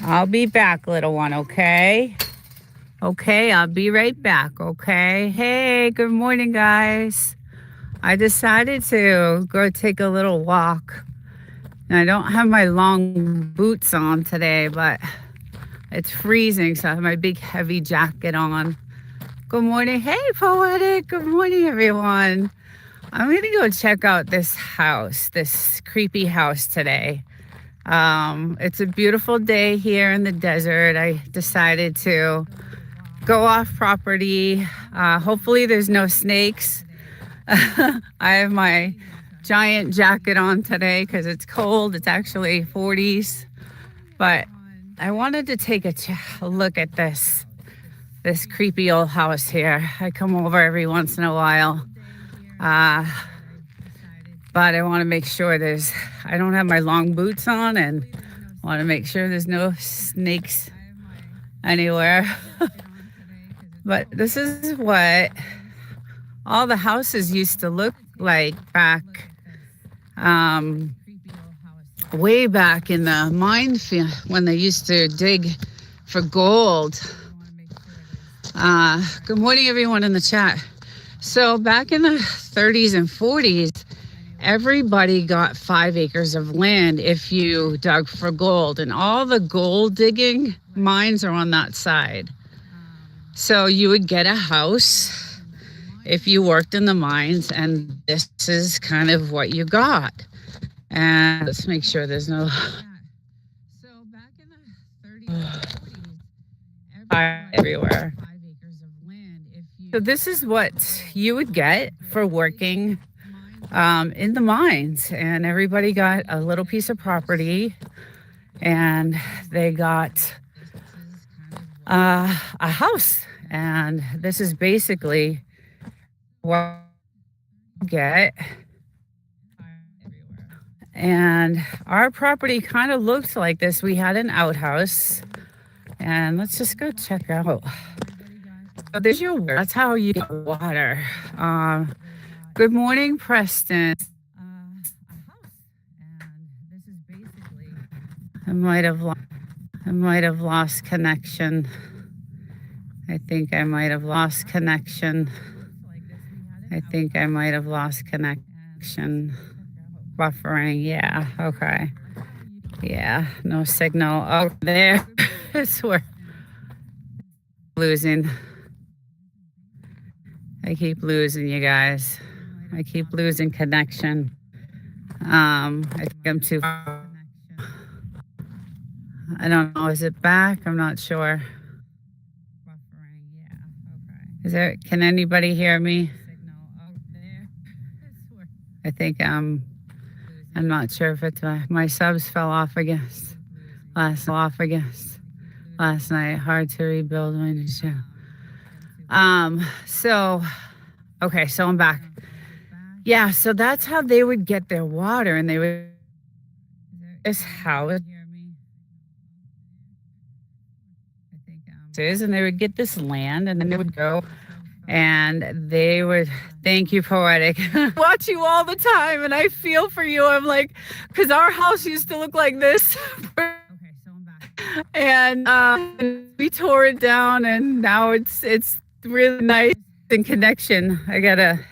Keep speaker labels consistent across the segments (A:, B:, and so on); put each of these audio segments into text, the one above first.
A: I'll be back, little one, okay? Okay, I'll be right back, okay? Hey, good morning, guys. I decided to go take a little walk. And I don't have my long boots on today, but it's freezing, so I have my big heavy jacket on. Good morning. Hey, Poetic. Good morning, everyone. I'm going to go check out this house, this creepy house today. It's a beautiful day here in the desert. I decided to go off property. Hopefully there's no snakes. I have my giant jacket on today because it's cold. It's actually 40s. But I wanted to take a look at this creepy old house here. I come over every once in a while. But I want to make sure I don't have my long boots on, and I want to make sure there's no snakes anywhere. But this is what all the houses used to look like back, way back in the minefield when they used to dig for gold. Good morning, everyone in the chat. So back in the 30s and 40s, everybody got 5 acres of land if you dug for gold, and all the gold digging mines are on that side. So you would get a house if you worked in the mines, and this is kind of what you got. And let's make sure there's no so back in the 30s and 40s, everywhere. So this is what you would get for working in the mines, and everybody got a little piece of property, and they got a house, and this is basically what you get. And our property kind of looked like this. We had an outhouse, and let's just go check out. So there's your water. That's how you get water. Good morning, Preston. I might have lost connection. I think I might have lost connection. Buffering, yeah, okay. Yeah, no signal. Oh, there. It's where losing. I keep losing you guys. I keep losing connection. I think I'm too. I don't know. Is it back? I'm not sure. Can anybody hear me? I think I'm not sure if it's my subs fell off again. Last night. Hard to rebuild my show. Okay, so I'm back. Yeah, so that's how they would get their water, and they would this house and they would get this land, and then they would go and they would, thank you, Poetic. Watch you all the time, and I feel for you. I'm like, because our house used to look like this. And we tore it down, and now it's really nice in connection. I gotta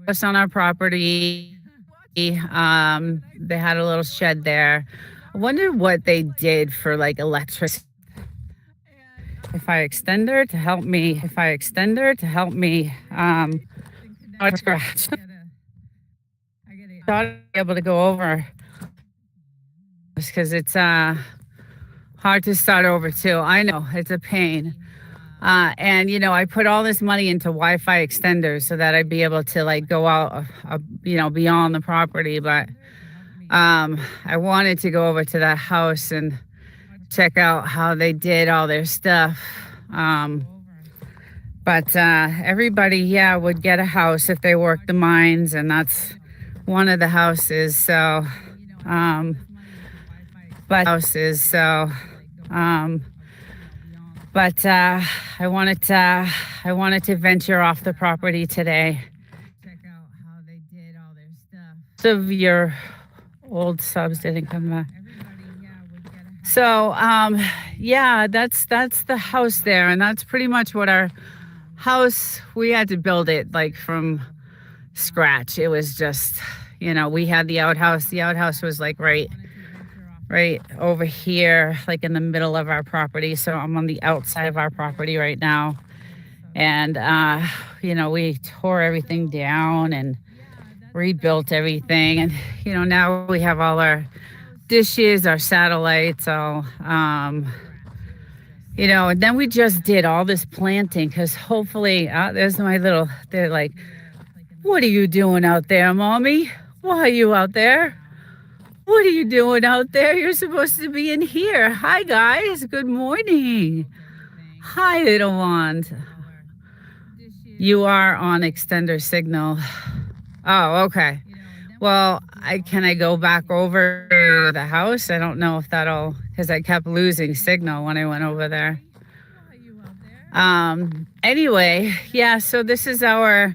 A: us on our property. They had a little shed there. I wonder what they did for like electricity. If I extend her to help me, scratch. Thought I'd be able to go over because it's hard to start over too. I know it's a pain. And I put all this money into Wi-Fi extenders so that I'd be able to like go out, beyond the property. But I wanted to go over to that house and check out how they did all their stuff. But everybody, would get a house if they worked the mines, and that's one of the houses. So, I wanted to venture off the property today. Check out how they did all their stuff. of your old subs didn't come back. So, yeah, that's the house there, and that's pretty much what our house. We had to build it like from scratch. It was just, we had the outhouse. The outhouse was like right over here, like in the middle of our property. So I'm on the outside of our property right now, and we tore everything down and rebuilt everything, and now we have all our dishes, our satellites, all and then we just did all this planting because hopefully there's they're like, what are you doing out there, mommy? Why are you out there? What are you doing out there? You're supposed to be in here. Hi guys, good morning. Hi little ones. You are on extender signal. Oh, okay. Well, can I go back over to the house? I don't know if because I kept losing signal when I went over there. Anyway, yeah, so this is our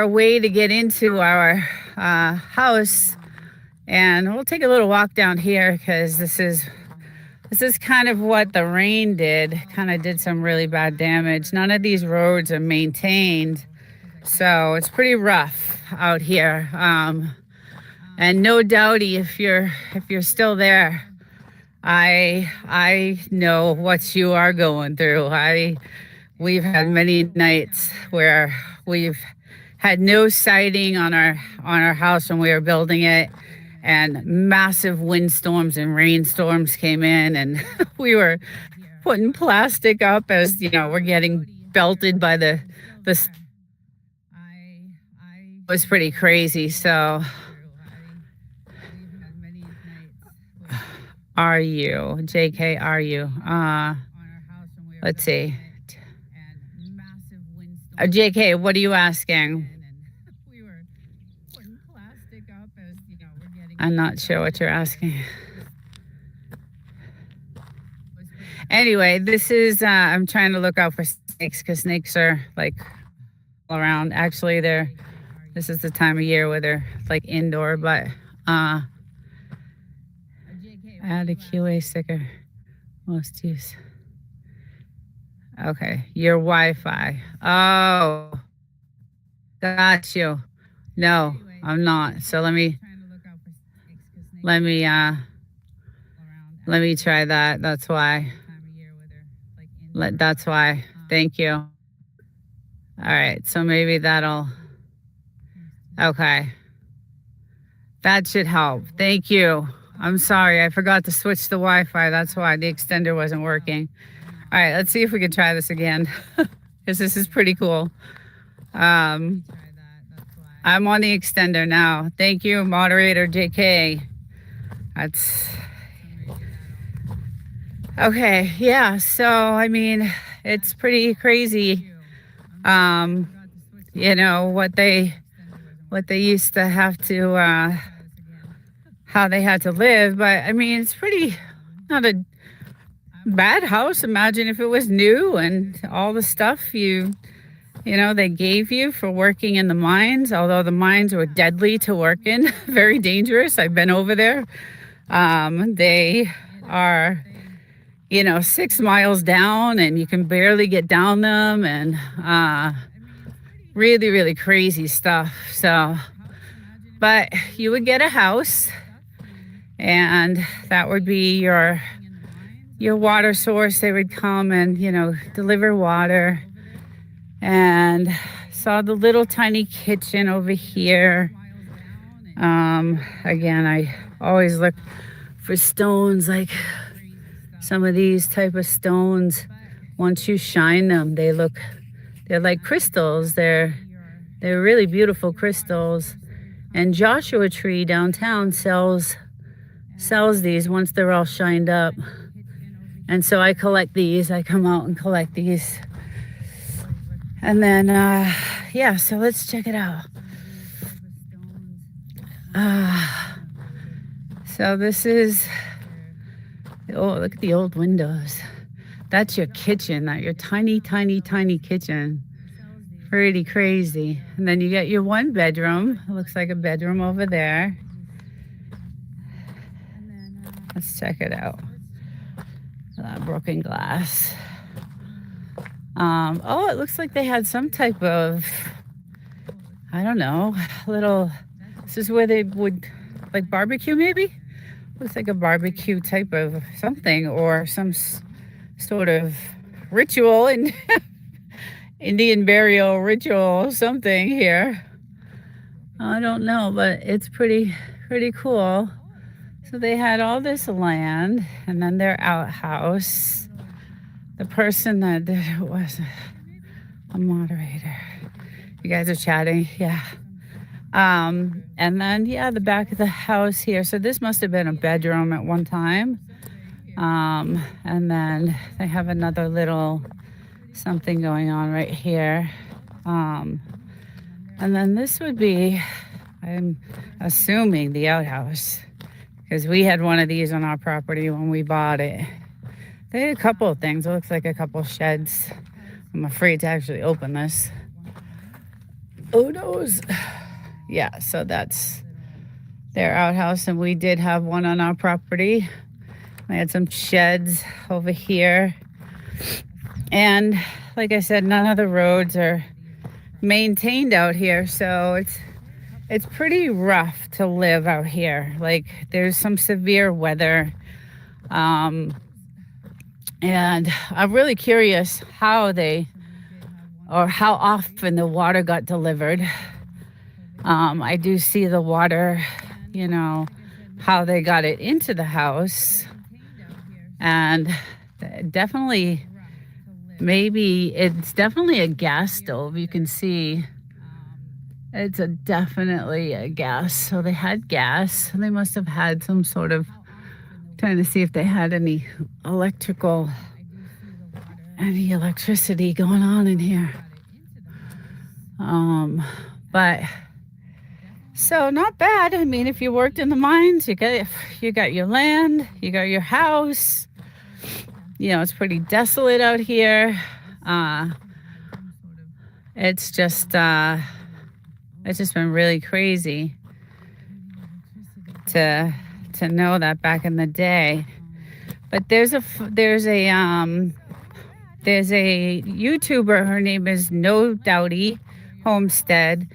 A: way to get into our house, and we'll take a little walk down here because this is kind of what the rain did. Kind of did some really bad damage. None of these roads are maintained, so it's pretty rough out here. And no doubty, if you're still there, I know what you are going through. We've had many nights where we've had no siding on our house when we were building it, and massive windstorms and rainstorms came in, and we were putting plastic up as we're getting belted by the it was pretty crazy. So are you JK, are you let's see, JK, what are you asking? I'm not sure what you're asking. Anyway, this is I'm trying to look out for snakes because snakes are like all around. Actually, this is the time of year where they're like indoor, but add a QA sticker. Most use. Okay, your Wi-Fi. Oh, got you. No, I'm not. So let me try that. That's why. That's why. Thank you. All right, so maybe that'll. Okay. That should help. Thank you. I'm sorry, I forgot to switch the Wi-Fi. That's why the extender wasn't working. All right, let's see if we can try this again, because this is pretty cool. I'm on the extender now. Thank you, moderator JK. That's okay. Yeah, so I mean, it's pretty crazy. What they used to have to how they had to live, but I mean, it's pretty not a bad house. Imagine if it was new and all the stuff they gave you for working in the mines, although the mines were deadly to work in, very dangerous. I've been over there. They are 6 miles down and you can barely get down them, and really, really crazy stuff. So, but you would get a house, and that would be your water source. They would come and deliver water, and saw the little tiny kitchen over here. Again, I always look for stones like some of these type of stones. Once you shine them, they're like crystals. They're really beautiful crystals. And Joshua Tree downtown sells these once they're all shined up. And so I collect these. I come out and collect these. And then, yeah, so let's check it out. So this is, oh, look at the old windows. That's your kitchen, your tiny, tiny, tiny kitchen. Pretty crazy. And then you get your one bedroom. It looks like a bedroom over there. Let's check it out. Broken glass. Oh, it looks like they had some type of, I don't know, little, this is where they would, like barbecue maybe? Looks like a barbecue type of something, or some sort of ritual and Indian burial ritual, something here. I don't know, but it's pretty cool. So they had all this land, and then their outhouse. The person that did it was a moderator. You guys are chatting, yeah. And then, yeah, the back of the house here. So this must have been a bedroom at one time. And then they have another little something going on right here. And then this would be, I'm assuming, the outhouse, because we had one of these on our property when we bought it. They had a couple of things. It looks like a couple of sheds. I'm afraid to actually open this. Oh, noes. Yeah, so that's their outhouse, and we did have one on our property. We had some sheds over here. And like I said, none of the roads are maintained out here, so it's pretty rough to live out here. Like, there's some severe weather. And I'm really curious how often the water got delivered. I do see the water, how they got it into the house. And definitely, it's definitely a gas stove. You can see it's definitely a gas. So they had gas. They must have had some sort of, trying to see if they had any electricity going on in here. But so not bad. I mean, if you worked in the mines, you got your land, you got your house. It's pretty desolate out here. It's just been really crazy to know that back in the day. But there's a YouTuber. Her name is No Doubty Homestead,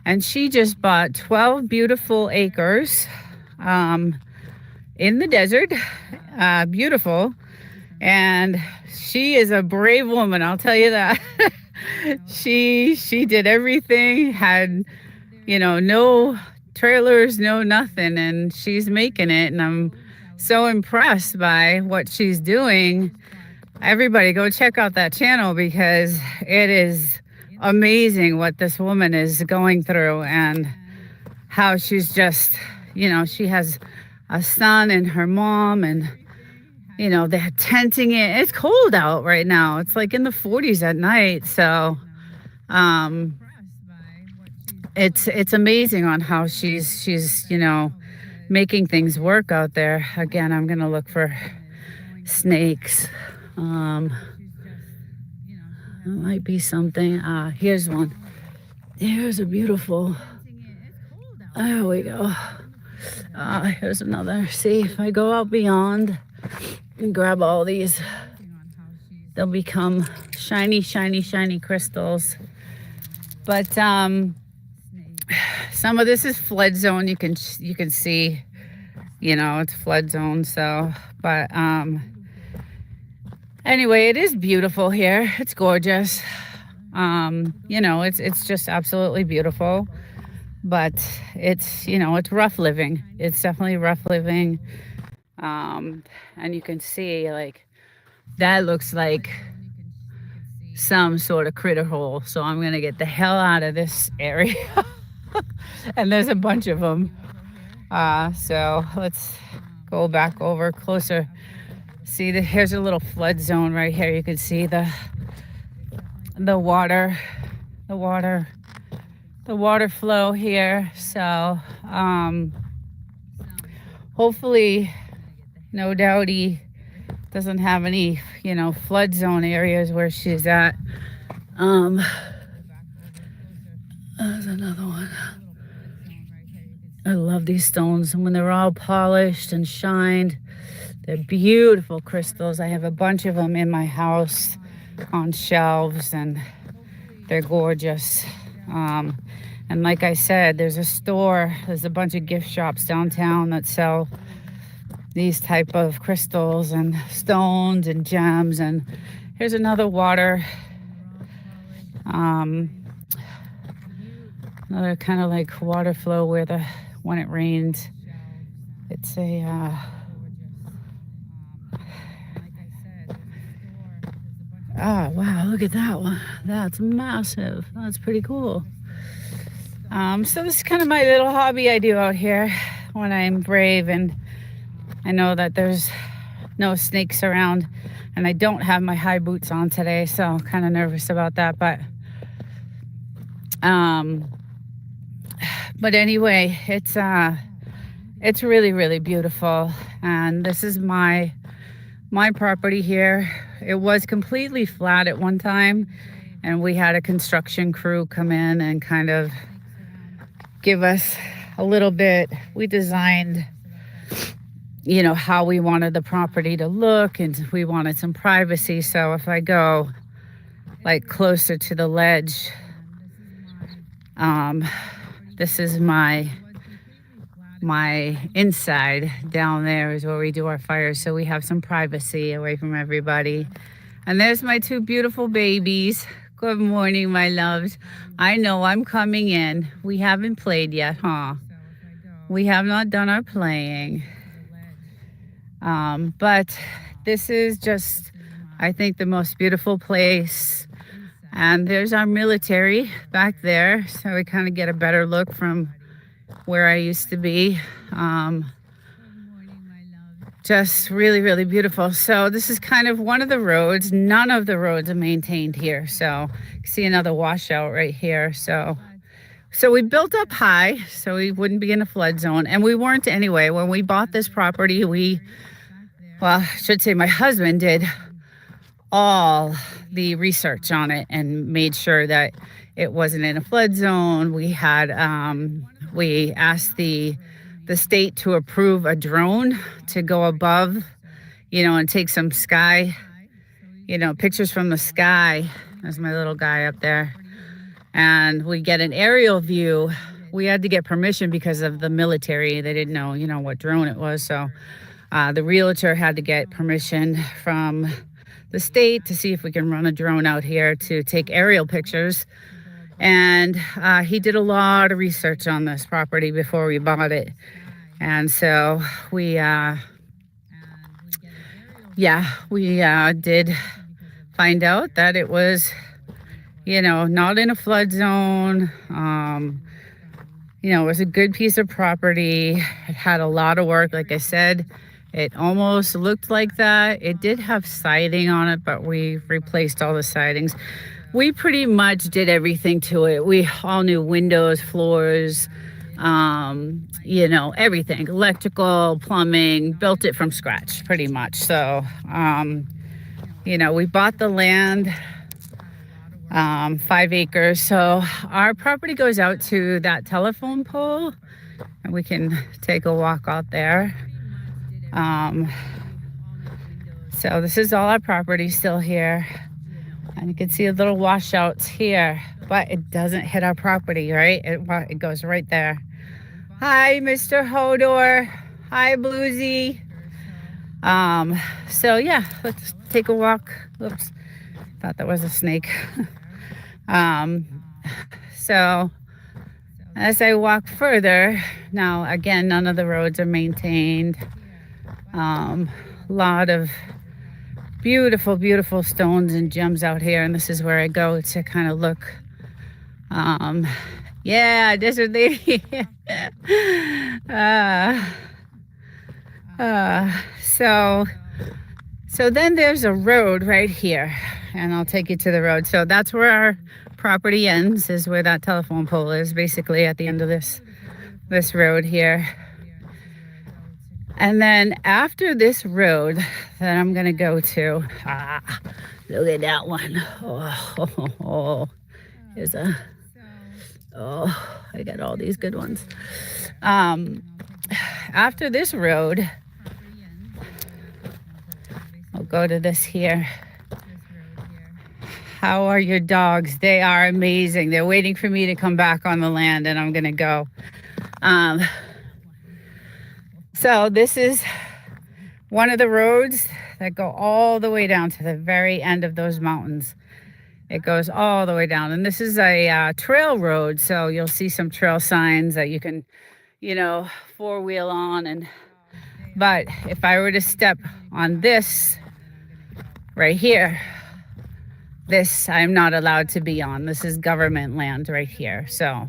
A: and she just bought 12 beautiful acres in the desert. Beautiful. And she is a brave woman, I'll tell you that. She did everything, had no trailers, no nothing, and she's making it, and I'm so impressed by what she's doing. Everybody go check out that channel, because it is amazing what this woman is going through, and how she's just, she has a son and her mom, and they're tenting it. It's cold out right now. It's like in the 40s at night. So it's amazing on how she's making things work out there. Again, I'm gonna look for snakes. There might be something. Here's one. Here's a beautiful, there we go. Here's another. See, if I go out beyond and grab all these, they'll become shiny crystals. But some of this is flood zone. You can see, it's flood zone. So, but anyway, it is beautiful here. It's gorgeous. It's just absolutely beautiful. But it's it's rough living. It's definitely rough living. And you can see, like, that looks like some sort of critter hole. So I'm gonna get the hell out of this area. And there's a bunch of them. So let's go back over closer. See, here's a little flood zone right here. You can see the water flow here. So hopefully, No Doubty doesn't have any flood zone areas where she's at. There's another one. I love these stones, and when they're all polished and shined, they're beautiful crystals. I have a bunch of them in my house on shelves, and they're gorgeous. And like I said, there's a bunch of gift shops downtown that sell these type of crystals and stones and gems. And here's another water, another kind of like water flow where when it rains, it's a oh wow, look at that one. That's massive. That's pretty cool. So this is kind of my little hobby I do out here when I'm brave and I know that there's no snakes around, and I don't have my high boots on today, so I'm kind of nervous about that. But anyway, it's really, really beautiful, and this is my property here. It was completely flat at one time, and we had a construction crew come in and kind of give us a little bit. We designed, how we wanted the property to look, and we wanted some privacy. So if I go like closer to the ledge, this is my inside. Down there is where we do our fires, so we have some privacy away from everybody. And there's my two beautiful babies. Good morning, my loves. I know I'm coming in. We haven't played yet, huh? We have not done our playing. But this is just, I think, the most beautiful place. And there's our military back there, so we kind of get a better look from where I used to be. Just really, really beautiful. So this is kind of one of the roads. None of the roads are maintained here. So you see another washout right here. So we built up high so we wouldn't be in a flood zone. And we weren't anyway. When we bought this property, I should say my husband did all the research on it and made sure that it wasn't in a flood zone. We asked the state to approve a drone to go above, and take some sky, pictures from the sky. There's my little guy up there. And we get an aerial view. We had to get permission because of the military. They didn't know, what drone it was. So the realtor had to get permission from the state to see if we can run a drone out here to take aerial pictures. And he did a lot of research on this property before we bought it. And so we did find out that it was, not in a flood zone. It was a good piece of property. It had a lot of work. Like I said, it almost looked like that. It did have siding on it, but we replaced all the sidings. We pretty much did everything to it. We all new windows, floors, everything, electrical, plumbing, built it from scratch pretty much. So, we bought the land, 5 acres. So our property goes out to that telephone pole, and we can take a walk out there. So this is all our property still here. And you can see a little washouts here, but it doesn't hit our property, right? It goes right there. Hi, Mr. Hodor. Hi, Bluesy. So yeah, let's take a walk. Oops, thought that was a snake. So as I walk further, now again, none of the roads are maintained. Lot of beautiful, beautiful stones and gems out here, and this is where I go to kind of look. Yeah, desert lady. So then there's a road right here, and I'll take you to the road. So that's where our property ends, is where that telephone pole is, basically at the end of this road here. And then after this road that I'm gonna go to, look at that one. Oh, here's a, Oh, I got all these good ones. After this road, I'll go to this here. How are your dogs? They are amazing. They're waiting for me to come back on the land, and I'm gonna go. So this is one of the roads that go all the way down to the very end of those mountains. It goes all the way down, and this is a trail road, so you'll see some trail signs that you can, four-wheel on. But if I were to step on this right here, this I'm not allowed to be on. This is government land right here, so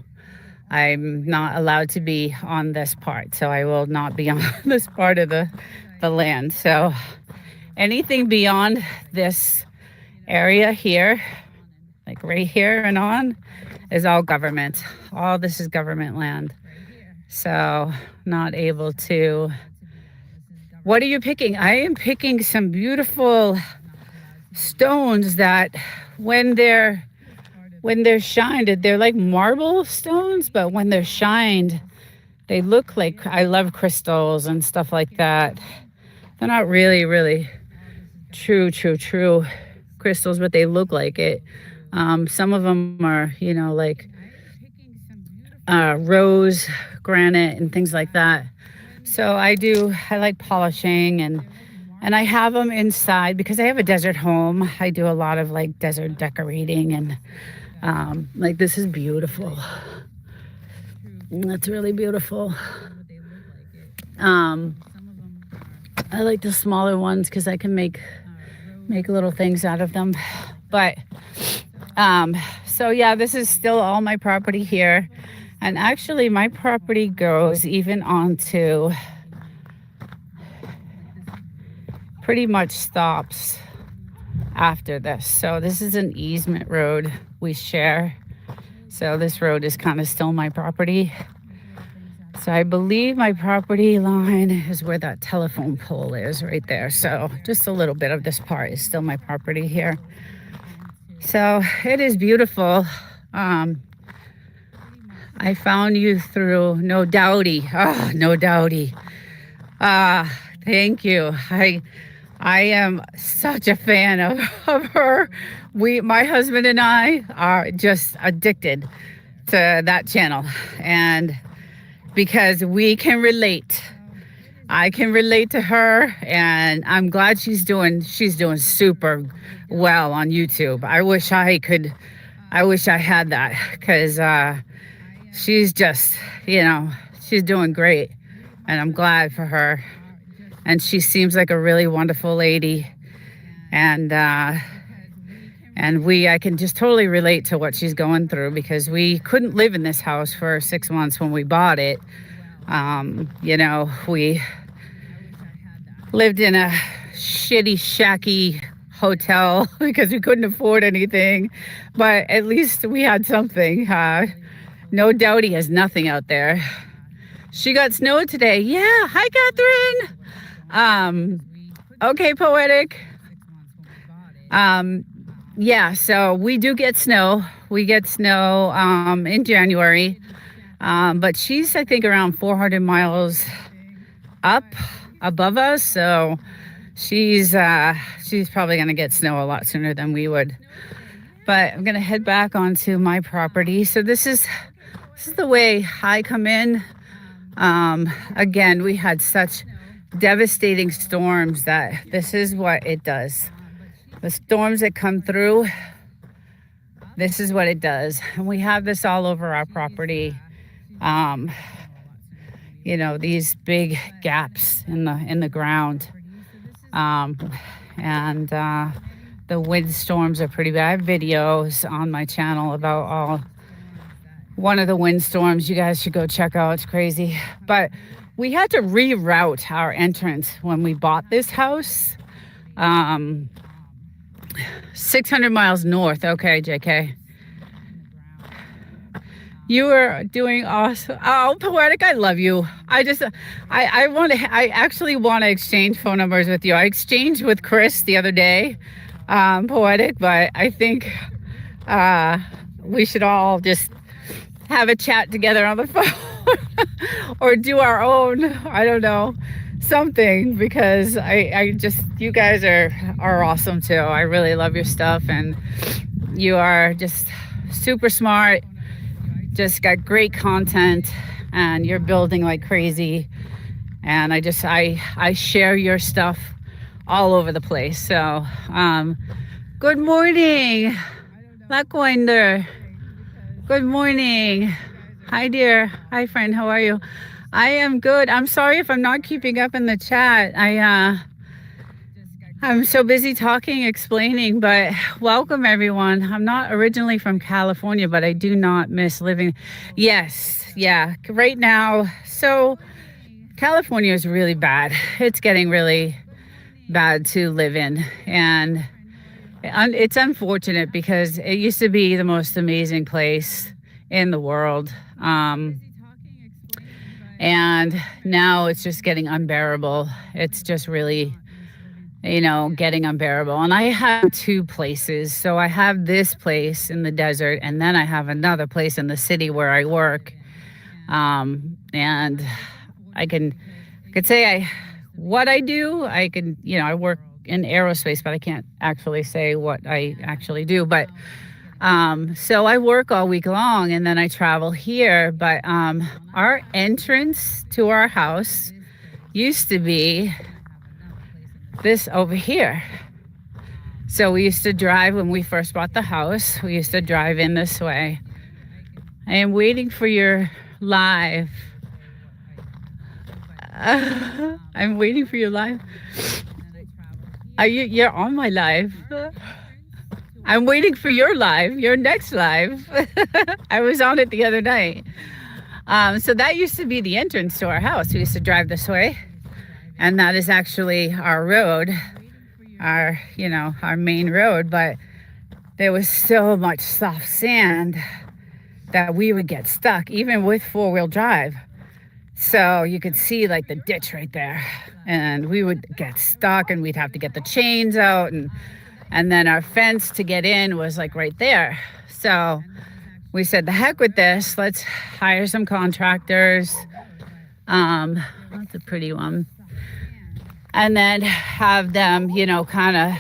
A: I'm not allowed to be on this part. So I will not be on this part of the land. So anything beyond this area here, like right here and on, is all government. All this is government land. So not able to. What are you picking? I am picking some beautiful stones that when they're shined, they're like marble stones, but when they're shined, they look like, I love crystals and stuff like that. They're not really true crystals, but they look like it. Some of them are, like rose, granite, and things like that. So I like polishing, and I have them inside because I have a desert home. I do a lot of like desert decorating, and like this is beautiful. That's really beautiful. I like the smaller ones because I can make little things out of them. But so yeah, this is still all my property here. And actually my property goes even onto, pretty much stops after this. So this is an easement road we share. So this road is kind of still my property. So I believe my property line is where that telephone pole is right there. So just a little bit of this part is still my property here. So it is beautiful. I found you through No Doubty. Oh, No Doubty. Thank you. I am such a fan of her. My husband and I are just addicted to that channel, and because we can relate. I can relate to her, and I'm glad she's doing super well on YouTube. I wish I had that, because she's just, she's doing great, and I'm glad for her. And she seems like a really wonderful lady, and I can just totally relate to what she's going through, because we couldn't live in this house for 6 months when we bought it. We lived in a shitty, shacky hotel because we couldn't afford anything, but at least we had something. No Doubty has nothing out there. She got snow today. Yeah. Hi, Catherine. Okay, Poetic. Yeah, so we do get snow. We get snow in January. But she's, I think, around 400 miles up above us. So she's probably going to get snow a lot sooner than we would. But I'm going to head back onto my property. So this is the way I come in. Again, we had such devastating storms that this is what it does. The storms that come through, this is what it does. And we have this all over our property. These big gaps in the ground. The wind storms are pretty bad. I have videos on my channel about one of the wind storms. You guys should go check out. It's crazy. But we had to reroute our entrance when we bought this house. 600 miles north. Okay, JK. You were doing awesome. Oh, Poetic, I love you. I actually want to exchange phone numbers with you. I exchanged with Chris the other day, Poetic, but I think we should all just have a chat together on the phone or do our own, I don't know, something, because I just, you guys are awesome too. I really love your stuff, and you are just super smart, just got great content, and you're building like crazy. And I share your stuff all over the place. So good morning, Lackwinder. Good morning. Hi, dear. Hi, friend. How are you? I am good. I'm sorry if I'm not keeping up in the chat. I'm so busy talking, explaining, but welcome everyone. I'm not originally from California, but I do not miss living. Yes, yeah. Right now, so California is really bad. It's getting really bad to live in, and it's unfortunate because it used to be the most amazing place in the world. And now it's just getting unbearable. It's just really, getting unbearable. And I have two places. So I have this place in the desert, and then I have another place in the city where I work. And I could say what I do. I work in aerospace, but I can't actually say what I actually do. But so I work all week long, and then I travel here. But our entrance to our house used to be this over here. So we used to drive, when we first bought the house, we used to drive in this way. I am waiting for your live. I'm waiting for your live. You're on my live. I'm waiting for your live, your next live. I was on it the other night. So that used to be the entrance to our house. We used to drive this way, and that is actually our road, our main road. But there was so much soft sand that we would get stuck, even with four-wheel drive. So you could see like the ditch right there, and we would get stuck, and we'd have to get the chains out, and then our fence to get in was like right there. So we said, the heck with this, let's hire some contractors. That's a pretty one. And then have them, kind of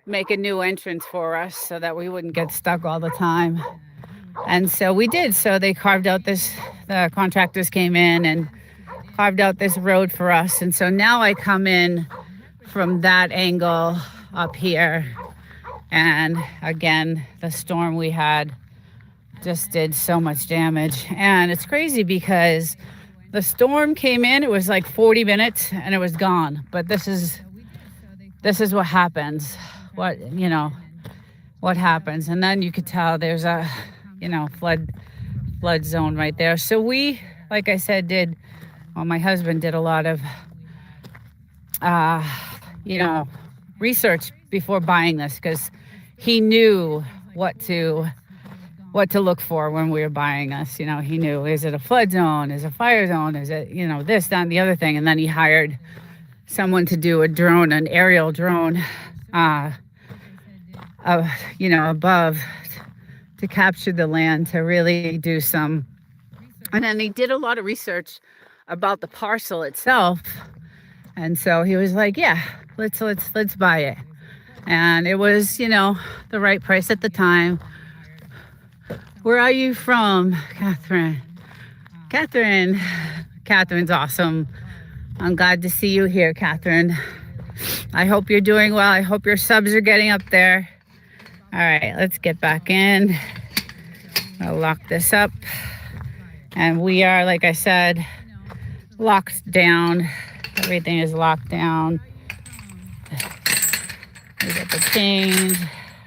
A: make a new entrance for us so that we wouldn't get stuck all the time. And so we did. So they carved out the contractors came in and carved out this road for us. And so now I come in from that angle up here. And again, the storm we had just did so much damage. And it's crazy because the storm came in, it was like 40 minutes and it was gone. But this is what happens. What happens. And then you could tell there's a flood zone right there. So we, like I said, my husband did a lot of research before buying this, because he knew what to look for when we were buying this. He knew, is it a flood zone, is it a fire zone, is it this, that, and the other thing. And then he hired someone to do an aerial drone above, to capture the land, to really do some. And then he did a lot of research about the parcel itself. And so he was like, yeah, let's buy it. And it was, the right price at the time. Where are you from, Catherine? Catherine's awesome. I'm glad to see you here, Catherine. I hope you're doing well. I hope your subs are getting up there. All right, let's get back in. I'll lock this up. And we are, like I said, locked down. Everything is locked down. We got the chains.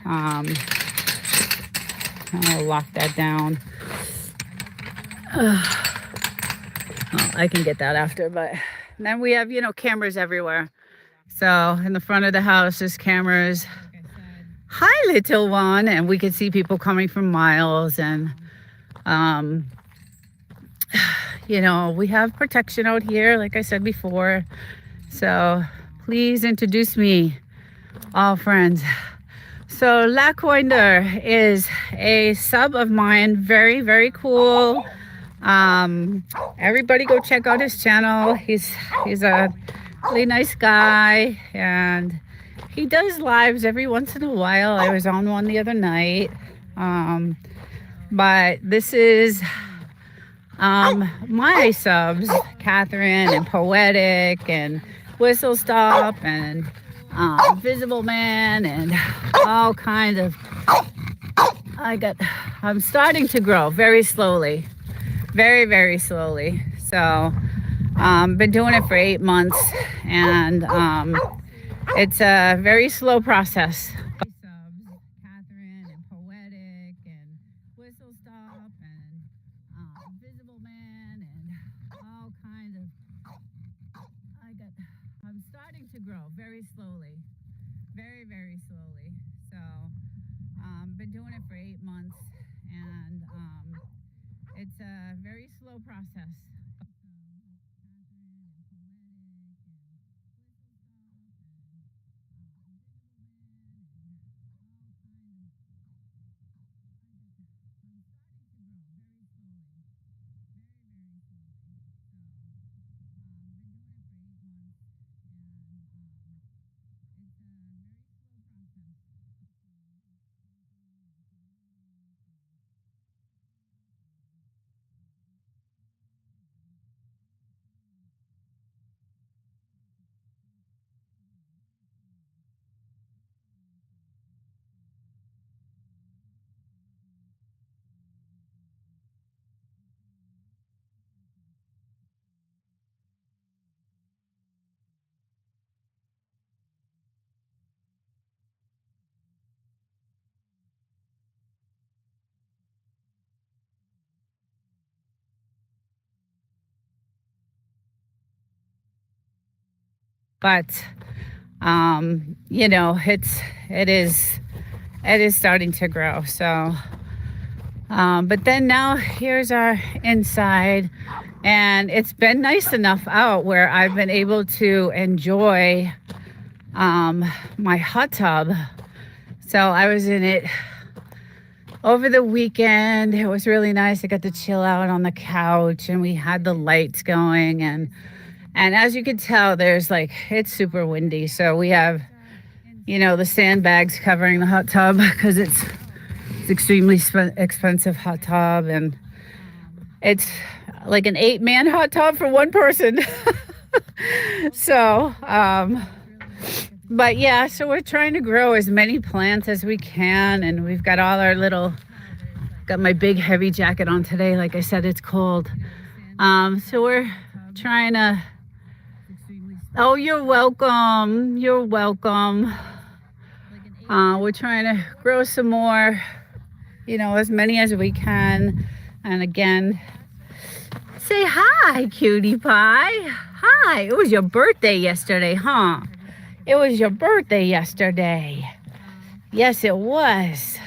A: I'll lock that down. I can get that after, but then we have, cameras everywhere. So in the front of the house, there's cameras. Hi, little one. And we could see people coming from miles. And, we have protection out here, like I said before. So please introduce me, all friends. So Lackwinder is a sub of mine. Very, very cool. Um, Everybody go check out his channel. He's a really nice guy, and he does lives every once in a while. I was on one the other night. But this is my subs, Catherine and Poetic and Whistle Stop and Visible Man and all kinds of. I'm starting to grow very slowly, very, very slowly. So, been doing it for 8 months, and it's a very slow process. Catherine and Poetic and Whistle Stop and Visible Man and all kinds of. I'm starting to grow very slowly, very, very slowly. So, been doing it for 8 months, and it's a very slow process. But you know, it is starting to grow. So, but then now here's our inside, and it's been nice enough out where I've been able to enjoy my hot tub. So I was in it over the weekend. It was really nice. I got to chill out on the couch, and we had the lights going, and as you can tell, it's super windy. So we have, the sandbags covering the hot tub because it's extremely expensive hot tub, and it's like an 8-man hot tub for one person. So, but yeah, so we're trying to grow as many plants as we can, and we've got got my big heavy jacket on today. Like I said, it's cold. So we're trying to. Oh, you're welcome. You're welcome. We're trying to grow some more, as many as we can. And again, say hi, cutie pie. Hi. It was your birthday yesterday, huh? It was your birthday yesterday. Yes, it was.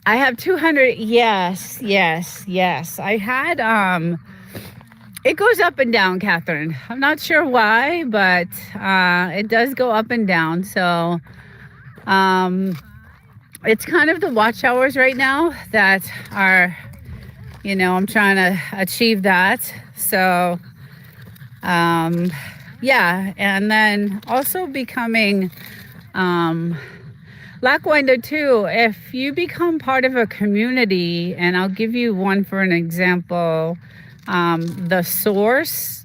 A: I have 200. Yes. I had, it goes up and down, Catherine. I'm not sure why, but it does go up and down. So it's kind of the watch hours right now that are, I'm trying to achieve that. So, yeah. And then also becoming Lackwinder too. If you become part of a community, and I'll give you one for an example. The source,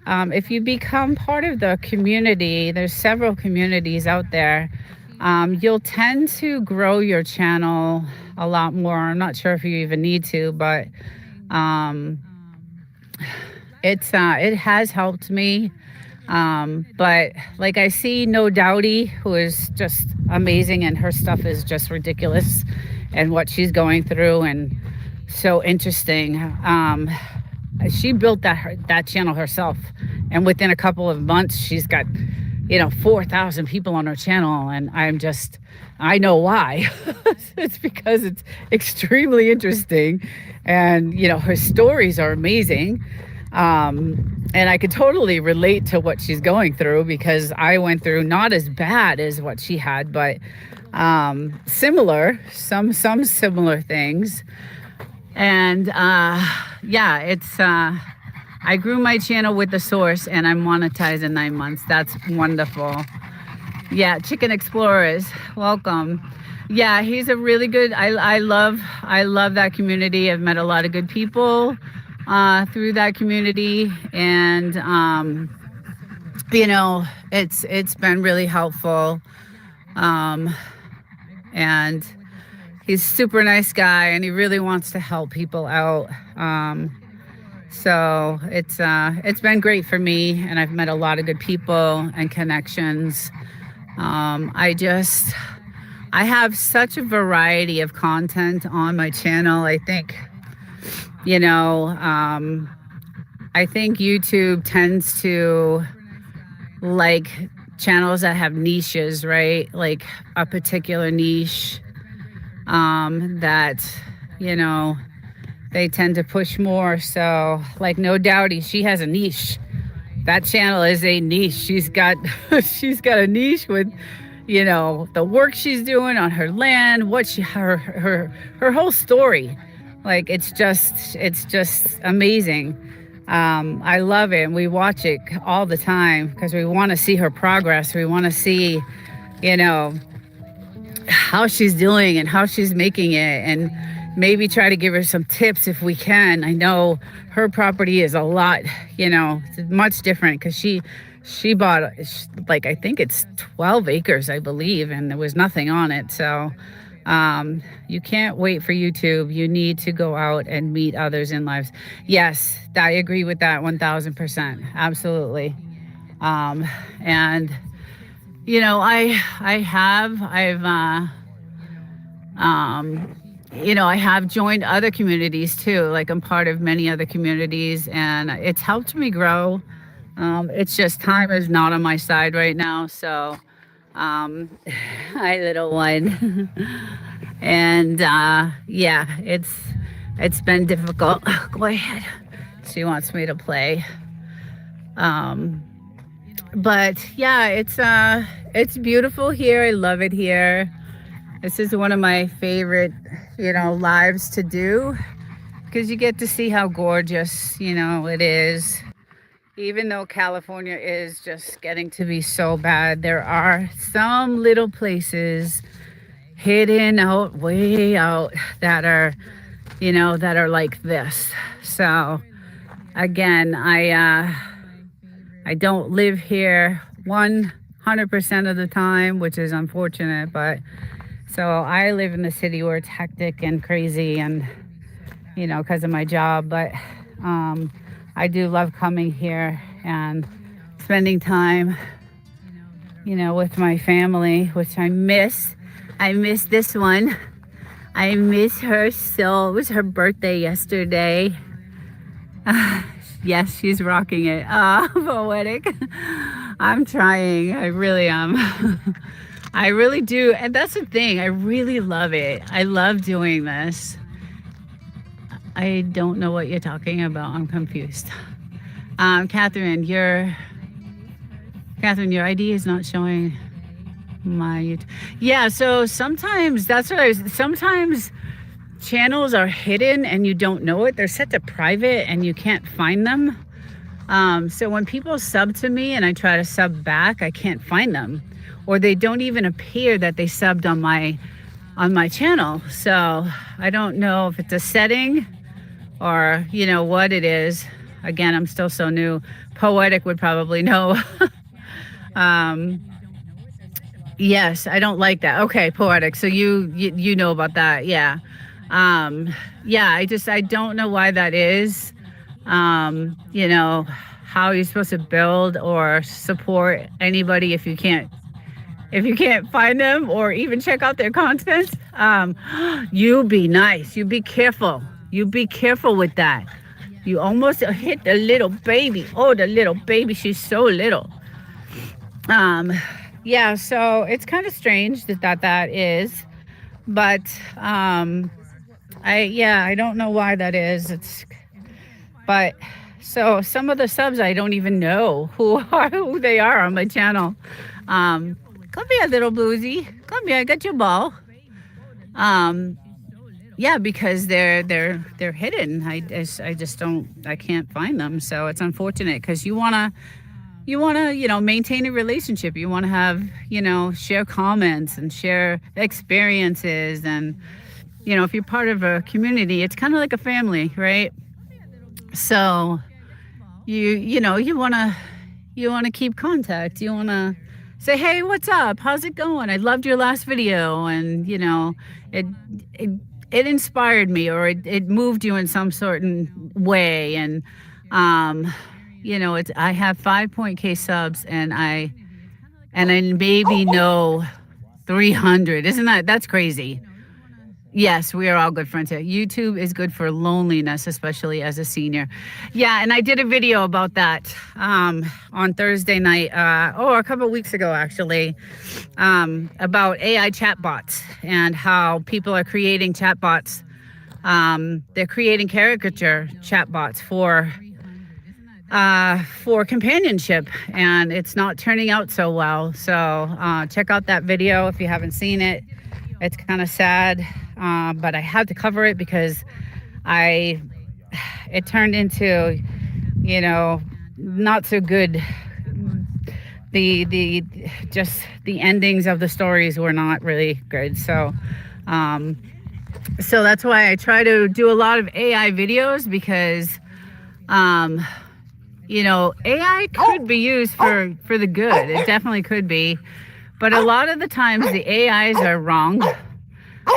A: if you become part of the community, there's several communities out there, you'll tend to grow your channel a lot more. I'm not sure if you even need to, but it has helped me. But like I see No Doubty, who is just amazing, and her stuff is just ridiculous, and what she's going through, and so interesting. She built that channel herself, and within a couple of months she's got 4,000 people on her channel, and I know why. It's because it's extremely interesting, and her stories are amazing, and I could totally relate to what she's going through, because I went through not as bad as what she had, but similar, some similar things. And yeah, it's I grew my channel with the source, and I'm monetized in 9 months. That's wonderful. Yeah, Chicken Explorers, welcome. Yeah, he's a really good. I love that community. I've met a lot of good people through that community, and it's been really helpful. Um, and he's a super nice guy, and he really wants to help people out. So it's been great for me, and I've met a lot of good people and connections. I have such a variety of content on my channel. You know, um, I think YouTube tends to like channels that have niches, right? Like a particular niche that, you know, they tend to push more. So, like, No Doubty, she has a niche. That channel is a niche. She's got she's got a niche with, the work she's doing on her land, her whole story. Like, it's just amazing. I love it, and we watch it all the time because we want to see her progress. We want to see, you know, how she's doing and how she's making it, and maybe try to give her some tips if we can. I know her property is a lot, it's much different because she bought, like, I think it's 12 acres, I believe, and there was nothing on it. So you can't wait for YouTube. You need to go out and meet others in lives. Yes, I agree with that 1000%. Absolutely. And I have joined other communities too. Like, I'm part of many other communities, and it's helped me grow. It's just time is not on my side right now. So, hi, little one. And yeah, it's been difficult. Go ahead. She wants me to play. But yeah, it's beautiful here. I love it here. This is one of my favorite, lives to do, because you get to see how gorgeous, it is. Even though California is just getting to be so bad, there are some little places hidden out, way out, that are like this. So again, I don't live here 100% of the time, which is unfortunate, but so I live in the city where it's hectic and crazy, and because of my job. But I do love coming here and spending time, with my family, which I miss. I miss this one. I miss her so. It was her birthday yesterday. Yes, she's rocking it. Poetic. I'm trying. I really am. I really do. And that's the thing. I really love it. I love doing this. I don't know what you're talking about. I'm confused. Catherine, your ID is not showing my YouTube. Yeah, so sometimes sometimes channels are hidden and you don't know it. They're set to private and you can't find them. So when people sub to me and I try to sub back, I can't find them. Or they don't even appear that they subbed on my channel. So I don't know if it's a setting or what it is. Again, I'm still so new. Poetic would probably know. Yes, I don't like that. Okay, Poetic. So you know about that. Yeah. Yeah, I don't know why that is. How you're supposed to build or support anybody if you can't find them or even check out their content. You be nice. You be careful. You be careful with that. You almost hit the little baby. Oh, the little baby. She's so little. Yeah, so it's kind of strange that is. But I don't know why that is. But so some of the subs I don't even know who they are on my channel. Come here, little bluesy. Come here, I got your ball. Um, yeah, because they're hidden. I just don't, I can't find them. So it's unfortunate because you want to maintain a relationship. You want to have, share comments and share experiences. And, if you're part of a community, it's kind of like a family, right? So you want to keep contact. You want to say, hey, what's up? How's it going? I loved your last video. And, it, it, it inspired me, or it moved you in some certain way. And, I have 5.k subs, and I maybe know 300. That's crazy. Yes, we are all good friends here. YouTube is good for loneliness, especially as a senior. Yeah, and I did a video about that on Thursday night, a couple of weeks ago, actually, about AI chatbots and how people are creating chatbots. They're creating caricature chatbots for companionship, and it's not turning out so well. So check out that video if you haven't seen it. It's kind of sad, but I had to cover it because it turned into, not so good. The endings of the stories were not really good. So that's why I try to do a lot of AI videos, because, AI could be used for the good. It definitely could be. But a lot of the times the AIs are wrong.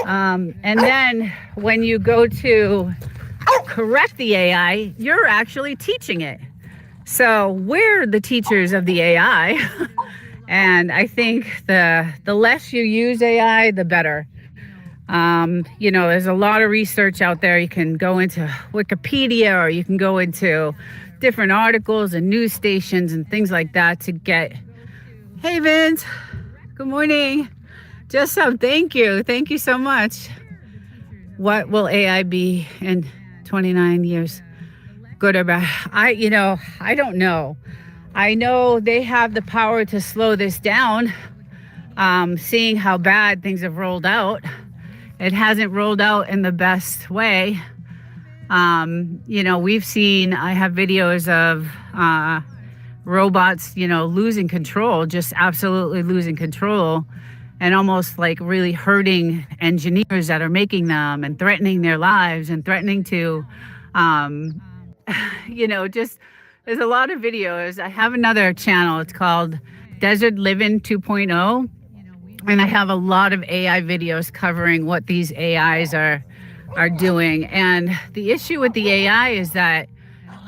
A: And then when you go to correct the AI, you're actually teaching it. So we're the teachers of the AI. And I think the less you use AI, the better. There's a lot of research out there. You can go into Wikipedia, or you can go into different articles and news stations and things like that to get. Hey, Vince. Good morning. Just some. Thank you. Thank you so much. What will AI be in 29 years? Good or bad? I don't know. I know they have the power to slow this down. Seeing how bad things have rolled out. It hasn't rolled out in the best way. We've seen, I have videos of robots, losing control, just absolutely losing control, and almost like really hurting engineers that are making them, and threatening their lives, and threatening to, just, there's a lot of videos. I have another channel. It's called Desert Living 2.0. And I have a lot of AI videos covering what these AIs are doing. And the issue with the AI is that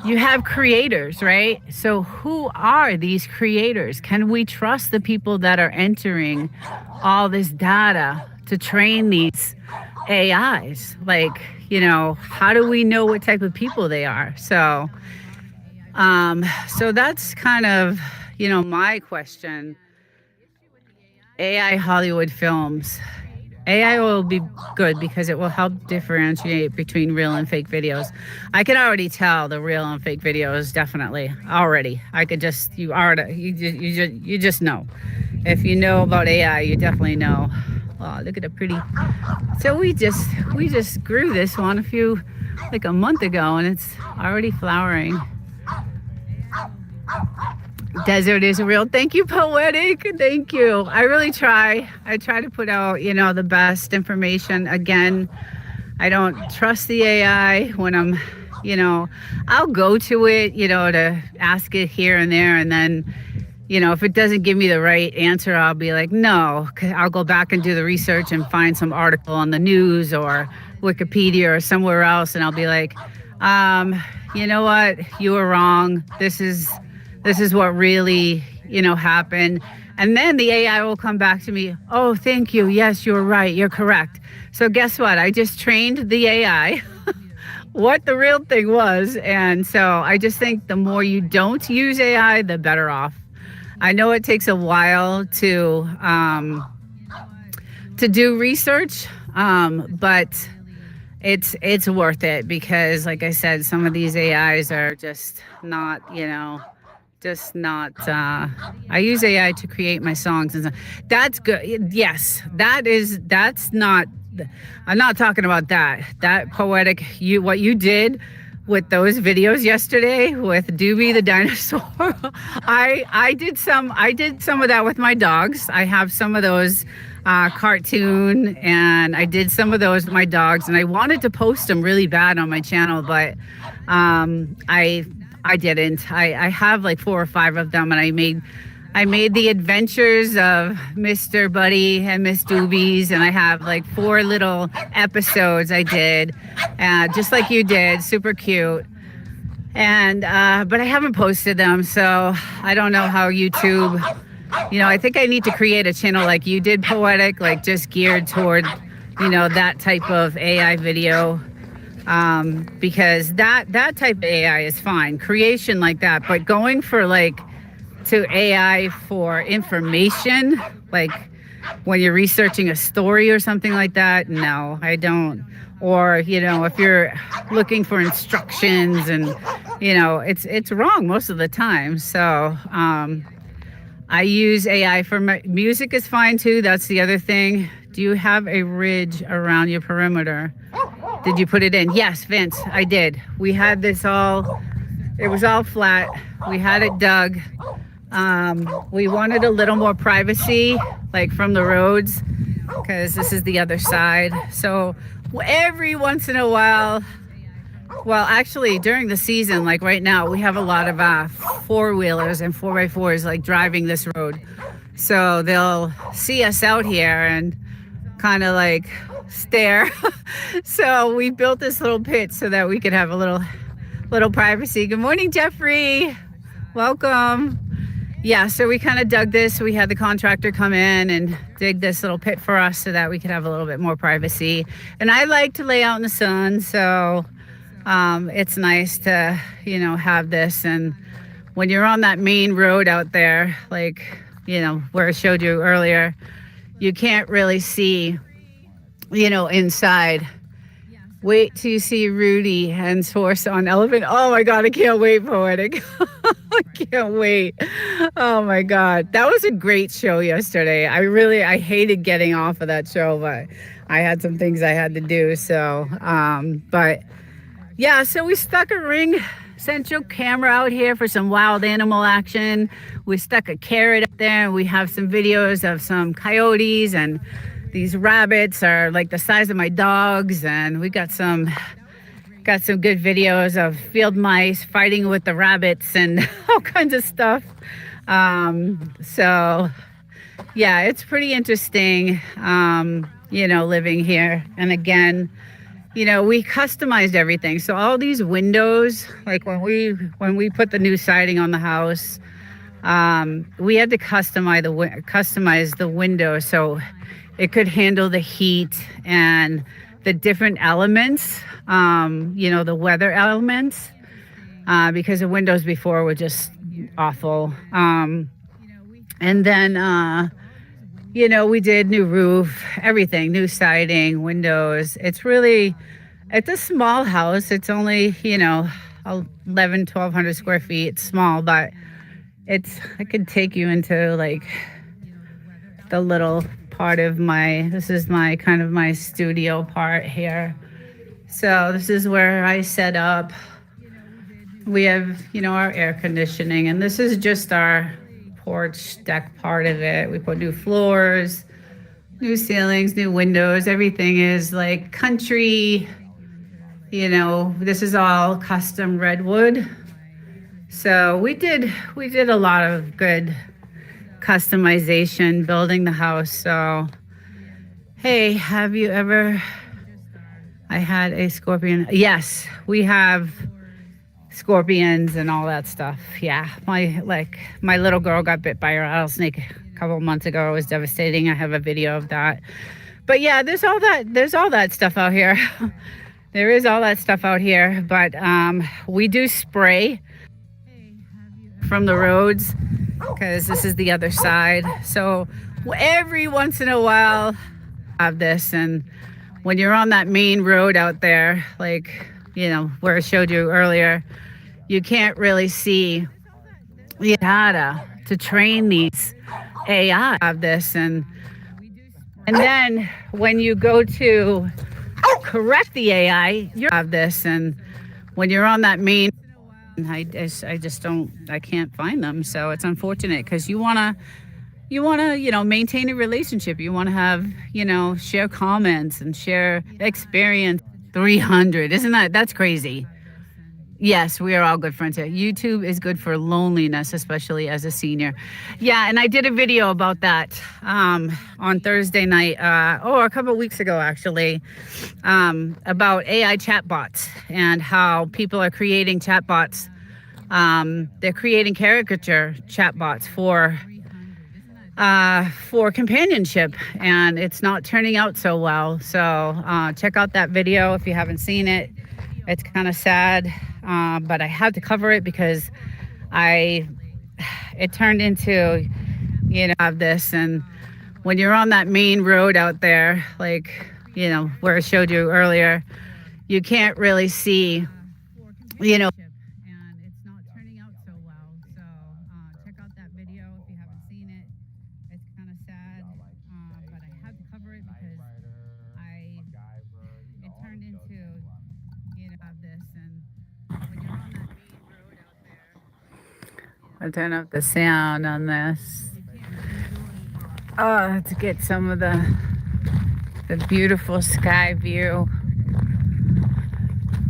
A: you have creators, right? So who are these creators? Can we trust the people that are entering all this data to train these AIs? Like, how do we know what type of people they are? So that's kind of, my question. AI Hollywood films. AI will be good because it will help differentiate between real and fake videos. I can already tell the real and fake videos, definitely. Already. I could just, you just know. If you know about AI, you definitely know. Oh, look at the pretty. So we just grew this one like a month ago, and it's already flowering. Desert is real. Thank you, Poetic. Thank you. I really try. I try to put out, the best information. Again, I don't trust the AI when I'm, I'll go to it, to ask it here and there. And then, if it doesn't give me the right answer, I'll be like, no. I'll go back and do the research and find some article on the news or Wikipedia or somewhere else. And I'll be like, you know what? You were wrong. This is what really, happened. And then the AI will come back to me. Oh, thank you. Yes, you're right. You're correct. So guess what? I just trained the AI what the real thing was. And so I just think the more you don't use AI, the better off. I know it takes a while to do research, but it's worth it because, like I said, some of these AIs are just not, just not I use AI to create my songs and stuff. That's good. Yes, that's not, I'm not talking about that poetic, you what you did with those videos yesterday with Doobie the dinosaur. I did some of that with my dogs. I have some of those cartoon, and I did some of those with my dogs, and I wanted to post them really bad on my channel, but I didn't. I have like 4 or 5 of them, and I made the adventures of Mr. Buddy and Miss Doobies, and I have like 4 little episodes I did, just like you did, super cute. And but I haven't posted them, so I don't know how YouTube. I think I need to create a channel like you did, poetic, like just geared toward, that type of AI video. Because that type of AI is fine, creation like that, but going for like to AI for information, like when you're researching a story or something like that, no, I don't. Or if you're looking for instructions, and it's wrong most of the time. So I use AI for my music is fine too. That's the other thing. Do you have a ridge around your perimeter? Did you put it in? Yes, Vince, I did. We had it was all flat. We had it dug. We wanted a little more privacy, like from the roads, because this is the other side. So every once in a while, well, actually during the season, like right now, we have a lot of 4-wheelers and 4x4s like driving this road. So they'll see us out here and kind of like stare. So we built this little pit so that we could have a little privacy. Good morning, Jeffrey. Welcome. Yeah, so we kind of dug this. We had the contractor come in and dig this little pit for us so that we could have a little bit more privacy. And I like to lay out in the sun, so it's nice to, have this. And when you're on that main road out there, like, where I showed you earlier, you can't really see, inside. Wait till you see Rudy and horse on elephant. Oh my God, I can't wait, poetic. I can't wait. Oh my God. That was a great show yesterday. I hated getting off of that show, but I had some things I had to do. So, but yeah, so we stuck a Ring Central camera out here for some wild animal action. We stuck a carrot up there, and we have some videos of some coyotes, and these rabbits are like the size of my dogs, and we got some good videos of field mice fighting with the rabbits and all kinds of stuff. So yeah, it's pretty interesting, living here. And again, we customized everything. So all these windows, like when we put the new siding on the house, we had to customize the window so it could handle the heat and the different elements, the weather elements, because the windows before were just awful. And then, we did new roof, everything, new siding, windows. It's a small house. It's only, 1,200 square feet. It's small, but I could take you into like the little part of this is my kind of my studio part here. So this is where I set up. We have, our air conditioning, and this is just our porch deck part of it. We put new floors, new ceilings, new windows. Everything is like country, this is all custom redwood. So we did a lot of good customization building the house. So hey, have you ever I had a scorpion? Yes, we have scorpions and all that stuff. Yeah, my little girl got bit by a rattlesnake a couple of months ago. It was devastating. I have a video of that. But yeah, there's all that stuff out here. There is all that stuff out here, but we do spray from the roads, because this is the other side. So every once in a while I have this, and when you're on that main road out there, like, where I showed you earlier, you can't really see data to train these AI of this, and then when you go to correct the AI, you have this, and when you're on that main, I just don't, I can't find them, so it's unfortunate because you want to maintain a relationship. You want to have, share comments and share experience. 300, isn't that's crazy? Yes, we are all good friends here. YouTube is good for loneliness, especially as a senior. Yeah, and I did a video about that on Thursday night, a couple of weeks ago, actually, about AI chatbots and how people are creating chatbots. They're creating caricature chatbots for companionship, and it's not turning out so well. So check out that video if you haven't seen it. It's kind of sad, but I had to cover it because it turned into, have this, and when you're on that main road out there, like, where I showed you earlier, you can't really see, and it's not turning out so well. So check out that video if you haven't seen it. It's kind of sad, but I had to cover it because it turned into, have this, and when you're on that main road out there. I'll turn up the sound on this. Oh, to get some of the beautiful sky view.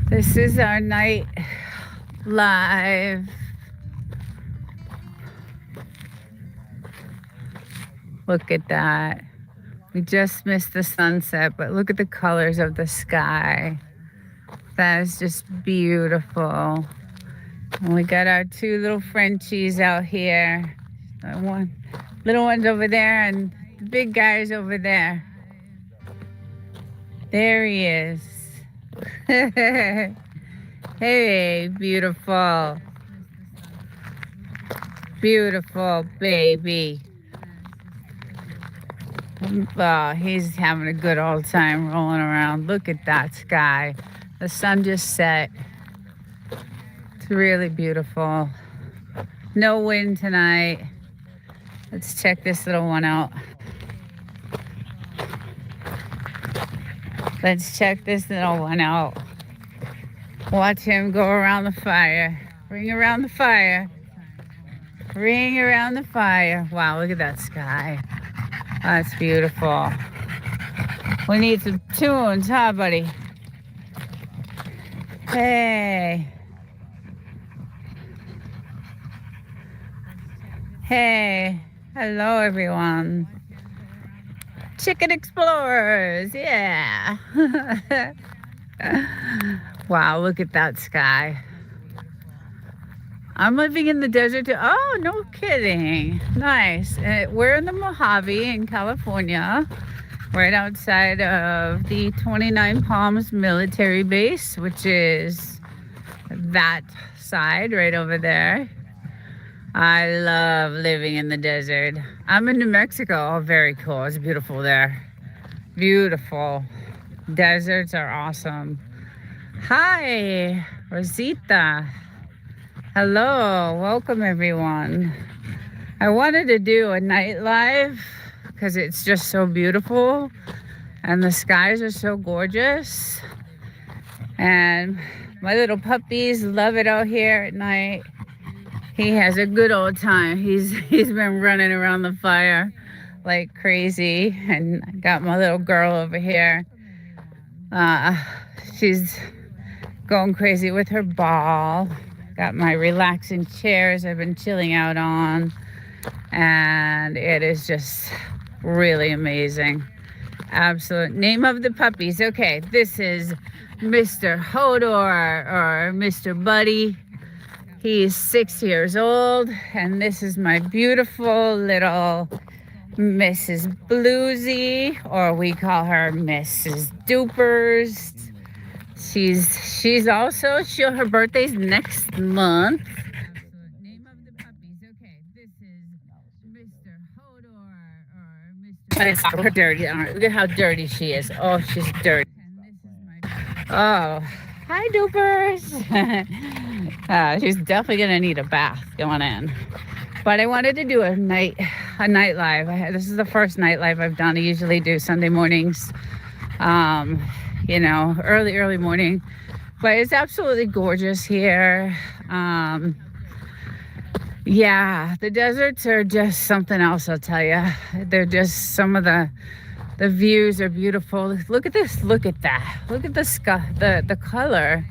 A: This is our night live. Look at that. We just missed the sunset, but look at the colors of the sky. That is just beautiful. And we got our two little Frenchies out here. One little one's over there, and the big guy's over there. There he is. Hey, beautiful. Beautiful baby. Oh, he's having a good old time rolling around. Look at that sky. The sun just set. It's really beautiful. No wind tonight. Let's check this little one out. Let's check this little one out. Watch him go around the fire. Ring around the fire. Ring around the fire. Wow, look at that sky. That's beautiful. We need some tunes, huh, buddy? Hey. Hey. Hello, everyone. Chicken Explorers. Yeah. Wow, look at that sky. I'm living in the desert too. Oh, no kidding. Nice. We're in the Mojave in California, right outside of the 29 Palms military base, which is that side right over there. I love living in the desert. I'm in New Mexico. Oh, very cool. It's beautiful there. Beautiful. Deserts are awesome. Hi, Rosita. Hello, welcome everyone. I wanted to do a night live because it's just so beautiful and the skies are so gorgeous. And my little puppies love it out here at night. He has a good old time. He's been running around the fire like crazy. And I got my little girl over here. She's going crazy with her ball. Got my relaxing chairs I've been chilling out on. And it is just really amazing. Absolute name of the puppies. Okay, this is Mr. Hodor or Mr. Buddy. He's 6 years old, and this is my beautiful little Mrs. Bluesy, or we call her Mrs. Dupers. She's also her birthday's next month. Name of the puppies. Okay, this is Mr. Hodor or Mr. It's her dirty. Look at how dirty she is. Oh, she's dirty. And this is my. Oh, hi, Dupers. She's definitely gonna need a bath going in. But I wanted to do a night live. This is the first night live I've done. I usually do Sunday mornings, early morning. But it's absolutely gorgeous here. Yeah, the deserts are just something else, I'll tell you. They're just some of the views are beautiful. Look at this. Look at that. Look at the sky, the color.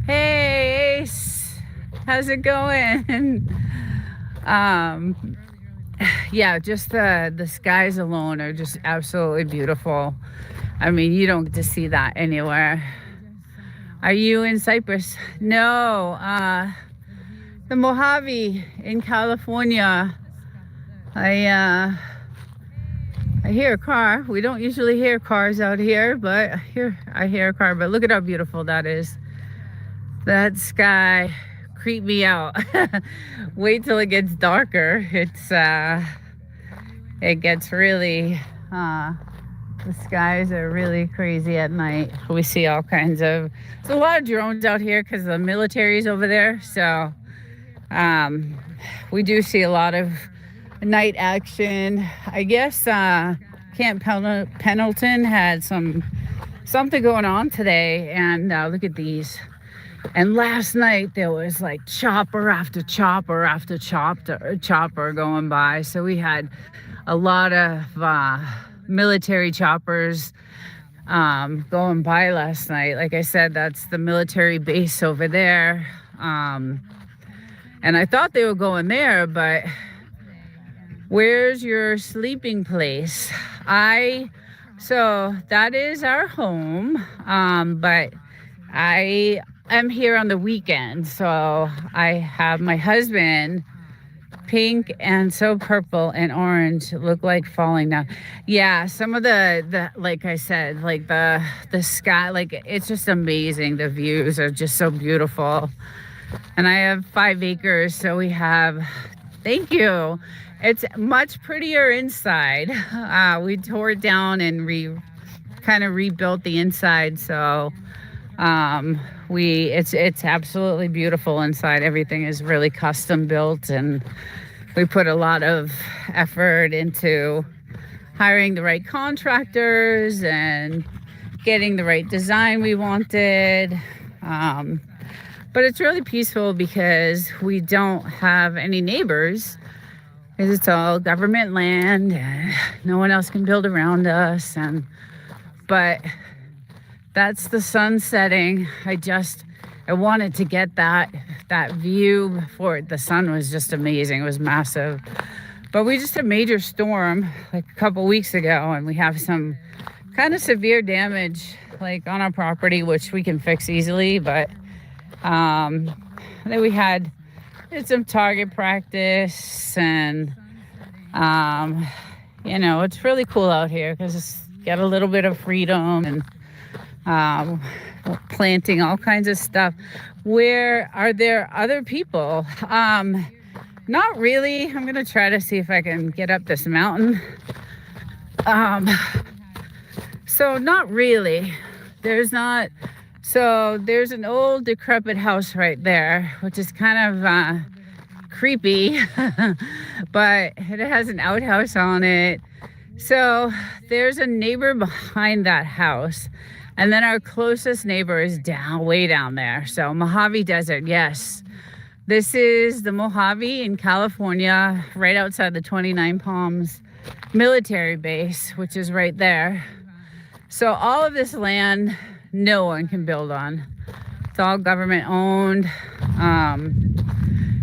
A: Hey, Ace, how's it going? Yeah, just the skies alone are just absolutely beautiful. I mean, you don't get to see that anywhere. Are you in Cyprus? No, the Mojave in California. I hear a car. We don't usually hear cars out here, but I hear a car. But look at how beautiful that is. That sky creeped me out. Wait till it gets darker. It gets really, the skies are really crazy at night. We see all kinds of, there's a lot of drones out here because the military's over there. So we do see a lot of night action. I guess Camp Pendleton had something going on today, and look at these. And last night there was like chopper after chopper after chopper going by. So we had a lot of military choppers going by last night. Like I said, that's the military base over there. And I thought they were going there, but where's your sleeping place? So that is our home, but I am here on the weekend. So I have my husband, pink and so purple and orange, look like falling down. Yeah, some of the like I said, like the sky, like it's just amazing. The views are just so beautiful. And I have 5 acres, so we have, thank you. It's much prettier inside. We tore it down and kind of rebuilt the inside. So it's absolutely beautiful inside. Everything is really custom built, and we put a lot of effort into hiring the right contractors and getting the right design we wanted. But it's really peaceful because we don't have any neighbors. It's all government land and no one else can build around us. But that's the sun setting. I wanted to get that view before the sun was just amazing. It was massive. But we just had a major storm like a couple weeks ago, and we have some kind of severe damage like on our property, which we can fix easily. But then we had some target practice, and it's really cool out here because it's got a little bit of freedom and planting all kinds of stuff. Where are there other people? Not really. I'm gonna try to see if I can get up this mountain. So not really. There's an old decrepit house right there, which is kind of creepy, but it has an outhouse on it. So there's a neighbor behind that house. And then our closest neighbor is way down there. So Mojave Desert, yes. This is the Mojave in California, right outside the 29 Palms military base, which is right there. So all of this land, no one can build on. It's all government owned.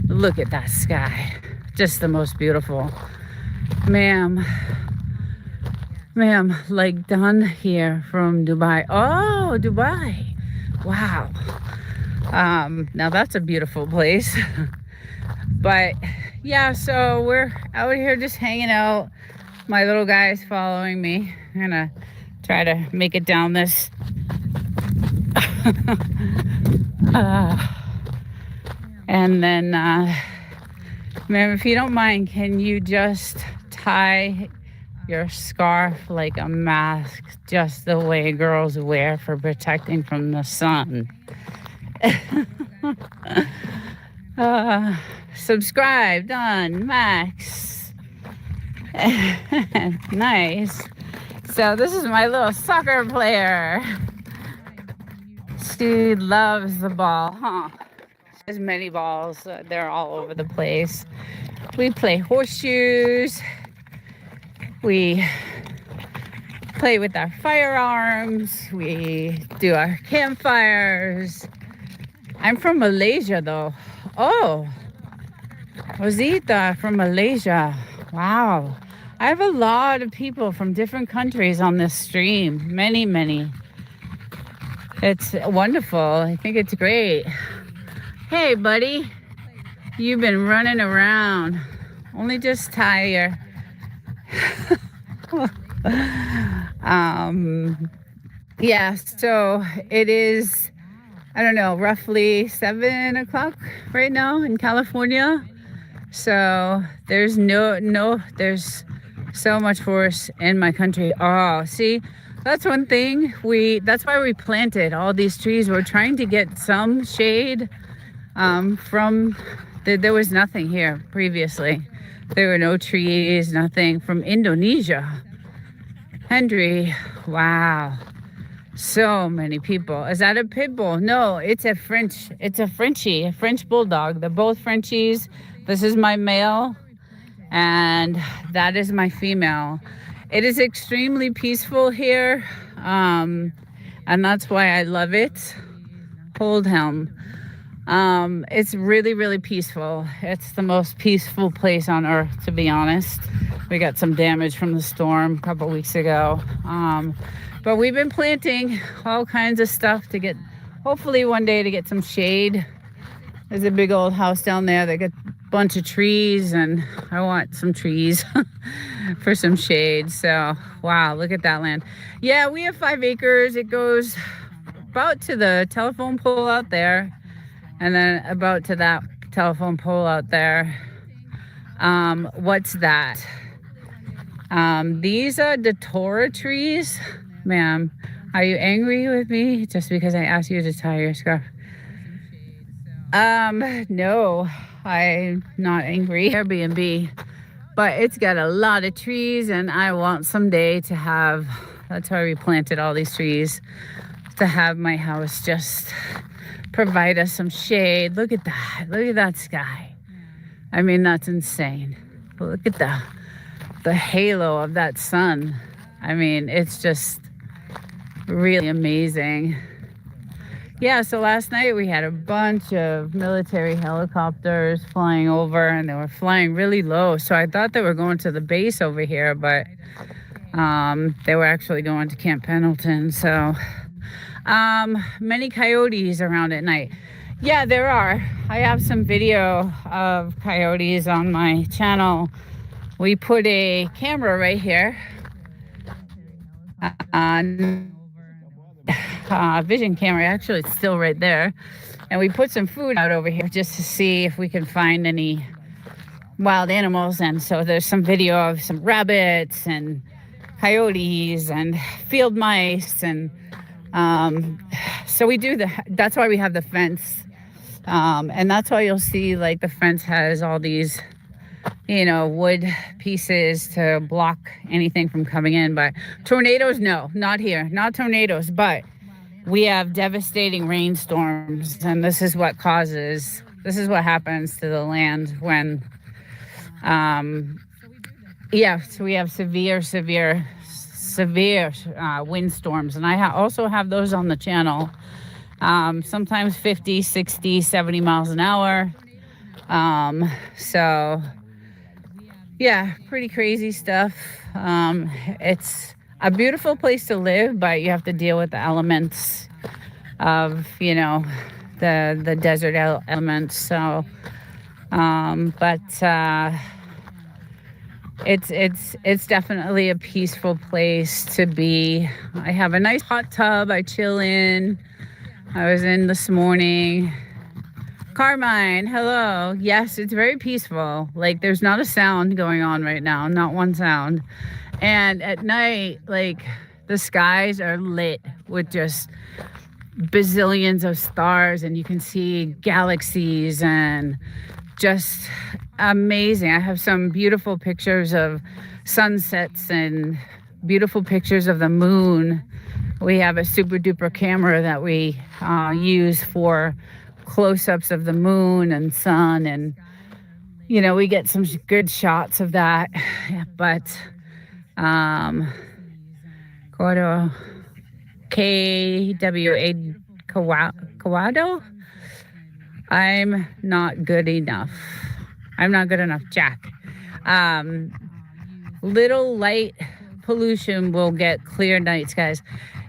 A: Look at that sky. Just the most beautiful. Ma'am, like done here from Dubai. Oh, Dubai. Wow. Now that's a beautiful place. But yeah, so we're out here just hanging out. My little guy is following me. I'm gonna try to make it down this. And then, ma'am, if you don't mind, can you just tie your scarf like a mask, just the way girls wear for protecting from the sun? Uh, Subscribe, done, Max. Nice. So this is my little soccer player. She loves the ball, huh? She has many balls. They're all over the place. We play horseshoes. We play with our firearms. We do our campfires. I'm from Malaysia, though. Oh, Rosita from Malaysia. Wow. I have a lot of people from different countries on this stream. Many, many. It's wonderful. I think it's great. Hey, buddy. You've been running around. Only just tired. Yeah, so it is, I don't know, roughly 7 o'clock right now in California. So there's there's so much forest in my country. Oh, see, that's one thing. That's why we planted all these trees. We're trying to get some shade there was nothing here previously. There were no trees, nothing from Indonesia. Henry, wow. So many people. Is that a pit bull? No, it's a Frenchie, a French bulldog. They're both Frenchies. This is my male, and that is my female. It is extremely peaceful here, and that's why I love it. Hold him. It's really, really peaceful. It's the most peaceful place on earth, to be honest. We got some damage from the storm a couple weeks ago. But we've been planting all kinds of stuff to get, hopefully one day to get some shade. There's a big old house down there that got a bunch of trees, and I want some trees for some shade. So, wow, look at that land. Yeah, we have 5 acres. It goes about to the telephone pole out there, and then about to that telephone pole out there. What's that? These are Datura trees. Ma'am, are you angry with me just because I asked you to tie your scarf? No, I'm not angry. Airbnb, but it's got a lot of trees, and I want someday to have, that's why we planted all these trees, to have my house just provide us some shade. Look at that sky. I mean, that's insane. Look at the halo of that sun. I mean, it's just really amazing. Yeah, so last night we had a bunch of military helicopters flying over, and they were flying really low. So I thought they were going to the base over here, but they were actually going to Camp Pendleton. So many coyotes around at night. Yeah, there are. I have some video of coyotes on my channel. We put a camera right here on vision camera. Actually, it's still right there, and we put some food out over here just to see if we can find any wild animals. And so there's some video of some rabbits and coyotes and field mice, and so we do that's why we have the fence, and that's why you'll see like the fence has all these wood pieces to block anything from coming in. But tornadoes, no, not here, not tornadoes, but we have devastating rainstorms, and this is what happens to the land when so we have severe windstorms, and I also have those on the channel, sometimes 50, 60, 70 miles an hour. So yeah, pretty crazy stuff. It's a beautiful place to live, but you have to deal with the elements of, the desert elements. So, it's definitely a peaceful place to be. I have a nice hot tub I chill in. I was in this morning. Carmine, hello. Yes, it's very peaceful. Like, there's not a sound going on right now, not one sound. And at night, like, the skies are lit with just bazillions of stars, and you can see galaxies, and just amazing. I have some beautiful pictures of sunsets and beautiful pictures of the moon. We have a super duper camera that we use for close-ups of the moon and sun, and we get some good shots of that. But Cordo KWA Kawado, I'm not good enough. I'm not good enough, Jack. Little light pollution will get clear nights, guys.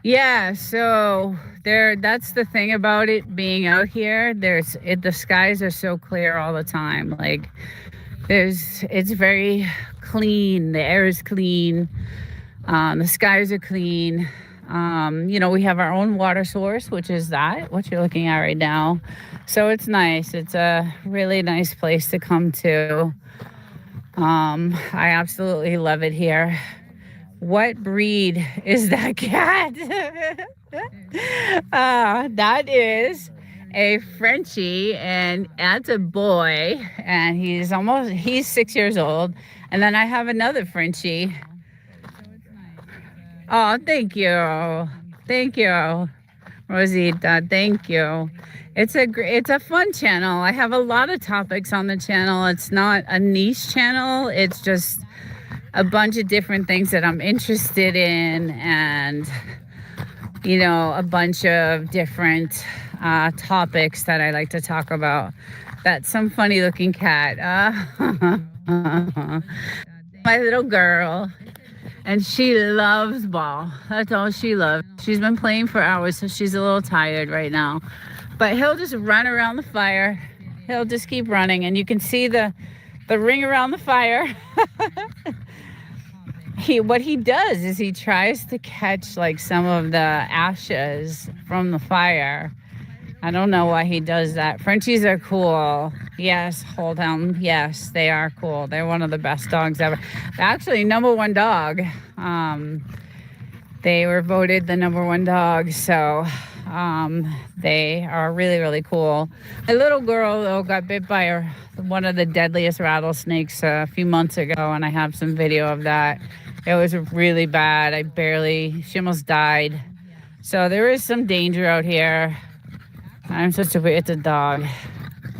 A: Yeah, so that's the thing about it being out here. The skies are so clear all the time. Like it's very clean. The air is clean. The skies are clean. We have our own water source, which is what you're looking at right now. So it's nice. It's a really nice place to come to. I absolutely love it here. What breed is that cat? That is a Frenchie, and that's a boy, and he's 6 years old. And then I have another Frenchie. Oh, thank you. Thank you, Rosita. Thank you. It's a fun channel. I have a lot of topics on the channel. It's not a niche channel. It's just a bunch of different things that I'm interested in, and a bunch of different topics that I like to talk about. That's some funny looking cat. My little girl. And she loves ball. That's all she loves. She's been playing for hours, so she's a little tired right now. But he'll just run around the fire. He'll just keep running, and you can see the ring around the fire. What he does is he tries to catch like some of the ashes from the fire. I don't know why he does that. Frenchies are cool. Yes, hold on. Yes, they are cool. They're one of the best dogs ever. Actually, #1 dog. They were voted the #1 dog. So they are really, really cool. A little girl, though, got bit by one of the deadliest rattlesnakes a few months ago, and I have some video of that. It was really bad. She almost died. So there is some danger out here. It's a dog.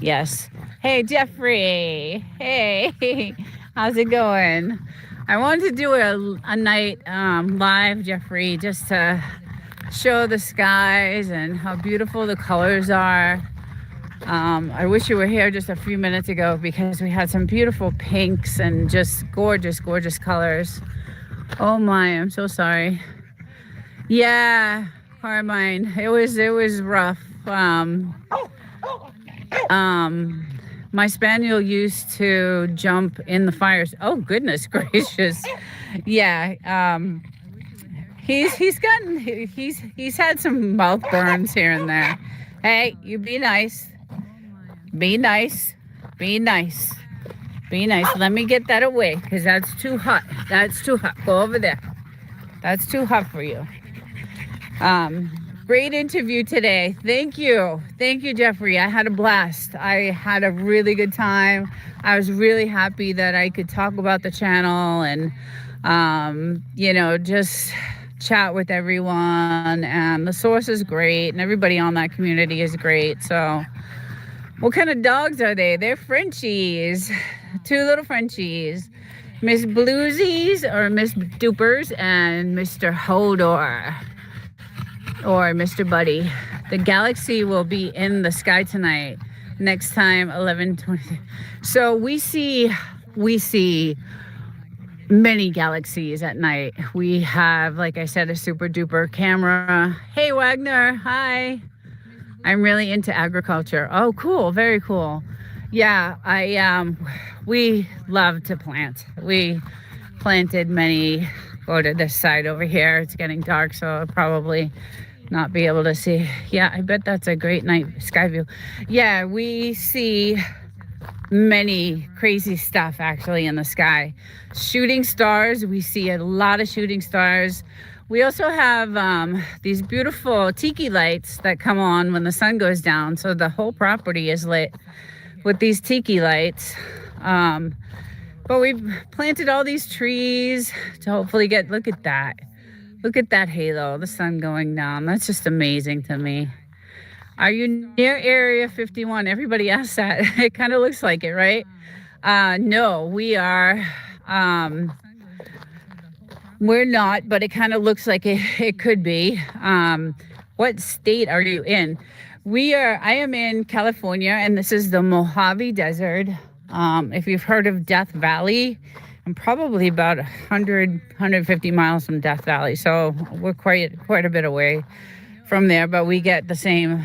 A: Yes. Hey, Jeffrey. Hey, how's it going? I wanted to do a night live, Jeffrey, just to show the skies and how beautiful the colors are. I wish you were here just a few minutes ago, because we had some beautiful pinks and just gorgeous, gorgeous colors. Oh my, I'm so sorry. Yeah, Carmine, it was rough. My spaniel used to jump in the fires. Oh goodness gracious. Yeah. He's had some mouth burns here and there. Hey, you be nice. Be nice. Be nice. Be nice. Let me get that away, because that's too hot. That's too hot. Go over there. That's too hot for you. Great interview today. Thank you. Thank you, Jeffrey. I had a blast. I had a really good time. I was really happy that I could talk about the channel and, just chat with everyone. And the source is great, and everybody on that community is great. So what kind of dogs are they? They're Frenchies. 2 little Frenchies. Miss Bluesies, or Miss Dupers, and Mr. Hodor, or Mr. Buddy. The galaxy will be in the sky tonight. Next time, 11:20. So we see many galaxies at night. We have, like I said, a super duper camera. Hey, Wagner. Hi. I'm really into agriculture. Oh, cool. Very cool. Yeah, we love to plant. We planted many. Go to this side over here. It's getting dark, so I'll probably not be able to see. Yeah, I bet that's a great night sky view. Yeah, we see many crazy stuff actually in the sky. Shooting stars. We see a lot of shooting stars. We also have these beautiful tiki lights that come on when the sun goes down. So the whole property is lit with these tiki lights. But we've planted all these trees to hopefully look at that. Look at that halo, the sun going down. That's just amazing to me. Are you near Area 51? Everybody asks that. It kind of looks like it, right? No, we are. We're not, but it kind of looks like it could be. What state are you in? I am in California, and this is the Mojave Desert. If you've heard of Death Valley, I'm probably about 150 miles from Death Valley. So we're quite a bit away from there, but we get the same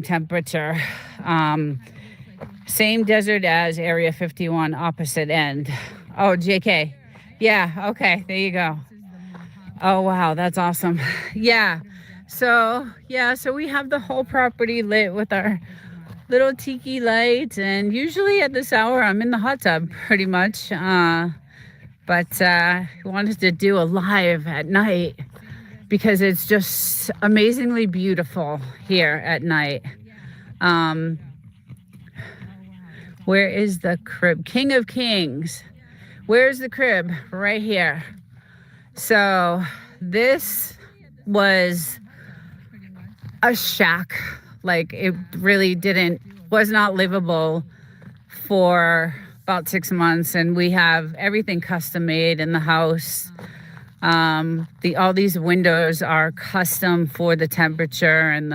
A: temperature. Same desert as Area 51, opposite end. Oh, JK. Yeah, okay, there you go. Oh, wow, that's awesome. Yeah. So we have the whole property lit with our little tiki lights, and usually at this hour I'm in the hot tub pretty much. But wanted to do a live at night because it's just amazingly beautiful here at night. Where is the crib? King of Kings. Where's the crib? Right here. So this was a shack. Like, it really was not livable for about 6 months, and we have everything custom made in the house. All these windows are custom for the temperature and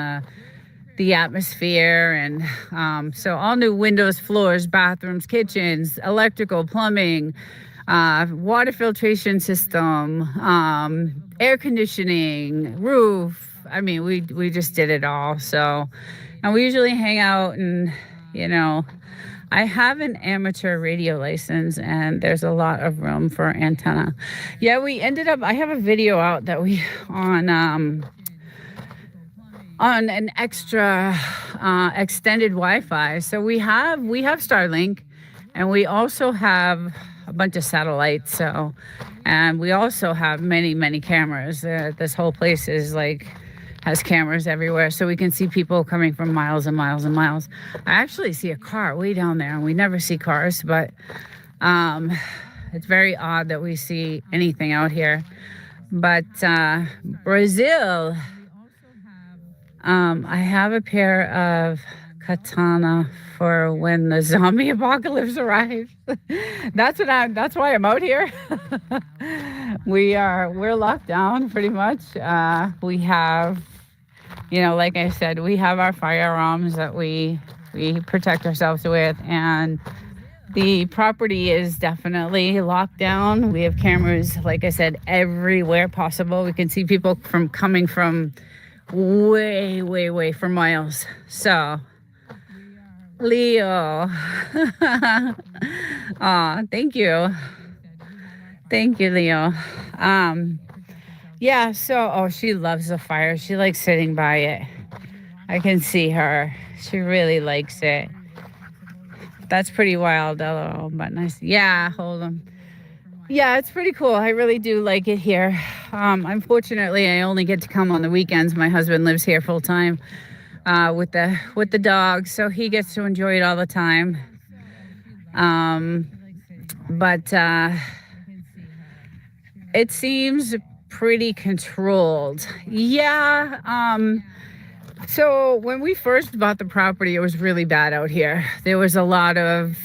A: the atmosphere, and so all new windows, floors, bathrooms, kitchens, electrical, plumbing, water filtration system, air conditioning, roof. I mean, we just did it all. So, and we usually hang out, and I have an amateur radio license, and there's a lot of room for antenna. Yeah, I have a video out that we on an extra extended Wi-Fi. So we have Starlink, and we also have a bunch of satellites. So, and we also have many cameras. This whole place has cameras everywhere, so we can see people coming from miles and miles and miles. I actually see a car way down there, and we never see cars, but it's very odd that we see anything out here. But Brazil, I have a pair of katana for when the zombie apocalypse arrives. That's why I'm out here. We're locked down pretty much. We have, like I said, we have our firearms that we protect ourselves with, and the property is definitely locked down. We have cameras, like I said, everywhere possible. We can see people coming from way for miles. So Leo. Thank you, Leo. She loves the fire. She likes sitting by it. I can see her. She really likes it. That's pretty wild, LOL, but nice. Yeah, hold on. Yeah, it's pretty cool. I really do like it here. Unfortunately, I only get to come on the weekends. My husband lives here full time with the dog, so he gets to enjoy it all the time. But it seems pretty controlled. Yeah. So when we first bought the property, it was really bad out here. There was a lot of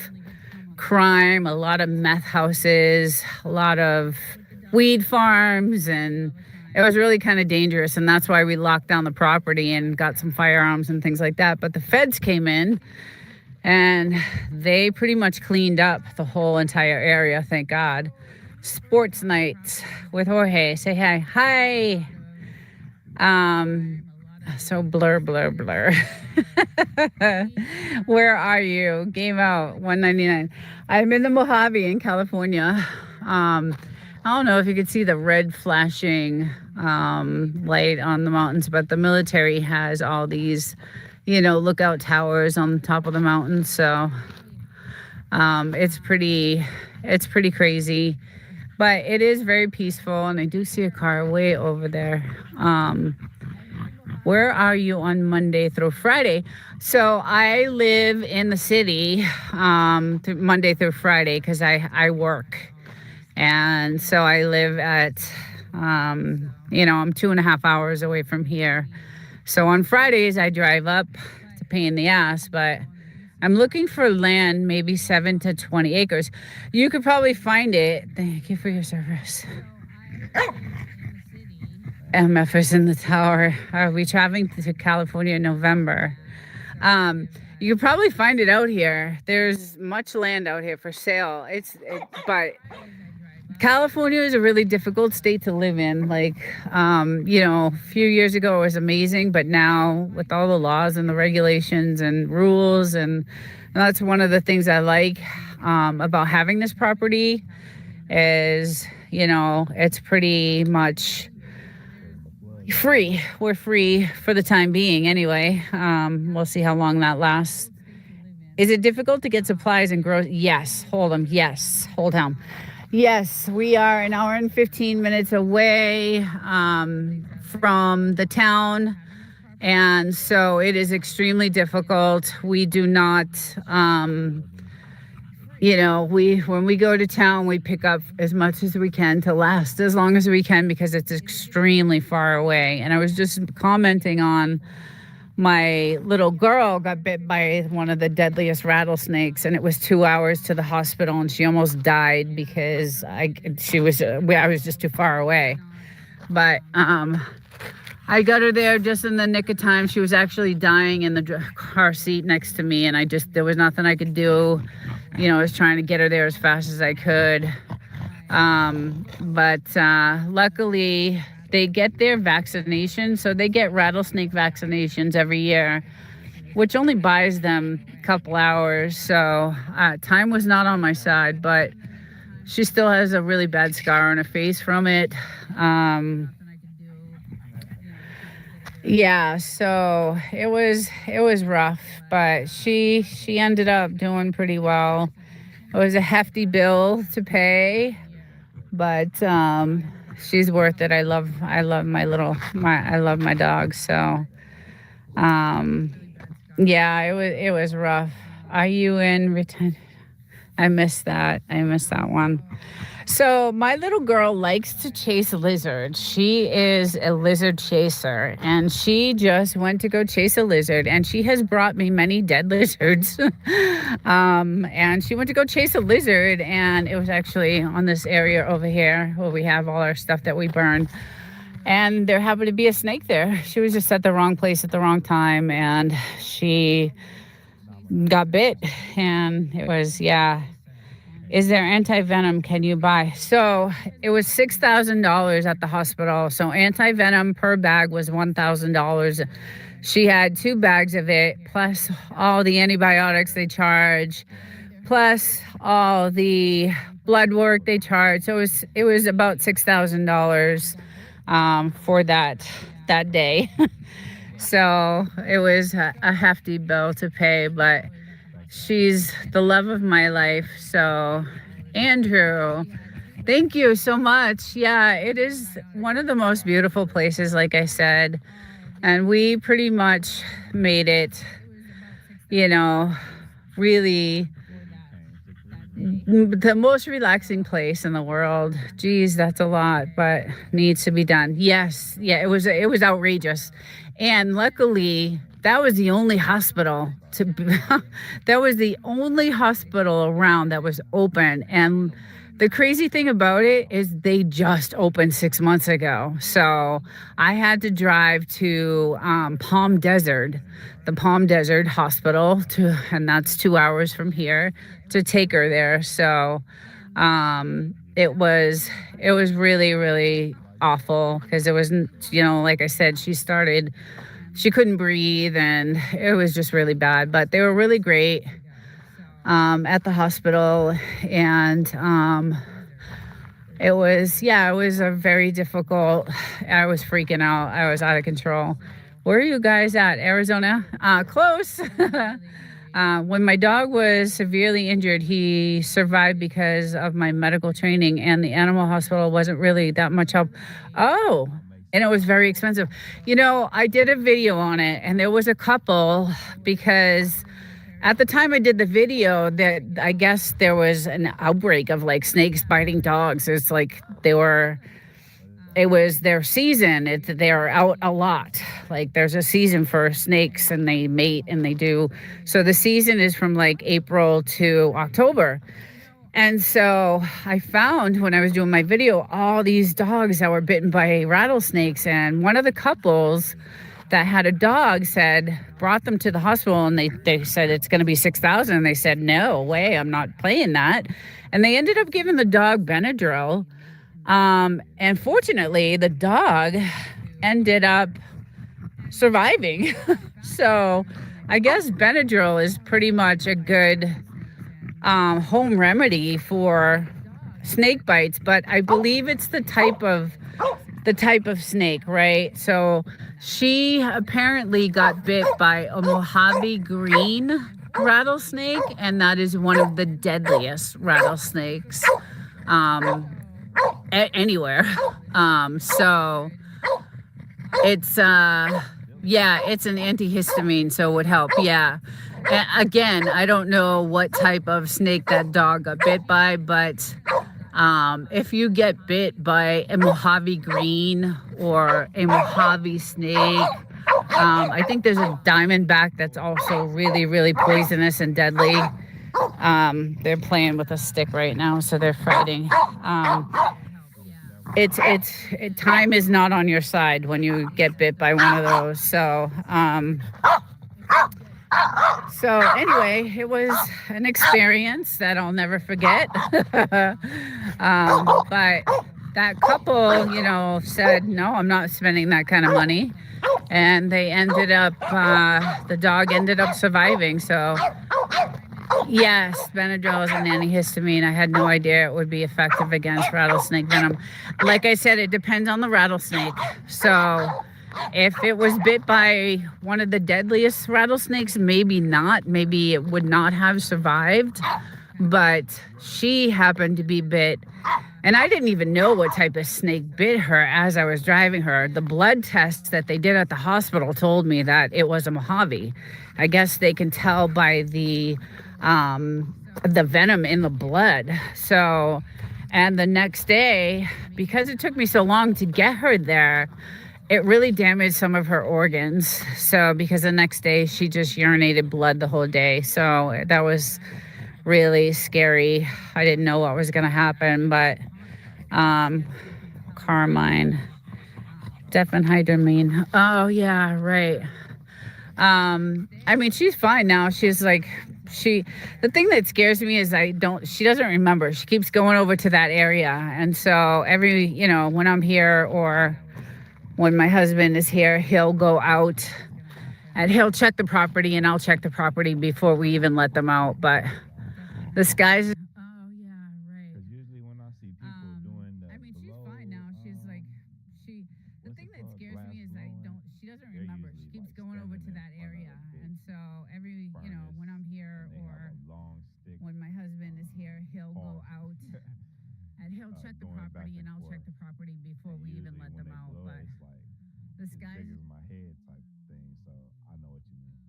A: crime, a lot of meth houses, a lot of weed farms, and it was really kind of dangerous. And that's why we locked down the property and got some firearms and things like that. But the feds came in, and they pretty much cleaned up the whole entire area, thank God. Sports nights with Jorge. Say hi. Hi. So blur. Where are you? Game out, 199. I'm in the Mojave in California. I don't know if you could see the red flashing light on the mountains, but the military has all these, lookout towers on the top of the mountains. So it's pretty crazy. But it is very peaceful, and I do see a car way over there. Where are you on Monday through Friday? So I live in the city Monday through Friday because I work. And so I live at, I'm 2.5 hours away from here. So on Fridays, I drive up. It's a pain in the ass, but I'm looking for land, maybe 7 to 20 acres. You could probably find it. Thank you for your service. MF is in the tower. Are we traveling to California in November? You could probably find it out here. There's much land out here for sale. But California is a really difficult state to live in. Like, a few years ago it was amazing, but now with all the laws and the regulations and rules, and that's one of the things I like about having this property is, it's pretty much free. We're free for the time being anyway. We'll see how long that lasts. Is it difficult to get supplies and grow? Yes. Hold them. Yes. Hold him. Yes, we are an hour and 15 minutes away from the town. And so it is extremely difficult. We do not, when we go to town, we pick up as much as we can to last as long as we can because it's extremely far away. And I was just commenting on my little girl got bit by one of the deadliest rattlesnakes, and it was 2 hours to the hospital, and she almost died because I was just too far away. But I got her there just in the nick of time. She was actually dying in the car seat next to me, and there was nothing I could do. I was trying to get her there as fast as I could. But luckily, they get their vaccination. So they get rattlesnake vaccinations every year, which only buys them a couple hours. So time was not on my side, but she still has a really bad scar on her face from it. Yeah, so it was rough, but she ended up doing pretty well. It was a hefty bill to pay, but she's worth it. I love my dog. So yeah, it was rough. Are you in retention? I missed that one. So my little girl likes to chase lizards. She is a lizard chaser, and she just went to go chase a lizard, and she has brought me many dead lizards. And she went to go chase a lizard, and it was actually on this area over here where we have all our stuff that we burn. And there happened to be a snake there. She was just at the wrong place at the wrong time, and she got bit, and it was, yeah. Is there anti-venom? Can you buy? So it was $6,000 at the hospital. So anti-venom per bag was $1,000. She had 2 bags of it, plus all the antibiotics they charge, plus all the blood work they charge. So it was about $6,000 for that day. So it was a hefty bill to pay, but she's the love of my life. So, Andrew, thank you so much. Yeah, it is one of the most beautiful places, like I said. And we pretty much made it, really the most relaxing place in the world. Geez, that's a lot, but needs to be done. Yes. Yeah, it was outrageous. And luckily, that was the only hospital that was the only hospital around that was open. And the crazy thing about it is they just opened 6 months ago. So I had to drive to Palm Desert, the Palm Desert Hospital, and that's 2 hours from here, to take her there. So it was really, really awful because it wasn't, like I said, she couldn't breathe, and it was just really bad. But they were really great at the hospital, and it was a very difficult. I was freaking out. I was out of control. Where are you guys at? Arizona? Close. When my dog was severely injured, he survived because of my medical training, and the animal hospital wasn't really that much help. Oh, and it was very expensive. I did a video on it, and there was a couple because at the time I did the video, that I guess there was an outbreak of like snakes biting dogs. It's like it was their season. They're out a lot. Like there's a season for snakes and they mate and they do. So the season is from like April to October. And so I found when I was doing my video all these dogs that were bitten by rattlesnakes. And one of the couples that had a dog brought them to the hospital, and they said it's going to be 6,000. And they said, no way, I'm not paying that. And they ended up giving the dog Benadryl. And fortunately, the dog ended up surviving. So I guess Benadryl is pretty much a good home remedy for snake bites, but I believe it's the type of snake, right? So she apparently got bit by a Mojave green rattlesnake, and that is one of the deadliest rattlesnakes anywhere. So it's it's an antihistamine, so it would help. Yeah. Again, I don't know what type of snake that dog got bit by, but if you get bit by a Mojave green or a Mojave snake, I think there's a diamondback that's also really, really poisonous and deadly. They're playing with a stick right now, so they're fighting. Time is not on your side when you get bit by one of those. So anyway, it was an experience that I'll never forget. But that couple, said, no, I'm not spending that kind of money. And they ended up, the dog ended up surviving. So yes, Benadryl is an antihistamine. I had no idea it would be effective against rattlesnake venom. Like I said, it depends on the rattlesnake. So if it was bit by one of the deadliest rattlesnakes, maybe not. Maybe it would not have survived. But she happened to be bit. And I didn't even know what type of snake bit her as I was driving her. The blood tests that they did at the hospital told me that it was a Mojave. I guess they can tell by the venom in the blood. So, and the next day, because it took me so long to get her there, it really damaged some of her organs. So, because the next day she just urinated blood the whole day. So that was really scary. I didn't know what was going to happen, but Carmine, diphenhydramine. Oh yeah, right. I mean, she's fine now. She's like, the thing that scares me is she doesn't remember. She keeps going over to that area. And so when I'm here or when my husband is here, he'll go out and he'll check the property, and I'll check the property before we even let them out. But this guy's. Oh yeah, right. Because usually when I see people doing that, I mean, she's fine now. She's like, the thing that scares me is she doesn't remember. She keeps going over to that area, and so when I'm here or when my husband is here, he'll go out and he'll check the property, and I'll check the property before we even let them out. But this guy's my head type thing, so I know what you mean.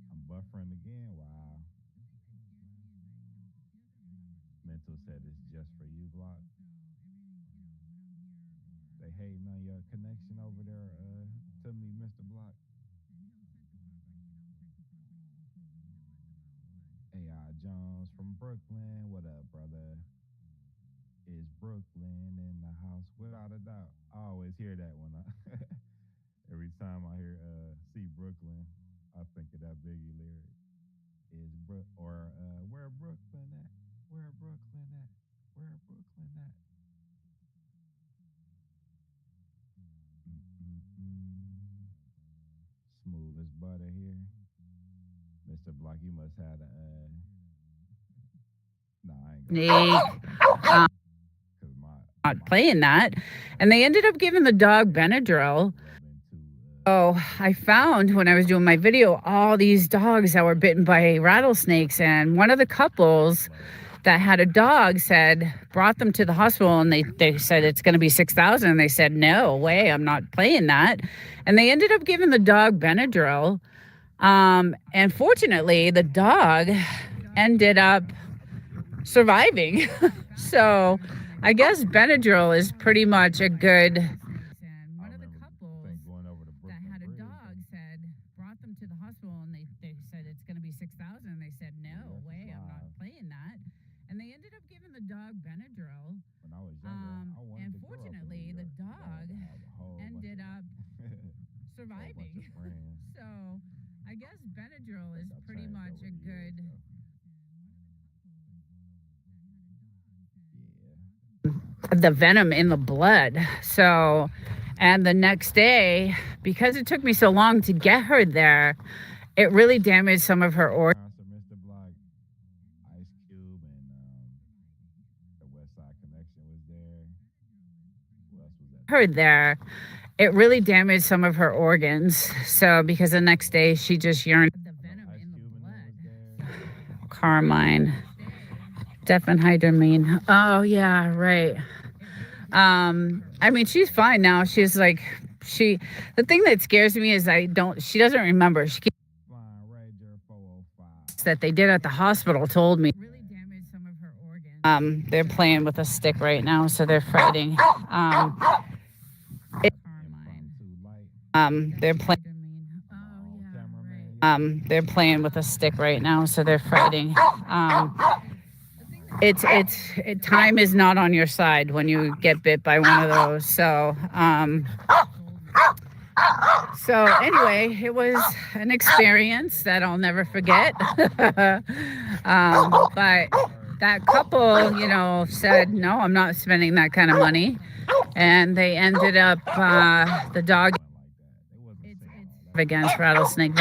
A: I'm buffering again. Wow. Mental said it's just for you, Block. They hating on your connection over there to me, Mr. Block. AI Jones from Brooklyn. What up, brother? Is Brooklyn in the house? Without a doubt. I always hear that when every time I see Brooklyn, I think of that Biggie lyric. Is where Brooklyn at? Where Brooklyn at? Where Brooklyn at? Mm-mm-mm. Smooth as butter here. Mr. Block, you must have no, I ain't gonna. Not playing that. And they ended up giving the dog Benadryl. So I found when I was doing my video all these dogs that were bitten by rattlesnakes, and one of the couples that had a dog said brought them to the hospital, and they said it's going to be 6,000, and they said no way, I'm not paying that, and they ended up giving the dog Benadryl, and fortunately the dog ended up surviving. So I guess Benadryl is pretty much a good. One of the couples that had a dog said brought them to the hospital, and they said it's going to be 6,000, and they said no way, I'm not paying that, and they ended up giving the dog Benadryl, and fortunately the dog ended up surviving. So I guess Benadryl is pretty much a good. The venom in the blood. So, and the next day, because it took me so long to get her there, it really damaged some of her organs. Her there, it really damaged some of her organs. So, because the next day she just urinated. The venom in the blood. Carmine. Diphenhydramine. Oh yeah, right. I mean, she's fine now. She's like, the thing that scares me is she doesn't remember. She keeps that they did at the hospital told me. Really damaged some of her organs. They're playing with a stick right now, so they're fighting. They're playing. They're playing with a stick right now, so they're fighting. Time is not on your side when you get bit by one of those. So anyway, it was an experience that I'll never forget. But that couple, said, no, I'm not spending that kind of money. And they ended up, the dog against rattlesnake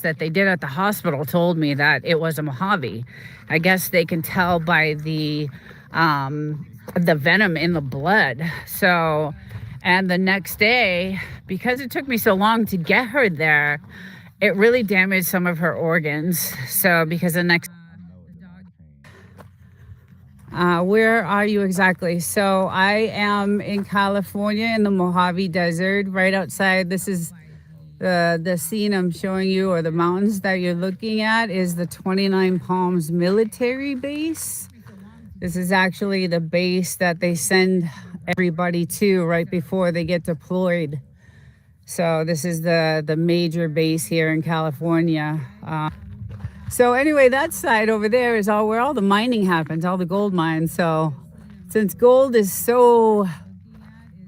A: that they did at the hospital told me that it was a Mojave. I guess they can tell by the venom in the blood. So, and the next day, because it took me so long to get her there, it really damaged some of her organs. So, because the next, where are you exactly? So I am in California in the Mojave Desert, right outside. This is the scene I'm showing you, or the mountains that you're looking at, is the 29 Palms military base. This is actually the base that they send everybody to right before they get deployed. So this is the major base here in California. So anyway, that side over there is where all the mining happens, all the gold mines. So since gold is so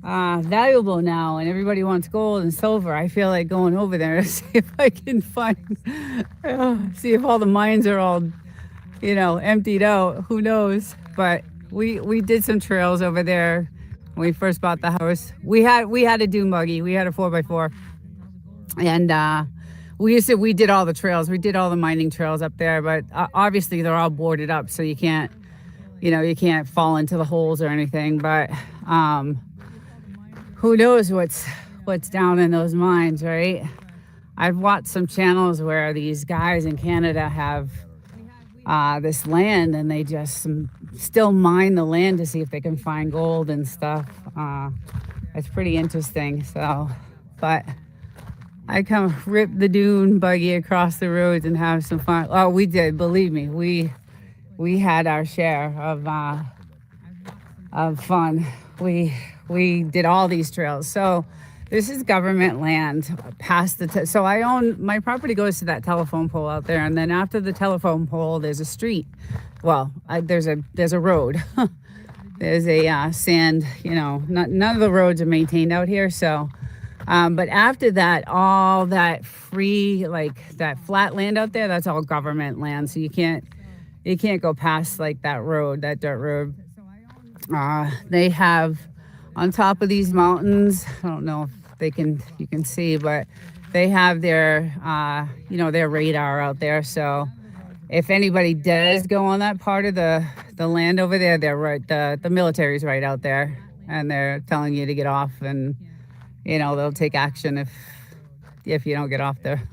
A: valuable now and everybody wants gold and silver, I feel like going over there to see if I can find, see if all the mines are all, emptied out. Who knows? But we did some trails over there when we first bought the house. We had a dune buggy. We had a 4x4, and we did all the trails. We did all the mining trails up there, but obviously they're all boarded up, so you can't fall into the holes or anything. But who knows what's down in those mines, right? I've watched some channels where these guys in Canada have this land, and they just still mine the land to see if they can find gold and stuff. It's pretty interesting. So, but I come rip the dune buggy across the roads and have some fun. Oh, we did. Believe me, we had our share of fun. We did all these trails. So this is government land past so I own, my property goes to that telephone pole out there, and then after the telephone pole there's a street. Well, there's a road. There's a sand, none of the roads are maintained out here. So but after that, all that free, like that flat land out there, that's all government land. So you can't go past like that road, that dirt road. They have on top of these mountains, I don't know if you can see, but they have their their radar out there. So if anybody does go on that part of the land over there, they're right, the military's right out there, and they're telling you to get off and they'll take action if you don't get off there.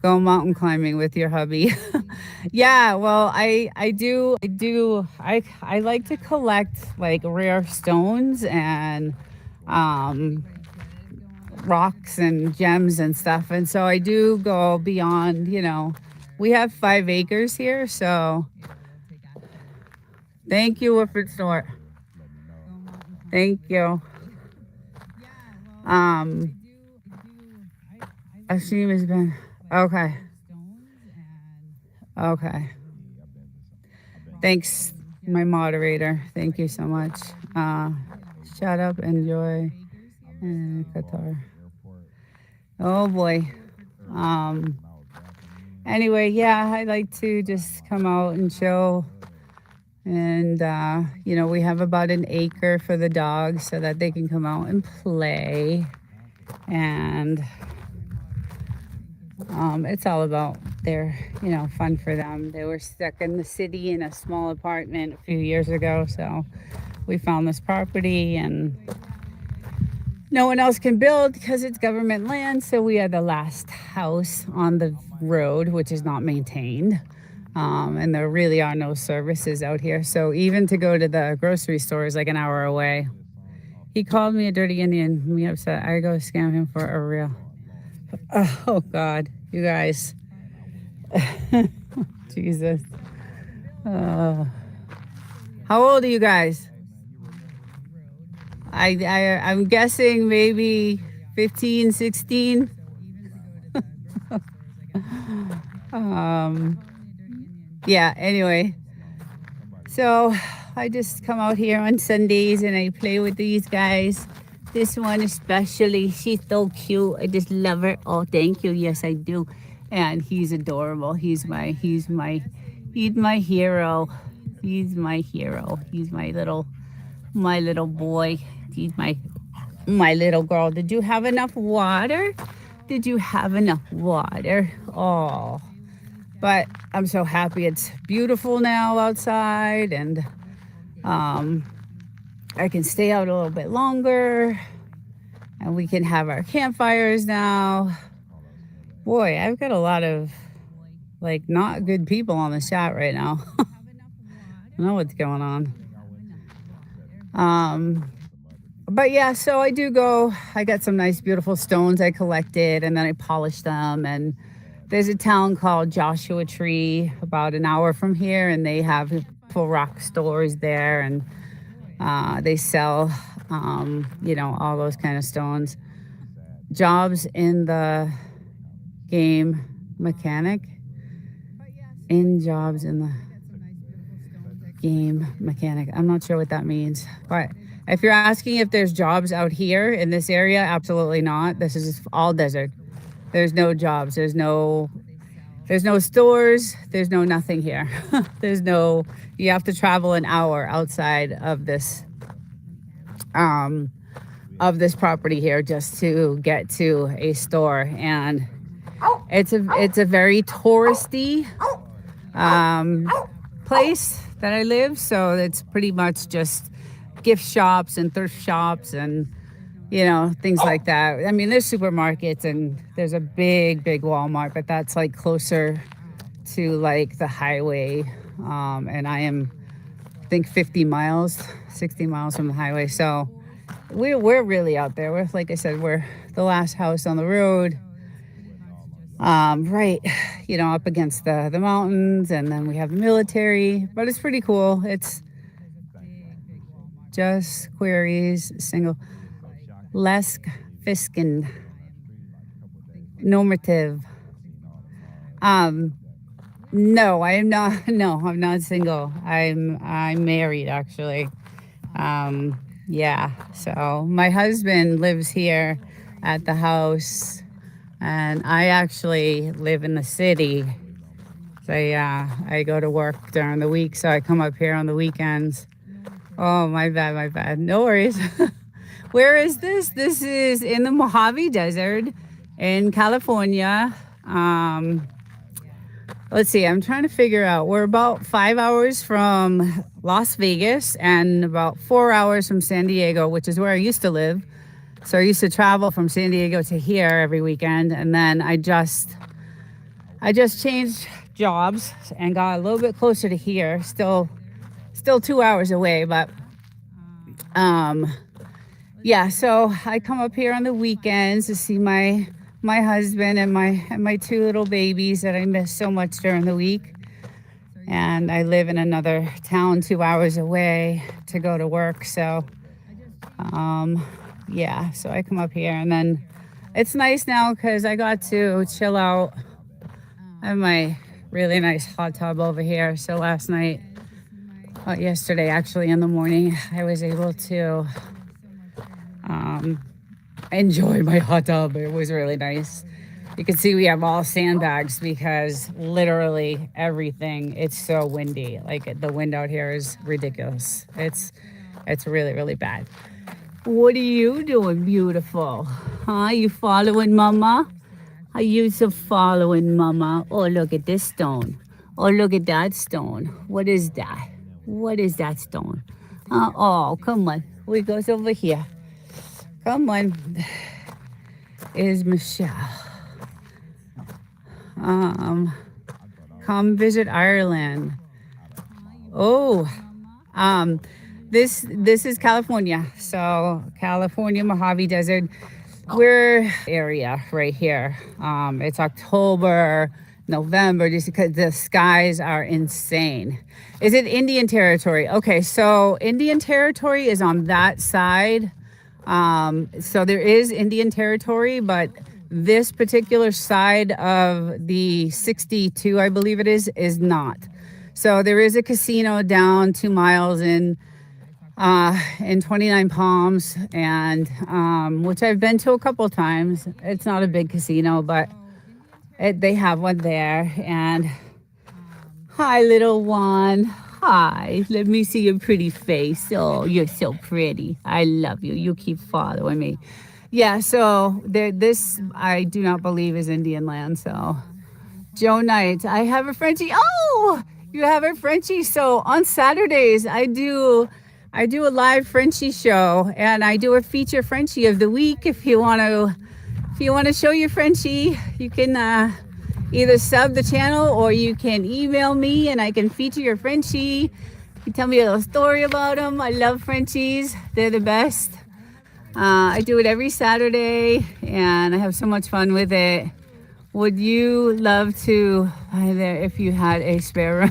A: Go mountain climbing with your hubby. Yeah, well, I like to collect like rare stones and um rocks and gems and stuff. And so I do go beyond, we have 5 acres here. So thank you, Woodford Store. Thank you. Um, Ashim has been, okay. Okay. Thanks, my moderator. Thank you so much. Uh, Shut up, enjoy, and Qatar. Oh boy. Um, Anyway, yeah, I like to just come out and chill. And, we have about an acre for the dogs so that they can come out and play. And it's all about their, fun for them. They were stuck in the city in a small apartment a few years ago. So we found this property and no one else can build because it's government land. So we are the last house on the road, which is not maintained. And there really are no services out here. So even to go to the grocery store is like an hour away. He called me a dirty Indian, me upset. I go scam him for a real. Oh, God, you guys. Jesus. How old are you guys? I'm guessing maybe 15, 16. Yeah, anyway. So I just come out here on Sundays and I play with these guys. This one especially, she's so cute. I just love her. Oh, thank you. Yes, I do. And he's adorable. He's my hero. He's my hero. He's my little boy. He's my little girl. Did you have enough water? Did you have enough water? Oh, but I'm so happy it's beautiful now outside, and I can stay out a little bit longer, and we can have our campfires now. Boy, I've got a lot of like not good people on the chat right now. I don't know what's going on. But yeah, so I do go. I got some nice, beautiful stones I collected, and then I polished them. And there's a town called Joshua Tree about an hour from here, and they have full rock stores there, and they sell, all those kind of stones. Jobs in the game mechanic. Jobs in the game mechanic. I'm not sure what that means, but if you're asking if there's jobs out here in this area, absolutely not. This is all desert. There's no jobs. There's no stores. There's no nothing here. You have to travel an hour outside of this property here just to get to a store. And it's a very touristy place that I live. So it's pretty much just gift shops and thrift shops and things like that. I mean, there's supermarkets and there's a big Walmart, but that's like closer to like the highway, and I am, I think, 60 miles from the highway. So we're really out there. We're, like I said, we're the last house on the road, right, up against the mountains, and then we have the military. But it's pretty cool. It's just queries, single, lesk, fiskin, normative. No, I am not. No, I'm not single. I'm married, actually. Yeah. So my husband lives here at the house, and I actually live in the city. So I go to work during the week, so I come up here on the weekends. Oh, my bad. No worries. Where is this? This is in the Mojave Desert in California. Let's see, I'm trying to figure out. We're about 5 hours from Las Vegas and about 4 hours from San Diego, which is where I used to live. So I used to travel from San Diego to here every weekend, and then I just changed jobs and got a little bit closer to here. Still 2 hours away, but um, yeah. So I come up here on the weekends to see my husband and my two little babies that I miss so much during the week. And I live in another town 2 hours away to go to work. So yeah, so I come up here, and then it's nice now because I got to chill out. I have my really nice hot tub over here. So last night, yesterday actually in the morning, I was able to enjoy my hot tub. It was really nice. You can see we have all sandbags because literally everything, it's so windy. Like the wind out here is ridiculous. It's really, really bad. What are you doing, beautiful? Huh? You following mama? Are you so following mama? Oh, look at this stone. Oh, look at that stone. What is that? What is that stone? Oh, come on. We goes over here. Come on. Is Michelle. Come visit Ireland. Oh, this is California. So California, Mojave Desert. We're area right here. It's October, November, just because the skies are insane. Is it Indian Territory? Okay, so Indian Territory is on that side. So there is Indian Territory, but this particular side of the 62, I believe it is not. So there is a casino down 2 miles in 29 Palms, and which I've been to a couple times. It's not a big casino, but they have one there. And hi, little one. Hi, let me see your pretty face. Oh, you're so pretty. I love you. You keep following me. Yeah, so this I do not believe is Indian land. So Joe Knight, I have a Frenchie. Oh, you have a Frenchie. So on Saturdays I do a live Frenchie show, and I do a feature Frenchie of the week. If you want to show your Frenchie, you can either sub the channel or you can email me and I can feature your Frenchie. You tell me a little story about them. I love Frenchies. They're the best. I do it every Saturday and I have so much fun with it. Would you love to buy there if you had a spare room?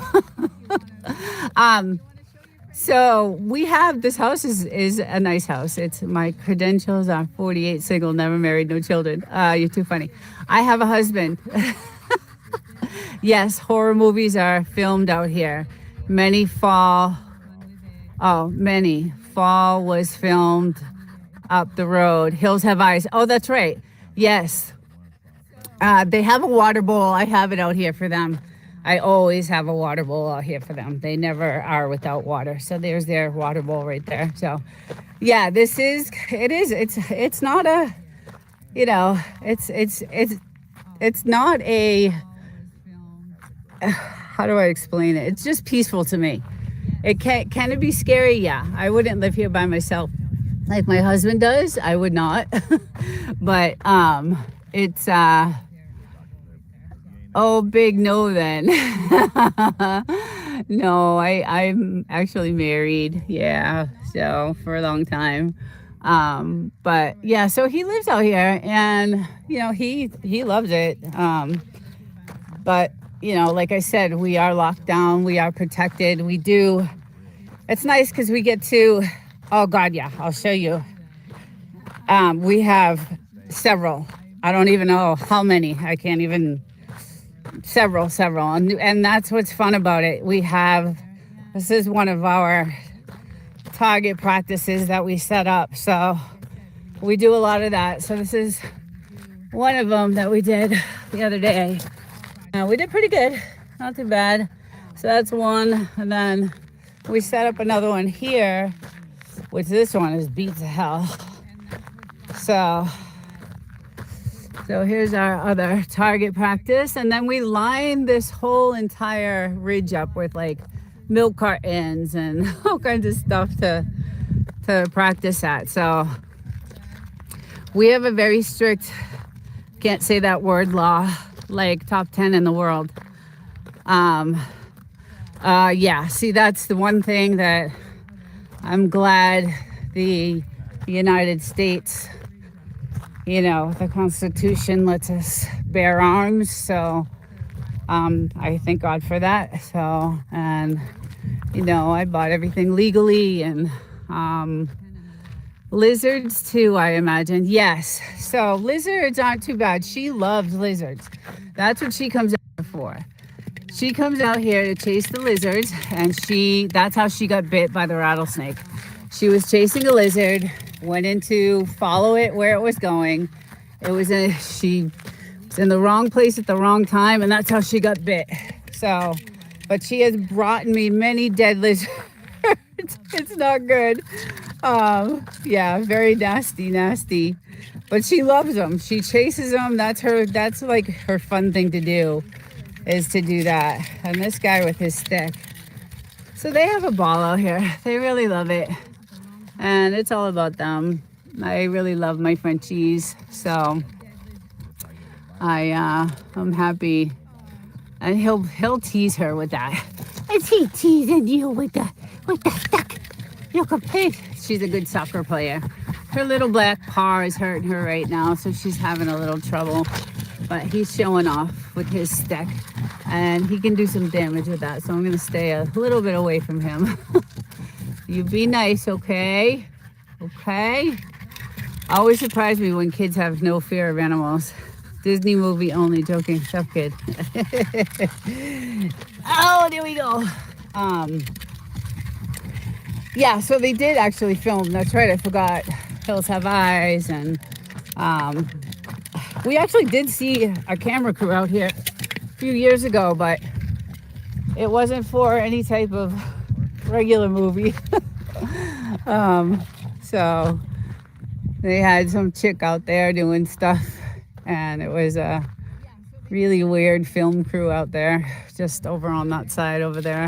A: So we have, this house is a nice house. It's, my credentials are 48, single, never married, no children. You're too funny. I have a husband. Yes, horror movies are filmed out here. Many Fall was filmed up the road. Hills Have Eyes. Oh, that's right. Yes. They have a water bowl. I have it out here for them. I always have a water bowl out here for them. They never are without water. So there's their water bowl right there. So yeah, it's not a, it's not a, how do I explain it? It's just peaceful to me. Can it be scary? Yeah. I wouldn't live here by myself like my husband does. I would not. But it's oh, big no then. No, I'm actually married. Yeah. So for a long time. But yeah, so he lives out here and he loves it. But like I said, we are locked down, we are protected. It's nice because we get to, oh God, yeah, I'll show you. We have several, I don't even know how many, I can't even, several. And that's what's fun about it. This is one of our target practices that we set up. So we do a lot of that. So this is one of them that we did the other day. We did pretty good, not too bad. So that's one, and then we set up another one here, which this one is beat to hell. So here's our other target practice, and then we line this whole entire ridge up with like milk cartons and all kinds of stuff to practice at. So We have a very strict, can't say that word law, like top 10 in the world. Yeah, see, that's the one thing that I'm glad the United States, you know, the Constitution lets us bear arms. So I thank God for that. So, and, you know, I bought everything legally, and lizards too, I imagine. Yes. So lizards aren't too bad. She loves lizards. That's what she comes out for. She comes out here to chase the lizards, and that's how she got bit by the rattlesnake. She was chasing a lizard, went in to follow it where it was going. She was in the wrong place at the wrong time, and that's how she got bit. So, but she has brought me many dead lizards. It's not good. Yeah, very nasty. But she loves them. She chases them. That's like her fun thing to do, is to do that. And this guy with his stick. So they have a ball out here. They really love it. And it's all about them. I really love my Frenchies. So I'm happy. And he'll tease her with that. Is he teasing you with the stick? Look at pig. She's a good soccer player. Her little black paw is hurting her right now, so she's having a little trouble. But he's showing off with his stick, and he can do some damage with that. So I'm gonna stay a little bit away from him. You be nice, okay? Okay? Always surprise me when kids have no fear of animals. Disney movie only, joking. Tough kid. Oh, there we go. Yeah, so they did actually film. That's right, I forgot. Hills Have Eyes, and we actually did see a camera crew out here a few years ago, but it wasn't for any type of regular movie. So they had some chick out there doing stuff, and it was a really weird film crew out there, just over on that side over there.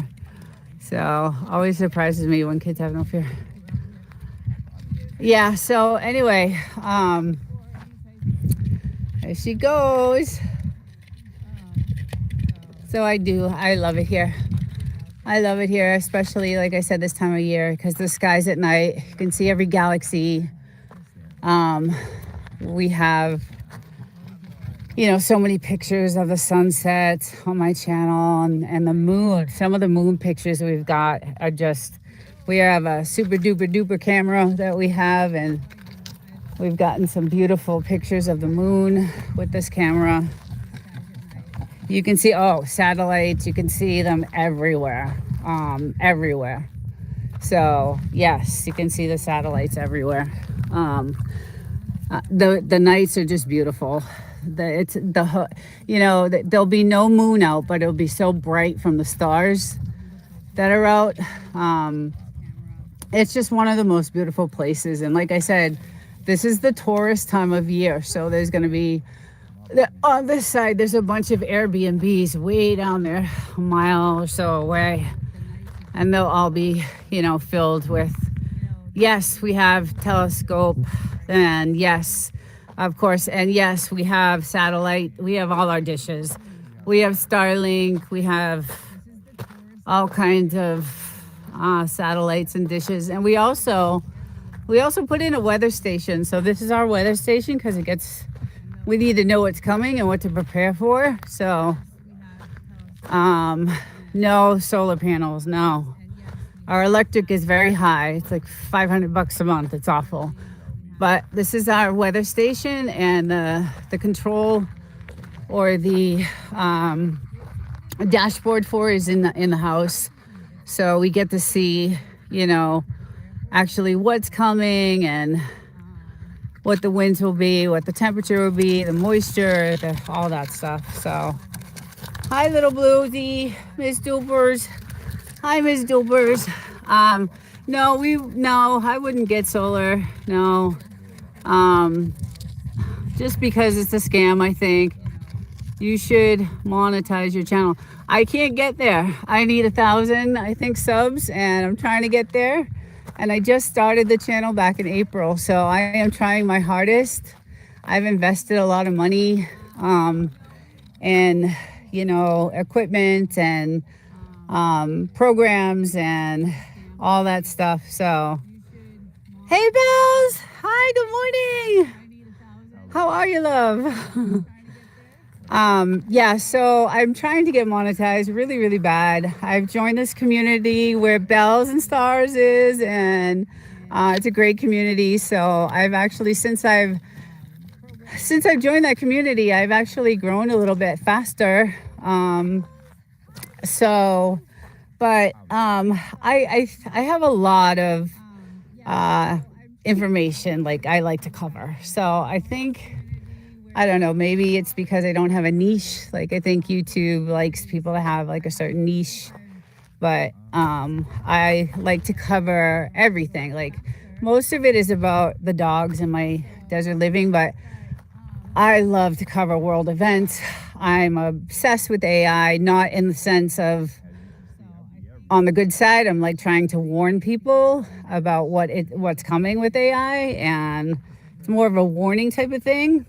A: So always surprises me when kids have no fear. Yeah, so anyway, there she goes. So I love it here. I love it here, especially, like I said, this time of year, because the skies at night, you can see every galaxy. We have, you know, so many pictures of the sunset on my channel, and the moon. Some of the moon pictures we've got are just, we have a super duper camera that we have, and we've gotten some beautiful pictures of the moon with this camera. You can see, satellites, you can see them everywhere, everywhere. So yes, you can see the satellites everywhere. The nights are just beautiful. There'll be no moon out, but it'll be so bright from the stars that are out. It's just one of the most beautiful places. And like I said, this is the tourist time of year. So there's going to be, on this side, there's a bunch of Airbnbs way down there, a mile or so away. And they'll all be, filled with, yes, we have telescope, and yes, of course, and yes, we have satellite. We have all our dishes. We have Starlink. We have all kinds of satellites and dishes. And we also put in a weather station. So this is our weather station, because we need to know what's coming and what to prepare for. So no solar panels, no. Our electric is very high. It's like $500 a month. It's awful. But this is our weather station, and the control, or the dashboard for is in the house. So we get to see, actually what's coming, and what the winds will be, what the temperature will be, the moisture, all that stuff. So hi, little Bluesy, Miss Doopers. Hi, Miss Doopers. No, I wouldn't get solar. No. Just because it's a scam, I think. You should monetize your channel. I can't get there. I need 1,000, I think, subs, and I'm trying to get there. And I just started the channel back in April, so I am trying my hardest. I've invested a lot of money in, equipment and programs and all that stuff. So, hey, Bells. Hi, good morning. How are you, love? Yeah, so I'm trying to get monetized really, really bad. I've joined this community where Bells and Stars is, and it's a great community. So I've actually, since I've joined that community, I've actually grown a little bit faster. So, but I have a lot of information like I like to cover. So I think, I don't know, maybe it's because I don't have a niche. Like I think YouTube likes people to have like a certain niche, but I like to cover everything. Like most of it is about the dogs and my desert living, but I love to cover world events. I'm obsessed with AI, not in the sense of on the good side. I'm like trying to warn people about what's coming with AI, and it's more of a warning type of thing.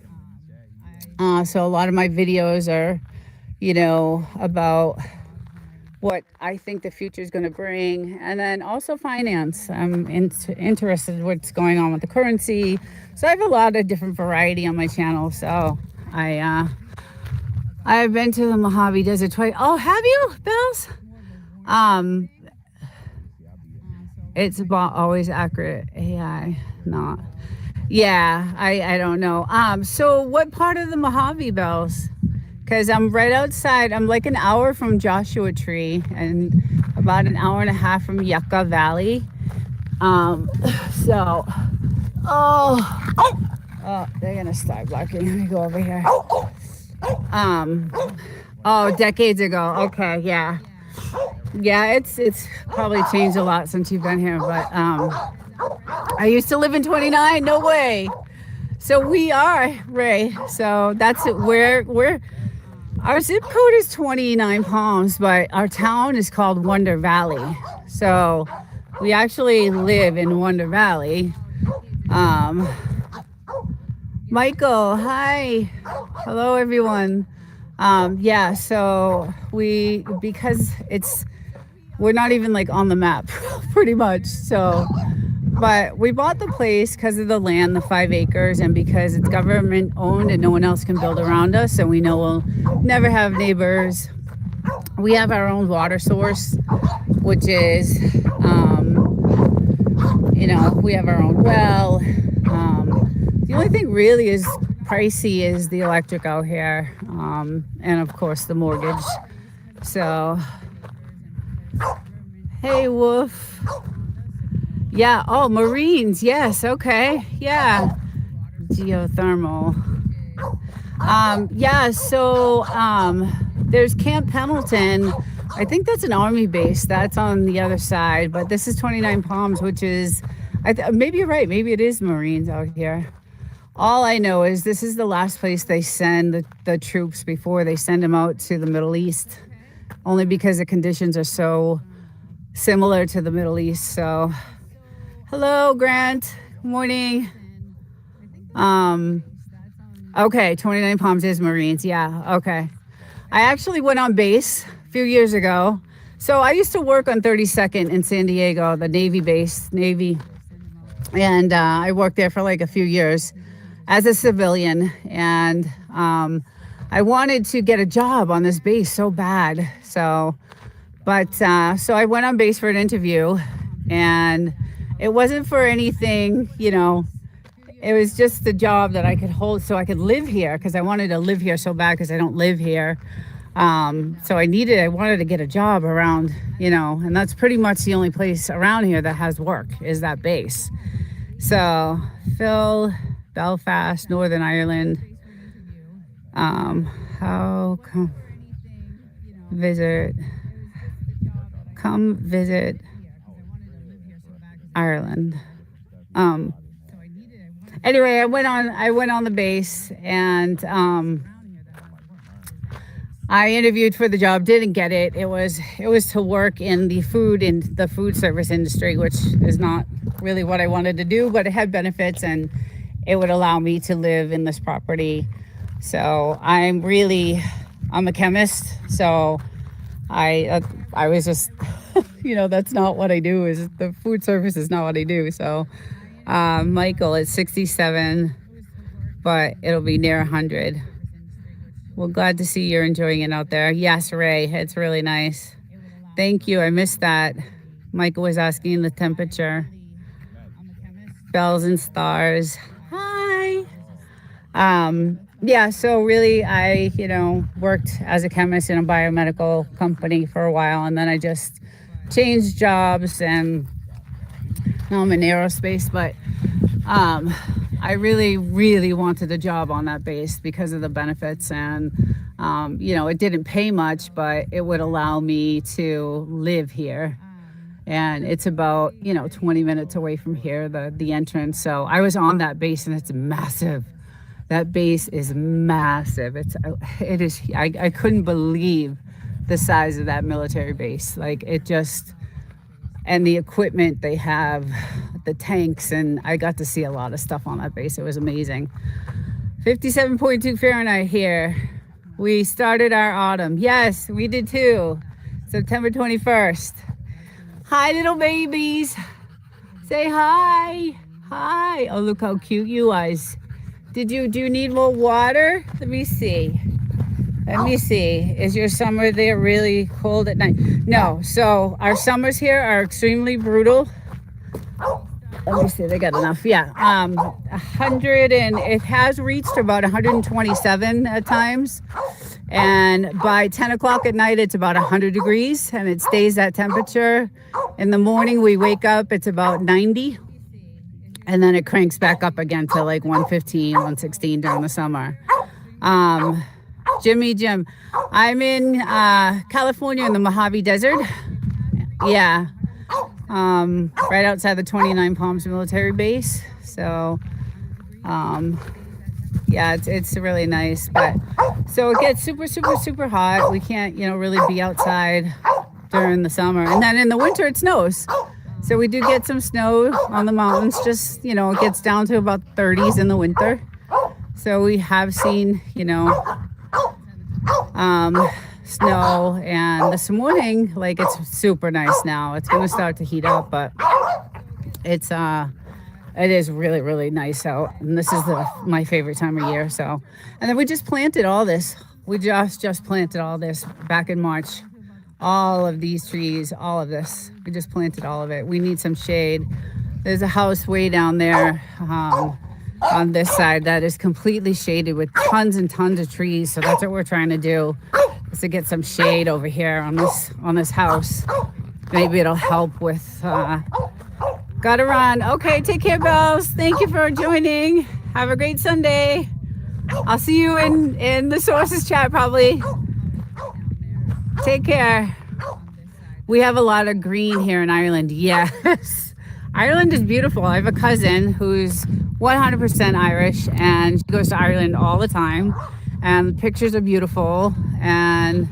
A: So a lot of my videos are, about what I think the future is going to bring, and then also finance. I'm interested in what's going on with the currency. So I have a lot of different variety on my channel. So I've been to the Mojave Desert twice. Oh, have you, Bells? It's about always accurate. AI, not. Yeah, I don't know. So what part of the Mojave, Bells? Because I'm right outside. I'm like an hour from Joshua Tree and about an hour and a half from Yucca Valley. So, they're gonna start barking. Let me go over here. Decades ago. Okay, yeah. Yeah, it's probably changed a lot since you've been here, but I used to live in 29. No way. So we are, Ray. So that's it. We're our zip code is 29 Palms, but our town is called Wonder Valley. So we actually live in Wonder Valley. Michael, hi. Hello, everyone. Yeah, so because we're not even like on the map pretty much. So, but we bought the place because of the land, the 5 acres, and because it's government owned and no one else can build around us. So we know we'll never have neighbors. We have our own water source, which is, we have our own well. The only thing really is pricey is the electric out here, and of course the mortgage. So, hey, Wolf. Yeah. Oh, Marines. Yes. Okay. Yeah. Geothermal. Yeah. So there's Camp Pendleton. I think that's an army base. That's on the other side. But this is 29 Palms, which is, maybe you're right. Maybe it is Marines out here. All I know is this is the last place they send the troops before they send them out to the Middle East, only because the conditions are so similar to the Middle East. So, hello, Grant. Good morning. Okay, 29 Palms is Marines. Yeah, okay. I actually went on base a few years ago. So I used to work on 32nd in San Diego, the Navy base, Navy. And I worked there for like a few years as a civilian, and I wanted to get a job on this base so bad. So I went on base for an interview, and it wasn't for anything, it was just the job that I could hold so I could live here, because I wanted to live here so bad because I don't live here. So I wanted to get a job around, and that's pretty much the only place around here that has work is that base. So Phil, Belfast, Northern Ireland. How come visit Ireland. Anyway, I went on the base, and I interviewed for the job, didn't get it. It was to work in the food service industry, which is not really what I wanted to do, but it had benefits, and it would allow me to live in this property. So I'm a chemist. So I was just, that's not what I do. Is the food service is not what I do. So Michael is 67, but it'll be near 100. Well, glad to see you're enjoying it out there. Yes, Ray, it's really nice. Thank you. I missed that. Michael was asking the temperature. Bells and stars. Hi. Yeah, so really I, worked as a chemist in a biomedical company for a while, and then I just changed jobs, and now I'm in aerospace, but I really, really wanted a job on that base because of the benefits, and it didn't pay much, but it would allow me to live here. And it's about 20 minutes away from here, the entrance. So I was on that base, and it's massive. That base is massive. It is. I couldn't believe the size of that military base. Like, it just, and the equipment they have, the tanks, and I got to see a lot of stuff on that base. It was amazing. 57.2 Fahrenheit here. We started our autumn. Yes, we did too. September 21st. Hi, little babies. Say hi. Hi. Oh, look how cute you guys. Do you need more water? Let me see. Is your summer there really cold at night? No. So our summers here are extremely brutal. Let me see. They got enough. Yeah. 100, and it has reached about 127 at times. And by 10 o'clock at night, it's about 100 degrees, and it stays that temperature. In the morning, we wake up, it's about 90. And then it cranks back up again to like 115, 116 during the summer. Jim, I'm in California in the Mojave Desert. Yeah. Right outside the 29 Palms military base. So, yeah, it's really nice. But so it gets super, super, super hot. We can't, really be outside during the summer. And then in the winter, it snows. So we do get some snow on the mountains, just, it gets down to about 30s in the winter. So we have seen, snow, and this morning, like, it's super nice now. It's going to start to heat up, but it is really, really nice out. And this is my favorite time of year. So, and then we just planted all this. We just planted all this back in March. All of these trees, all of this. We just planted all of it. We need some shade. There's a house way down there on this side that is completely shaded with tons and tons of trees. So that's what we're trying to do, is to get some shade over here on this house. Maybe it'll help with, gotta run. Okay, take care, Bells. Thank you for joining. Have a great Sunday. I'll see you in the sources chat probably. Take care. We have a lot of green here in Ireland. Yes. Ireland is beautiful. I have a cousin who's 100% Irish, and she goes to Ireland all the time. And the pictures are beautiful, and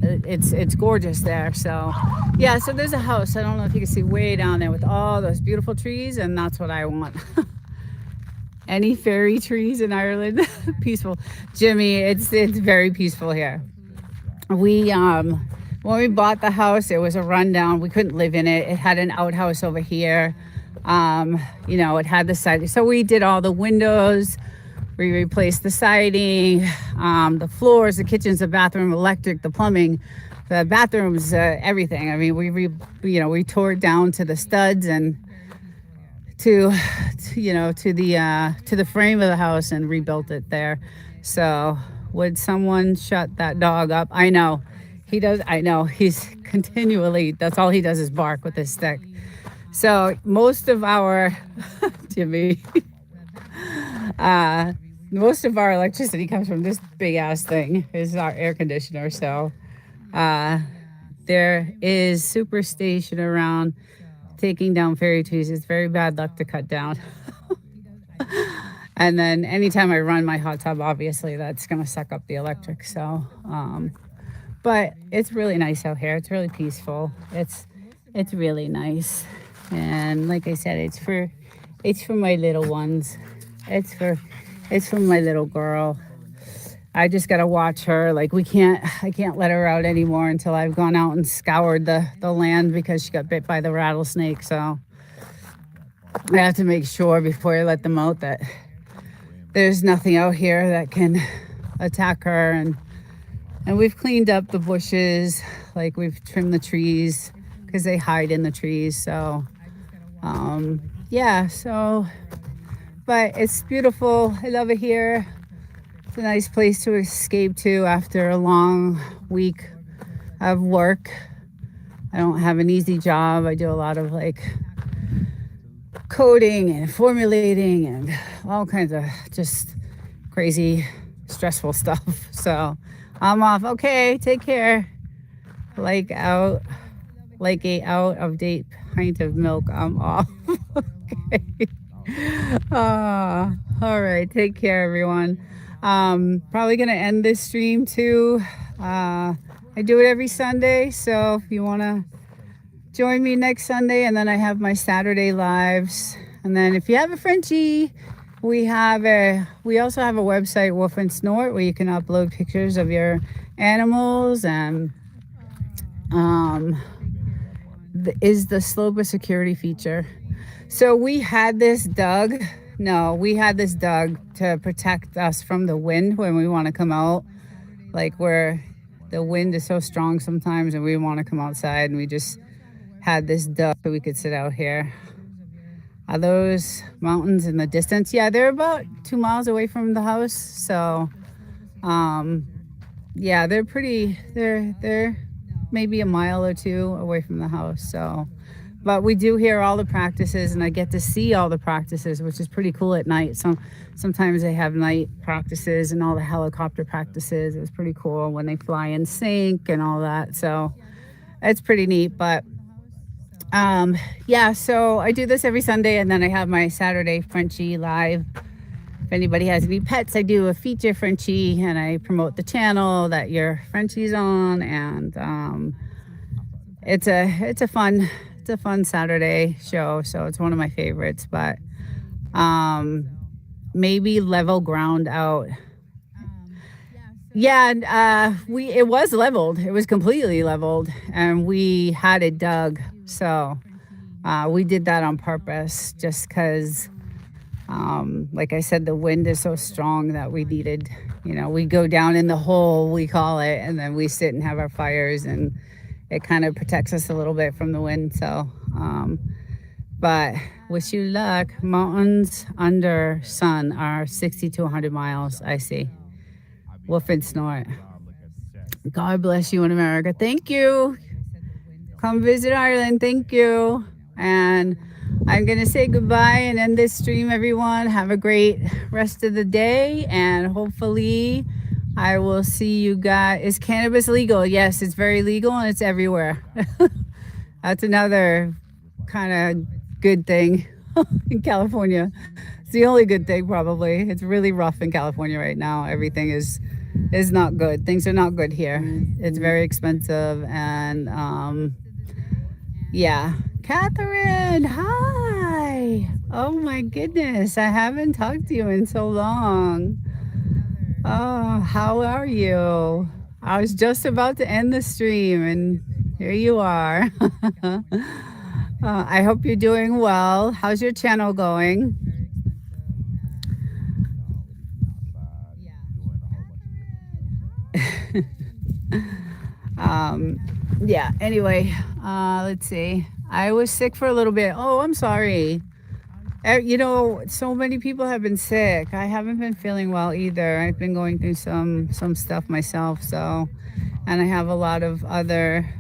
A: it's gorgeous there. So, yeah, so there's a house. I don't know if you can see way down there with all those beautiful trees, and that's what I want. Any fairy trees in Ireland? Peaceful. Jimmy, it's very peaceful here. When we bought the house, it was a rundown. We couldn't live in it. It had an outhouse over here. It had the siding. So we did all the windows. We replaced the siding, the floors, the kitchens, the bathroom, electric, the plumbing, the bathrooms, everything. I mean, we tore it down to the studs and to the frame of the house and rebuilt it there. So, would someone shut that dog up? I know. He does. I know. He's continually, that's all he does is bark with his stick. So most of our, Jimmy, most of our electricity comes from this big ass thing. Is our air conditioner. So there is superstition around taking down fairy trees. It's very bad luck to cut down. And then anytime I run my hot tub, obviously that's going to suck up the electric. So, but it's really nice out here. It's really peaceful. It's really nice. And like I said, It's for my little ones. It's for it's for my little girl. I just gotta watch her. Like I can't let her out anymore until I've gone out and scoured the land because she got bit by the rattlesnake. So I have to make sure before I let them out that there's nothing out here that can attack her. And we've cleaned up the bushes, like we've trimmed the trees because they hide in the trees. So yeah, so but it's beautiful. I love it here. It's a nice place to escape to after a long week of work. I don't have an easy job. I do a lot of like coding and formulating and all kinds of just crazy, stressful stuff. So I'm off. Okay, take care. Like a out of date pint of milk. I'm off. Okay. All right. Take care, everyone. Probably gonna end this stream too. I do it every Sunday, so if you wanna join me next Sunday, and then I have my Saturday lives. And then if you have a Frenchie, we also have a website, Wolf and Snort, where you can upload pictures of your animals. And is the slope a security feature? So we had this dug to protect us from the wind when we want to come out, like where the wind is so strong sometimes and we want to come outside, and we just had this dug so we could sit out here. Are those mountains in the distance? Yeah, they're about 2 miles away from the house. So yeah, they're maybe a mile or two away from the house. So but we do hear all the practices, and I get to see all the practices, which is pretty cool at night. Sometimes they have night practices and all the helicopter practices. It's pretty cool when they fly in sync and all that. So it's pretty neat. But yeah, so I do this every Sunday, and then I have my Saturday Frenchie live. If anybody has any pets, I do a feature Frenchie, and I promote the channel that your Frenchie's on. And it's a fun Saturday show, so it's one of my favorites. But maybe level ground out. Yeah, it was leveled. It was completely leveled, and we had it dug. So we did that on purpose, just because, like I said, the wind is so strong that we needed, we go down in the hole, we call it, and then we sit and have our fires, and it kind of protects us a little bit from the wind. So, but wish you luck. Mountains under sun are 60 to 100 miles. I see. Wolf and Snort. God bless you in America. Thank you. Come visit Ireland. Thank you. And I'm going to say goodbye and end this stream, everyone. Have a great rest of the day. And hopefully I will see you guys. Is cannabis legal? Yes, it's very legal, and it's everywhere. That's another kind of good thing in California. It's the only good thing, probably. It's really rough in California right now. Everything is not good. Things are not good here. It's very expensive. And yeah. Catherine, hi. Oh my goodness. I haven't talked to you in so long. Oh, how are you? I was just about to end the stream, and here you are. I hope you're doing well. How's your channel going? Yeah, anyway, let's see. I was sick for a little bit. Oh, I'm sorry. So many people have been sick. I haven't been feeling well either. I've been going through some stuff myself. So, and I have a lot of other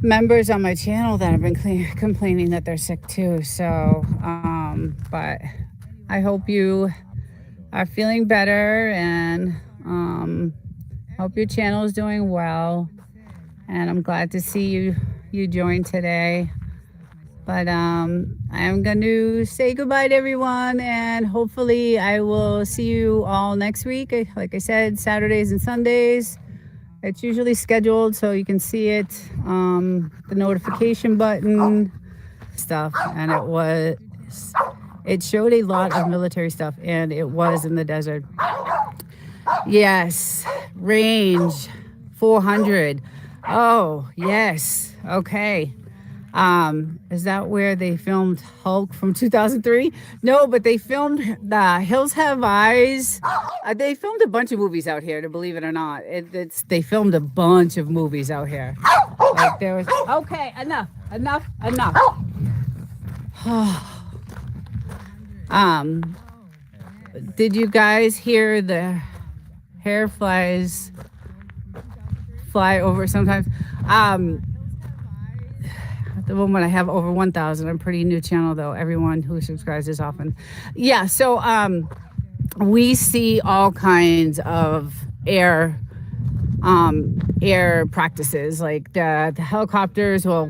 A: members on my channel that have been complaining that they're sick too. So, but I hope you are feeling better, and hope your channel is doing well. And I'm glad to see you joined today. But I'm going to say goodbye to everyone, and hopefully I will see you all next week. Like I said, Saturdays and Sundays. It's usually scheduled so you can see it. The notification button. stuff, and it showed a lot of military stuff, and it was in the desert. Yes, range 400. Oh, yes. Okay. Is that where they filmed Hulk from 2003? No, but they filmed the Hills Have Eyes. They filmed a bunch of movies out here, to believe it or not. They filmed a bunch of movies out here. Like there was, okay, enough. Did you guys hear the hair flies fly over sometimes? At the moment I have over 1,000. I'm pretty new channel though. Everyone who subscribes is often. Yeah, so we see all kinds of air practices. Like the helicopters will,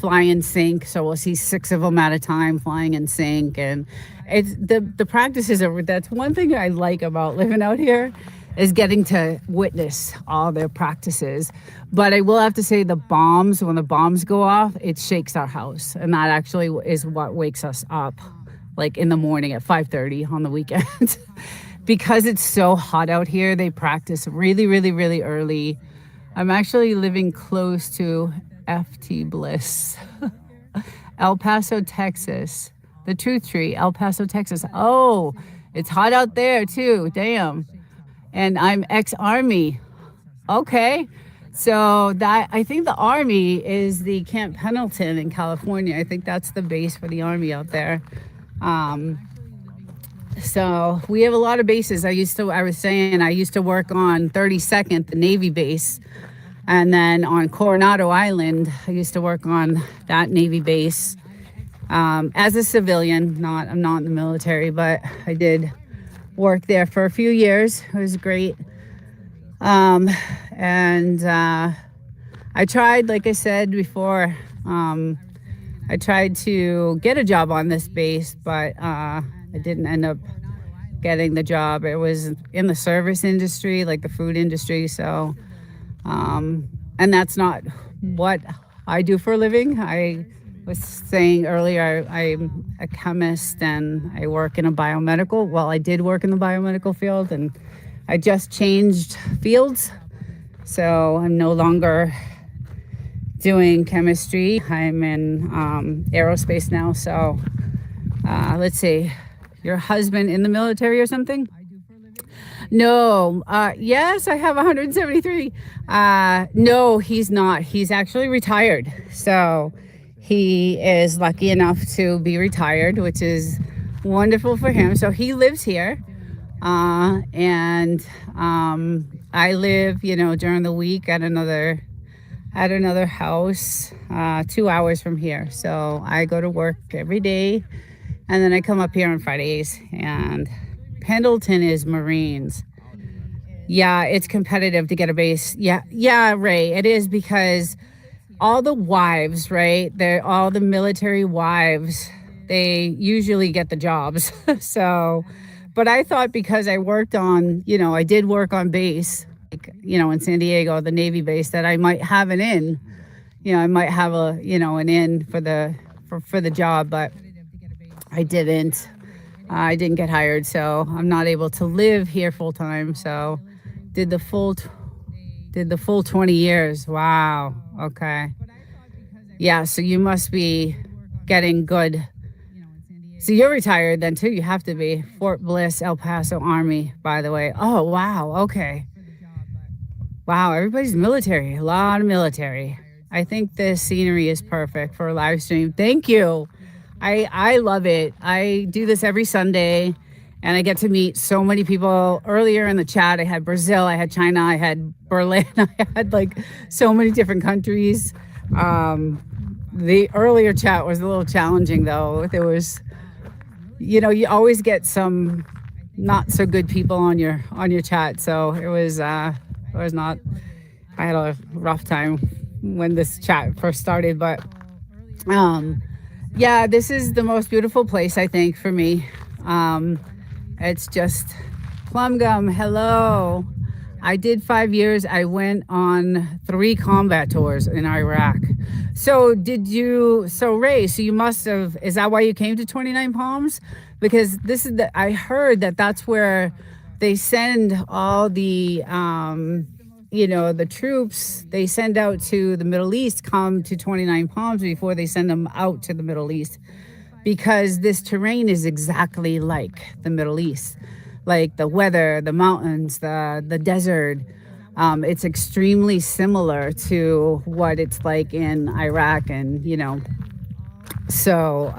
A: fly in sync. So we'll see 6 of them at a time flying in sync. And it's the practices that's one thing I like about living out here, is getting to witness all their practices. But I will have to say when the bombs go off, it shakes our house. And that actually is what wakes us up, like in the morning at 5:30 on the weekend. Because it's so hot out here, they practice really, really, really early. I'm actually living close to FT Bliss, El Paso, Texas. The Truth Tree, El Paso, Texas. Oh, it's hot out there too, damn. And I'm ex-Army. Okay. So I think the Army is the Camp Pendleton in California. I think that's the base for the Army out there. So we have a lot of bases. I used to work on 32nd, the Navy base. And then on Coronado Island, I used to work on that Navy base as a civilian. I'm not in the military, but I did work there for a few years. It was great. And I tried, like I said before, I tried to get a job on this base, but I didn't end up getting the job. It was in the service industry, like the food industry. So, and that's not what I do for a living. I was saying earlier, I'm a chemist and I work in a biomedical. Well, I did work in the biomedical field, and I just changed fields. So I'm no longer doing chemistry. I'm in aerospace now. So let's see, your husband in the military or something? No. Yes, I have 173. No, he's not. He's actually retired. So he is lucky enough to be retired, which is wonderful for him. So he lives here. And I live, during the week at another house, 2 hours from here. So I go to work every day, and then I come up here on Fridays. And Pendleton is Marines. Yeah, it's competitive to get a base. Yeah, Ray, it is, because all the wives, right? All the military wives, they usually get the jobs. So, but I thought because I worked on, I did work on base, like, in San Diego, the Navy base, that I might have an in. I might have an in for the job, but I didn't. I didn't get hired, so I'm not able to live here full time. So did the full 20 years. Wow. Okay. Yeah, so you must be getting good. So you're retired then too. You have to be. Fort Bliss, El Paso Army, by the way. Oh, wow. Okay. Wow, everybody's military. A lot of military. I think the scenery is perfect for a live stream. Thank you. I love it. I do this every Sunday, and I get to meet so many people. Earlier in the chat, I had Brazil, I had China, I had Berlin, I had like so many different countries. The earlier chat was a little challenging though. There was, you always get some not so good people on your chat. So it was not, I had a rough time when this chat first started, but yeah, this is the most beautiful place, I think, for me. It's just plum gum. Hello. I did 5 years. I went on 3 combat tours in Iraq. So Ray, so you must have, is that why you came to 29 Palms? Because I heard that that's where they send all the, the troops they send out to the Middle East come to 29 Palms before they send them out to the Middle East. Because this terrain is exactly like the Middle East, like the weather, the mountains, the desert. It's extremely similar to what it's like in Iraq, and so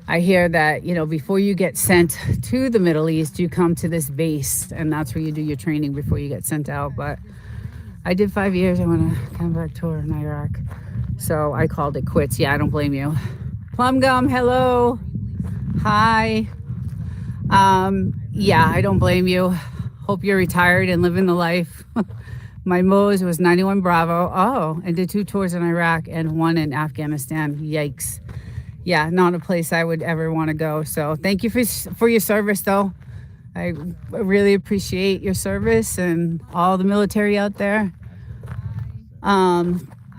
A: I hear that before you get sent to the Middle East, you come to this base, and that's where you do your training before you get sent out. But I did 5 years. I went on a combat tour in Iraq, so I called it quits. Yeah, I don't blame you. Plum Gum, hello. Hi. Yeah, I don't blame you. Hope you're retired and living the life. My Mo's was 91 Bravo. Oh, and did 2 tours in Iraq and 1 in Afghanistan. Yikes. Yeah, not a place I would ever want to go. So thank you for your service, though. I really appreciate your service and all the military out there.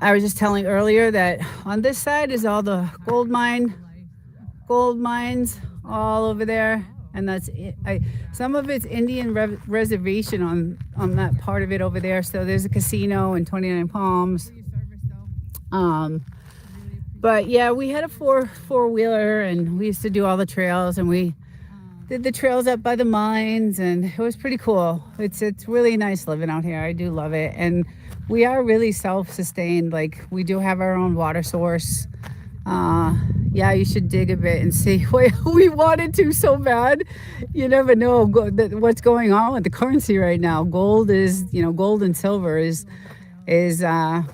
A: I was just telling earlier that on this side is all the gold mines all over there, and that's it. Some of it's Indian reservation on that part of it over there. So there's a casino in 29 Palms. But yeah, we had a four-wheeler, and we used to do all the trails, and we did the trails up by the mines, and it was pretty cool. It's really nice living out here. I do love it, and we are really self-sustained. Like, we do have our own water source. Yeah, you should dig a bit and see. We wanted to so bad. You never know what's going on with the currency right now. Gold and silver is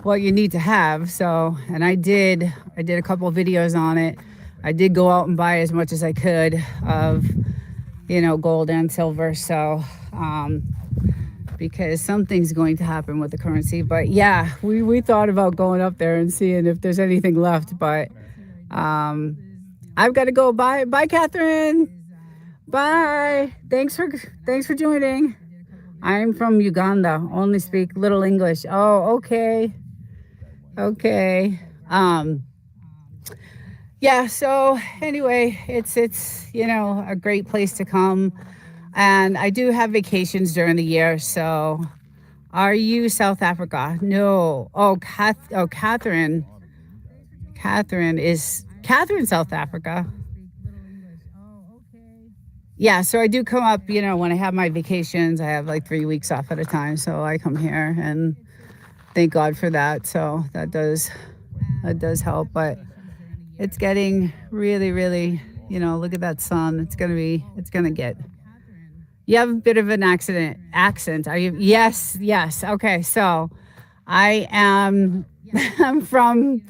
A: what you need to have. So, and I did a couple of videos on it. I did go out and buy as much as I could of, gold and silver. So, because something's going to happen with the currency. But yeah, we thought about going up there and seeing if there's anything left. But I've got to go. Bye, Catherine. Bye. Thanks for joining. I'm from Uganda. Only speak little English. Oh, okay. Yeah. So anyway, it's a great place to come. And I do have vacations during the year. So, are you South Africa? No. Oh, Catherine. Catherine South Africa. Yeah. So I do come up. When I have my vacations, I have like 3 weeks off at a time. So I come here, and thank God for that. So that does help. But it's getting really, really. Look at that sun. It's gonna get. You have a bit of an accent. Are you? Yes. Okay. So I am from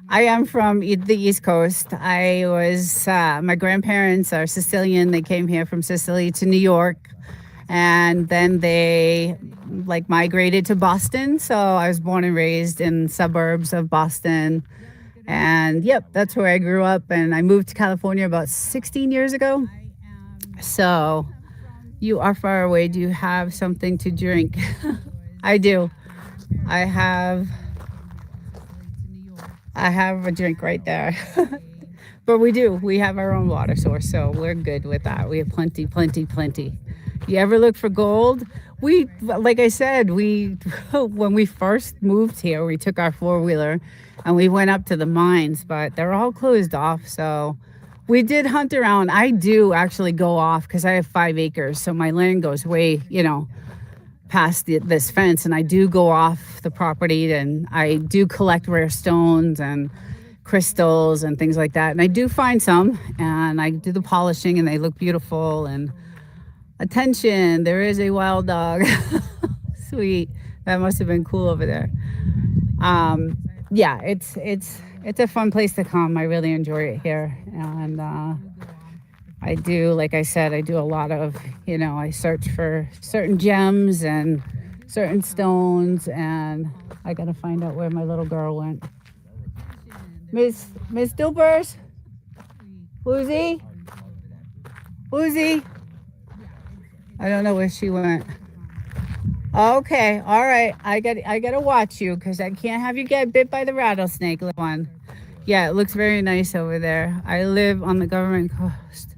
A: the East Coast. I was, my grandparents are Sicilian. They came here from Sicily to New York, and then they migrated to Boston. So I was born and raised in suburbs of Boston. And yep, that's where I grew up. And I moved to California about 16 years ago. So you are far away. Do you have something to drink? I do. I have a drink right there. But we have our own water source, so we're good with that. We have plenty. You ever look for gold? Like I said, when we first moved here, we took our four-wheeler and we went up to the mines, but they're all closed off. So we did hunt around. I do actually go off because I have 5 acres. So my land goes way, past this fence, and I do go off the property, and I do collect rare stones and crystals and things like that. And I do find some, and I do the polishing, and they look beautiful. And attention, there is a wild dog. Sweet. That must have been cool over there. Yeah, it's a fun place to come. I really enjoy it here. And I do, like I said, I do a lot of, I search for certain gems and certain stones, and I got to find out where my little girl went. Miss Dupers? Woozy? I don't know where she went. Okay, all right. I gotta watch you because I can't have you get bit by the rattlesnake, little one. Yeah, it looks very nice over there. I live on the government coast.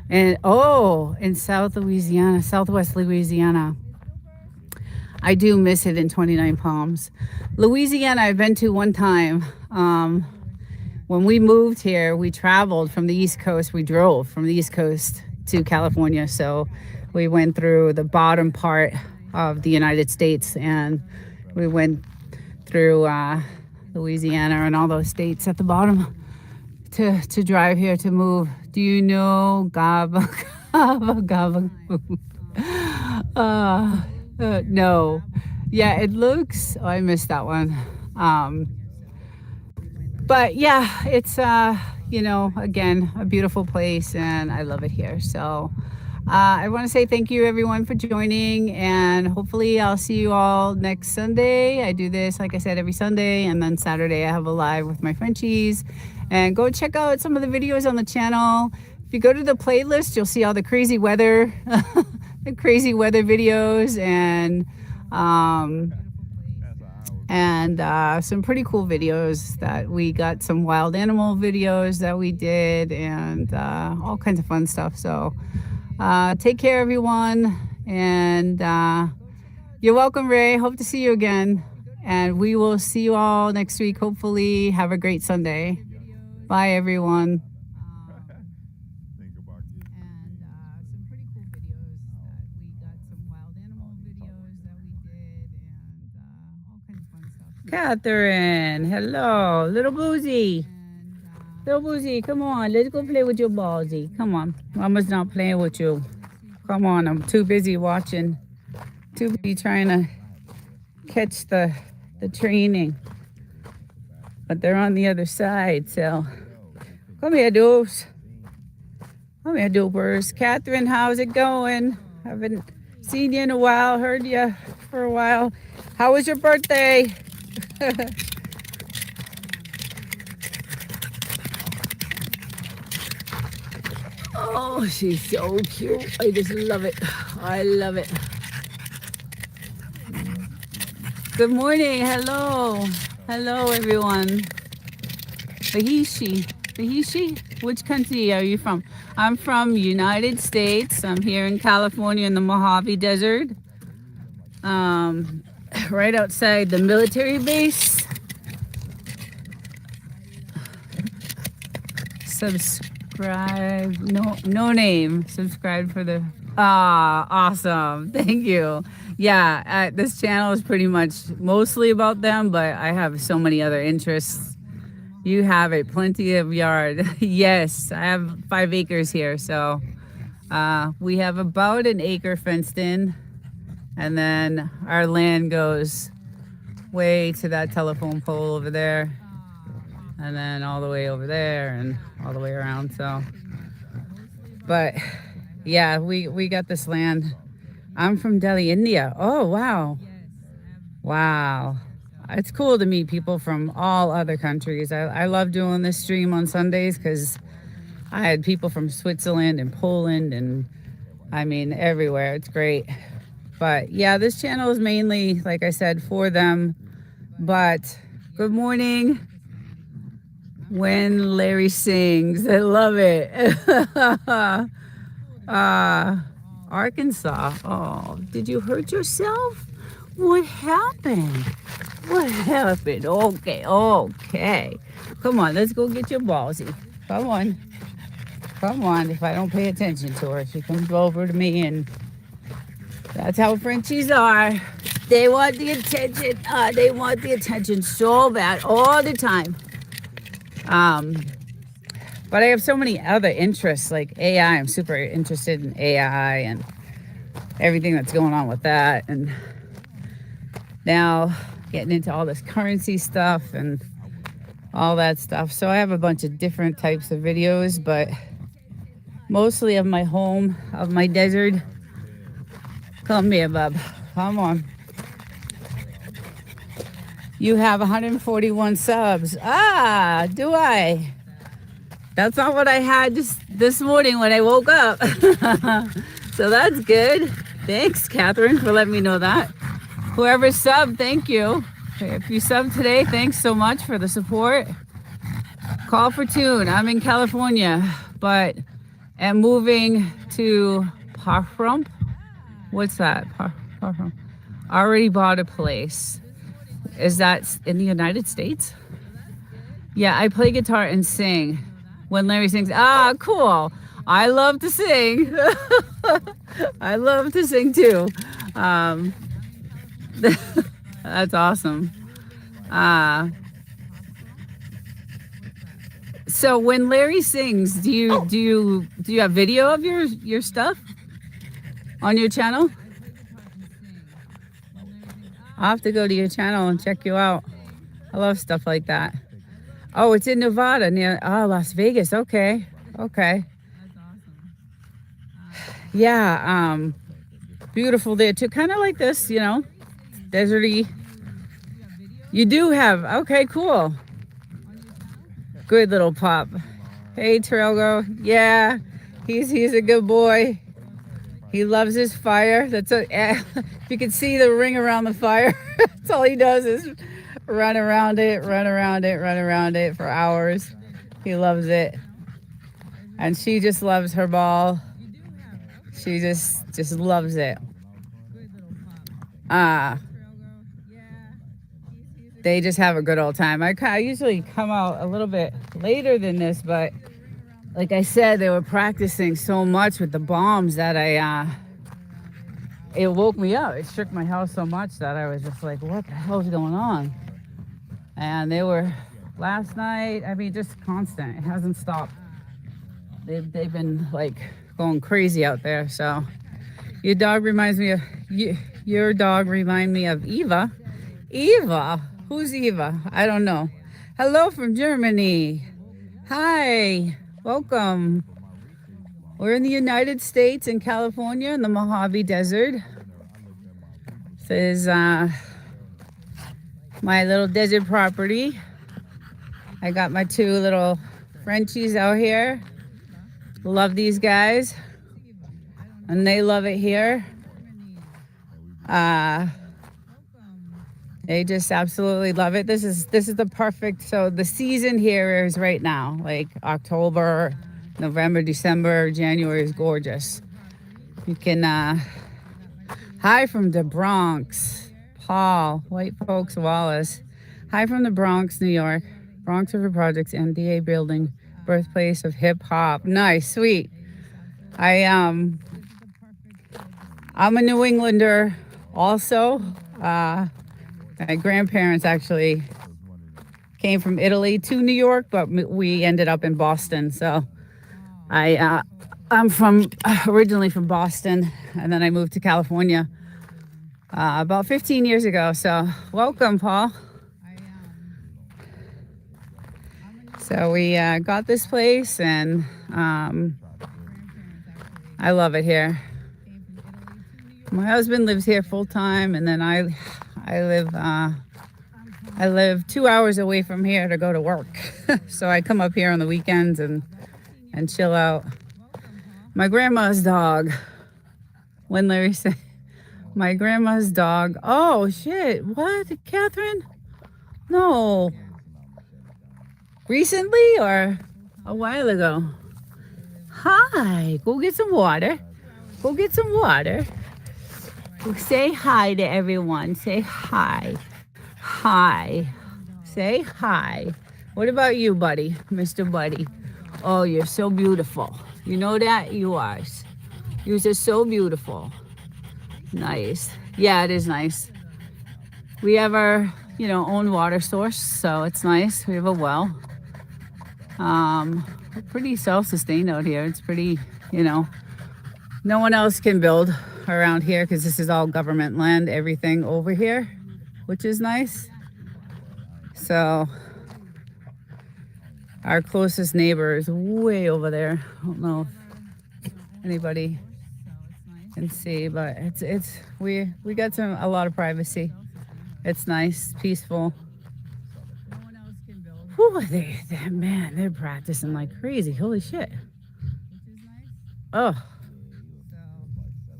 A: And oh, in South Louisiana, Southwest Louisiana. I do miss it in 29 Palms. Louisiana, I've been to one time. When we moved here, we traveled from the East Coast. We drove from the East Coast to California. So we went through the bottom part of the United States and we went through Louisiana and all those states at the bottom to drive here to move. Do you know Gaba Gaba Gaba? No. Yeah, it looks. Oh, I missed that one. Um, but yeah, it's again a beautiful place, and I love it here. So I want to say thank you everyone for joining, and hopefully I'll see you all next Sunday. I do this, like I said, every Sunday, and then Saturday I have a live with my Frenchies. And go check out some of the videos on the channel. If you go to the playlist, you'll see all the crazy weather, the crazy weather videos, and some pretty cool videos that we got, some wild animal videos that we did, and all kinds of fun stuff. So take care, everyone, and you're welcome, Ray. Hope to see you again, and we will see you all next week. Hopefully, have a great Sunday. Bye, everyone. Some pretty cool videos that we got, some wild animal videos that we did, and all kinds of fun stuff. Catherine, hello, little Boozy. Little Boozy, come on, let's go play with your ballsy. Come on, Mama's not playing with you. Come on, I'm too busy watching, too busy trying to catch the training. But they're on the other side, so come here, dupes. Come here, dupers. Catherine, how's it going? Haven't seen you in a while, heard you for a while. How was your birthday? Oh, she's so cute. I just love it. I love it. Good morning. Hello. Hello, everyone. Parishes. Which country are you from? I'm from United States. I'm here in California in the Mojave Desert. Right outside the military base. Subscribe. No name. Subscribe for the... awesome. Thank you. Yeah, this channel is pretty much mostly about them, but I have so many other interests. You have it, plenty of yard. Yes, I have 5 acres here, so we have about an acre fenced in, and then our land goes way to that telephone pole over there, and then all the way over there, and all the way around. So, but yeah, we got this land. I'm from Delhi, India. Oh, wow. Wow. It's cool to meet people from all other countries. I love doing this stream on Sundays because I had people from Switzerland and Poland and, I mean, everywhere. It's great. But yeah, this channel is mainly, like I said, for them. But good morning. When Larry sings, I love it. Arkansas. Oh, did you hurt yourself? What happened? What happened? Okay. Come on, let's go get your ballsy. Come on. If I don't pay attention to her, she comes over to me, and that's how Frenchies are. They want the attention. They want the attention so bad all the time. But I have so many other interests, like AI. I'm super interested in AI and everything that's going on with that. And now getting into all this currency stuff and all that stuff. So I have a bunch of different types of videos, but mostly of my home, of my desert. Come here, bub. Come on. You have 141 subs. Do I? That's not what I had just this morning when I woke up. So that's good. Thanks, Catherine, for letting me know that. Whoever subbed, thank you. If you subbed today, thanks so much for the support. Call for tune. I'm in California, but am moving to Pahrump. What's that? Pahrump. Already bought a place. Is that in the United States? Yeah, I play guitar and sing. When Larry sings, ah, cool. I love to sing. I love to sing too. Um, that's awesome. So when Larry sings, do you have video of your stuff on your channel? I'll have to go to your channel and check you out. I love stuff like that. Oh, it's in Nevada near Las Vegas. Okay. Yeah, beautiful there too. Kind of like this, deserty. You do have, okay, cool. Good little pup. Hey, Trelgo. Yeah, he's a good boy. He loves his fire. If you can see the ring around the fire, that's all he does is run around it for hours. He loves it. And she just loves her ball. She just loves it. They just have a good old time. I usually come out a little bit later than this, but like I said, they were practicing so much with the bombs that it woke me up. It shook my house so much that I was just like, what the hell is going on? And they were last night, just constant. It hasn't stopped. They've been like going crazy out there. So your dog reminds me of Eva. Eva? Who's Eva? I don't know. Hello from Germany. Hi, welcome. We're in the United States in California in the Mojave Desert. This is my little desert property. I got my two little Frenchies out here. Love these guys. And they love it here. They just absolutely love it. This is the perfect, so the season here is right now, like October, November, December, January is gorgeous. You can, hi from the Bronx, Paul, White Folks Wallace. Hi from the Bronx, New York, Bronx River Projects, MDA building, birthplace of hip hop. Nice, sweet. I'm a New Englander also. My grandparents actually came from Italy to New York, but we ended up in Boston. So I'm originally from Boston, and then I moved to California about 15 years ago. So welcome, Paul. So we got this place, and I love it here. My husband lives here full time, and then I live 2 hours away from here to go to work. So I come up here on the weekends and chill out. My grandma's dog, when Larry said, my grandma's dog. Oh shit, what, Catherine? No. Recently or a while ago? Hi, go get some water. Go get some water. Say hi to everyone. Say hi. Hi. Say hi. What about you, buddy? Mr. Buddy. Oh, you're so beautiful. You know that? You are. You're just so beautiful. Nice. Yeah, it is nice. We have our, own water source, so it's nice. We have a well. We're pretty self-sustained out here. It's pretty, no one else can build around here because this is all government land, everything over here, which is nice. So our closest neighbor is way over there. I don't know if anybody can see, but we got a lot of privacy. It's nice, peaceful. Whew, they're practicing like crazy. Holy shit. Oh,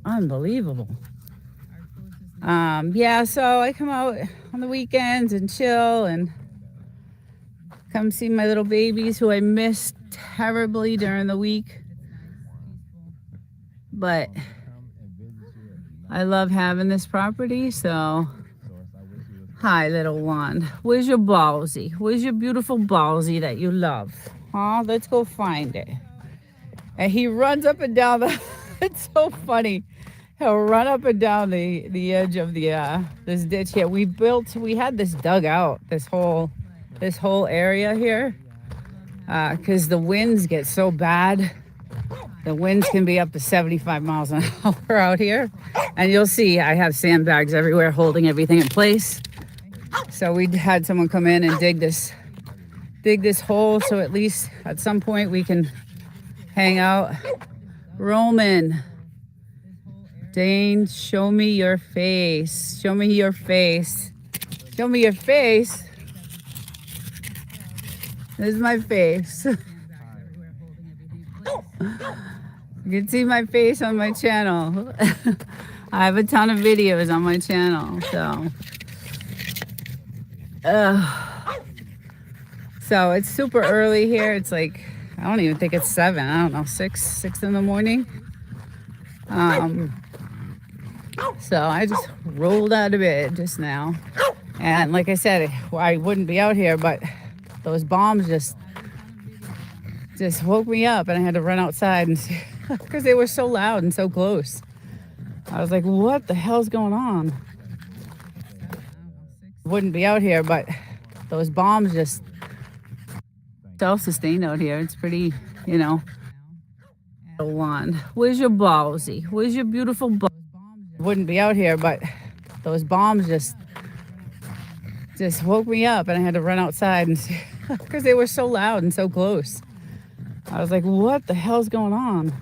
A: unbelievable. Yeah, so I come out on the weekends and chill and come see my little babies who I missed terribly during the week. But I love having this property, so hi, little one. Where's your ballsy? Where's your beautiful ballsy that you love? Huh? Let's go find it. And he runs up and down the it's so funny. He'll run up and down the edge of the this ditch here. We had this dug out, this whole area here. Because the winds get so bad. The winds can be up to 75 miles an hour out here. And you'll see I have sandbags everywhere holding everything in place. So we had someone come in and dig this hole, so at least at some point we can hang out. Roman, Dane, show me your face. Show me your face. Show me your face. This is my face. You can see my face on my channel. I have a ton of videos on my channel, so it's super early here. It's like, I don't even think it's 7. I don't know, 6 in the morning. So I just rolled out of bed just now. And like I said, I wouldn't be out here, but those bombs just woke me up and I had to run outside and see, because they were so loud and so close. I was like, what the hell's going on? Wouldn't be out here, but those bombs just self-sustained out here. It's pretty, Wand. Where's your ballsy? Where's your beautiful ball? Wouldn't be out here, but those bombs just woke me up and I had to run outside and see, because they were so loud and so close. I was like, what the hell's going on?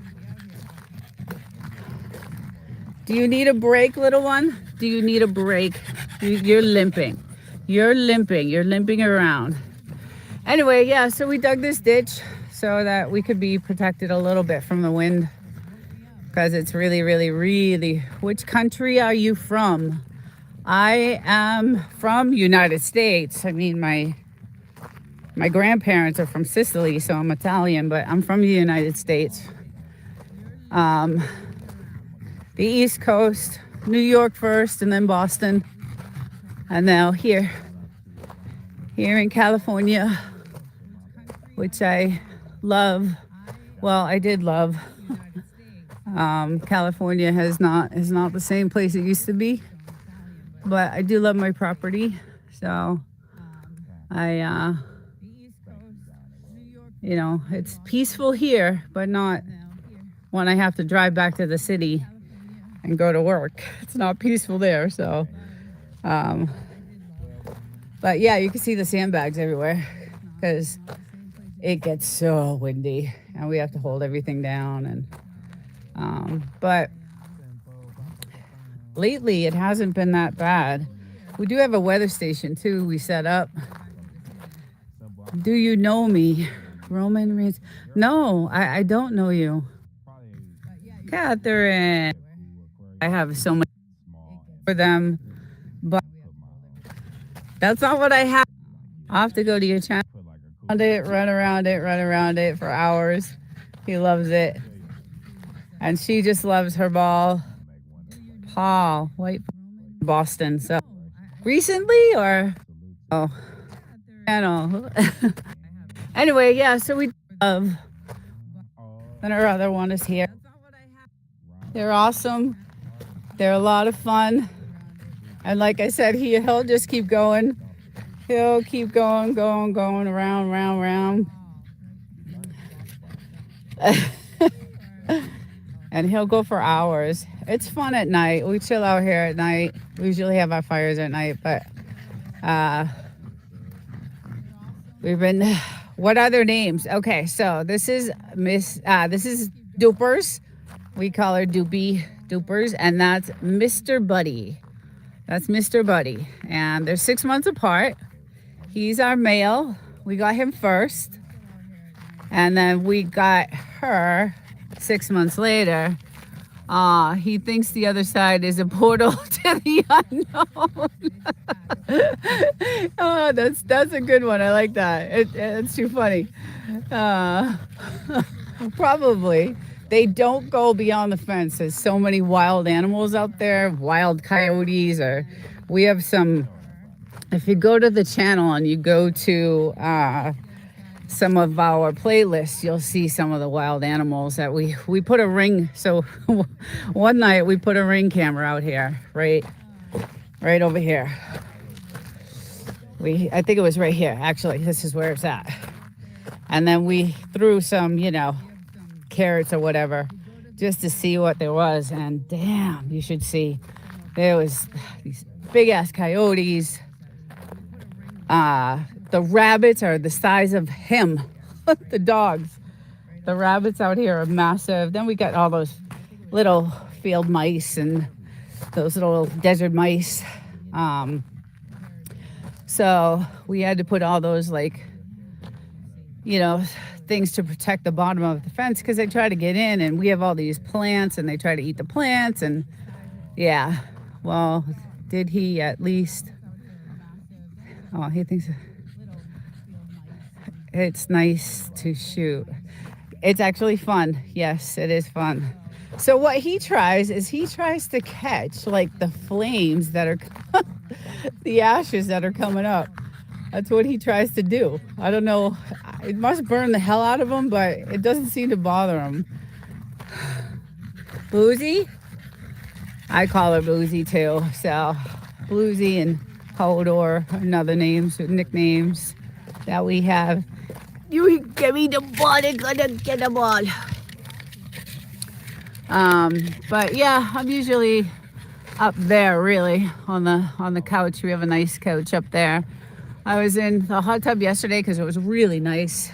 A: Do you need a break, little one? Do you need a break? You're limping. You're limping. You're limping around. Anyway, yeah, so we dug this ditch so that we could be protected a little bit from the wind. Because it's really, really, really... Which country are you from? I am from United States. I mean, my grandparents are from Sicily, so I'm Italian, but I'm from the United States. The East Coast, New York first, and then Boston. And now here in California, which I love. Well, I did love. California is not the same place it used to be, but I do love my property. So it's peaceful here, but not when I have to drive back to the city and go to work. It's not peaceful there. So, but yeah, you can see the sandbags everywhere because it gets so windy and we have to hold everything down. And but lately it hasn't been that bad. We do have a weather station too we set up. Do you know me? Roman Reigns? No, I don't know you. Catherine. I have so much for them, but that's not what I have. I'll have to go to your channel. Run around it for hours. He loves it. And she just loves her ball. Paul, white Boston. So recently or channel. Anyway, yeah, so we love. And our other one is here. They're awesome. They're a lot of fun. And like I said, he'll just keep going. He'll keep going, around. And he'll go for hours. It's fun at night. We chill out here at night. We usually have our fires at night, but we've been, what are their names? Okay, so this is this is Doopers. We call her Doopers, and that's Mr. Buddy. That's Mr. Buddy. And they're 6 months apart. He's our male. We got him first. And then we got her 6 months later, He thinks the other side is a portal to the unknown. Oh, that's a good one. I like that. It's too funny. Uh, Probably. They don't go beyond the fence. There's so many wild animals out there, wild coyotes, or we have some. If you go to the channel and you go to some of our playlists, you'll see some of the wild animals that we put a ring. So one night we put a ring camera out here, right over here. I think it was right here. Actually, this is where it's at. And then we threw some, carrots or whatever, just to see what there was. And damn, you should see, there was these big ass coyotes. The rabbits are the size of him. The dogs. The rabbits out here are massive. Then we got all those little field mice and those little desert mice. So we had to put all those things to protect the bottom of the fence because they try to get in, and we have all these plants and they try to eat the plants. And yeah, well, did he at least? Oh, he thinks it's nice to shoot. It's actually fun. Yes, it is fun. So what he tries to catch the flames that are the ashes that are coming up. That's what he tries to do. I don't know. It must burn the hell out of him, but it doesn't seem to bother him. Bluesy? I call her Bluesy too. So Bluesy and Hodor, another nicknames that we have. You give me the ball, I'm gonna get the ball. But yeah, I'm usually up there really on the couch. We have a nice couch up there. I was in the hot tub yesterday because it was really nice.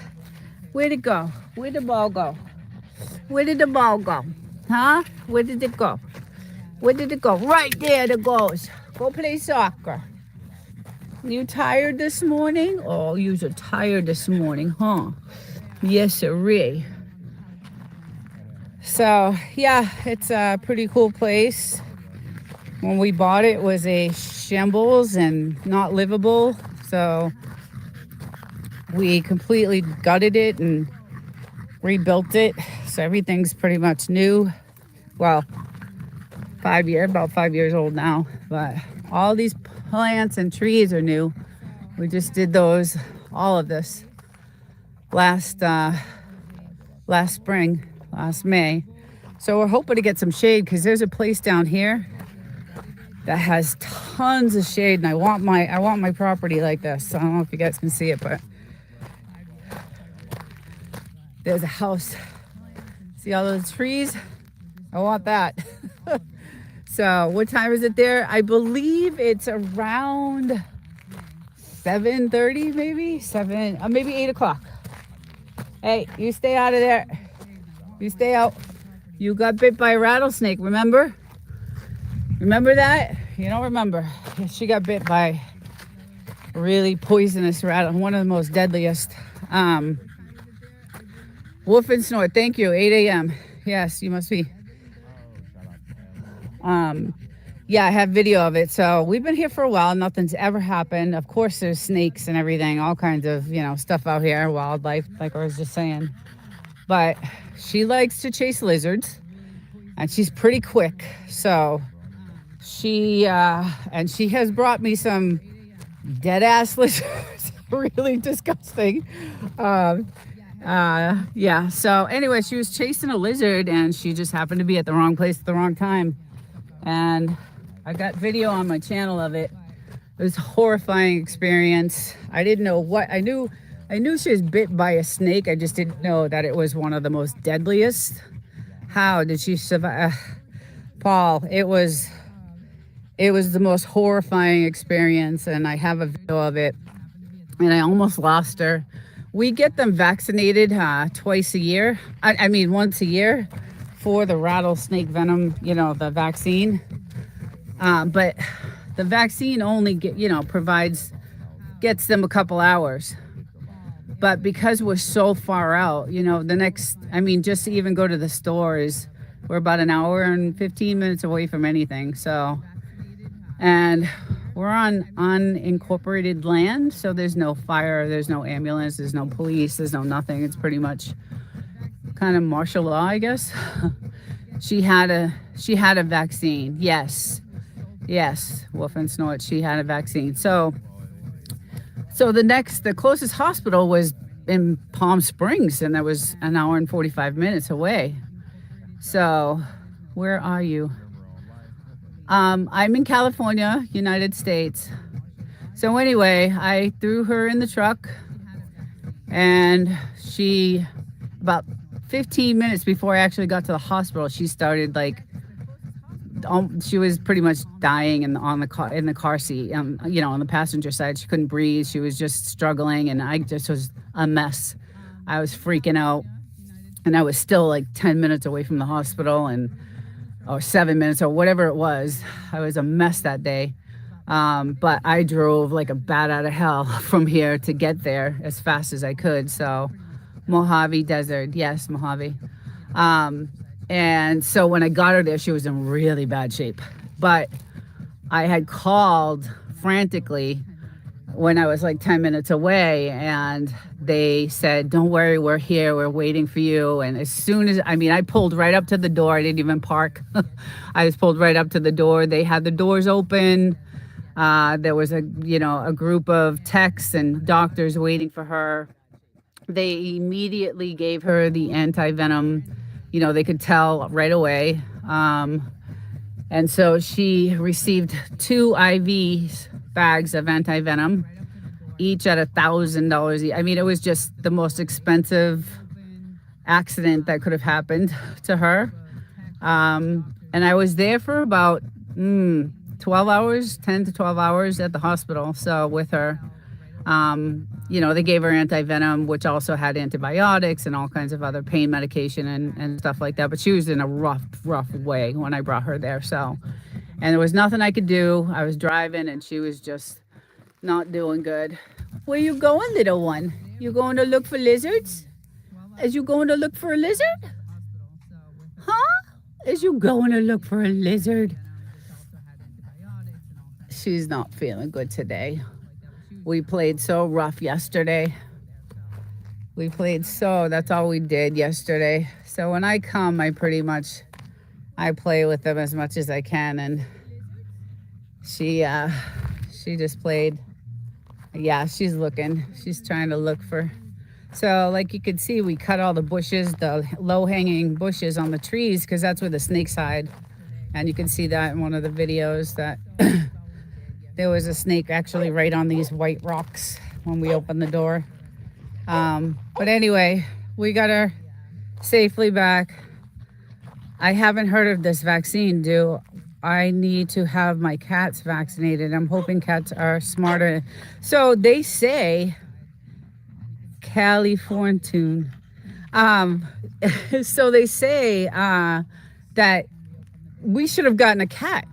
A: Where'd it go? Where'd the ball go? Where did the ball go? Huh? Where did it go? Where did it go? Right there it goes. Go play soccer. You tired this morning? Oh, you are tired this morning, huh? Yes, sirree. So, yeah, it's a pretty cool place. When we bought it, it was a shambles and not livable. So we completely gutted it and rebuilt it. So everything's pretty much new. Well, about 5 years old now. But all these plants and trees are new. We just did all of this last spring, last May. So we're hoping to get some shade because there's a place down here that has tons of shade, and I want my property like this. So I don't know if you guys can see it, but there's a house. See all those trees? I want that. So what time is it there? I believe it's around 7:30, maybe 8 o'clock. Hey, you stay out of there. You stay out. You got bit by a rattlesnake, remember? Remember that? You don't remember. She got bit by a really poisonous rattle, one of the most deadliest. Wolf and snort. Thank you. 8 a.m. Yes, you must be. Yeah, I have video of it. So we've been here for a while. Nothing's ever happened. Of course, there's snakes and everything, all kinds of, stuff out here, wildlife, like I was just saying. But she likes to chase lizards, and she's pretty quick. So she has brought me some dead ass lizards. Really disgusting. Yeah. So anyway, she was chasing a lizard, and she just happened to be at the wrong place at the wrong time. And I got video on my channel of it. It was a horrifying experience. I didn't know what I knew she was bit by a snake. I just didn't know that it was one of the most deadliest. How did she survive? Paul, it was the most horrifying experience, and I have a video of it, and I almost lost her. We get them vaccinated twice a year. I mean, once a year for the rattlesnake venom, the vaccine. But the vaccine only gets them a couple hours. But because we're so far out, just to even go to the store is We're about an hour and 15 minutes away from anything. So, and we're on unincorporated land. So there's no fire, there's no ambulance, there's no police, there's no nothing. It's pretty much kind of martial law, I guess. She had a vaccine. Yes. Yes. Wolf and snort. She had a vaccine. So the closest hospital was in Palm Springs, and that was an hour and 45 minutes away. So where are you? I'm in California, United States. So anyway, I threw her in the truck, and she, about 15 minutes before I actually got to the hospital, she started like, she was pretty much dying in the car seat, on the passenger side. She couldn't breathe. She was just struggling, and I just was a mess. I was freaking out, and I was still like 10 minutes away from the hospital, or 7 minutes or whatever it was. I was a mess that day. But I drove like a bat out of hell from here to get there as fast as I could. So Mojave Desert. Yes, Mojave. And so when I got her there, she was in really bad shape. But I had called frantically when I was like 10 minutes away, and they said, "Don't worry, we're here. We're waiting for you." And as soon as, I pulled right up to the door. I didn't even park. I just pulled right up to the door. They had the doors open. There was a group of techs and doctors waiting for her. They immediately gave her the anti-venom. They could tell right away. And so she received 2 IV bags of anti-venom, each at $1,000. It was just the most expensive accident that could have happened to her. And I was there for about 12 hours, 10 to 12 hours at the hospital. So with her, they gave her anti-venom, which also had antibiotics and all kinds of other pain medication and stuff like that. But she was in a rough way when I brought her there. So, and there was nothing I could do. I was driving, and she was just not doing good. Where you going, little one? You going to look for lizards? Is you going to look for a lizard? Huh? Is you going to look for a lizard? She's not feeling good today. We played so rough yesterday. That's all we did yesterday. So when I come, I play with them as much as I can. And she just played. Yeah, she's trying to look for. So like you could see, we cut all the bushes, the low hanging bushes on the trees, because that's where the snakes hide. And you can see that in one of the videos that there was a snake actually right on these white rocks when we opened the door. But anyway, we got her safely back. I haven't heard of this vaccine. Do I need to have my cats vaccinated? I'm hoping cats are smarter. So they say, California. So they say that we should have gotten a cat.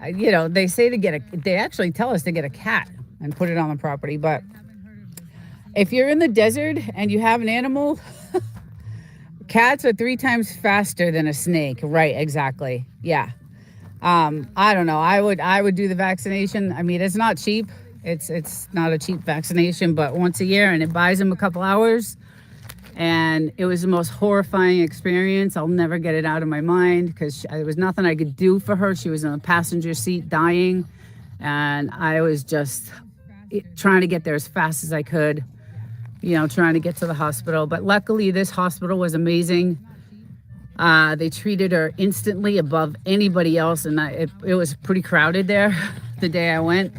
A: They say they actually tell us to get a cat and put it on the property. But if you're in the desert and you have an animal, cats are 3 times faster than a snake. Right, exactly. Yeah. I don't know. I would do the vaccination. It's not cheap. It's not a cheap vaccination, but once a year, and it buys them a couple hours. And it was the most horrifying experience. I'll never get it out of my mind, because there was nothing I could do for her. She was in the passenger seat dying, and I was just trying to get there as fast as I could, trying to get to the hospital. But luckily, this hospital was amazing. They treated her instantly above anybody else, and it was pretty crowded there the day I went.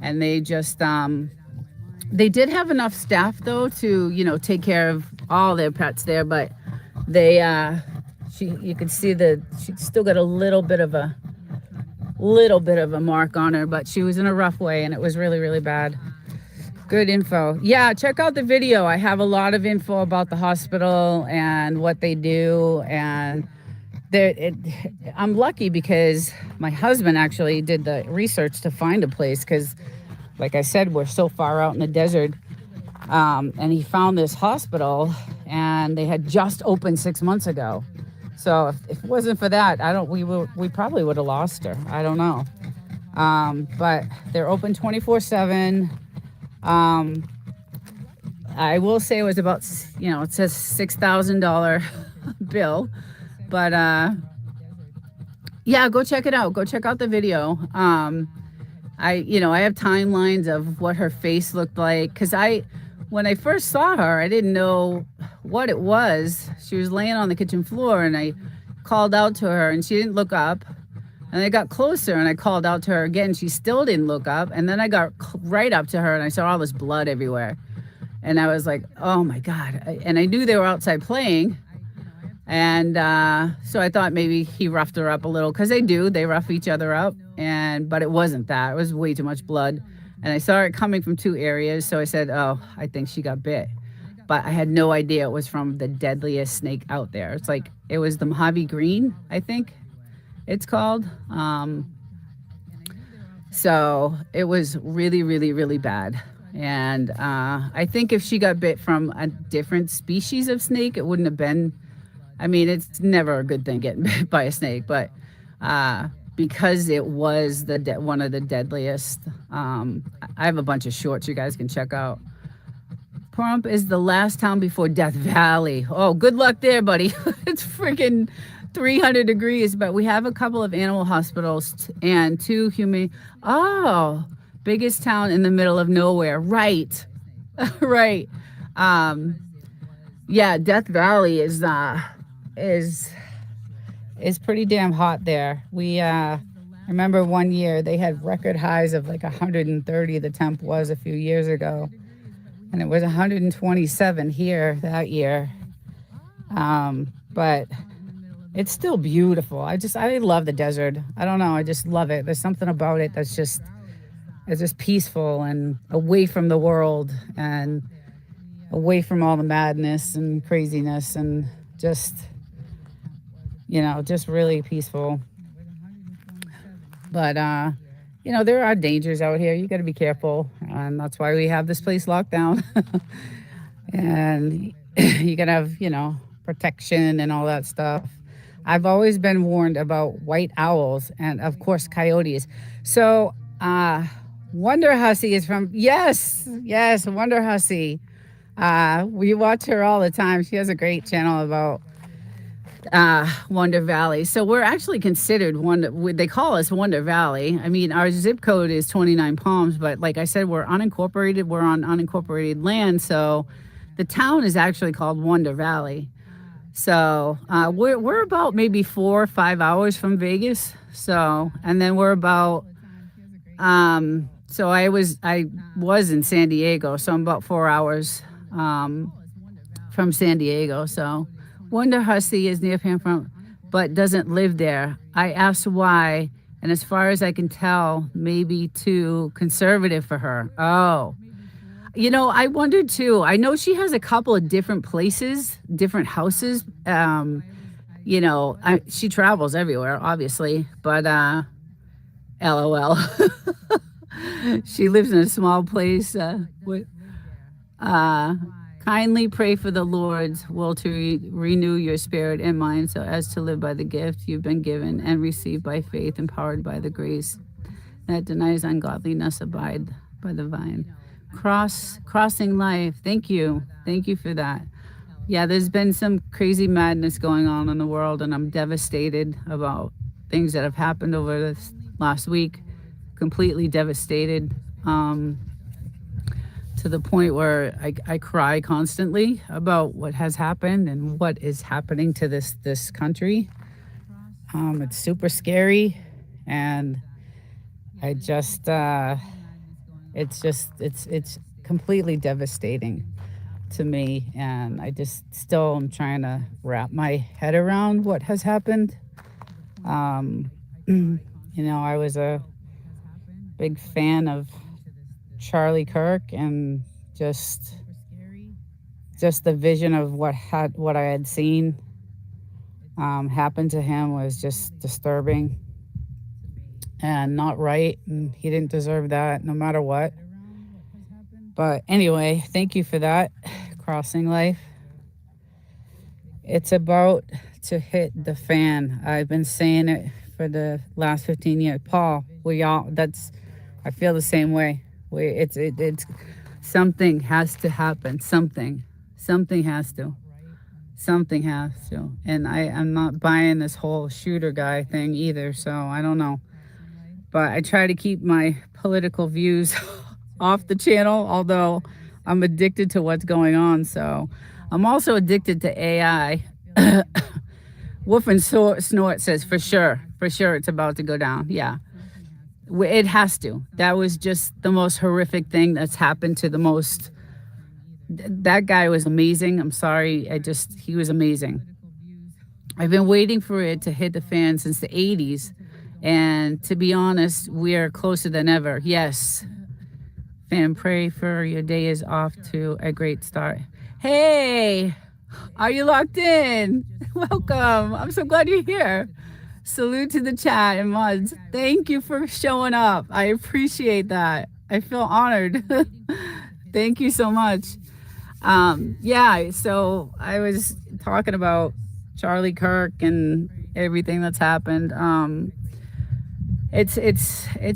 A: And they just they did have enough staff though to take care of all their pets there, but you could see she still got a little bit of a mark on her, but she was in a rough way, and it was really, really bad. Good info. Yeah, check out the video. I have a lot of info about the hospital and what they do, and I'm lucky because my husband actually did the research to find a place, because like I said, we're so far out in the desert. And he found this hospital, and they had just opened 6 months ago. So if it wasn't for that, I don't. We probably would have lost her. I don't know. But they're open 24/7. Um, I will say it was about, it says $6,000 bill, but yeah, go check it out. Go check out the video. I have timelines of what her face looked like, because when I first saw her, I didn't know what it was. She was laying on the kitchen floor, and I called out to her, and she didn't look up. And I got closer, and I called out to her again. She still didn't look up. And then I got right up to her, and I saw all this blood everywhere. And I was like, oh my God. And I knew they were outside playing. And so I thought maybe he roughed her up a little, because they rough each other up. But it wasn't that. It was way too much blood. And I saw it coming from two areas. So I said, oh, I think she got bit. But I had no idea it was from the deadliest snake out there. It was the Mojave Green, I think it's called. So it was really, really, really bad. And I think if she got bit from a different species of snake, it wouldn't have been. I mean, it's never a good thing getting bit by a snake, but because it was one of the deadliest. I have a bunch of shorts you guys can check out. Pahrump is the last town before Death Valley. Oh, good luck there, buddy. It's freaking 300 degrees, but we have a couple of animal hospitals and 2 human. Oh, biggest town in the middle of nowhere. Right. Right. Yeah, Death Valley is pretty damn hot there. I remember one year they had record highs of like 130, the temp was a few years ago. And it was 127 here that year. But it's still beautiful. I love the desert. I don't know. I just love it. There's something about it that's just peaceful and away from the world and away from all the madness and craziness, and just really peaceful. But there are dangers out here. You got to be careful, and that's why we have this place locked down. And you got to have, protection and all that stuff. I've always been warned about white owls and, of course, coyotes. So, Wonder Hussy is from, yes, Wonder Hussy. We watch her all the time. She has a great channel about Wonder Valley. So we're actually considered they call us Wonder Valley. I mean, our zip code is 29 Palms, but like I said, we're unincorporated. We're on unincorporated land. So the town is actually called Wonder Valley. So we're about maybe 4 or 5 hours from Vegas. So, and then we're about, so I was in San Diego. So I'm about 4 hours from San Diego. So Wonder Hussy is near Pahrump, but doesn't live there. I asked why, and as far as I can tell, maybe too conservative for her. Oh, I wondered too. I know she has a couple of different places, different houses. She travels everywhere, obviously, but LOL. She lives in a small place. Kindly pray for the Lord's will to renew your spirit and mind so as to live by the gift you've been given and receive by faith, empowered by the grace that denies ungodliness, abide by the vine. Crossing life. Thank you for that. Yeah, there's been some crazy madness going on in the world, and I'm devastated about things that have happened over this last week. Completely devastated, to the point where I cry constantly about what has happened and what is happening to this country. It's super scary, and I just it's completely devastating to me, and I just still am trying to wrap my head around what has happened. I was a big fan of Charlie Kirk, and just the vision of what I had seen happen to him was just disturbing and not right, and he didn't deserve that no matter what. But anyway, thank you for that. Crossing life. It's about to hit the fan. I've been saying it for the last 15 years. Paul, I feel the same way. It's something has to happen. Something has to. Something has to. And I'm not buying this whole shooter guy thing either, so I don't know. But I try to keep my political views off the channel, although I'm addicted to what's going on. So I'm also addicted to AI. Wolf and Snort says, for sure, it's about to go down. Yeah, it has to. That was just the most horrific thing that's happened to the most. That guy was amazing. I'm sorry. He was amazing. I've been waiting for it to hit the fan since the 80s. And to be honest, we are closer than ever. Yes. Fam, pray for your day is off to a great start. Hey, are you locked in? Welcome. I'm so glad you're here. Salute to the chat and mods. Thank you for showing up. I appreciate that. I feel honored. Thank you so much. Yeah, so I was talking about Charlie Kirk and everything that's happened. It's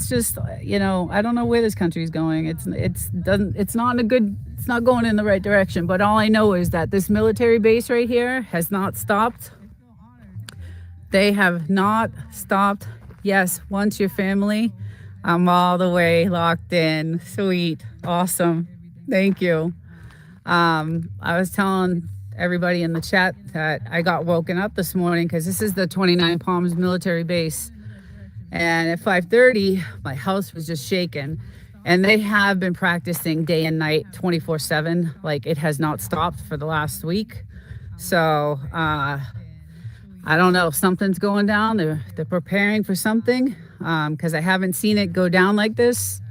A: just, I don't know where this country is going. It's not going in the right direction. But all I know is that this military base right here has not stopped. They have not stopped. Yes, once your family, I'm all the way locked in. Sweet, awesome. Thank you. I was telling everybody in the chat that I got woken up this morning because this is the 29 Palms military base. And at 5:30, my house was just shaking. And they have been practicing day and night 24/7. Like, it has not stopped for the last week. So I don't know. Something's going down. They're preparing for something because I haven't seen it go down like this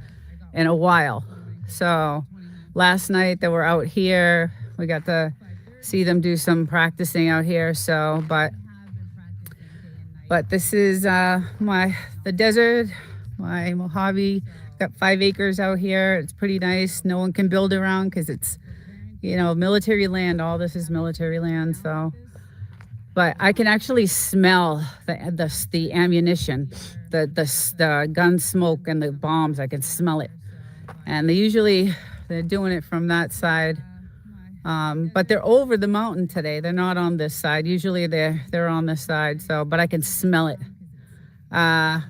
A: in a while. So last night they were out here. We got to see them do some practicing out here. So, but this is the desert, my Mojave. Got 5 acres out here. It's pretty nice. No one can build around because it's, military land. All this is military land. So, but I can actually smell the ammunition, the gun smoke and the bombs. I can smell it. And they're doing it from that side. But they're over the mountain today. They're not on this side. Usually they're on this side. So, but I can smell it.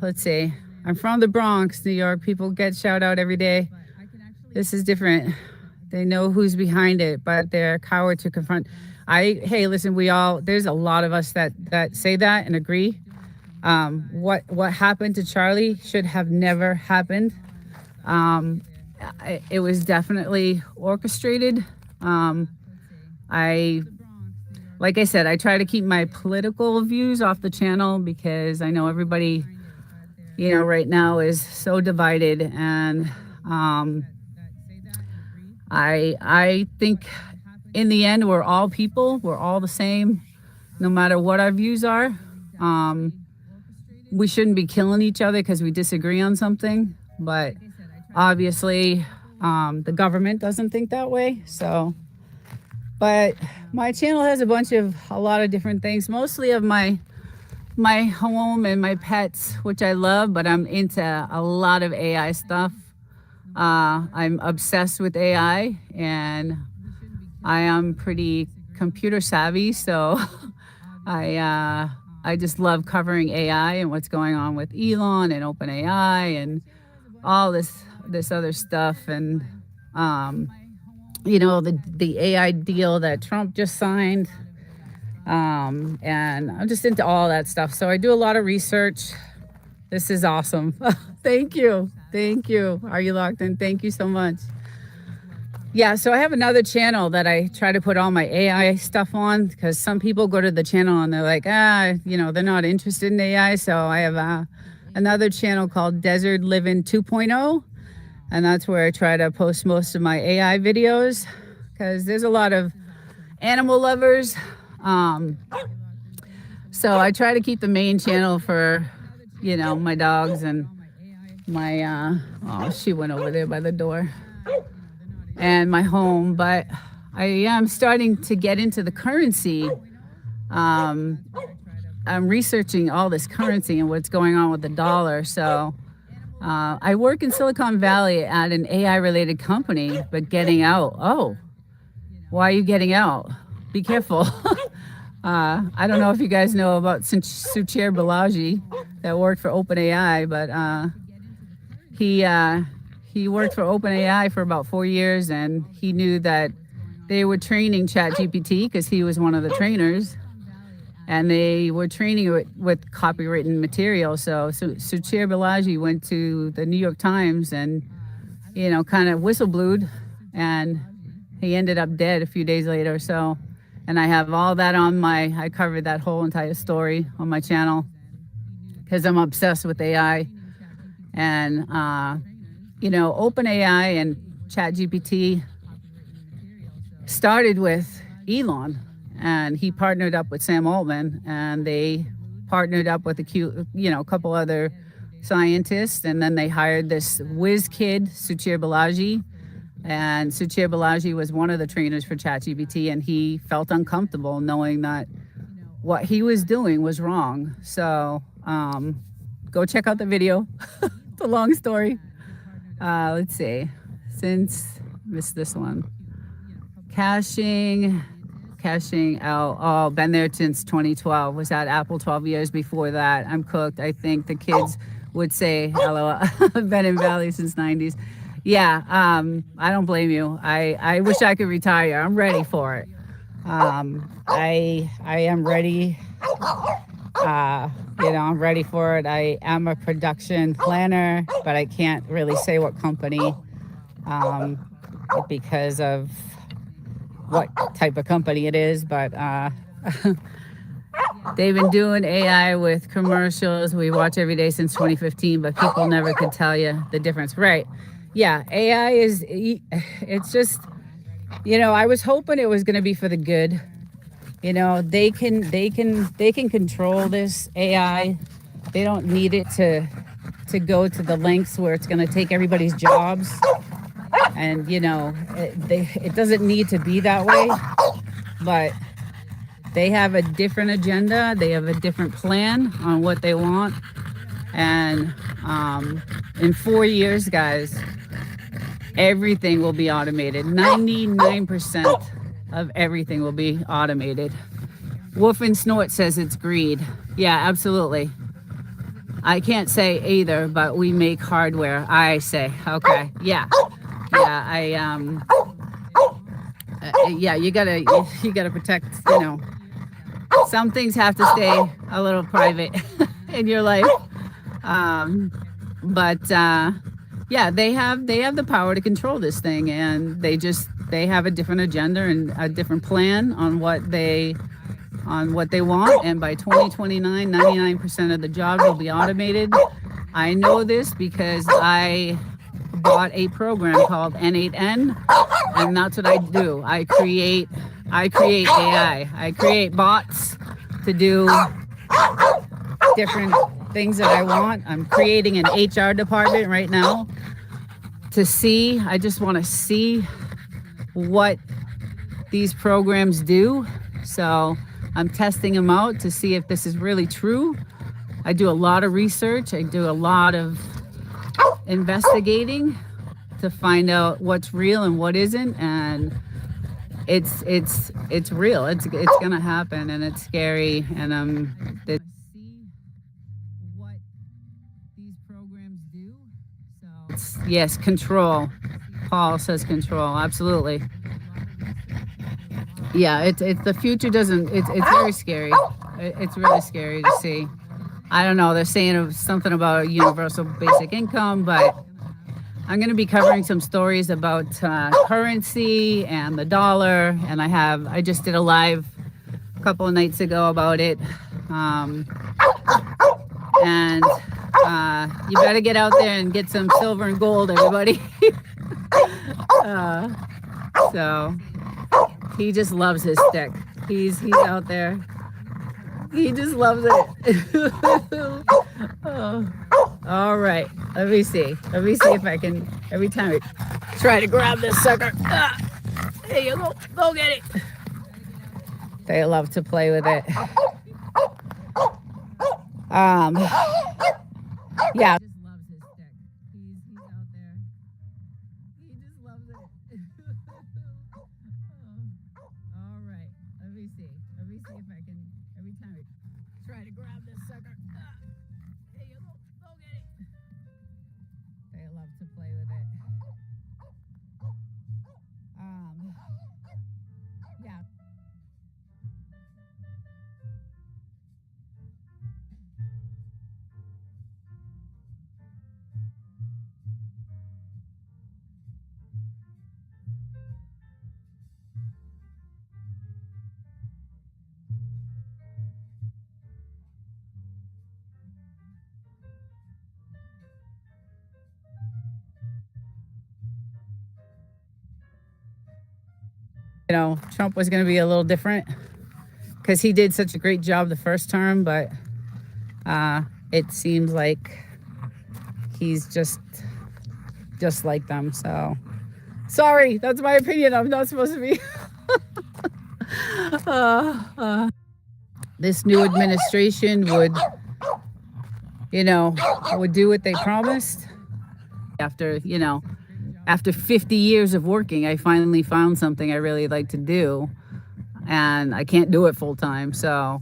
A: Let's see. I'm from the Bronx, New York. People get shout out every day. This is different. They know who's behind it, but they're cowards to confront. Hey, listen, there's a lot of us that say that and agree. What happened to Charlie should have never happened. It was definitely orchestrated. Like I said, I try to keep my political views off the channel because I know everybody, right now is so divided. And I think in the end, we're all people. We're all the same, no matter what our views are. We shouldn't be killing each other because we disagree on something. But obviously, the government doesn't think that way. So, but my channel has a lot of different things, mostly of my home and my pets, which I love, but I'm into a lot of AI stuff. I'm obsessed with AI, and I am pretty computer savvy, so I just love covering AI and what's going on with Elon and OpenAI and all this other stuff. And the AI deal that Trump just signed. And I'm just into all that stuff. So I do a lot of research. This is awesome. Thank you. Are you locked in? Thank you so much. Yeah, so I have another channel that I try to put all my AI stuff on because some people go to the channel and they're like, they're not interested in AI. So I have another channel called Desert Living 2.0. And that's where I try to post most of my AI videos because there's a lot of animal lovers. So I try to keep the main channel for, my dogs and my, she went over there by the door, and my home. But I am starting to get into the currency I'm researching all this currency and what's going on with the dollar. So I work in Silicon Valley at an AI related company, but getting out. Oh, why are you getting out? Be careful. I don't know if you guys know about Suchair Balaji that worked for OpenAI, but he worked for OpenAI for about 4 years, and he knew that they were training ChatGPT because he was one of the trainers, and they were training it with copywritten material. So Suchair Balaji went to the New York Times and, kind of whistleblowed, and he ended up dead a few days later. So, and I have all that I covered that whole entire story on my channel because I'm obsessed with AI. And, OpenAI and ChatGPT started with Elon, and he partnered up with Sam Altman, and they partnered up with a couple other scientists, and then they hired this whiz kid, Suchair Balaji. And Suchair Balaji was one of the trainers for ChatGPT, and he felt uncomfortable knowing that what he was doing was wrong. So go check out the video. It's a long story. Let's see. Missed this one. Cashing out. Oh, been there since 2012. Was at Apple 12 years before that. I'm cooked. I think the kids would say, hello, been in Valley since 90s. Yeah, I don't blame you. I wish I could retire. I'm ready for it. I am ready. I'm ready for it. I am a production planner, but I can't really say what company because of what type of company it is. But they've been doing AI with commercials. We watch every day since 2015, but people never could tell you the difference. Right. Yeah, AI it's just, I was hoping it was going to be for the good. They can control this AI. They don't need it to go to the lengths where it's going to take everybody's jobs. And, it doesn't need to be that way, but they have a different agenda. They have a different plan on what they want. And in 4 years, guys, everything will be automated. 99% of everything will be automated. Wolf and Snort says it's greed. Yeah, absolutely. I can't say either, but we make hardware. I say, okay, yeah. You gotta protect. Some things have to stay a little private in your life. They have the power to control this thing, and they have a different agenda and a different plan on what they want. And by 2029, 99% of the jobs will be automated. I know this because I bought a program called N8N, and that's what I do. I create AI. I create bots to do different things that I want. I'm creating an HR department right now I just want to see what these programs do. So I'm testing them out to see if this is really true. I do a lot of research. I do a lot of investigating to find out what's real and what isn't. And it's real. It's gonna happen, and it's scary. And what these programs do. So yes, control. Paul says control. Absolutely. Yeah, it's the future doesn't. It's very scary. It's really scary to see. I don't know. They're saying something about universal basic income, but I'm going to be covering some stories about currency and the dollar, and I just did a live a couple of nights ago about it. And you better get out there and get some silver and gold, everybody. So he just loves his stick. He's out there. He just loves it. Oh. All right. Let me see if I can. Every time I try to grab this sucker. There you go. Go get it. They love to play with it. Um, yeah. He just loves his stick. He's out there. He just loves it. All right. Let me see. Let me see if I can. Every time I try to grab this sucker. There you go. Go get it. They love to play with it. Yeah. Trump was going to be a little different because he did such a great job the first term, but it seems like he's just like them. So sorry, that's my opinion. I'm not supposed to be. This new administration would do what they promised. After 50 years of working, I finally found something I really like to do, and I can't do it full time. So,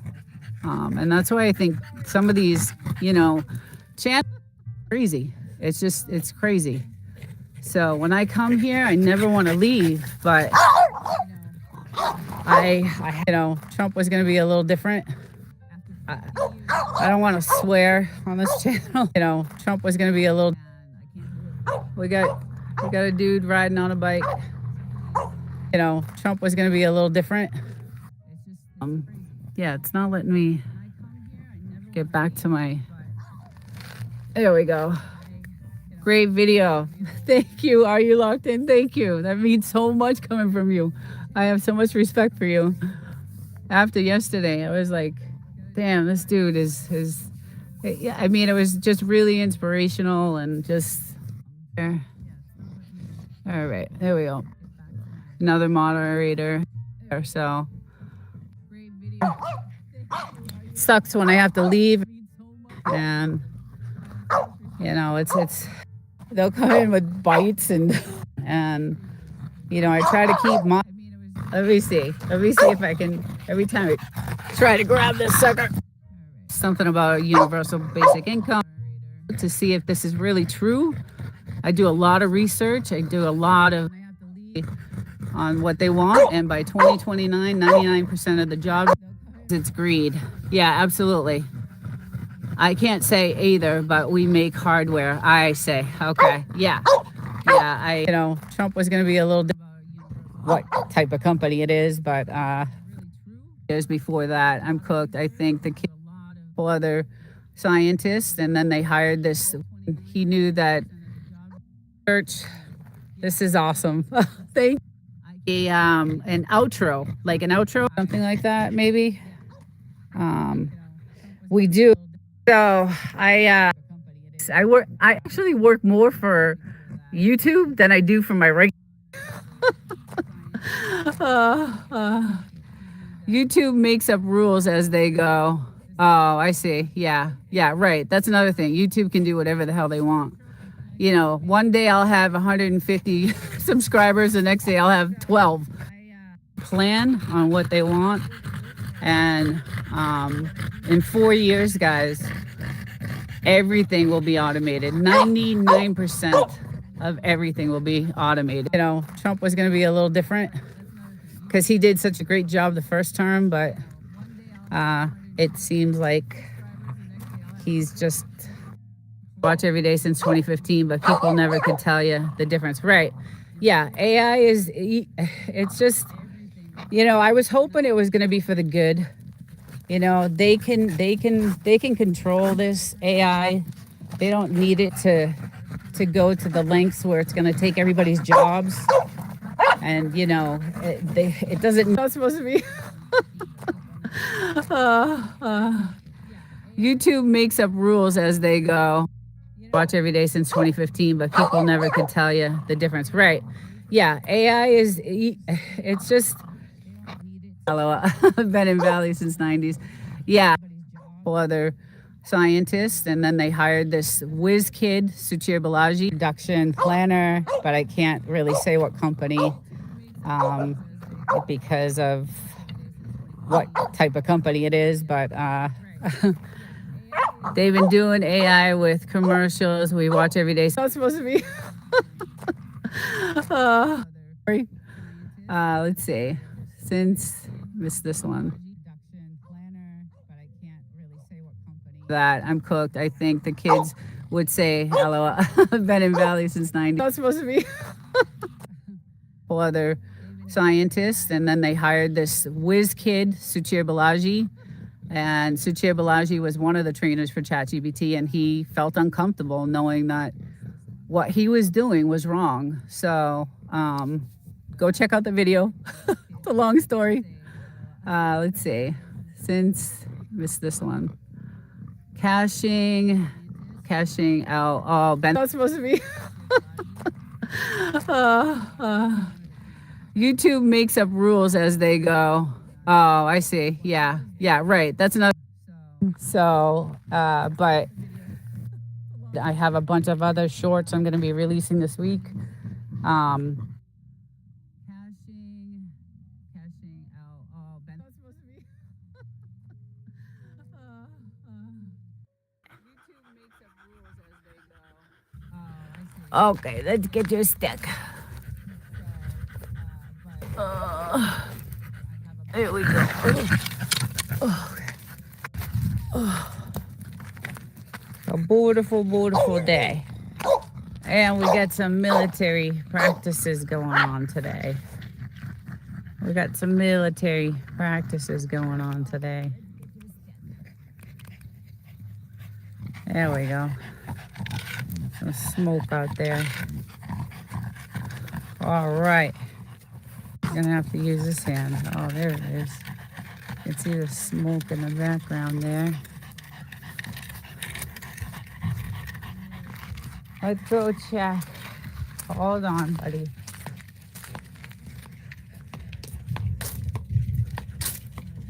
A: and that's why I think some of these, channels are crazy. It's crazy. So when I come here, I never want to leave, but Trump was going to be a little different. I don't want to swear on this channel. Trump was going to be a little. We got a dude riding on a bike. Trump was going to be a little different. Yeah, it's not letting me get back to my. There we go. Great video. Thank you. Are you locked in? Thank you. That means so much coming from you. I have so much respect for you. After yesterday, I was like, damn, this dude is. Yeah, I mean, it was just really inspirational and just. All right, there we go. Another moderator. So it sucks when I have to leave, and it's they'll come in with bites and I try to keep my. Let me see if I can. Every time I try to grab this sucker. Something about a universal basic income to see if this is really true. I do a lot of research. I do a lot of on what they want. And by 2029, 99% of the jobs, it's greed. Yeah, absolutely. I can't say either, but we make hardware. I say, okay, yeah. Trump was going to be a little what type of company it is, but years before that, I'm cooked. I think the couple other scientists, and then they hired this. He knew that. Church, this is awesome. Thank you. An outro, something like that, maybe. We do. So I actually work more for YouTube than I do for my regular. YouTube makes up rules as they go. Oh, I see. Yeah, right. That's another thing. YouTube can do whatever the hell they want. One day I'll have 150 subscribers, the next day I'll have 12. Plan on what they want. And in 4 years, guys, everything will be automated. 99% of everything will be automated. Trump was going to be a little different because he did such a great job the first term, but it seems like he's just. Watch every day since 2015, but people never could tell you the difference. Right. Yeah. AI it's just, I was hoping it was going to be for the good. They can control this AI. They don't need it to go to the lengths where it's going to take everybody's jobs. And, it doesn't, not supposed to be. YouTube makes up rules as they go. Watch every day since 2015, but people never could tell you the difference. Right. Yeah. AI it's just, I've been in Valley since 90s. Yeah, other scientists, and then they hired this whiz kid, Suchir Balaji, production planner, but I can't really say what company um, because of what type of company it is, but they've been doing AI with commercials we watch every day. So it's supposed to be. Let's see. Since missed this one. That I'm cooked. I think the kids would say, "Hello, I've been in Valley since 90." Not supposed to be. Other scientists, and then they hired this whiz kid, Suchir Balaji, and Suchir Balaji was one of the trainers for ChatGPT, and he felt uncomfortable knowing that what he was doing was wrong. So go check out the video. It's a long story. Let's see. Since missed this one. Cashing out. Oh, Ben. Not supposed to be. YouTube makes up rules as they go. Oh, I see. Yeah, right. That's another. So, but I have a bunch of other shorts I'm going to be releasing this week. Cashing out. Oh, Ben. Not supposed to be. Okay, let's get your stick. There we go. A beautiful, beautiful day. And we got some military practices going on today. There we go. Some smoke out there. All right. I'm gonna have to use this hand. Oh, there it is. You can see the smoke in the background there. Let's go check. Hold on, buddy.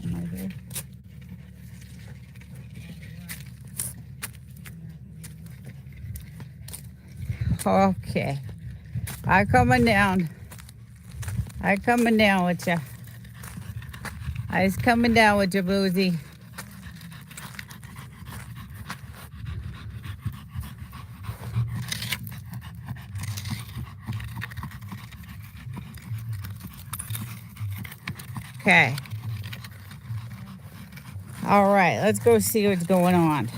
A: Am I there? Okay. I coming down with ya. I's coming down with ya, Boozy. Okay. All right, let's go see what's going on.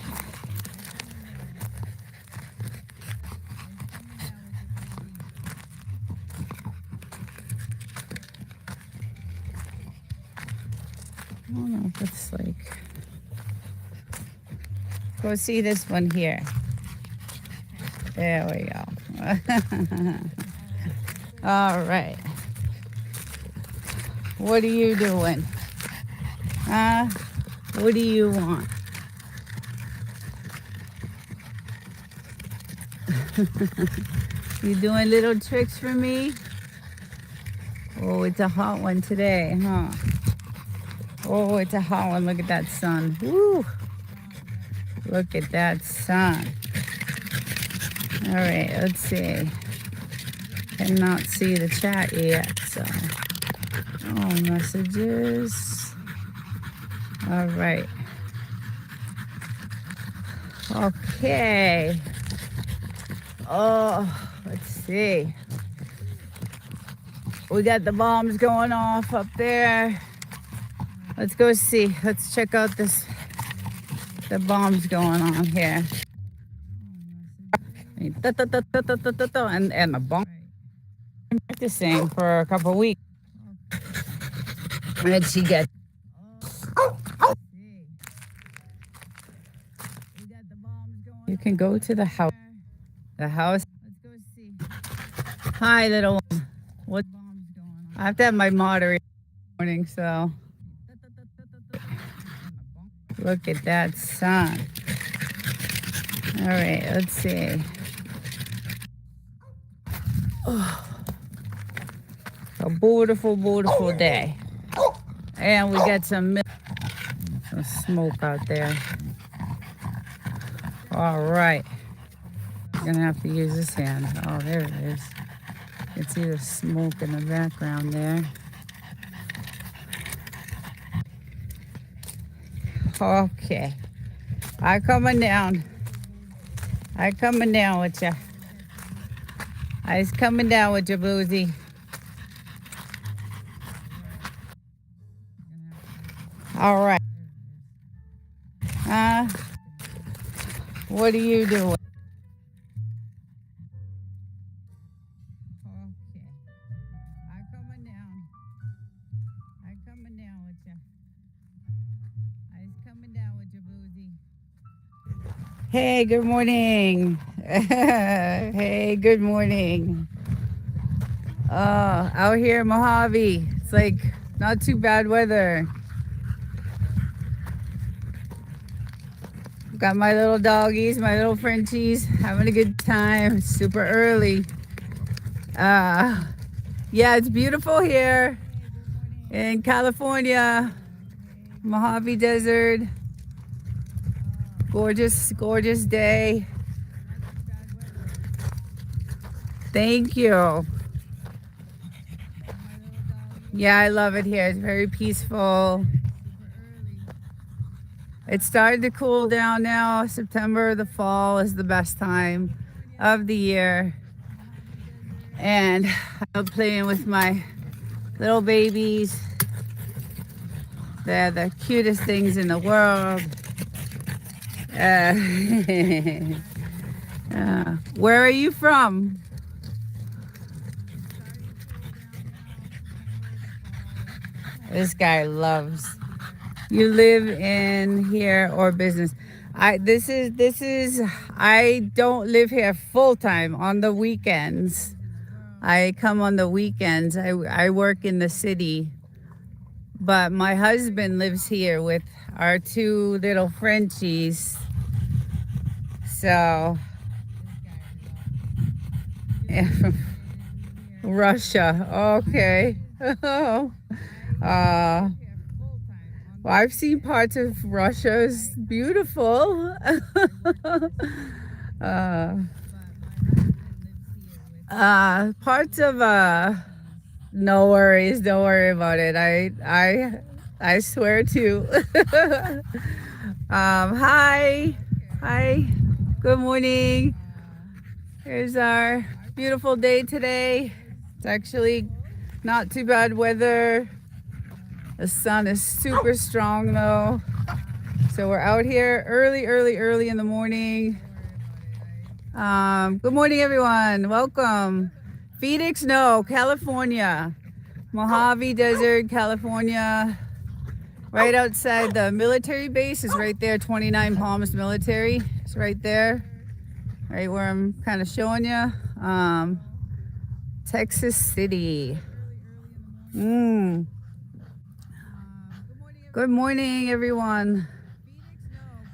A: I don't know if it's like. Go see this one here. There we go. All right. What are you doing? What do you want? You doing little tricks for me? Oh, it's a hot one today, huh? Oh, it's a hot one. Look at that sun. Woo! Look at that sun. All right, let's see. Cannot see the chat yet, so. Oh, messages. All right. Okay. Oh, let's see. We got the bombs going off up there. Let's go see. Let's check out this. The bombs going on here. And the bomb. I'm practicing for a couple of weeks. Where did she get? You can go to the house. The house. Hi, little one. What? I have to have my moderator in the morning, so. Look at that sun. All right, let's see. Oh, a beautiful, beautiful day. And we got some smoke out there. All right. I'm gonna have to use this hand. Oh, there it is. You can see the smoke in the background there. Okay. I coming down. I coming down with ya. I's coming down with ya, Boozy. All right. What are you doing? Okay. I coming down. I coming down with ya. I's coming down with ya, Boozy. Hey, good morning. Hey, good morning. Out here in Mojave, it's like not too bad weather. Got my little doggies, my little Frenchies, having a good time. It's super early. Yeah, it's beautiful here in California, Mojave Desert. Gorgeous, gorgeous day. Thank you. Yeah, I love it here. It's very peaceful. It started to cool down now. September, the fall is the best time of the year. And I'm playing with my little babies. They're the cutest things in the world. Where are you from? This guy loves. You live in here or business? I don't live here full time. On the weekends, I come on the weekends. I work in the city, but my husband lives here with our two little Frenchies. So, yeah, from Russia. Okay. Well, I've seen parts of Russia. It's beautiful. Parts of no worries, don't worry about it. I swear to. Hi, hi, good morning. Here's our beautiful day today. It's actually not too bad weather. The sun is super strong though. So we're out here early in the morning. Good morning, everyone. Welcome. Phoenix, no, California. Mojave Desert, California. Right outside the military base is right there, 29 Palms Military. It's right there. Right where I'm kind of showing you. Texas City. Good morning, everyone.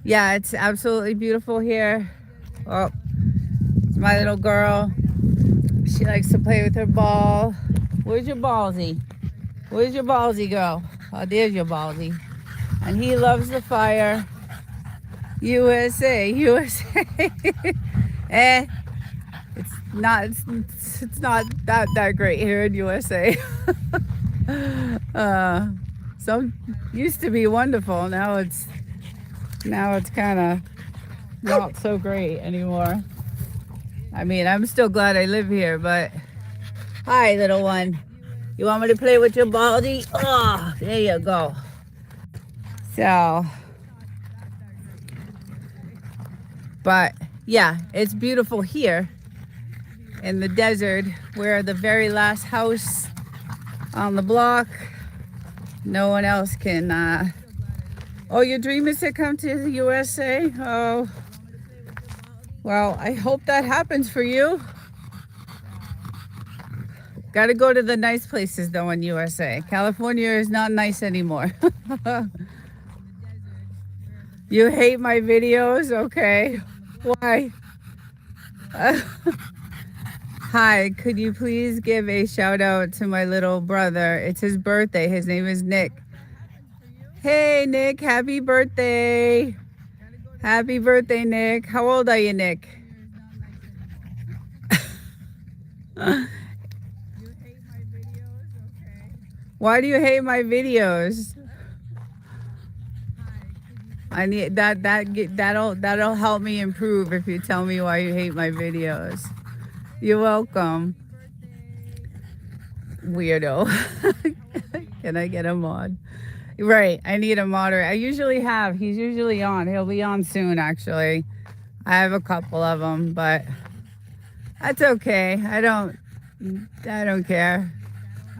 A: Yeah, it's absolutely beautiful here. Oh, it's my little girl. She likes to play with her ball. Where's your ballsy? Where's your ballsy go? Oh, there's your ballsy. And he loves the fire. USA, USA. Eh, it's not that great here in USA. Some used to be wonderful. Now it's kind of not so great anymore. I mean, I'm still glad I live here, but hi, little one. You want me to play with your baldy? Oh, there you go. So, but yeah, it's beautiful here in the desert. We're the very last house on the block. No one else can. Oh, your dream is to come to the USA? Oh, well, I hope that happens for you. Got to go to the nice places though in USA. California is not nice anymore. You hate my videos? Okay. Why? Hi, could you please give a shout out to my little brother? It's his birthday. His name is Nick. Hey, Nick, happy birthday. Happy birthday, Nick. How old are you, Nick? Why do you hate my videos? I need that'll help me improve if you tell me why you hate my videos. You're welcome. Weirdo. Can I get a mod? Right, I need a moderator. I usually have. He's usually on. He'll be on soon, actually. I have a couple of them, but that's okay. I don't care.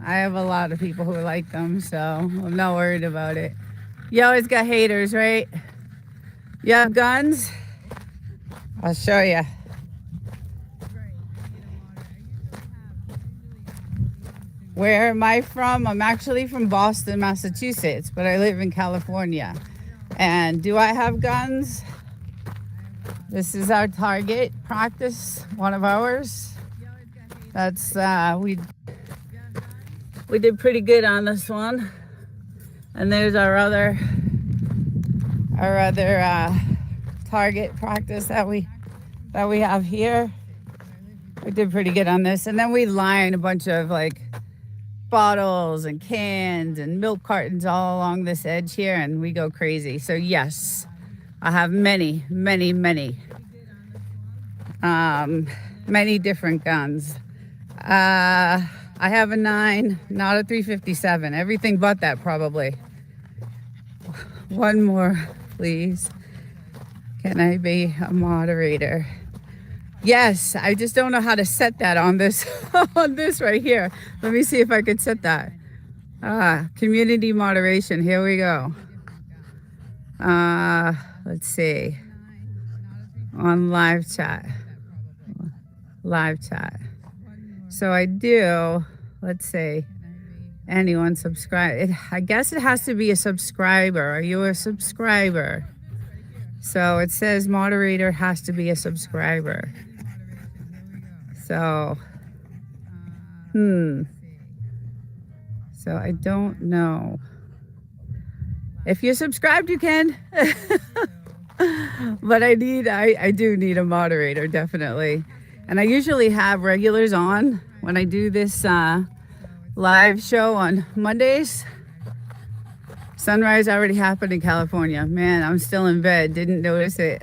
A: I have a lot of people who like them, so I'm not worried about it. You always got haters, right? You have guns? I'll show you. Where am I from? I'm actually from Boston, Massachusetts, but I live in California. And do I have guns? This is our target practice, one of ours. That's we did pretty good on this one. And there's our other target practice that we have here. We did pretty good on this, and then we line a bunch of like bottles and cans and milk cartons all along this edge here, and we go crazy. So yes, I have many different guns. I have a 9, not a 357. Everything but that, probably. One more, please. Can I be a moderator? Yes, I just don't know how to set that on this on this right here. Let me see if I could set that. Community moderation. Here we go. Let's see. On live chat. Live chat. So I do, let's see. Anyone subscribe? I guess it has to be a subscriber. Are you a subscriber? So it says moderator has to be a subscriber. So, So I don't know. If you're subscribed, you can. But I do need a moderator, definitely. And I usually have regulars on when I do this live show on Mondays. Sunrise already happened in California. Man, I'm still in bed. Didn't notice it.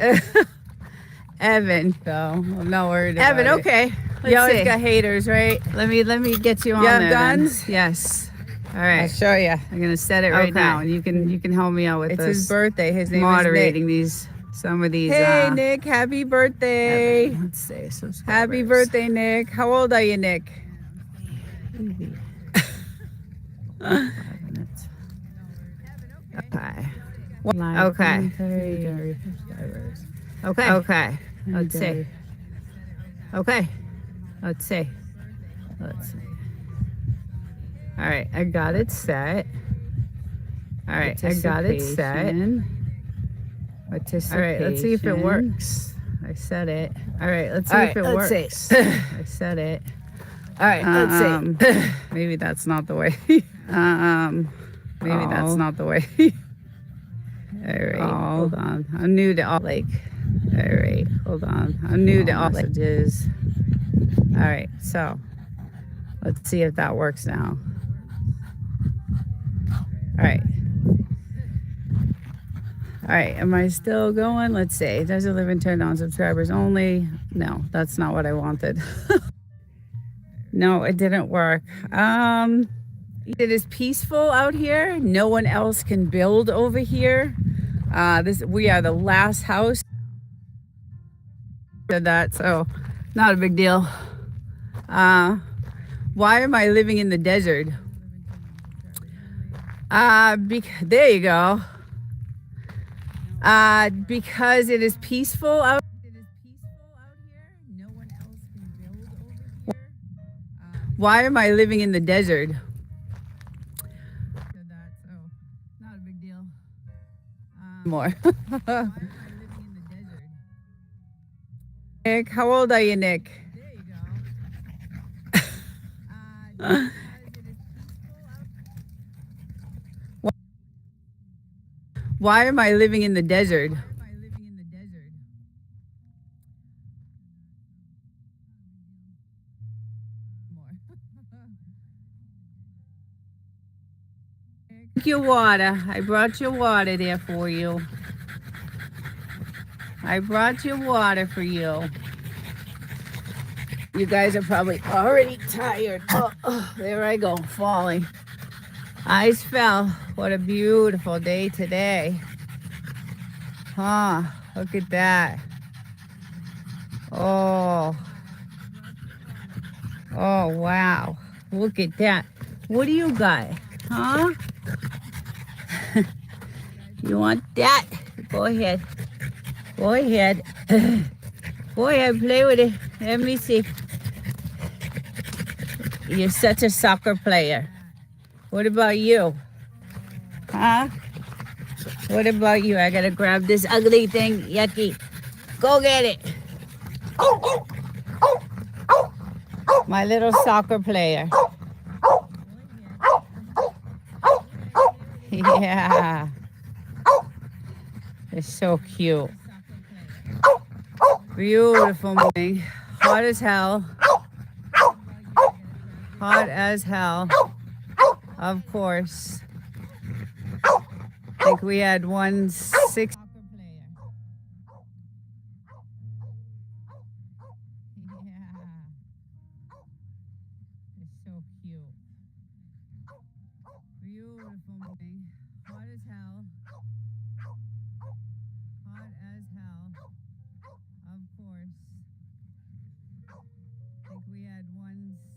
A: Evan, so I'm not worried about it. Evan, okay. You always got haters, right? Let me get you on there. You have guns? Then. Yes. All right. I'll show you. I'm gonna set it right now, and you can help me out with this. It's his birthday. His name moderating is Nick. Some of these. Hey, Nick, happy birthday. Evan, let's say subscribers. Happy birthday, Nick. How old are you, Nick? 5 minutes. Okay. Okay. Okay. Okay. Let's see. Okay. Let's see. Let's see. All right. I got it set. All right. I got it set. All right. Let's see if it works. I set it. All right. Let's see if it works. I set it. All right. Let's see. Maybe that's not the way. Maybe that's not the way. All right, hold on. I'm new to all all right, hold on. I'm new to all messages. All right, so let's see if that works now. All right. All right, am I still going? Let's see. Does it live in turn on subscribers only? No, that's not what I wanted. No, it didn't work. It is peaceful out here. No one else can build over here. We are the last house. Did that, so not a big deal. Why am I living in the desert? There you go. Because it is peaceful out. Why am I living in the desert? Not a big deal. More. Nick, how old are you, Nick? Why am I living in the desert? Drink your water. I brought your water there for you. I brought your water for you. You guys are probably already tired. Oh, there I go, falling. Eyes fell. What a beautiful day today. Huh, look at that. Oh, oh, wow. Look at that. What do you got? Huh? You want that? Go ahead. Go ahead. Go ahead, play with it. Let me see. You're such a soccer player. What about you? Huh? What about you? I gotta grab this ugly thing. Yucky. Go get it. My little soccer player. Yeah. It's so cute. Beautiful morning. Hot as hell. Hot as hell. Of course. I think we had 160. It's so cute. Beautiful morning. Hot as hell. Hot as hell. Of course. I think we had 160.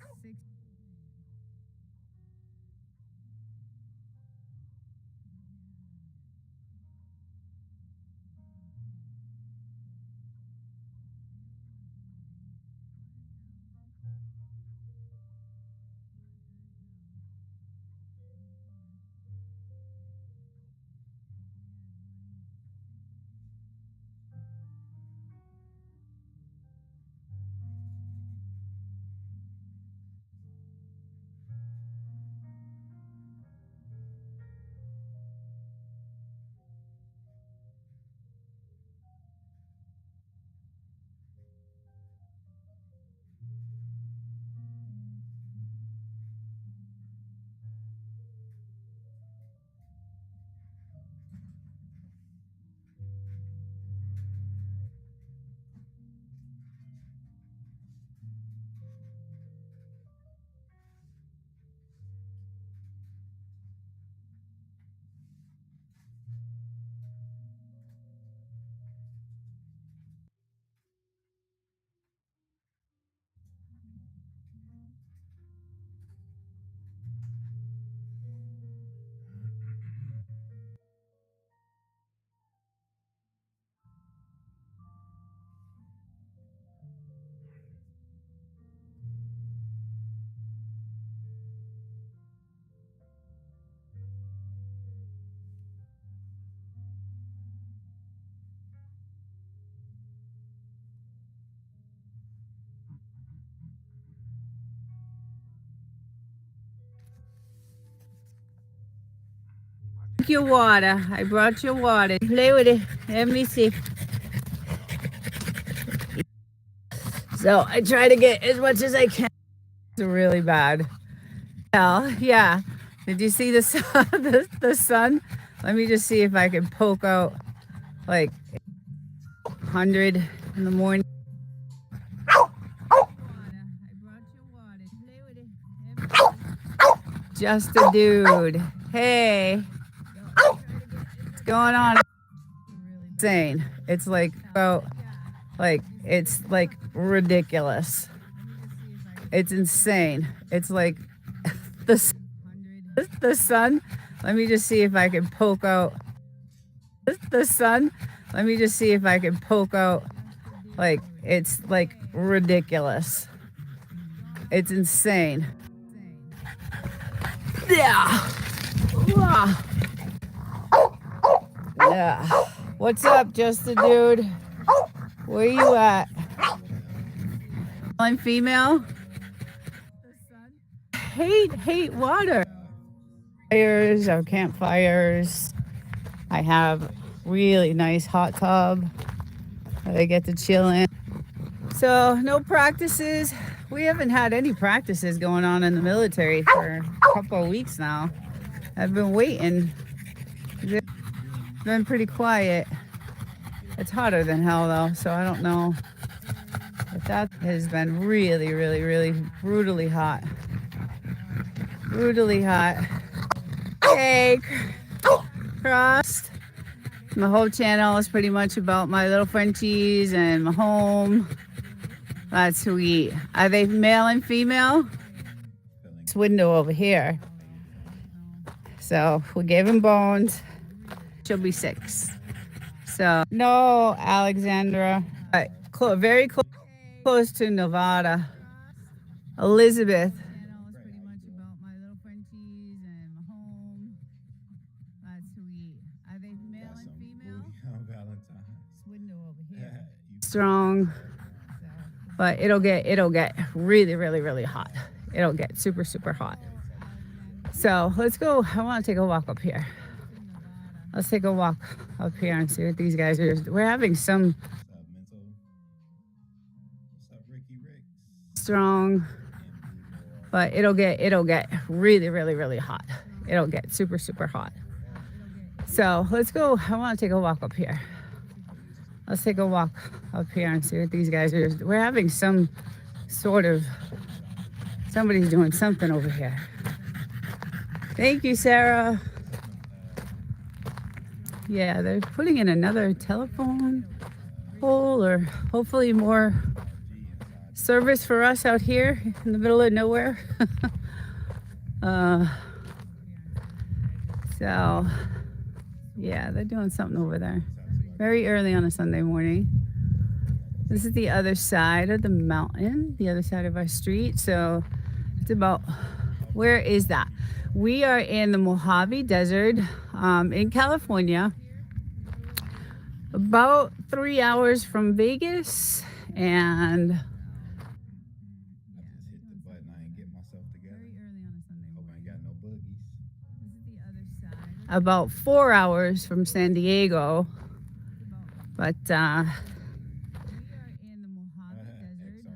A: Drink your water. I brought your water. Play with it. Let me see. So I try to get as much as I can. It's really bad. Hell, yeah. Did you see the sun? The sun? Let me just see if I can poke out like 100 in the morning. Just a dude. Hey, what's going on? Insane. It's like about it's like ridiculous. It's insane. It's like the sun. Let me just see if I can poke out the sun. Let me just see if I can poke out like it's like ridiculous. It's insane. Yeah. Yeah. What's up, just a dude? Where you at? I'm female. Hate water. Fires or campfires. I have really nice hot tub that I get to chill in. So no practices. We haven't had any practices going on in the military for a couple of weeks now. I've been waiting. It's been pretty quiet. It's hotter than hell though, so I don't know. But that has been really, really, really brutally hot. Brutally hot. Hey, Crossed. My whole channel is pretty much about my little Frenchies and my home. That's sweet. Are they male and female? This window over here. So we gave him bones. She'll be 6. So no, Alexandra. Very close to Nevada. Elizabeth. Strong, but it'll get really, really, really hot. It'll get super, super hot. So let's go. I want to take a walk up here. Let's take a walk up here and see what these guys are. We're having some strong, but it'll get really, really, really hot. It'll get super, super hot. So let's go. I want to take a walk up here. Let's take a walk up here and see what these guys are. We're having some sort of, somebody's doing something over here. Thank you, Sarah. Yeah, they're putting in another telephone pole, or hopefully more service for us out here in the middle of nowhere. So yeah, they're doing something over there. Very early on a Sunday morning. This is the other side of the mountain, the other side of our street. So it's about, where is that? We are in the Mojave Desert in California, about 3 hours from Vegas. And about 4 hours from San Diego. But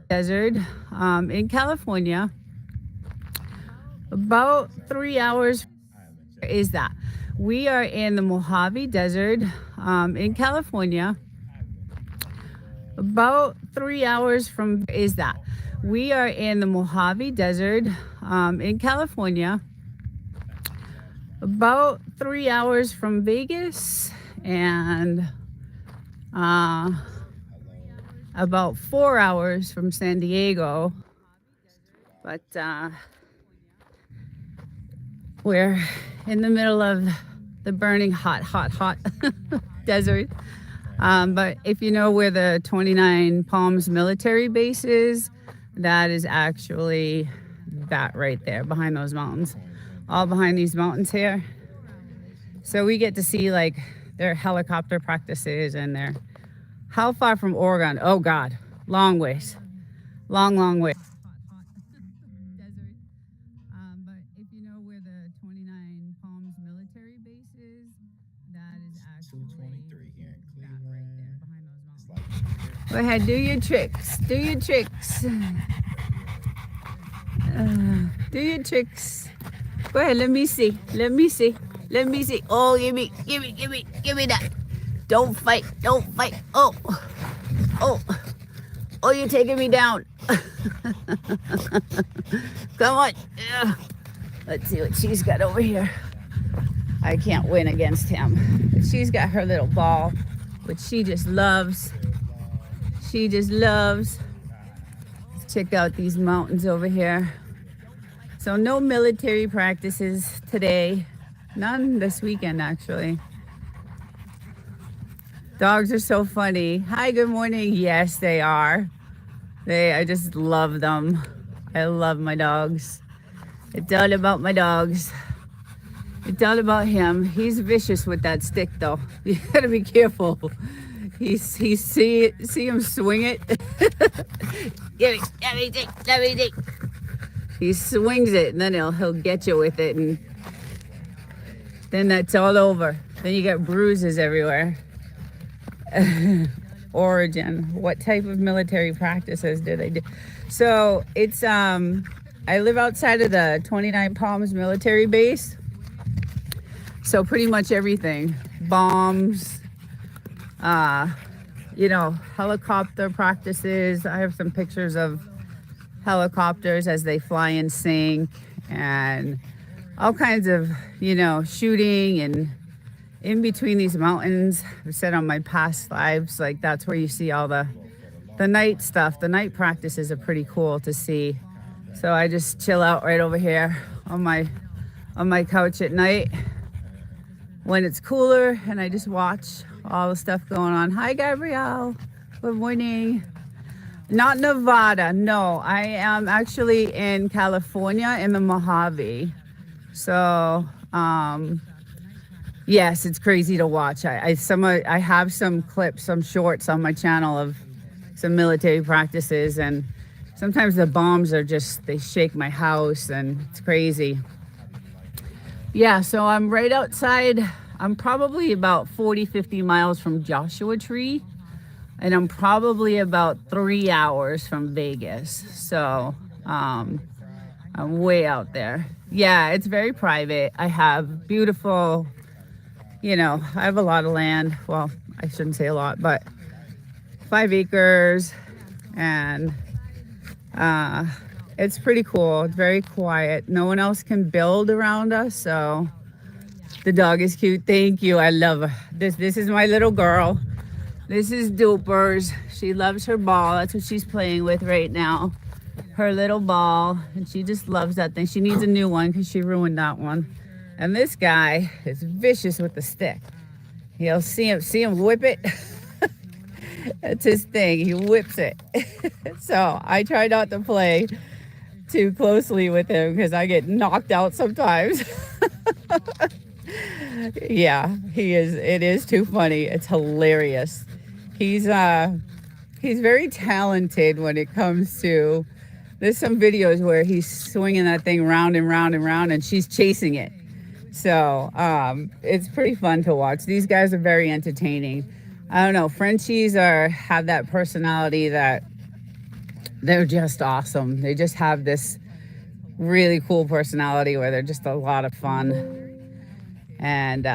A: desert in California, about 3 hours. Is that? We are in the Mojave Desert in California, about 3 hours from. Is that? We are in the Mojave Desert in California, about 3 hours from Vegas, and about 4 hours from San Diego. But we're in the middle of the burning hot desert. But if you know where the 29 Palms military base is, that is actually that right there behind those mountains, all behind these mountains here. So we get to see like their helicopter practices and their, how far from Oregon? Oh God, long ways, long ways. But if you know where the 29 Palms military base is, that is actually 223 here in Cleveland, right there behind those mountains. Go ahead, do your tricks. Do your tricks. Do your tricks. Go ahead, let me see. Let me see. Let me see. Oh, give me that. Don't fight. Don't fight. Oh, you're taking me down. Come on. Let's see what she's got over here. I can't win against him. But she's got her little ball, which she just loves. She just loves. Let's check out these mountains over here. So no military practices today. None this weekend, actually. Dogs are so funny. Hi, good morning. Yes, they are. I just love them. I love my dogs. It's all about my dogs. It's all about him. He's vicious with that stick, though. You gotta be careful. He see him swing it. Let me take. He swings it, and then he'll get you with it, and then that's all over. Then you get bruises everywhere. Origin. What type of military practices do they do? So it's I live outside of the 29 Palms military base. So pretty much everything. Bombs, helicopter practices. I have some pictures of helicopters as they fly and sink, and all kinds of, shooting. And in between these mountains, I've said on my past lives, like that's where you see all the night stuff. The night practices are pretty cool to see. So I just chill out right over here on my couch at night when it's cooler, and I just watch all the stuff going on. Hi, Gabrielle. Good morning. Not Nevada. No, I am actually in California in the Mojave. So, yes, it's crazy to watch. I have some clips, some shorts on my channel of some military practices, and sometimes the bombs are they shake my house, and it's crazy. Yeah, so I'm right outside. I'm probably about 40-50 miles from Joshua Tree, and I'm probably about 3 hours from Vegas. So I'm way out there. Yeah, it's very private. I have beautiful, I have a lot of land. Well, I shouldn't say a lot, but 5 acres, and it's pretty cool. It's very quiet. No one else can build around us, so the dog is cute. Thank you. I love her. This is my little girl. This is Dupers. She loves her ball. That's what she's playing with right now. Her little ball, and she just loves that thing. She needs a new one because she ruined that one. And this guy is vicious with the stick. You'll see him whip it. That's his thing. He whips it. So I try not to play too closely with him because I get knocked out sometimes. Yeah, he is. It is too funny. It's hilarious. He's very talented when it comes to. There's some videos where he's swinging that thing round and round and round, and she's chasing it. So it's pretty fun to watch. These guys are very entertaining. I don't know. Frenchies have that personality that they're just awesome. They just have this really cool personality where they're just a lot of fun. And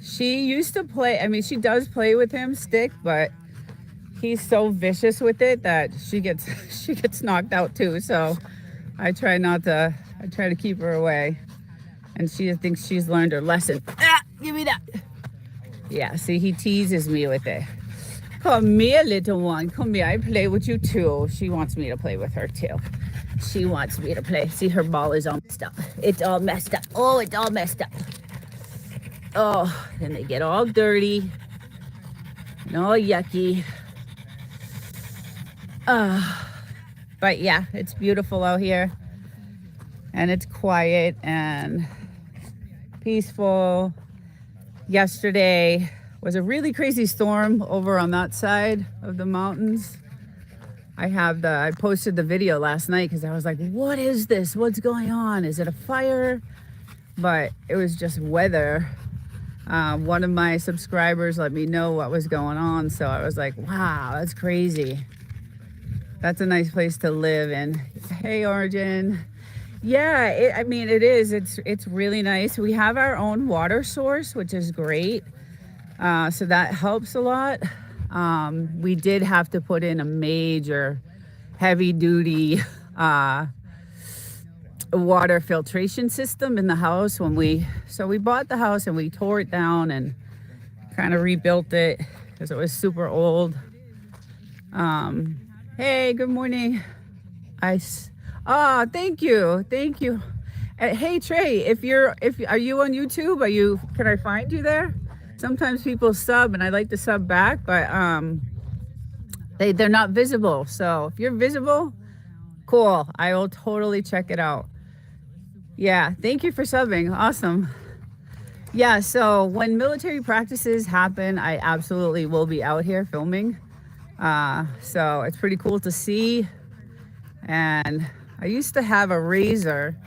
A: she used to play. I mean, she does play with him stick, but he's so vicious with it that she gets knocked out too. So I try to keep her away. And she thinks she's learned her lesson. Give me that. Yeah, see, he teases me with it. Come here, little one. Come here. I play with you too. She wants me to play with her too. She wants me to play. See, her ball is all messed up. It's all messed up. Oh, it's all messed up. Oh, and they get all dirty and all yucky. But yeah, it's beautiful out here, and it's quiet and peaceful. Yesterday was a really crazy storm over on that side of the mountains. I posted the video last night because I was like, what is this? What's going on? Is it a fire? But it was just weather. One of my subscribers let me know what was going on, so I was like, wow, that's crazy. That's a nice place to live in. Hey, Origin. Yeah, it is. It's really nice. We have our own water source, which is great. So that helps a lot. We did have to put in a major heavy-duty water filtration system in the house we bought the house, and we tore it down and kind of rebuilt it because it was super old. Hey, good morning. Thank you. Hey, Trey, are you on YouTube? Can I find you there? Sometimes people sub, and I like to sub back, but they're not visible. So if you're visible, cool. I will totally check it out. Yeah, thank you for subbing. Awesome. Yeah, so when military practices happen, I absolutely will be out here filming. So it's pretty cool to see. And I used to have a razor,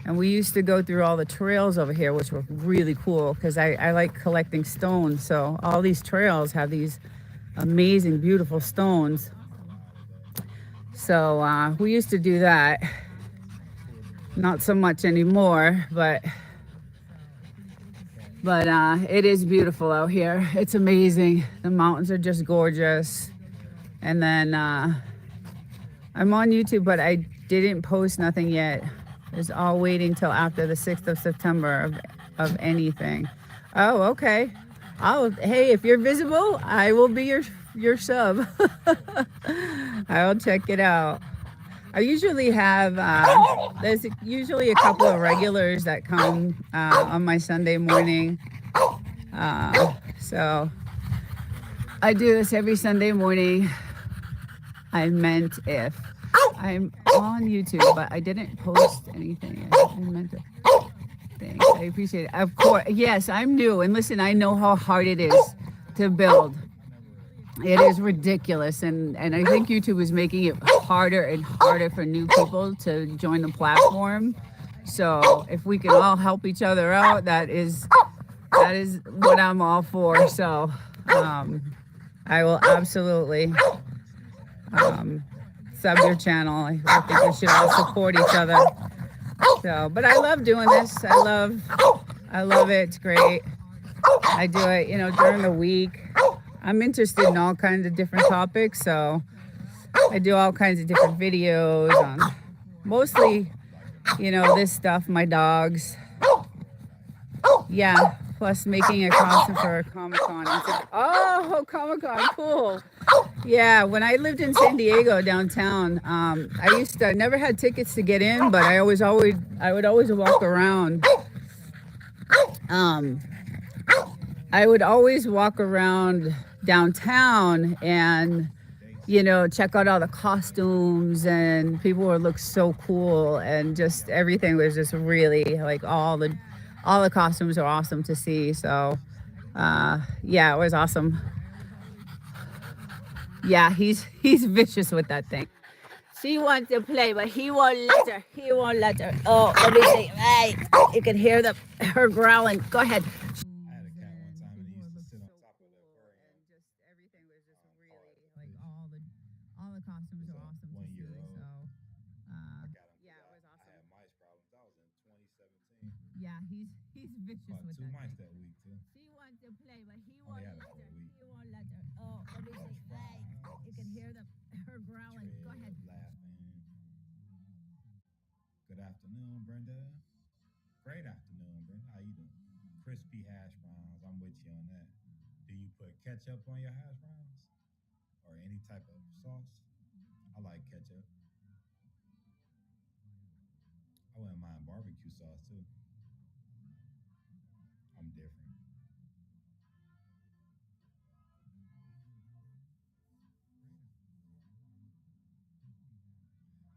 A: And we used to go through all the trails over here, which were really cool because I like collecting stones. So all these trails have these amazing, beautiful stones. So we used to do that. Not so much anymore, but it is beautiful out here. It's amazing. The mountains are just gorgeous. And then I'm on YouTube, but I didn't post nothing yet. It's all waiting till after the 6th of September of anything. Oh, okay. Hey, if you're visible, I will be your sub. I will check it out. I usually have, there's usually a couple of regulars that come on my Sunday morning. So I do this every Sunday morning. I meant if I'm on YouTube, but I didn't post anything. I meant to. Thanks, I appreciate it. Of course, yes, I'm new. And listen, I know how hard it is to build. It is ridiculous, and I think YouTube is making it harder and harder for new people to join the platform. So if we can all help each other out, that is what I'm all for. So I will absolutely sub your channel. I think we should all support each other. So, but I love doing this. I love it. It's great. I do it, during the week. I'm interested in all kinds of different topics, so I do all kinds of different videos on mostly, this stuff, my dogs. Yeah, plus making a costume for Comic-Con. Oh, Comic-Con, cool. Yeah, when I lived in San Diego downtown, I never had tickets to get in, but I would always walk around. I would always walk around downtown and check out all the costumes, and people would look so cool, and just everything was just really like all the costumes are awesome to see. So yeah, it was awesome. Yeah, he's vicious with that thing. She wants to play, but he won't let her. Oh, let me see. Hey, you can hear her growling. Go ahead. All the costumes are awesome to see. So yeah, it was awesome. Yeah, he's vicious with that thing. She wants to play, but he won't let her. Oh, let me see. Hey, you can hear her growling. Go ahead.
B: Good afternoon, Brenda. Great afternoon, Brenda. How you doing? Crispy hash browns. I'm with you on that. Do you put ketchup on your hash browns? Or any type of sauce? I like ketchup. I wouldn't mind barbecue sauce too. I'm different.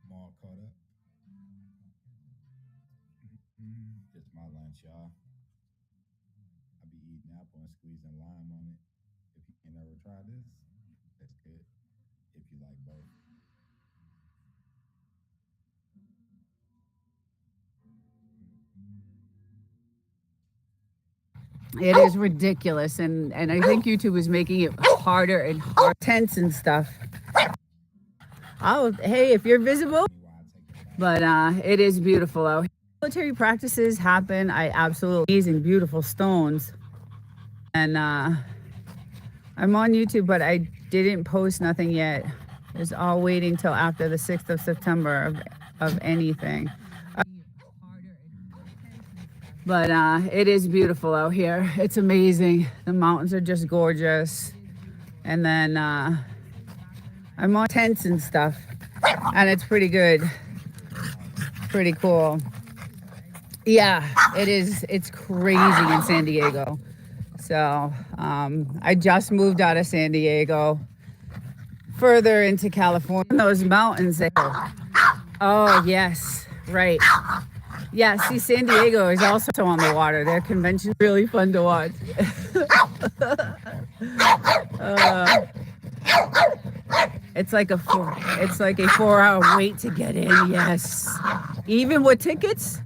B: I'm all caught up. It's my lunch, y'all. I be eating apple and squeezing lime on it. If you ain't never tried this, that's good. If you like both.
A: It is ridiculous, and I think YouTube is making it harder and harder. Tents and stuff. Oh, hey, if you're visible, but it is beautiful out here. Military practices happen. I absolutely amazing, beautiful stones. And I'm on YouTube, but I didn't post nothing yet. It's all waiting till after the 6th of September of anything. But it is beautiful out here. It's amazing. The mountains are just gorgeous. And then I'm on tents and stuff, and it's pretty good. Pretty cool. Yeah, it is. It's crazy in San Diego. So I just moved out of San Diego, further into California. Those mountains there. Oh, yes, right. Yeah, see, San Diego is also on the water. Their convention is really fun to watch. It's like a 4-hour wait to get in. Yes, even with tickets.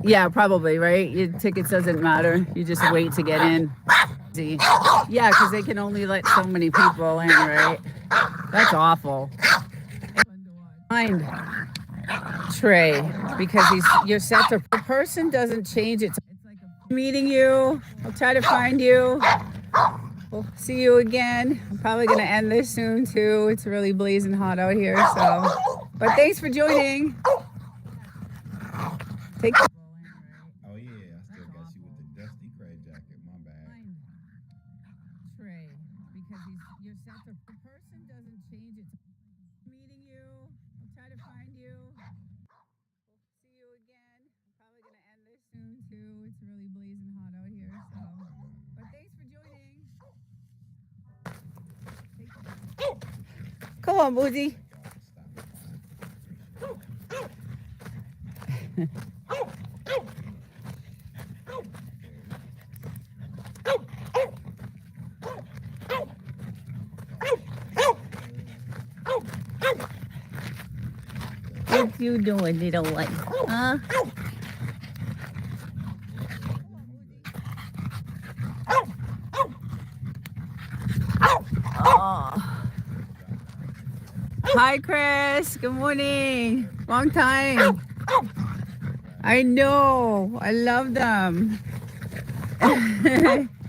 A: Yeah, probably, right? Your tickets doesn't matter. You just wait to get in. Yeah, because they can only let so many people in, right? That's awful. Find Trey because you're set to. The person doesn't change it. It's like meeting you. I'll try to find you. We'll see you again. I'm probably gonna end this soon too. It's really blazing hot out here. So, but thanks for joining. Take.
B: Oh yeah, I still got you with the dusty gray jacket. My bad.
A: Trey because you're set to. The person doesn't change it. Meeting you. I'll try to find you. See you again. I'm probably gonna end this soon too. It's really blazing hot out here. So, but thanks for joining. Come on, Boozy. What you doing, little one? Huh? Oh. Hi, Chris. Good morning. Long time. I know. I love them.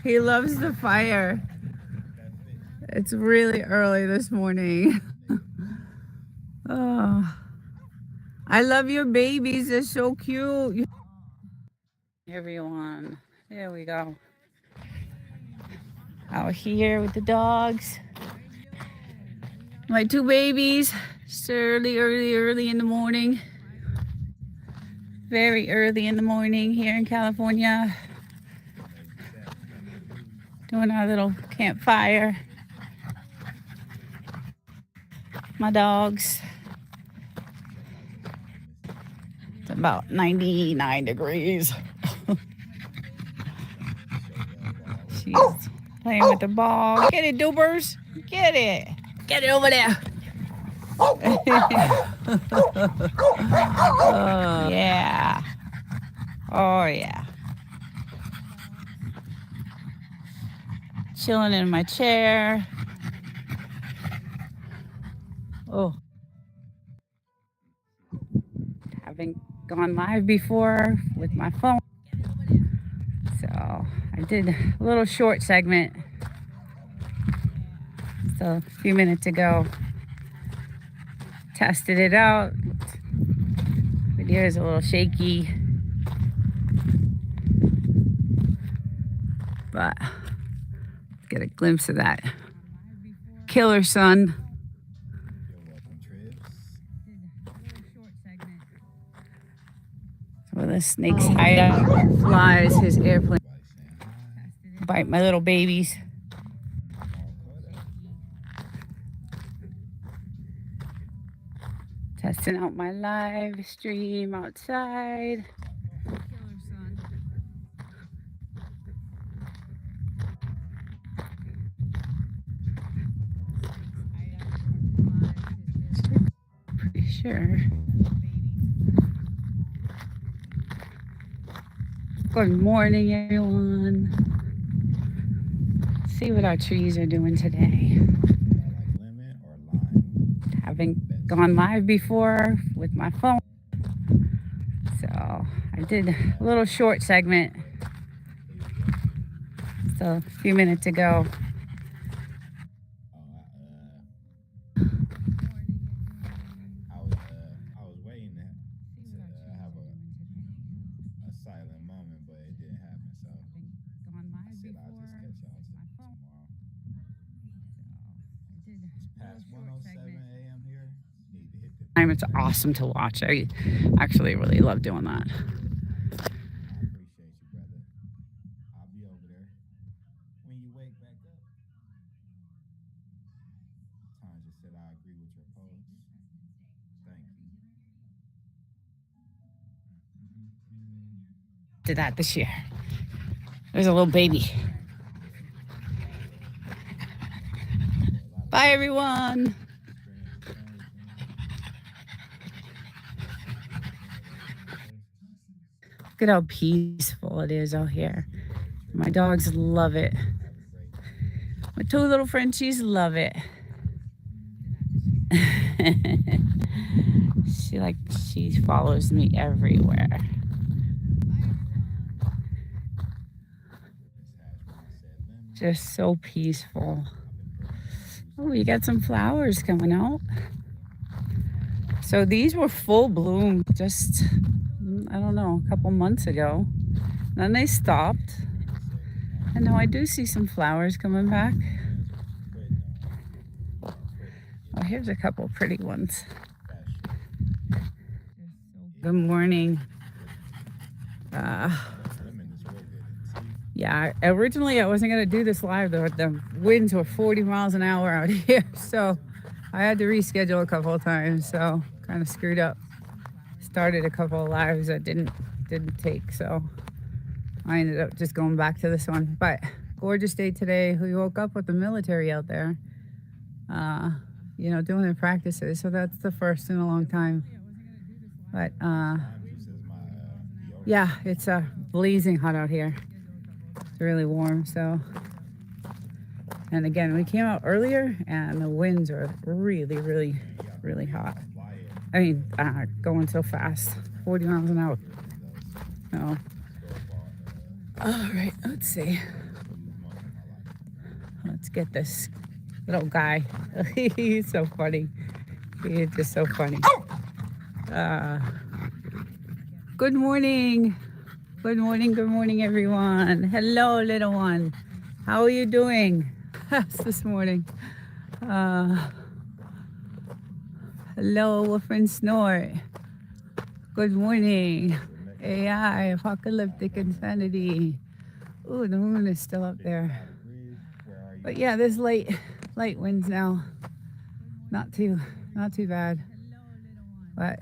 A: He loves the fire. It's really early this morning. Oh, I love your babies. They're so cute. Everyone, there we go. Out here with the dogs. My two babies. It's early in the morning. Very early in the morning here in California. Doing our little campfire. My dogs. It's about 99 degrees. She's playing with the ball. Get it, Doobers. Get it. Get it over there. Yeah. Oh, yeah. Chilling in my chair. Oh. Haven't gone live before with my phone. So I did a little short segment. So a few minutes ago. Tested it out. Video is a little shaky. But get a glimpse of that killer sun. Well, the snake's hide flies his airplane. Bite my little babies. Testing out my live stream outside. Pretty sure. Good morning, everyone. Let's see what our trees are doing today. Haven't gone live before with my phone. So I did a little short segment. So a few minutes ago.
B: I was waiting to have a silent moment, but it didn't happen. So I said I'll just catch y'all tomorrow. It's past 1:07 a.m. here. Need to hit the.
A: It's awesome to watch. I actually really love doing that.
B: I appreciate you, brother. I'll be over there when you wake back up. Tanja said I agree with your post. Thank you.
A: Did that this year. There's a little baby. Bye, everyone. Look at how peaceful it is out here. My dogs love it. My two little Frenchies love it. She follows me everywhere. Just so peaceful. Oh, you got some flowers coming out. So these were full bloom just, I don't know, a couple months ago. Then they stopped. And now I do see some flowers coming back. Oh, here's a couple pretty ones. Good morning. Yeah, originally I wasn't going to do this live. The winds were 40 miles an hour out here. So I had to reschedule a couple of times. So kind of screwed up. Started a couple of lives that didn't take. So I ended up just going back to this one. But gorgeous day today. We woke up with the military out there, doing their practices. So that's the first in a long time. But yeah, it's blazing hot out here. It's really warm. So, and again, we came out earlier and the winds are really, really, really hot. I mean, going so fast, 40 miles an hour. So, all right, let's see. Let's get this little guy. He's so funny. He's just so funny. Good morning. Good morning, everyone. Hello, little one. How are you doing this morning? Hello, Wolf and Snort. Good morning. AI, apocalyptic insanity. Ooh, the moon is still up there. But yeah, there's light winds now. Not too bad. But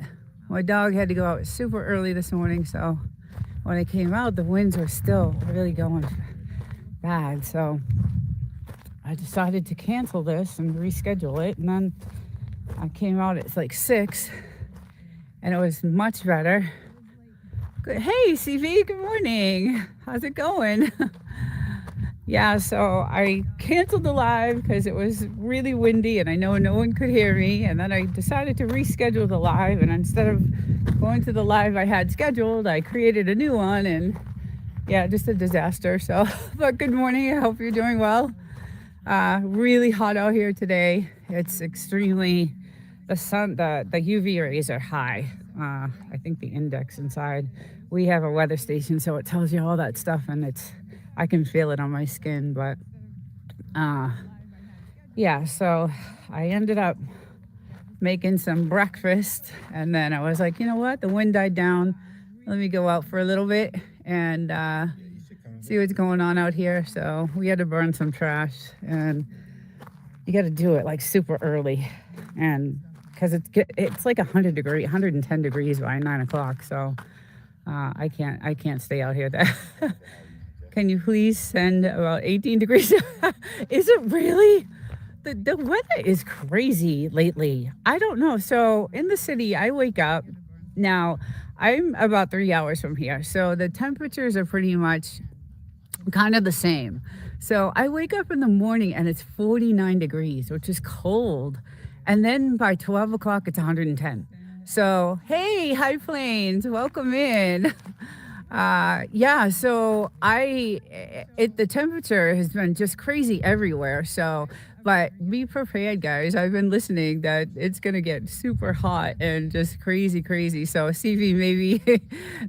A: my dog had to go out super early this morning, so when I came out, the winds were still really going bad. So I decided to cancel this and reschedule it. And then I came out at like 6, and it was much better. Good. Hey, CV, good morning. How's it going? Yeah, so I canceled the live because it was really windy and I know no one could hear me. And then I decided to reschedule the live. And instead of going to the live I had scheduled, I created a new one. And yeah, just a disaster. So, but good morning. I hope you're doing well. Really hot out here today. It's extremely, the sun, the UV rays are high. I think the index inside, we have a weather station, so it tells you all that stuff, and I can feel it on my skin. But yeah, so I ended up making some breakfast, and then I was like, you know what, the wind died down, let me go out for a little bit and see what's going on out here. So we had to burn some trash, and you got to do it like super early, and because it's like 110 degrees by 9 o'clock. So I can't stay out here. Can you please send about 18 degrees? Is it really? The weather is crazy lately. I don't know. So in the city, I wake up now. I'm about 3 hours from here, so the temperatures are pretty much kind of the same. So I wake up in the morning and it's 49 degrees, which is cold. And then by 12 o'clock, it's 110. So, hey, High Plains, welcome in. Yeah, so the temperature has been just crazy everywhere. So, but be prepared, guys. I've been listening that it's going to get super hot and just crazy, crazy. So CV,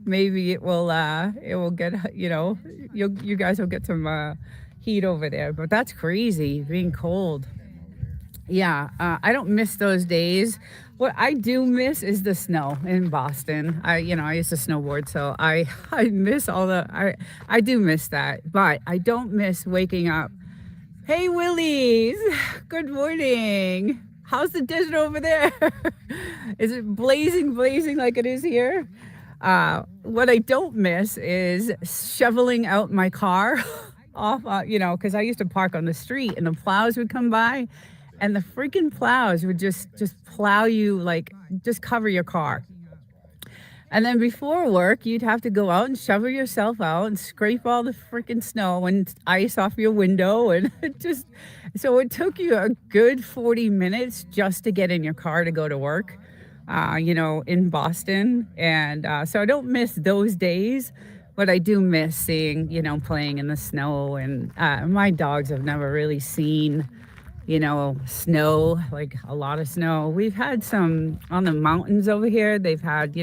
A: maybe it will get, you guys will get some heat over there, but that's crazy being cold. Yeah, I don't miss those days. What I do miss is the snow in Boston. I used to snowboard, so I miss I do miss that, but I don't miss waking up. Hey, Willies, good morning. How's the desert over there? Is it blazing like it is here? What I don't miss is shoveling out my car off, because I used to park on the street and the plows would come by. And the freaking plows would just plow you, like just cover your car. And then before work, you'd have to go out and shovel yourself out and scrape all the freaking snow and ice off your window. And it just, so it took you a good 40 minutes just to get in your car to go to work, in Boston. And so I don't miss those days, but I do miss seeing, playing in the snow. And my dogs have never really seen snow, like a lot of snow. We've had some on the mountains over here. They've had,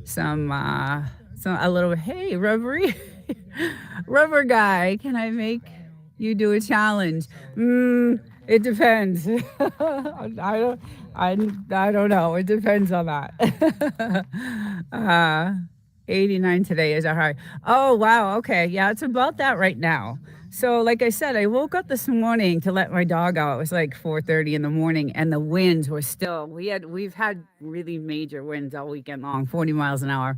A: some a little, hey, rubbery, rubber guy, can I make you do a challenge? It depends. I don't, I don't know. It depends on that. uh, 89 today is our high. Oh, wow. Okay. Yeah, it's about that right now. So, like I said, I woke up this morning to let my dog out. It was like 4:30 in the morning, and the winds were still. We've had really major winds all weekend long, 40 miles an hour.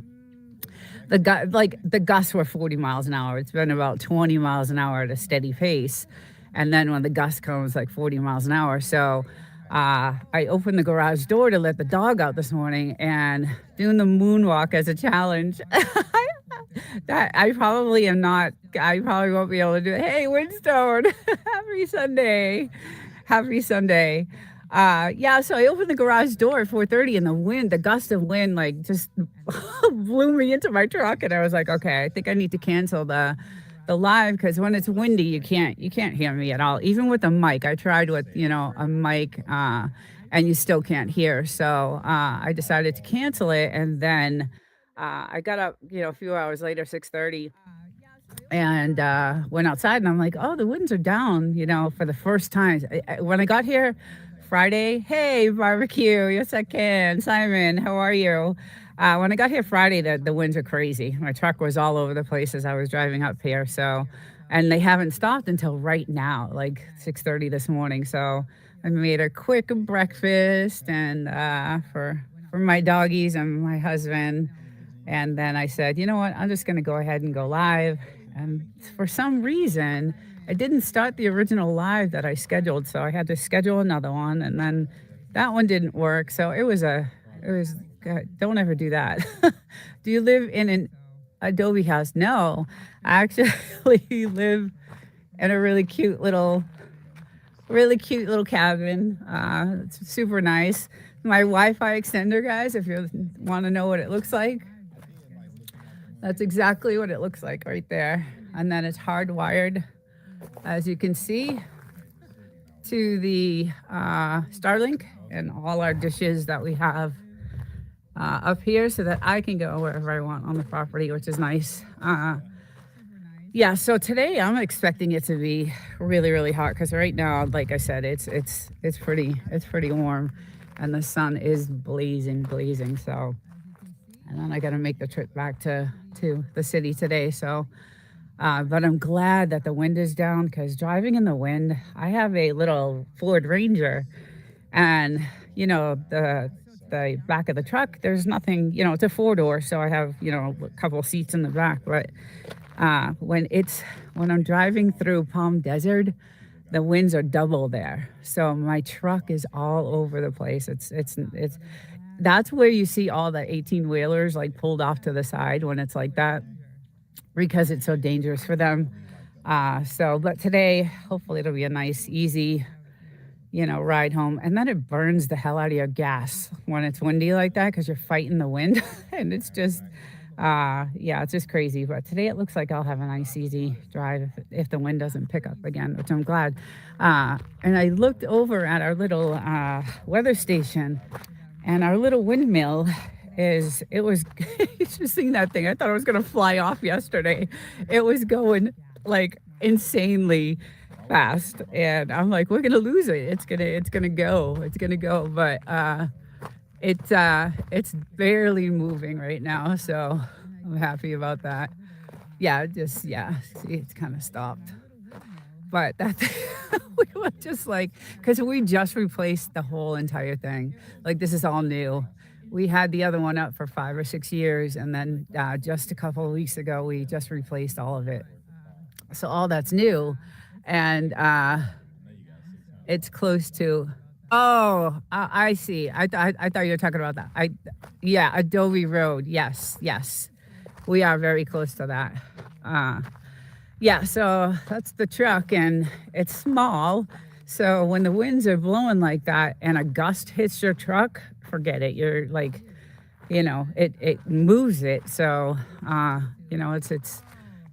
A: The gusts were 40 miles an hour. It's been about 20 miles an hour at a steady pace, and then when the gust comes, like 40 miles an hour. So, I opened the garage door to let the dog out this morning, and doing the moonwalk as a challenge. That I probably am not. I probably won't be able to do it. Hey, Windstone, happy Sunday, happy Sunday. Yeah. So I opened the garage door at 4:30, and the gust of wind, like just blew me into my truck, and I was like, okay, I think I need to cancel the live because when it's windy, you can't hear me at all. Even with a mic, I tried with a mic, and you still can't hear. So I decided to cancel it, and then I got up, a few hours later, 6:30, and went outside, and I'm like, oh, the winds are down, for the first time. When I got here Friday, hey, barbecue, yes, I can. Simon, how are you? When I got here Friday, the winds are crazy. My truck was all over the place as I was driving up here. So, and they haven't stopped until right now, like 6:30 this morning. So I made a quick breakfast and for my doggies and my husband. And then I said, you know what? I'm just going to go ahead and go live. And for some reason, I didn't start the original live that I scheduled. So I had to schedule another one. And then that one didn't work. So it was, God, don't ever do that. Do you live in an adobe house? No, I actually live in a really cute little cabin. It's super nice. My Wi-Fi extender, guys, if you want to know what it looks like, that's exactly what it looks like right there. And then it's hardwired, as you can see, to the Starlink and all our dishes that we have up here so that I can go wherever I want on the property, which is nice. Yeah, so today I'm expecting it to be really, really hot because right now, like I said, it's pretty warm, and the sun is blazing, blazing. So, and then I got to make the trip back to the city today. So, but I'm glad that the wind is down because driving in the wind, I have a little Ford Ranger, and the back of the truck, there's nothing. It's a four door, so I have a couple seats in the back, but when I'm driving through Palm Desert, the winds are double there. So my truck is all over the place. It's that's where you see all the 18 wheelers like pulled off to the side when it's like that because it's so dangerous for them. But today, hopefully, it'll be a nice, easy, ride home. And then it burns the hell out of your gas when it's windy like that because you're fighting the wind, and it's just yeah, it's just crazy. But today it looks like I'll have a nice, easy drive if the wind doesn't pick up again, which I'm glad. And I looked over at our little weather station, and our little windmill it was, you should have seen that thing. I thought it was going to fly off yesterday. It was going like insanely fast. And I'm like, we're going to lose it. It's going to go. But it's barely moving right now, so I'm happy about that. Yeah, see, it's kind of stopped. But that we were just like, because we just replaced the whole entire thing. Like this is all new. We had the other one up for 5 or 6 years, and then just a couple of weeks ago, we just replaced all of it. So all that's new, and it's close to Oh, I see. I thought you were talking about that. Yeah, Adobe Road. Yes, yes. We are very close to that. Uh, yeah, so that's the truck, and it's small. So when the winds are blowing like that and a gust hits your truck, forget it. You're like, it moves it. So,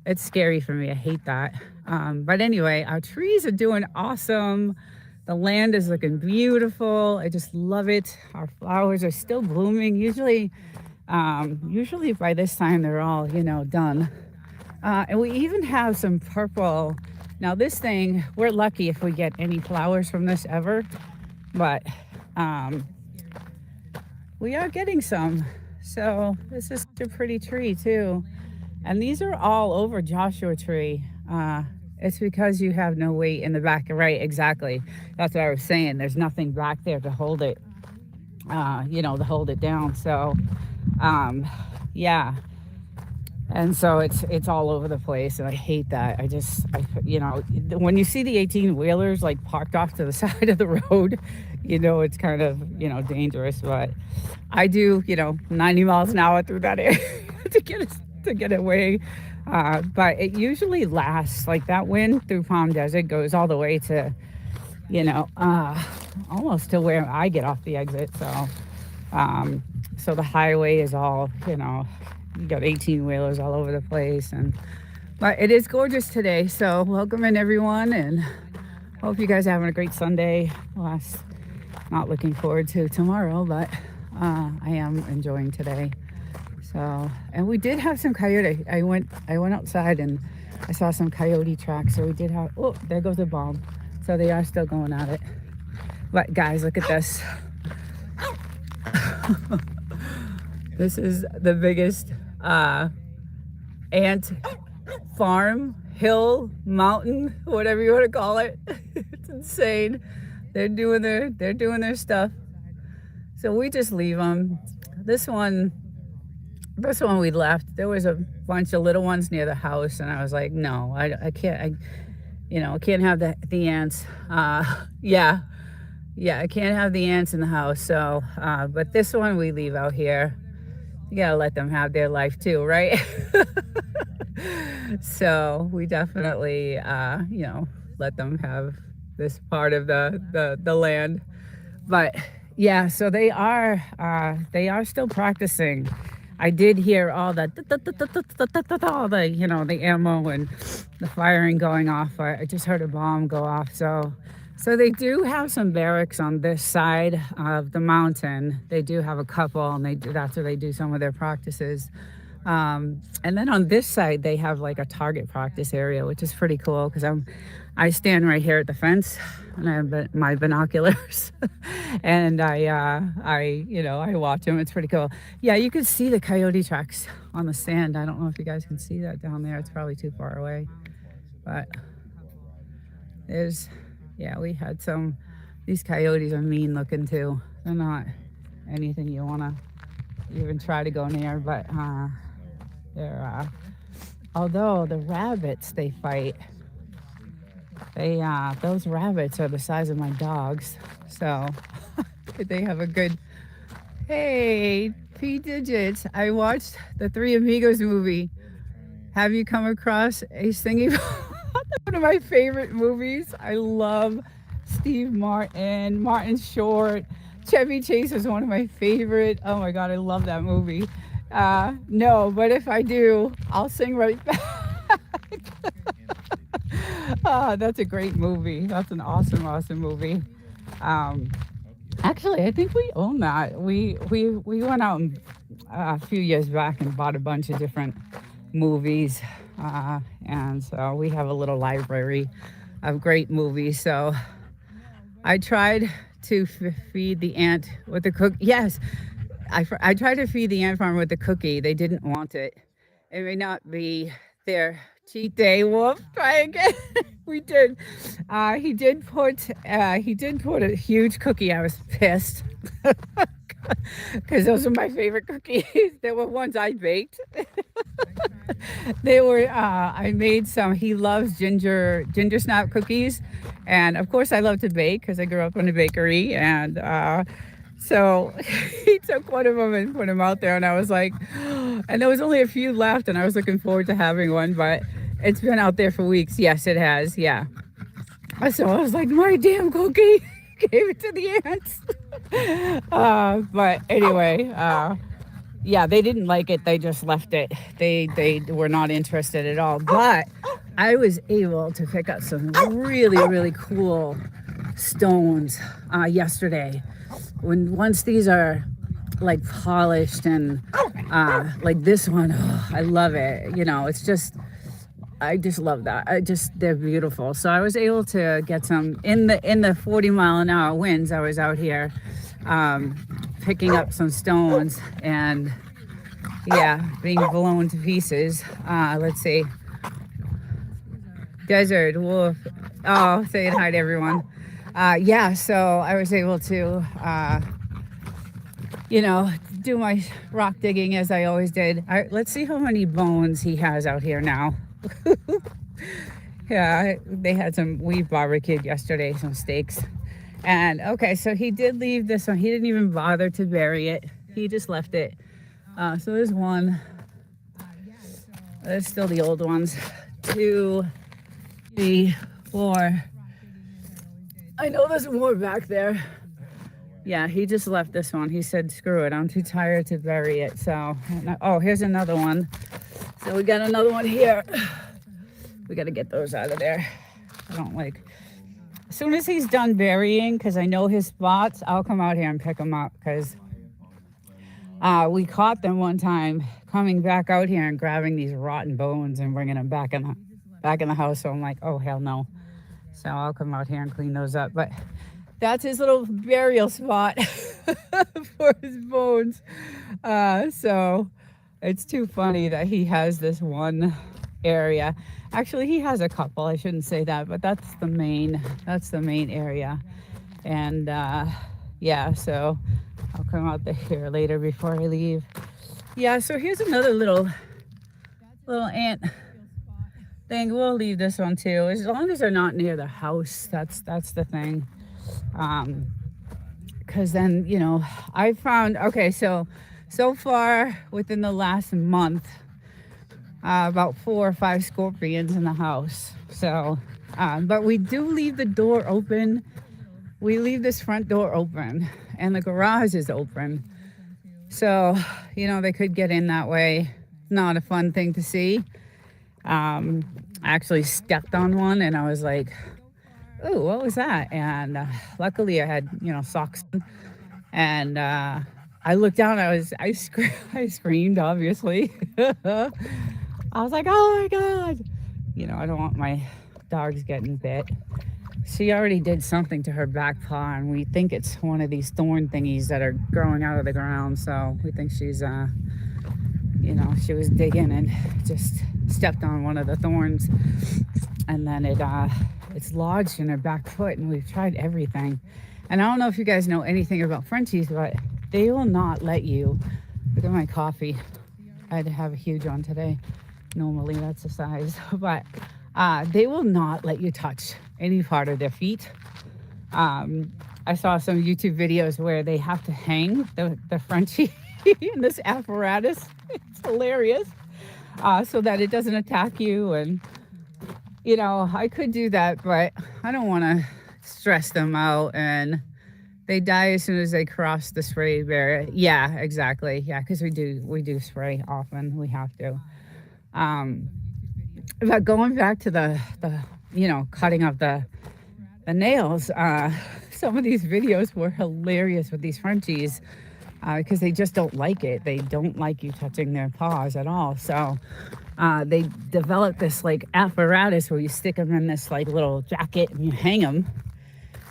A: it's scary for me. I hate that. But anyway, our trees are doing awesome. The land is looking beautiful. I just love it. Our flowers are still blooming. Usually by this time they're all, done. And we even have some purple. Now this thing, we're lucky if we get any flowers from this ever, but um, we are getting some. So this is such a pretty tree too. And these are all over Joshua Tree. It's because you have no weight in the back. Right, exactly. That's what I was saying. There's nothing back there to hold it, to hold it down. So, um, yeah. And so it's all over the place, and I hate that. When you see the 18 wheelers like parked off to the side of the road, it's kind of dangerous. But I do 90 miles an hour through that area to get away. But it usually lasts like that wind through Palm Desert goes all the way to you know uh, almost to where I get off the exit. So the highway is all you got 18 wheelers all over the place, but it is gorgeous today. So welcome in everyone, and hope you guys are having a great Sunday. Not looking forward to tomorrow, but I am enjoying today. So, and we did have some coyote. I went outside and I saw some coyote tracks. So we did have. Oh, there goes the bomb. So they are still going at it. But guys, look at this. This is the biggest ant farm, hill, mountain, whatever you want to call it. It's insane. They're doing their stuff. So we just leave them. This one we left. There was a bunch of little ones near the house, and I was like, no, I can't. I can't have the ants. Yeah, yeah, I can't have the ants in the house. So, but this one we leave out here. You gotta let them have their life too, right? So we definitely, let them have this part of the land. But yeah, so they are still practicing. I did hear all that, all the the ammo and the firing going off. I just heard a bomb go off. So they do have some barracks on this side of the mountain. They do have a couple, and that's where they do some of their practices. And then on this side, they have like a target practice area, which is pretty cool because I stand right here at the fence, and I have my binoculars, and I watch them. It's pretty cool. Yeah, you can see the coyote tracks on the sand. I don't know if you guys can see that down there. It's probably too far away, but there's, yeah, we had some. These coyotes are mean looking too. They're not anything you want to even try to go near, but they're although the rabbits they fight, those rabbits are the size of my dogs, so they have a good. Hey, P Digits, I watched the Three Amigos movie. Have you come across a singing? One of my favorite movies. I love Steve Martin, Martin Short. Chevy Chase is one of my favorite. Oh my God, I love that movie. No, but if I do, I'll sing right back. That's a great movie. That's an awesome, awesome movie. Um, Actually, I think we own that. We went out a few years back and bought a bunch of different movies, and so we have a little library of great movies. So I tried to feed the ant with the cook. Yes, I tried to feed the ant farm with the cookie. They didn't want it. It may not be their cheat day. Whoop! Try again. We did. He did put a huge cookie. I was pissed because those are my favorite cookies. They were ones I baked. They were. I made some. He loves ginger snap cookies, and of course I love to bake because I grew up in a bakery. And so he took one of them and put them out there, and I was like, and there was only a few left, and I was looking forward to having one, but it's been out there for weeks. Yes, it has. Yeah. So I was like, my damn cookie. Gave it to the ants. But anyway, yeah, they didn't like it. They just left it. They were not interested at all. But I was able to pick up some really, really cool stones yesterday. Once these are like polished and like this one, oh, I love it. You know, it's just, I just love that. They're beautiful. So I was able to get some in the 40-mile-an-hour winds. I was out here picking up some stones and yeah, being blown to pieces. Let's see. Desert wolf. Oh, saying hi to everyone. Yeah, so I was able to, do my rock digging as I always did. Let's see how many bones he has out here now. Yeah, we barbecued yesterday, some steaks. And okay, so he did leave this one. He didn't even bother to bury it. He just left it. So there's one. There's still the old ones. 2, 3, 4. I know there's more back there. Yeah, he just left this one. He said, screw it, I'm too tired to bury it. So, oh, here's another one. So we got another one here. We got to get those out of there. I don't like. As soon as he's done burying, because I know his spots, I'll come out here and pick them up. Because we caught them one time coming back out here and grabbing these rotten bones and bringing them back in the house. So I'm like, oh hell no. So I'll come out here and clean those up. But that's his little burial spot for his bones. So it's too funny that he has this one area. Actually, he has a couple. I shouldn't say that, but that's the main area. And yeah, so I'll come out here later before I leave. Yeah, so here's another little ant thing. We'll leave this one too, as long as they're not near the house. That's the thing. Because then, I found, okay, so far within the last month, about 4 or 5 scorpions in the house. So, but we do leave the door open. We leave this front door open and the garage is open. So, they could get in that way. Not a fun thing to see. I actually stepped on one and I was like, oh, what was that? And luckily I had, socks on. And I looked down, I screamed, obviously. I was like, oh my God. I don't want my dogs getting bit. She already did something to her back paw, and we think it's one of these thorn thingies that are growing out of the ground. So we think she's, she was digging and just stepped on one of the thorns. And then it's lodged in her back foot, and we've tried everything. And I don't know if you guys know anything about Frenchies, but they will not let you. Look at my coffee. I had to have a huge one today. Normally that's the size, but they will not let you touch any part of their feet. I saw some YouTube videos where they have to hang the Frenchie in this apparatus. It's hilarious, so that it doesn't attack you. And I could do that, but I don't want to stress them out, and they die as soon as they cross the spray barrier. Yeah, exactly. Yeah, because we do spray often. We have to. But going back to the cutting of the nails, some of these videos were hilarious with these Frenchies because they just don't like it. They don't like you touching their paws at all. So they developed this like apparatus where you stick them in this like little jacket and you hang them.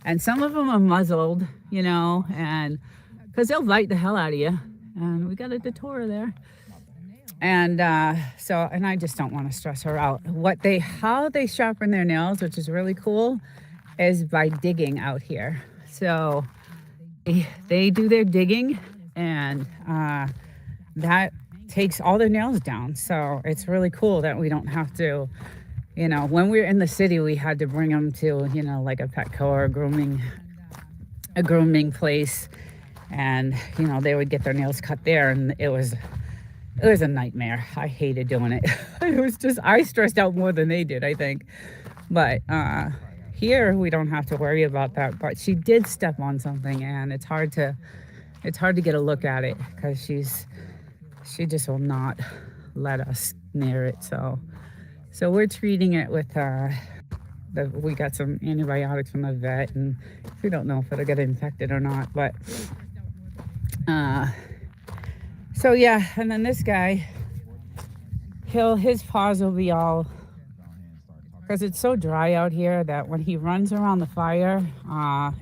A: And some of them are muzzled, and because they'll bite the hell out of you. And we got a Datura there. And and I just don't want to stress her out. How they sharpen their nails, which is really cool, is by digging out here. So they do their digging, and that takes all their nails down. So it's really cool that we don't have to, when we were in the city, we had to bring them to, like a Petco or a grooming place, and they would get their nails cut there, and it was a nightmare. I hated doing it. It was just, I stressed out more than they did, I think. But here we don't have to worry about that. But she did step on something, and it's hard to get a look at it because she just will not let us near it. So we're treating it with we got some antibiotics from the vet, and we don't know if it'll get infected or not. But so yeah, and then this guy, his paws will be all, because it's so dry out here that when he runs around the fire,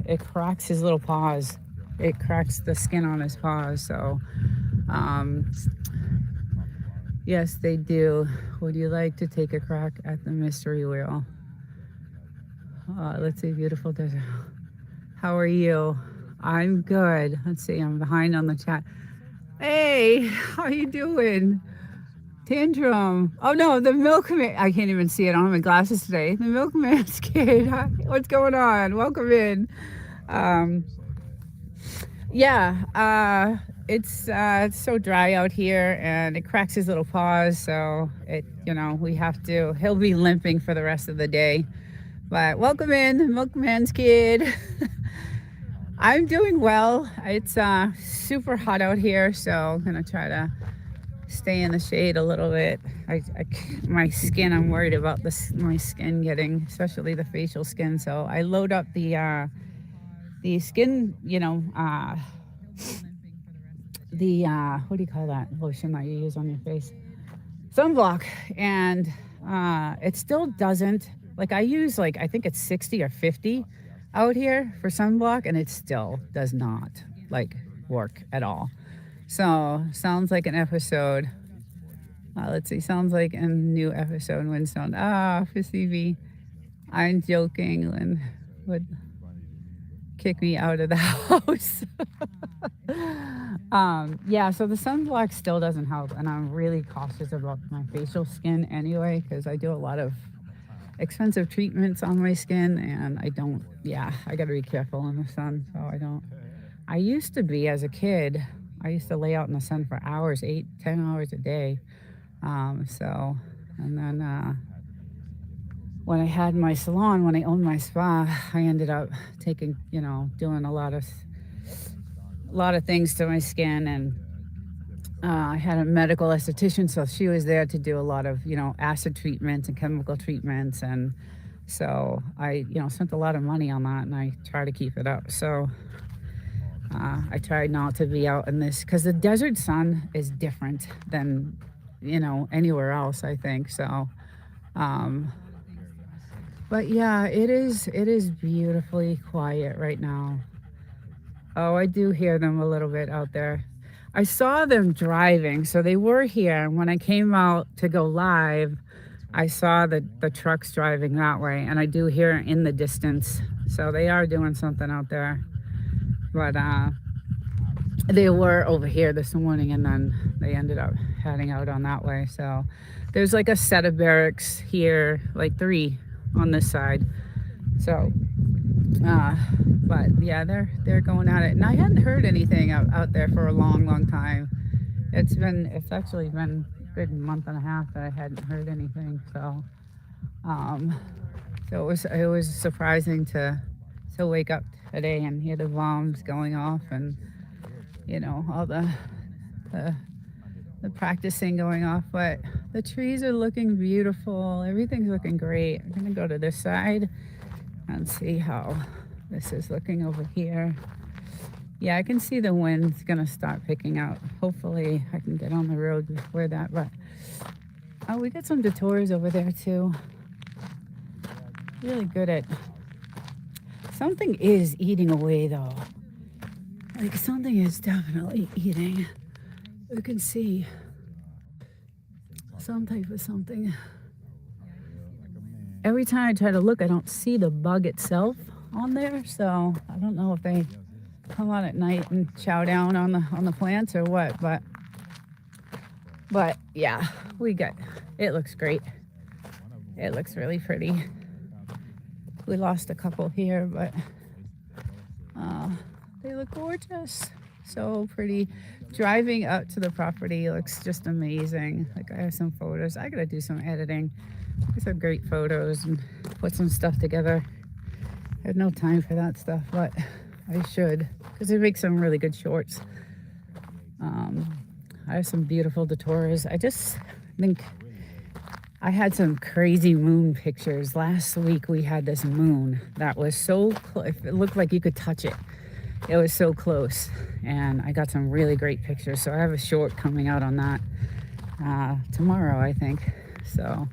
A: it cracks his little paws. It cracks the skin on his paws. So, yes, they do. Would you like to take a crack at the mystery wheel? Let's see, beautiful desert. How are you? I'm good. Let's see, I'm behind on the chat. Hey, how you doing? Tantrum. Oh no, the milkman. I can't even see it. I don't have my glasses today. The milkman's kid. What's going on? Welcome in. Yeah, it's so dry out here, and it cracks his little paws. So he'll be limping for the rest of the day. But welcome in, milkman's kid. I'm doing well. It's super hot out here, so I'm gonna try to stay in the shade a little bit. My skin, I'm worried about my skin getting, especially the facial skin. So I load up the skin, what do you call that lotion that you use on your face? Sunblock. And it still doesn't, like, I use, like, I think it's 60 or 50 out here for sunblock, and it still does not, like, work at all. So sounds like an episode. Let's see. Sounds like a new episode. Windstone. For CV. I'm joking. Lynn would kick me out of the house. Yeah. So the sunblock still doesn't help, and I'm really cautious about my facial skin anyway, because I do a lot of expensive treatments on my skin, and I got to be careful in the sun. So I used to be, as a kid, I used to lay out in the sun for hours, 8-10 hours a day. And then when I had my salon, when I owned my spa, I ended up doing a lot of things to my skin, and I had a medical esthetician, so she was there to do a lot of, acid treatments and chemical treatments. And so I, spent a lot of money on that, and I try to keep it up. So I tried not to be out in this, because the desert sun is different than, anywhere else, I think. So, but yeah, it is beautifully quiet right now. Oh, I do hear them a little bit out there. I saw them driving, so they were here. And when I came out to go live, I saw the trucks driving that way, and I do hear in the distance. So they are doing something out there. But they were over here this morning, and then they ended up heading out on that way. So there's like a set of barracks here, like 3 on this side. So, but yeah, they're going at it, and I hadn't heard anything out there for a long time. It's actually been a good month and a half that I hadn't heard anything. So, so it was surprising to wake up today and hear the bombs going off, and all the practicing going off. But the trees are looking beautiful. Everything's looking great. I'm gonna go to this side and see how this is looking over here. Yeah, I can see the wind's gonna start picking up. Hopefully I can get on the road before that. But we got some detours over there too. Really good at, something is eating away though. Like, something is definitely eating. You can see. some type of something.
B: Like a man.
A: Every time I try to look, I don't see the bug itself on there, so I don't know if they come out at night and chow down on the plants or what, but yeah, we got it. Looks great. It looks really pretty. We lost a couple here, but they look gorgeous. So pretty. Driving up to the property looks just amazing. Like I have some photos. I gotta do some editing. These are great photos and put some stuff together. I had no time for that stuff, but I should because it makes some really good shorts. I have some beautiful Datoras. I just think I had some crazy moon pictures. Last week we had this moon that was so close. It looked like you could touch it. It was so close. And I got some really great pictures. So I have a short coming out on that tomorrow, I think. So,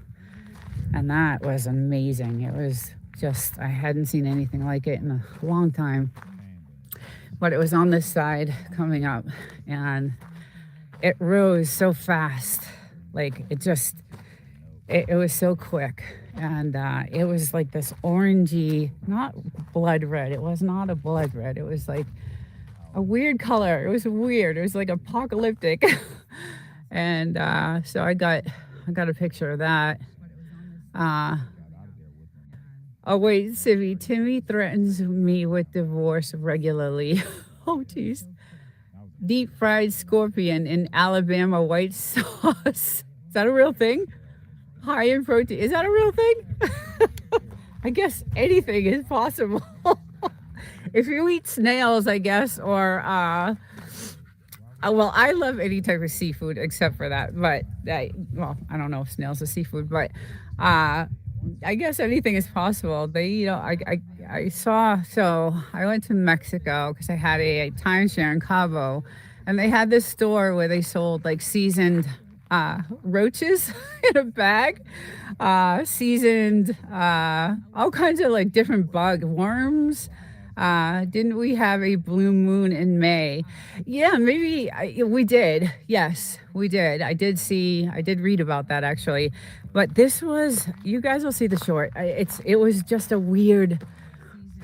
A: and that was amazing. It was just, I hadn't seen anything like it in a long time. But it was on this side coming up. And it rose so fast. Like it just, it was so quick. And it was like this orangey, not blood red. It was not a blood red. It was like a weird color. It was weird. It was like apocalyptic. And so I got a picture of that. Oh wait, Civvy, Timmy threatens me with divorce regularly. Oh geez. Deep fried scorpion in Alabama white sauce. Is that a real thing? High in protein. Is that a real thing? I guess anything is possible. If you eat snails, I guess, or well, I love any type of seafood except for that. But well, I don't know if snails are seafood, but I guess anything is possible. I saw. So I went to Mexico because I had a timeshare in Cabo, and they had this store where they sold like seasoned roaches in a bag, seasoned all kinds of like different bug worms. Didn't we have a blue moon in May? Yeah, maybe we did. Yes, we did. I did read about that actually. But this was, you guys will see the short. It was just a weird.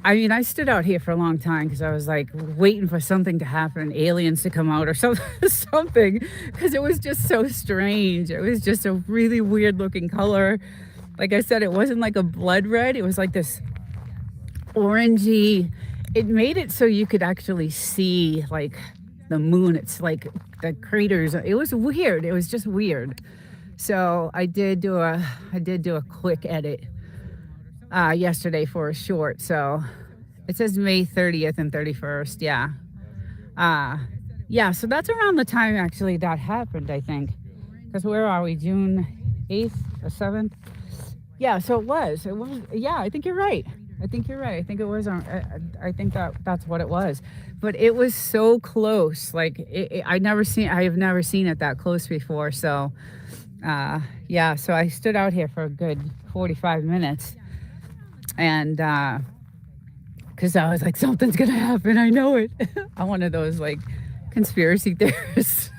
A: I mean, I stood out here for a long time because I was like waiting for something to happen, aliens to come out or something, because it was just so strange. It was just a really weird looking color. Like I said, it wasn't like a blood red. It was like this orangey. It made it so you could actually see like the moon. It's like the craters. It was weird. It was just weird. So I did do a quick edit yesterday for a short. So it says May 30th and 31st. Yeah. Yeah. So that's around the time actually that happened, I think. Because where are we? June 8th or 7th? Yeah. So it was. Yeah. I think you're right. I think it was. I think that's what it was. But it was so close. Like I have never seen it that close before. So, yeah. So I stood out here for a good 45 minutes. And because I was like, something's gonna happen, I know it. I'm one of those like conspiracy theorists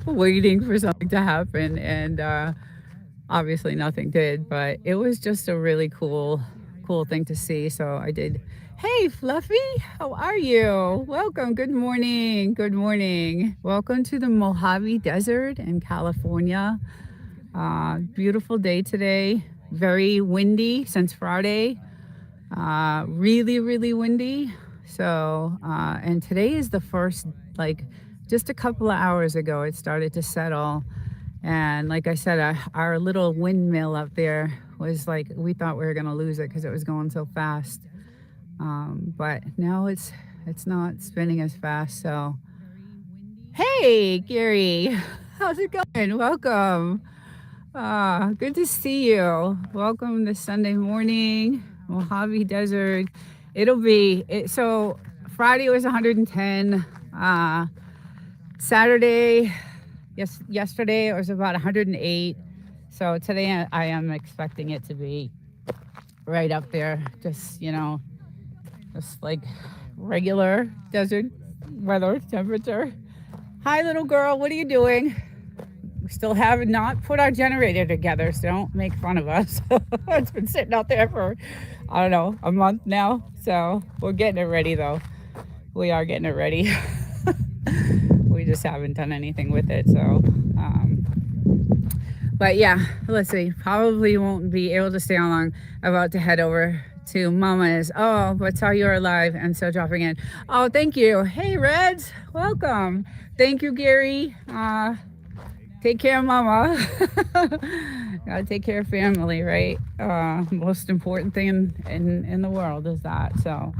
A: waiting for something to happen, and obviously nothing did, but it was just a really cool thing to see. So I did. Hey Fluffy, how are you? Welcome. Good morning. Welcome to the Mojave Desert in California. Beautiful day today. Very windy since Friday. Really windy. So, and today is the first, like just a couple of hours ago, it started to settle. And like I said, our little windmill up there was like, we thought we were going to lose it because it was going so fast. But now it's not spinning as fast. So, hey, Gary, how's it going? Welcome. Good to see you. Welcome this Sunday morning, Mojave Desert. So Friday was 110. Saturday, yesterday it was about 108. So today I am expecting it to be right up there. Just like regular desert weather temperature. Hi, little girl. What are you doing? We still have not put our generator together, so don't make fun of us. It's been sitting out there for, I don't know, a month now. So we're getting it ready though. We are getting it ready. We just haven't done anything with it. So, but yeah, let's see. Probably won't be able to stay on long. About to head over to Mama's. Oh, but saw you're alive and so dropping in. Oh, thank you. Hey, Reds, welcome. Thank you, Gary. Take care of Mama. Gotta take care of family, right? Most important thing in the world is that. So,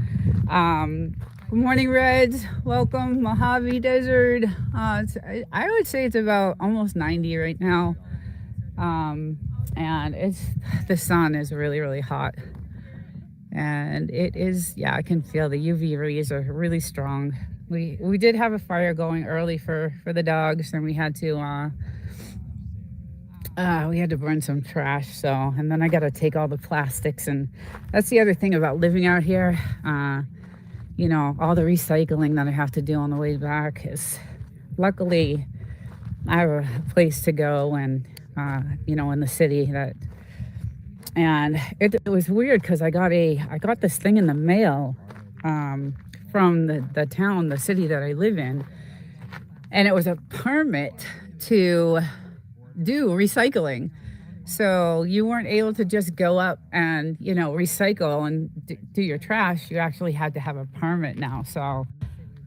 A: good morning, Reds. Welcome, Mojave Desert. I would say it's about almost 90 right now. And the sun is really, really hot. And it is, yeah, I can feel the UV rays are really strong. We did have a fire going early for the dogs, and we had to burn some trash. So, and then I got to take all the plastics, and that's the other thing about living out here. All the recycling that I have to do on the way back is, luckily, I have a place to go, and in the city and it was weird because I got this thing in the mail from the city that I live in, and it was a permit to do recycling. So you weren't able to just go up and recycle and do your trash. You actually had to have a permit now. So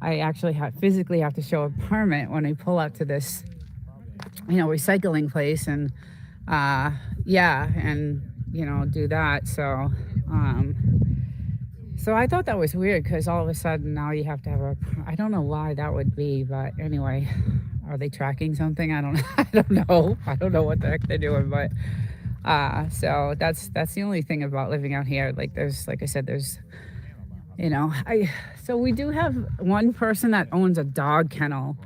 A: I actually physically have to show a permit when I pull up to this recycling place, and do that. So so I thought that was weird because all of a sudden now you have to have I don't know why that would be, but anyway, are they tracking something? I don't I don't know. I don't know what the heck they're doing, but so that's the only thing about living out here. Like I said, there's so we do have one person that owns a dog kennel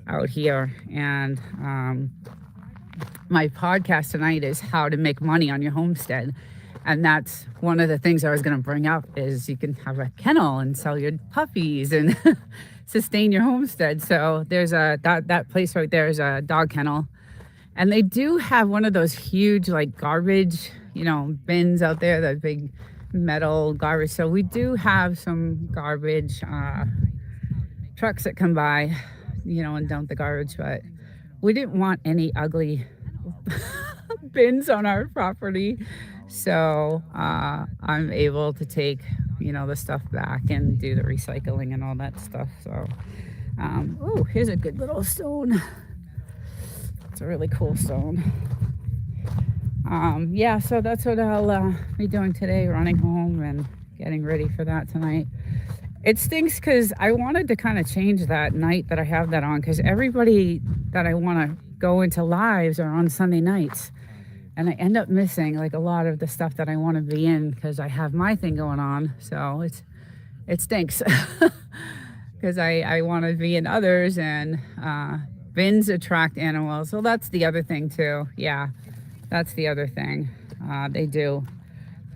A: out here, and my podcast tonight is how to make money on your homestead, and that's one of the things I was going to bring up is you can have a kennel and sell your puppies and sustain your homestead. So there's that place right there is a dog kennel, and they do have one of those huge like garbage bins out there, that big metal garbage. So we do have some garbage trucks that come by and dump the garbage, but we didn't want any ugly bins on our property. So I'm able to take the stuff back and do the recycling and all that stuff. So oh, here's a good little stone. It's a really cool stone. So that's what I'll be doing today, running home and getting ready for that tonight. It stinks because I wanted to kind of change that night that I have that on, because everybody that I want to go into lives are on Sunday nights, and I end up missing like a lot of the stuff that I want to be in because I have my thing going on. So it stinks because I want to be in others, and bins attract animals. So that's the other thing too. Yeah, that's the other thing. They do.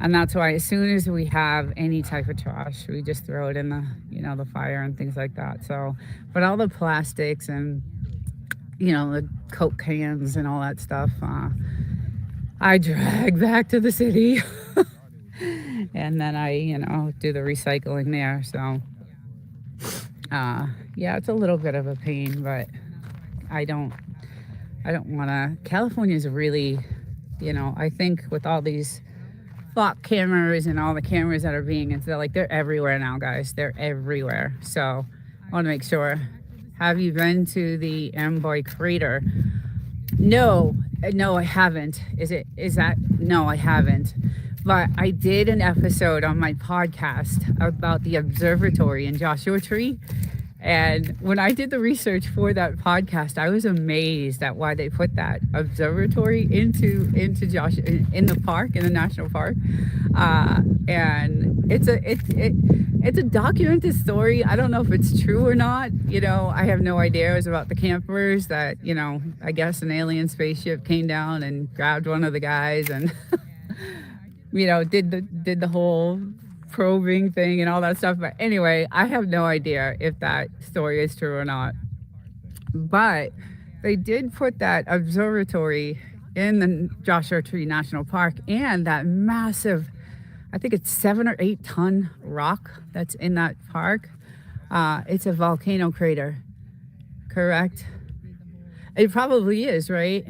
A: And that's why as soon as we have any type of trash, we just throw it in the fire and things like that. So, but all the plastics and, the Coke cans and all that stuff, I drag back to the city and then I, do the recycling there. So, it's a little bit of a pain, but I don't want to. California's really, I think with all these flock cameras and all the cameras that are being installed, they're everywhere now, guys. They're everywhere. So I want to make sure. Have you been to the Amboy crater? No, I haven't. No, I haven't. But I did an episode on my podcast about the observatory in Joshua Tree. And when I did the research for that podcast, I was amazed at why they put that observatory into Joshua in the park, in the national park. And it's a documented story. I don't know if it's true or not. I have no idea. It was about the campers that I guess an alien spaceship came down and grabbed one of the guys and did the whole probing thing and all that stuff. But anyway, I have no idea if that story is true or not. But they did put that observatory in the Joshua Tree National Park, and that massive, I think it's 7 or 8 ton rock that's in that park. It's a volcano crater, correct? It probably is, right?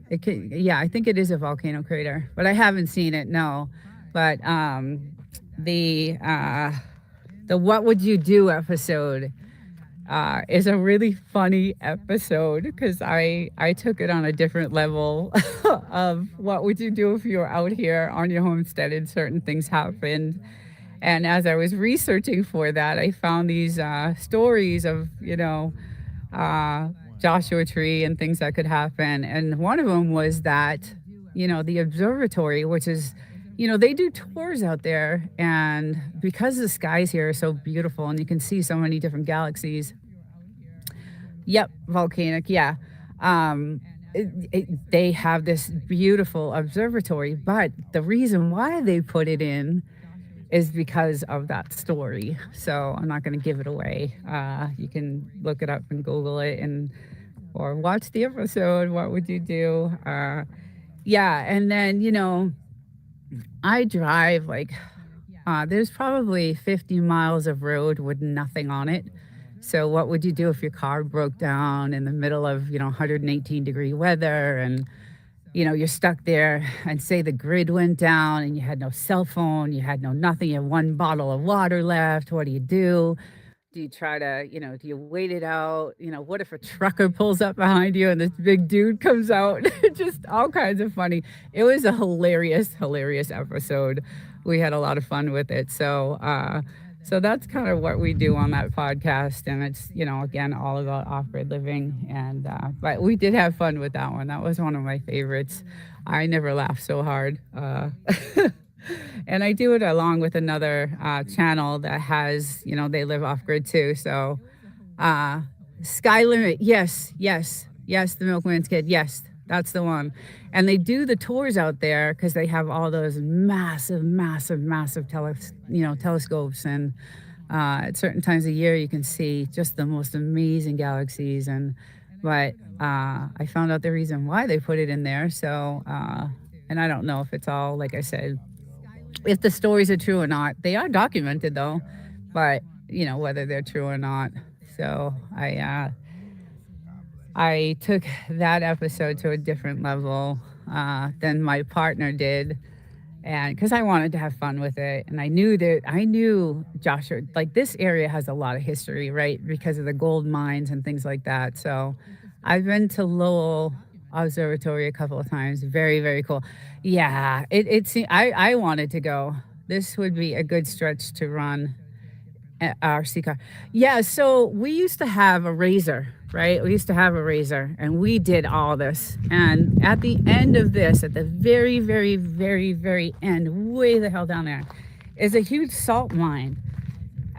A: It can, yeah, I think it is a volcano crater, but I haven't seen it. No, but the what would you do episode is a really funny episode because I took it on a different level of what would you do if you were out here on your homestead and certain things happened. And as I was researching for that, I found these stories of, uh, Joshua Tree and things that could happen. And one of them was that, the observatory, which is, they do tours out there. And because the skies here are so beautiful and you can see so many different galaxies. Yep, volcanic, yeah. They have this beautiful observatory, but the reason why they put it in is because of that story. So I'm not going to give it away. You can look it up and Google it and or watch the episode. What would you do? Yeah, and then I drive like there's probably 50 miles of road with nothing on it. So what would you do if your car broke down in the middle of 118-degree weather and you're stuck there and say the grid went down and you had no cell phone, you had no nothing, you have one bottle of water left. What do you do? Do you try to, do you wait it out? What if a trucker pulls up behind you and this big dude comes out? Just all kinds of funny. It was a hilarious, hilarious episode. We had a lot of fun with it. So that's kind of what we do on that podcast. And it's, again, all about off-grid living. And, but we did have fun with that one. That was one of my favorites. I never laughed so hard. And I do it along with another channel that has, they live off-grid too. So Sky Limit, yes, the Milkman's Kid, yes, that's the one. And they do the tours out there because they have all those massive, massive, massive telescopes. And at certain times of year, you can see just the most amazing galaxies. But I found out the reason why they put it in there. So, and I don't know if it's all, like I said, if the stories are true or not. They are documented though, but whether they're true or not. So I took that episode to a different level than my partner did, and because I wanted to have fun with it, and I knew Joshua, like this area has a lot of history, right, because of the gold mines and things like that. So I've been to Lowell Observatory a couple of times. Very, very cool. Yeah, I wanted to go. This would be a good stretch to run RC car. Yeah, so we used to have a razor, right? We used to have a razor and we did all this. And at the end of this, at the very, very, very, very end, way the hell down there, is a huge salt mine.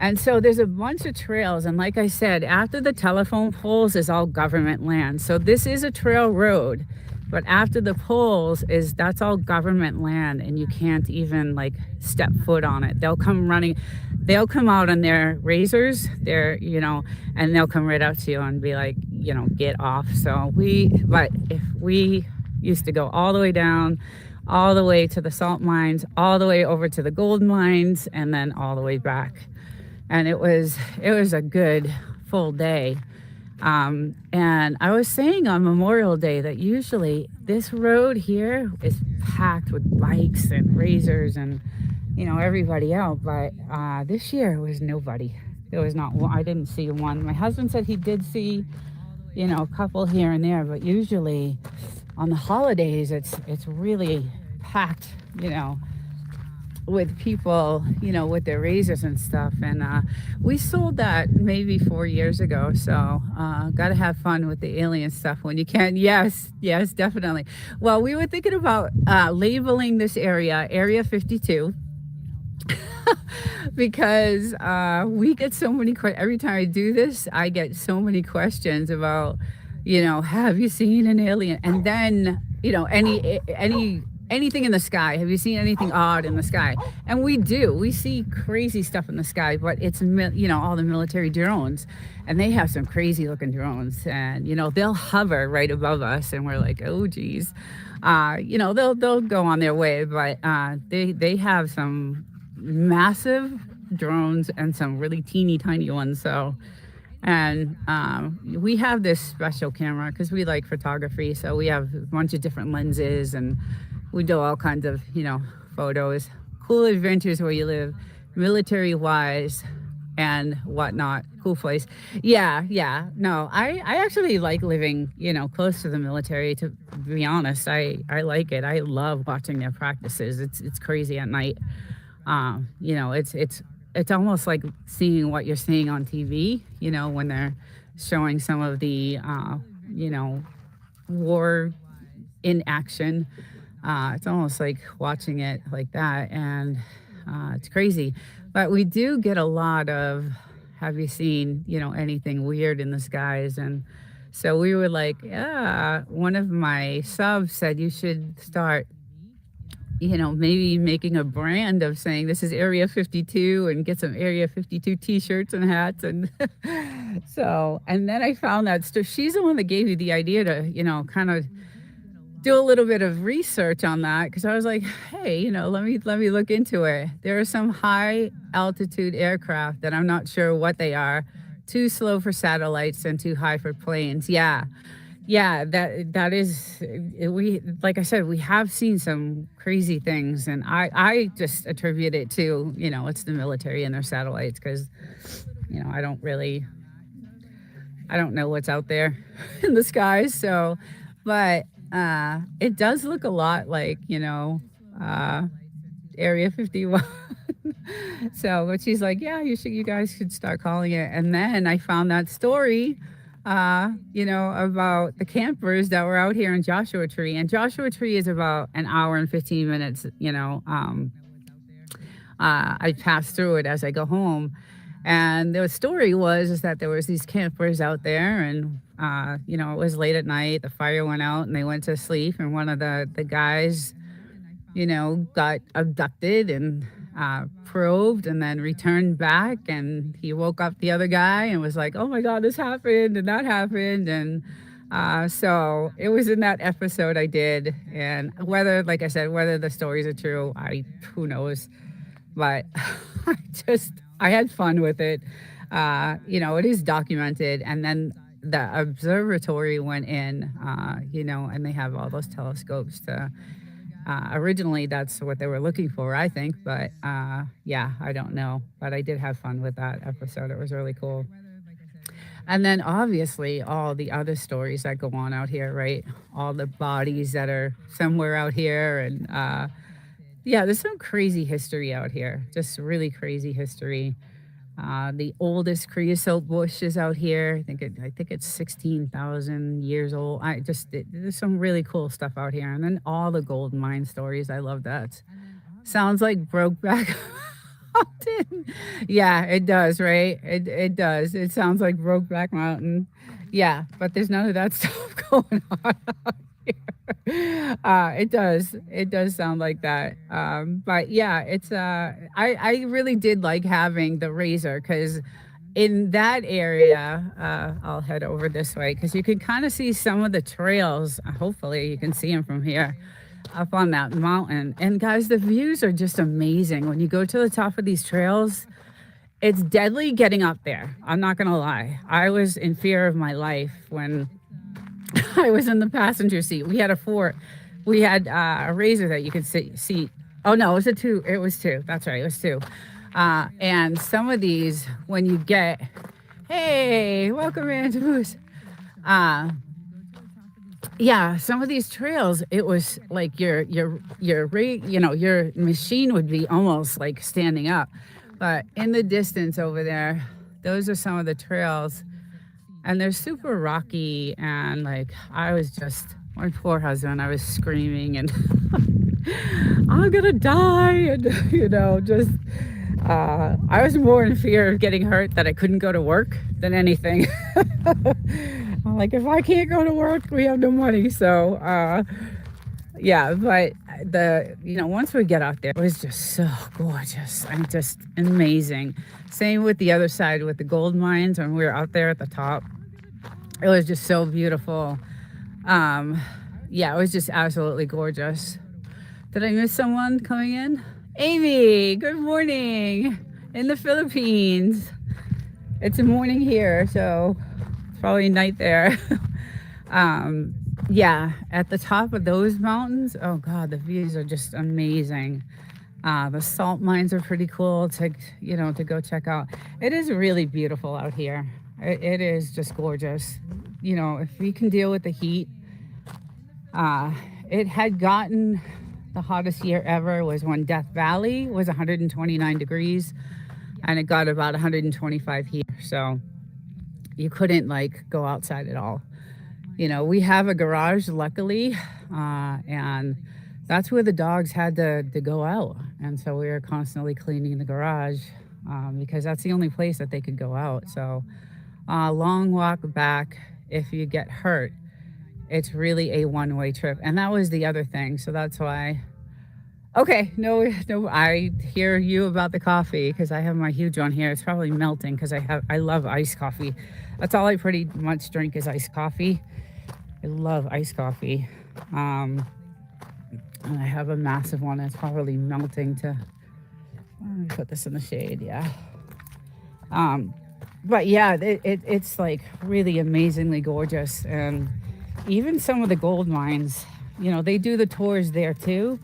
A: And so there's a bunch of trails. And like I said, after the telephone poles is all government land. So this is a trail road. But after the poles that's all government land and you can't even like step foot on it. They'll come out on their razors, and they'll come right up to you and be like, get off. But if we used to go all the way down, all the way to the salt mines, all the way over to the gold mines, and then all the way back. And it was a good full day. And I was saying on Memorial Day that usually this road here is packed with bikes and razors and, everybody out. But this year it was nobody. There was not one. I didn't see one. My husband said he did see, a couple here and there. But usually on the holidays, it's really packed, with people, with their razors and stuff. And we sold that maybe 4 years ago. So got to have fun with the alien stuff when you can. Yes, definitely. Well, we were thinking about labeling this Area 52. Because we get so many questions. Every time I do this, I get so many questions about, have you seen an alien? And then, any anything in the sky. Have you seen anything odd in the sky? And we do. We see crazy stuff in the sky, but it's, all the military drones, and they have some crazy looking drones, and they'll hover right above us, and we're like, oh geez. They'll go on their way, but they have some massive drones and some really teeny tiny ones. So, and we have this special camera because we like photography. So we have a bunch of different lenses, and we do all kinds of, photos, cool adventures where you live, military wise and whatnot. Cool place. Yeah. No, I actually like living, close to the military, to be honest. I like it. I love watching their practices. It's crazy at night. It's almost like seeing what you're seeing on TV, when they're showing some of the, war in action. It's almost like watching it like that, and it's crazy. But we do get a lot of, have you seen, anything weird in the skies? And so we were like, yeah, one of my subs said you should start, maybe making a brand of saying this is Area 52 and get some Area 52 t-shirts and hats. And so, and then I found that she's the one that gave you the idea to, kind of do a little bit of research on that, because I was like, hey, let me look into it. There are some high altitude aircraft that I'm not sure what they are, too slow for satellites and too high for planes. Yeah, that is, we, like I said, we have seen some crazy things, and I just attribute it to, it's the military and their satellites, because I don't know what's out there in the skies. So, but it does look a lot like, Area 51. So, but she's like, yeah, you guys should start calling it. And then I found that story, about the campers that were out here in Joshua Tree. And Joshua Tree is about an hour and 15 minutes, I pass through it as I go home. And the story is that there was these campers out there, and it was late at night. The fire went out, and they went to sleep. And one of the guys, got abducted and probed, and then returned back. And he woke up the other guy and was like, "Oh my God, this happened and that happened." And so it was in that episode I did. And whether, like I said, whether the stories are true, who knows. But I had fun with it. It is documented. And then the observatory went in, and they have all those telescopes to, originally that's what they were looking for, I think. But I don't know. But I did have fun with that episode. It was really cool. And then obviously all the other stories that go on out here, right? All the bodies that are somewhere out here, and there's some crazy history out here, just really crazy history. The oldest creosote bush is out here. I think it's 16,000 years old. There's some really cool stuff out here. And then all the gold mine stories. I love that. Sounds like Brokeback Mountain. Yeah, it does, right? It does. It sounds like Brokeback Mountain. Yeah, but there's none of that stuff going on out here. It does sound like that. But yeah, it's I really did like having the razor, because in that area, I'll head over this way because you can kind of see some of the trails. Hopefully you can see them from here up on that mountain. And guys, the views are just amazing. When you go to the top of these trails, it's deadly getting up there. I'm not gonna lie. I was in fear of my life when I was in the passenger seat. We had a razor that you could see. Oh no, it was two. That's right, it was two. And some of these, when you get, hey, welcome into Moose. Some of these trails, it was like your machine would be almost like standing up. But in the distance over there, those are some of the trails. And they're super rocky, and like my poor husband, I was screaming and I'm gonna die, and I was more in fear of getting hurt that I couldn't go to work than anything. I'm like, if I can't go to work, we have no money. So but once we get out there, it was just so gorgeous. I mean, just amazing. Same with the other side with the gold mines when we were out there at the top. It was just so beautiful. Um, yeah, it was just absolutely gorgeous. Did I miss someone coming in? Amy, good morning in the Philippines. It's a morning here, so it's probably night there. Yeah, at the top of those mountains, oh God, the views are just amazing. The salt mines are pretty cool to go check out. It is really beautiful out here. It is just gorgeous. If we can deal with the heat, it had gotten the hottest year ever was when Death Valley was 129 degrees, and it got about 125 here. So you couldn't go outside at all. We have a garage, luckily, and that's where the dogs had to go out. And so we were constantly cleaning the garage because that's the only place that they could go out. So long walk back. If you get hurt, it's really a one-way trip. And that was the other thing. So that's why. Okay, no, I hear you about the coffee because I have my huge one here. It's probably melting because I love iced coffee. That's all I pretty much drink is iced coffee. I love iced coffee. And I have a massive one that's probably melting to, let me put this in the shade, yeah. But yeah, it's really amazingly gorgeous. And even some of the gold mines, they do the tours there too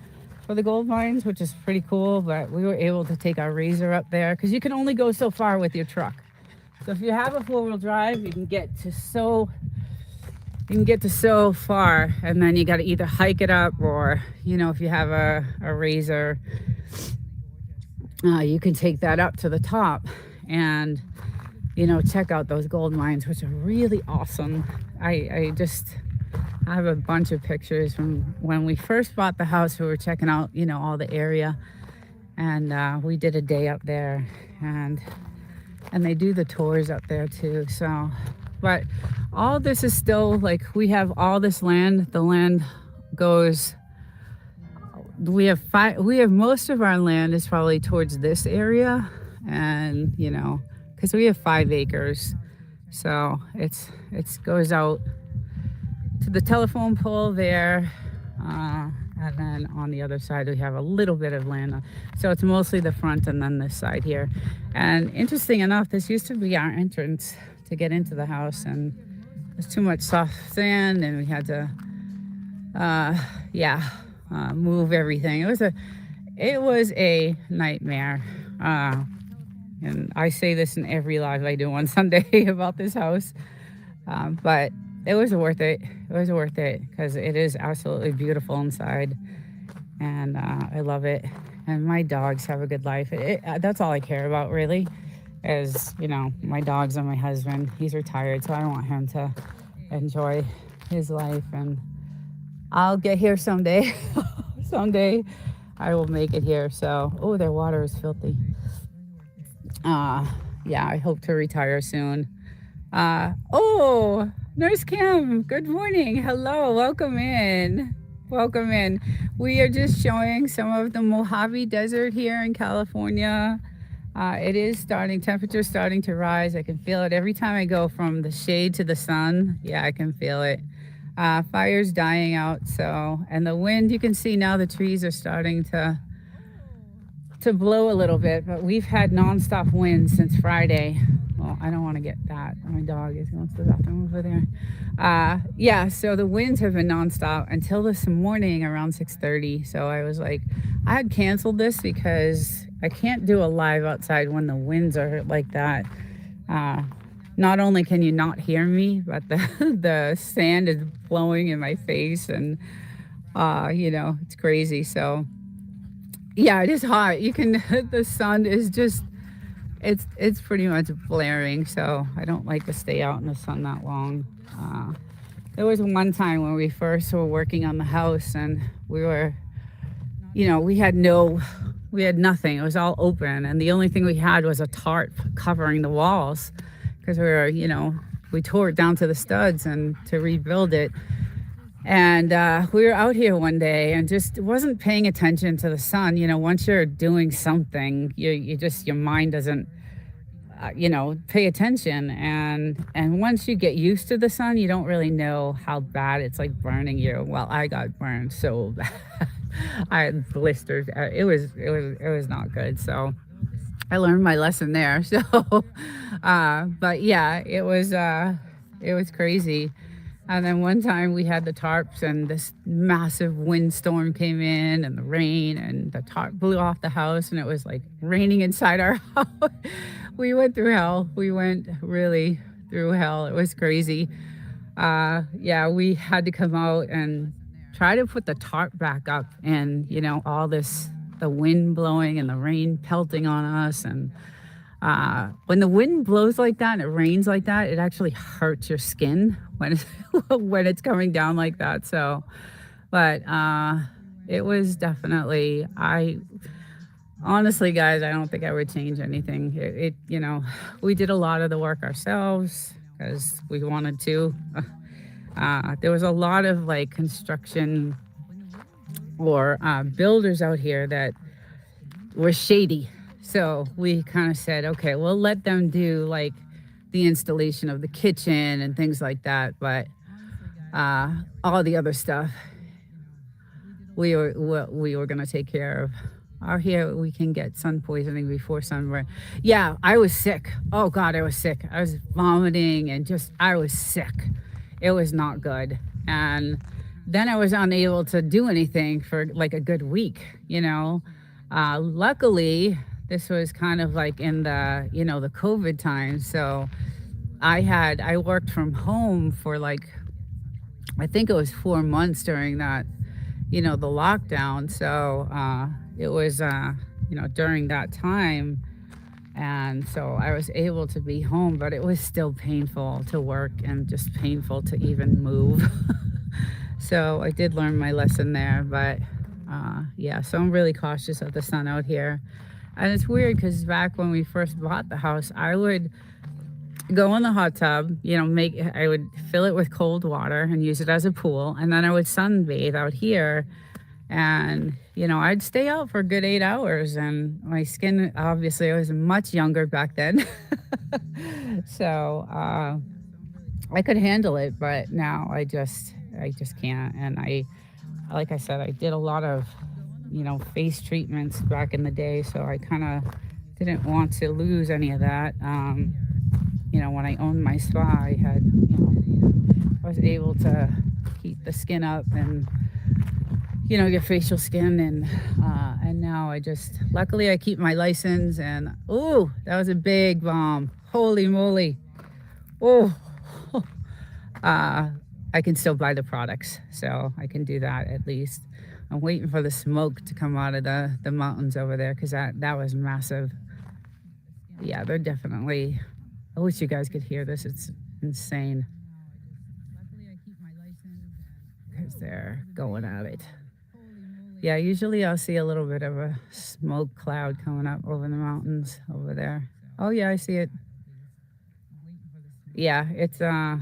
A: for the gold mines, which is pretty cool. But we were able to take our Razor up there because you can only go so far with your truck. So if you have a four-wheel drive, you can get to so far, and then you got to either hike it up or, if you have a Razor, you can take that up to the top and, check out those gold mines, which are really awesome. I have a bunch of pictures from when we first bought the house. We were checking out, all the area, and we did a day up there, and they do the tours up there too. So, but all this is still we have all this land. The land goes. We have most of our land is probably towards this area, and because we have 5 acres, so it goes out to the telephone pole there, and then on the other side we have a little bit of land. So it's mostly the front and then this side here. And interesting enough, this used to be our entrance to get into the house, and there's too much soft sand, and we had to, move everything. It was a nightmare. And I say this in every live I do on Sunday about this house, but it was worth it. It was worth it because it is absolutely beautiful inside, and I love it. And my dogs have a good life. That's all I care about, really, is my dogs and my husband. He's retired, so I want him to enjoy his life, and I'll get here someday. Someday I will make it here. So, their water is filthy. I hope to retire soon. Nurse Kim, good morning. Hello, welcome in. Welcome in. We are just showing some of the Mojave Desert here in California. It is temperature's starting to rise. I can feel it every time I go from the shade to the sun. Yeah, I can feel it. Fire's dying out, and the wind, you can see now the trees are starting to blow a little bit, but we've had nonstop winds since Friday. Well, I don't want to get that. My dog is going to the bathroom over there. So the winds have been nonstop until this morning around 6:30. So I was I had canceled this because I can't do a live outside when the winds are like that. Not only can you not hear me, but the sand is blowing in my face, and it's crazy. So yeah, it is hot. The sun is just, it's pretty much blaring. So I don't like to stay out in the sun that long. There was one time when we first were working on the house, and we were, we had nothing. It was all open, and the only thing we had was a tarp covering the walls because we tore it down to the studs, and to rebuild it, And we were out here one day and just wasn't paying attention to the sun. You know, once you're doing something, you just, your mind doesn't, pay attention. And once you get used to the sun, you don't really know how bad it's like burning you. Well, I got burned so bad. I had blisters. It was not good. So I learned my lesson there. So, but yeah, it was crazy. And then one time we had the tarps and this massive windstorm came in and the rain and the tarp blew off the house and it was like raining inside our house. We went through hell. We went really through hell. It was crazy. Yeah, we had to come out and try to put the tarp back up and, all this, the wind blowing and the rain pelting on us. And when the wind blows like that and it rains like that, it actually hurts your skin when it's, when it's coming down like that. So, but it was definitely, I honestly, guys, I don't think I would change anything. We did a lot of the work ourselves because we wanted to. There was a lot of like construction or builders out here that were shady. So we kind of said, okay, we'll let them do like the installation of the kitchen and things like that. But all the other stuff we were gonna take care of. Out here, we can get sun poisoning before sunburn. Yeah, I was sick. Oh God, I was sick. I was vomiting and I was sick. It was not good. And then I was unable to do anything for like a good week, Luckily, this was kind of like in the COVID time. So I worked from home for like, I think it was 4 months during that, the lockdown. So it was, during that time. And so I was able to be home, but it was still painful to work and just painful to even move. So I did learn my lesson there. But yeah, so I'm really cautious of the sun out here. And it's weird because back when we first bought the house, I would go in the hot tub, I would fill it with cold water and use it as a pool. And then I would sunbathe out here. And, I'd stay out for a good 8 hours. And my skin, obviously, I was much younger back then. So I could handle it. But now I just can't. And like I said, I did a lot of, face treatments back in the day. So I kind of didn't want to lose any of that. When I owned my spa, I was able to keep the skin up and, get facial skin. And now luckily I keep my license. And, oh, that was a big bomb. Holy moly. Oh, I can still buy the products. So I can do that at least. I'm waiting for the smoke to come out of the mountains over there because that was massive. Yeah, they're definitely, I wish you guys could hear this. It's insane. Because they're going at it. Yeah, usually I'll see a little bit of a smoke cloud coming up over the mountains over there. Oh yeah, I see it. Yeah, it's so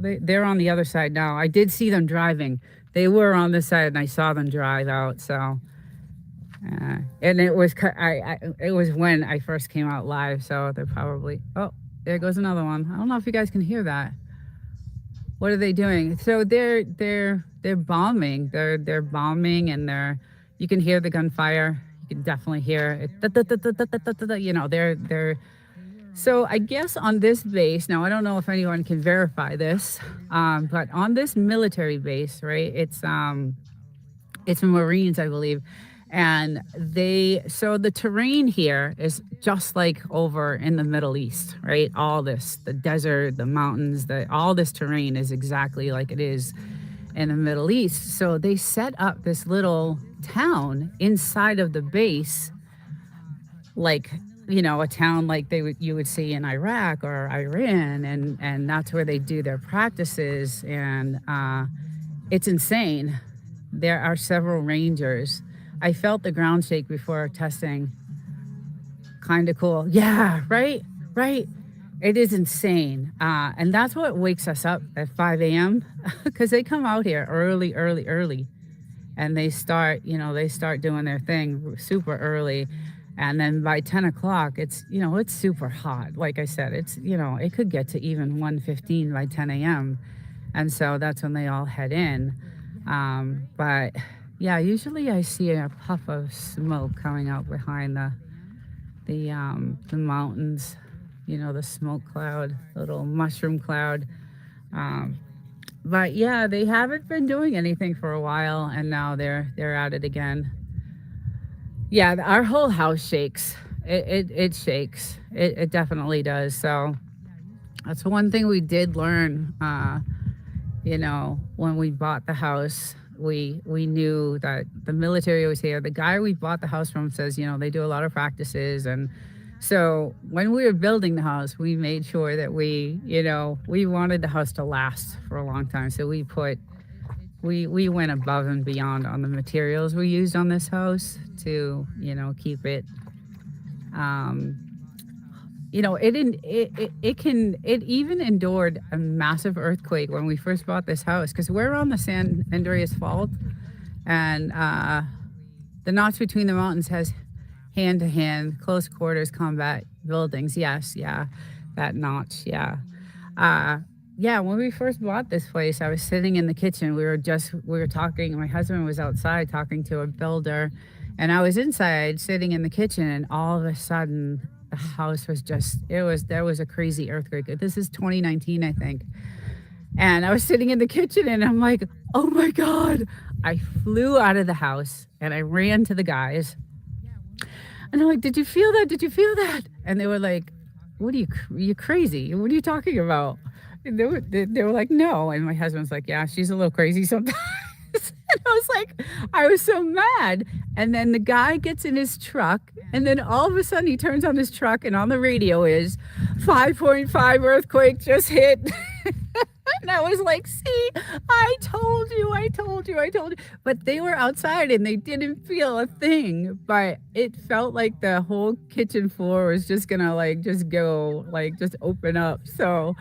A: they're on the other side now. I did see them driving. They were on this side and I saw them drive out. So and it was it was when I first came out live, so they're probably, oh, there goes another one. I don't know if you guys can hear that. What are they doing? So they're bombing. They're bombing and you can hear the gunfire. You can definitely hear it. They're so I guess on this base, now I don't know if anyone can verify this, but on this military base, right? It's Marines, I believe. And so the terrain here is just like over in the Middle East, right? All this, the desert, the mountains, all this terrain is exactly like it is in the Middle East. So they set up this little town inside of the base, like, a town like you would see in Iraq or Iran, and that's where they do their practices. And it's insane. There are several rangers. I felt the ground shake before testing. Kind of cool. Yeah, right. It is insane. And that's what wakes us up at 5 a.m. because they come out here early, early, early. And they start, they start doing their thing super early. And then by 10 o'clock, it's super hot. Like I said, it could get to even 1:15 by 10 a.m. And so that's when they all head in. But yeah, usually I see a puff of smoke coming out behind the mountains, the smoke cloud, the little mushroom cloud. Um, but yeah, they haven't been doing anything for a while, and now they're at it again. Yeah, our whole house shakes. It shakes. It definitely does. So that's one thing we did learn. When we bought the house, we knew that the military was here. The guy we bought the house from says, they do a lot of practices. And so when we were building the house, we made sure that we wanted the house to last for a long time. So we went above and beyond on the materials we used on this house to, keep it, um, it even endured a massive earthquake when we first bought this house because we're on the San Andreas Fault, and the notch between the mountains has hand-to-hand, close quarters combat buildings. Yes, yeah, that notch, yeah. Uh, yeah, when we first bought this place, I was sitting in the kitchen. We were talking. My husband was outside talking to a builder, and I was inside sitting in the kitchen, and all of a sudden, the house was there was a crazy earthquake. This is 2019, I think. And I was sitting in the kitchen, and I'm like, oh my God. I flew out of the house, and I ran to the guys, and I'm like, did you feel that? Did you feel that? And they were like, are you crazy? What are you talking about? And they were like, no. And my husband's like, yeah, she's a little crazy sometimes. And I was so mad. And then the guy gets in his truck, and then all of a sudden he turns on his truck, and on the radio is 5.5 earthquake just hit. And I was like, see, I told you, I told you, I told you. But they were outside and they didn't feel a thing. But it felt like the whole kitchen floor was just gonna just open up. So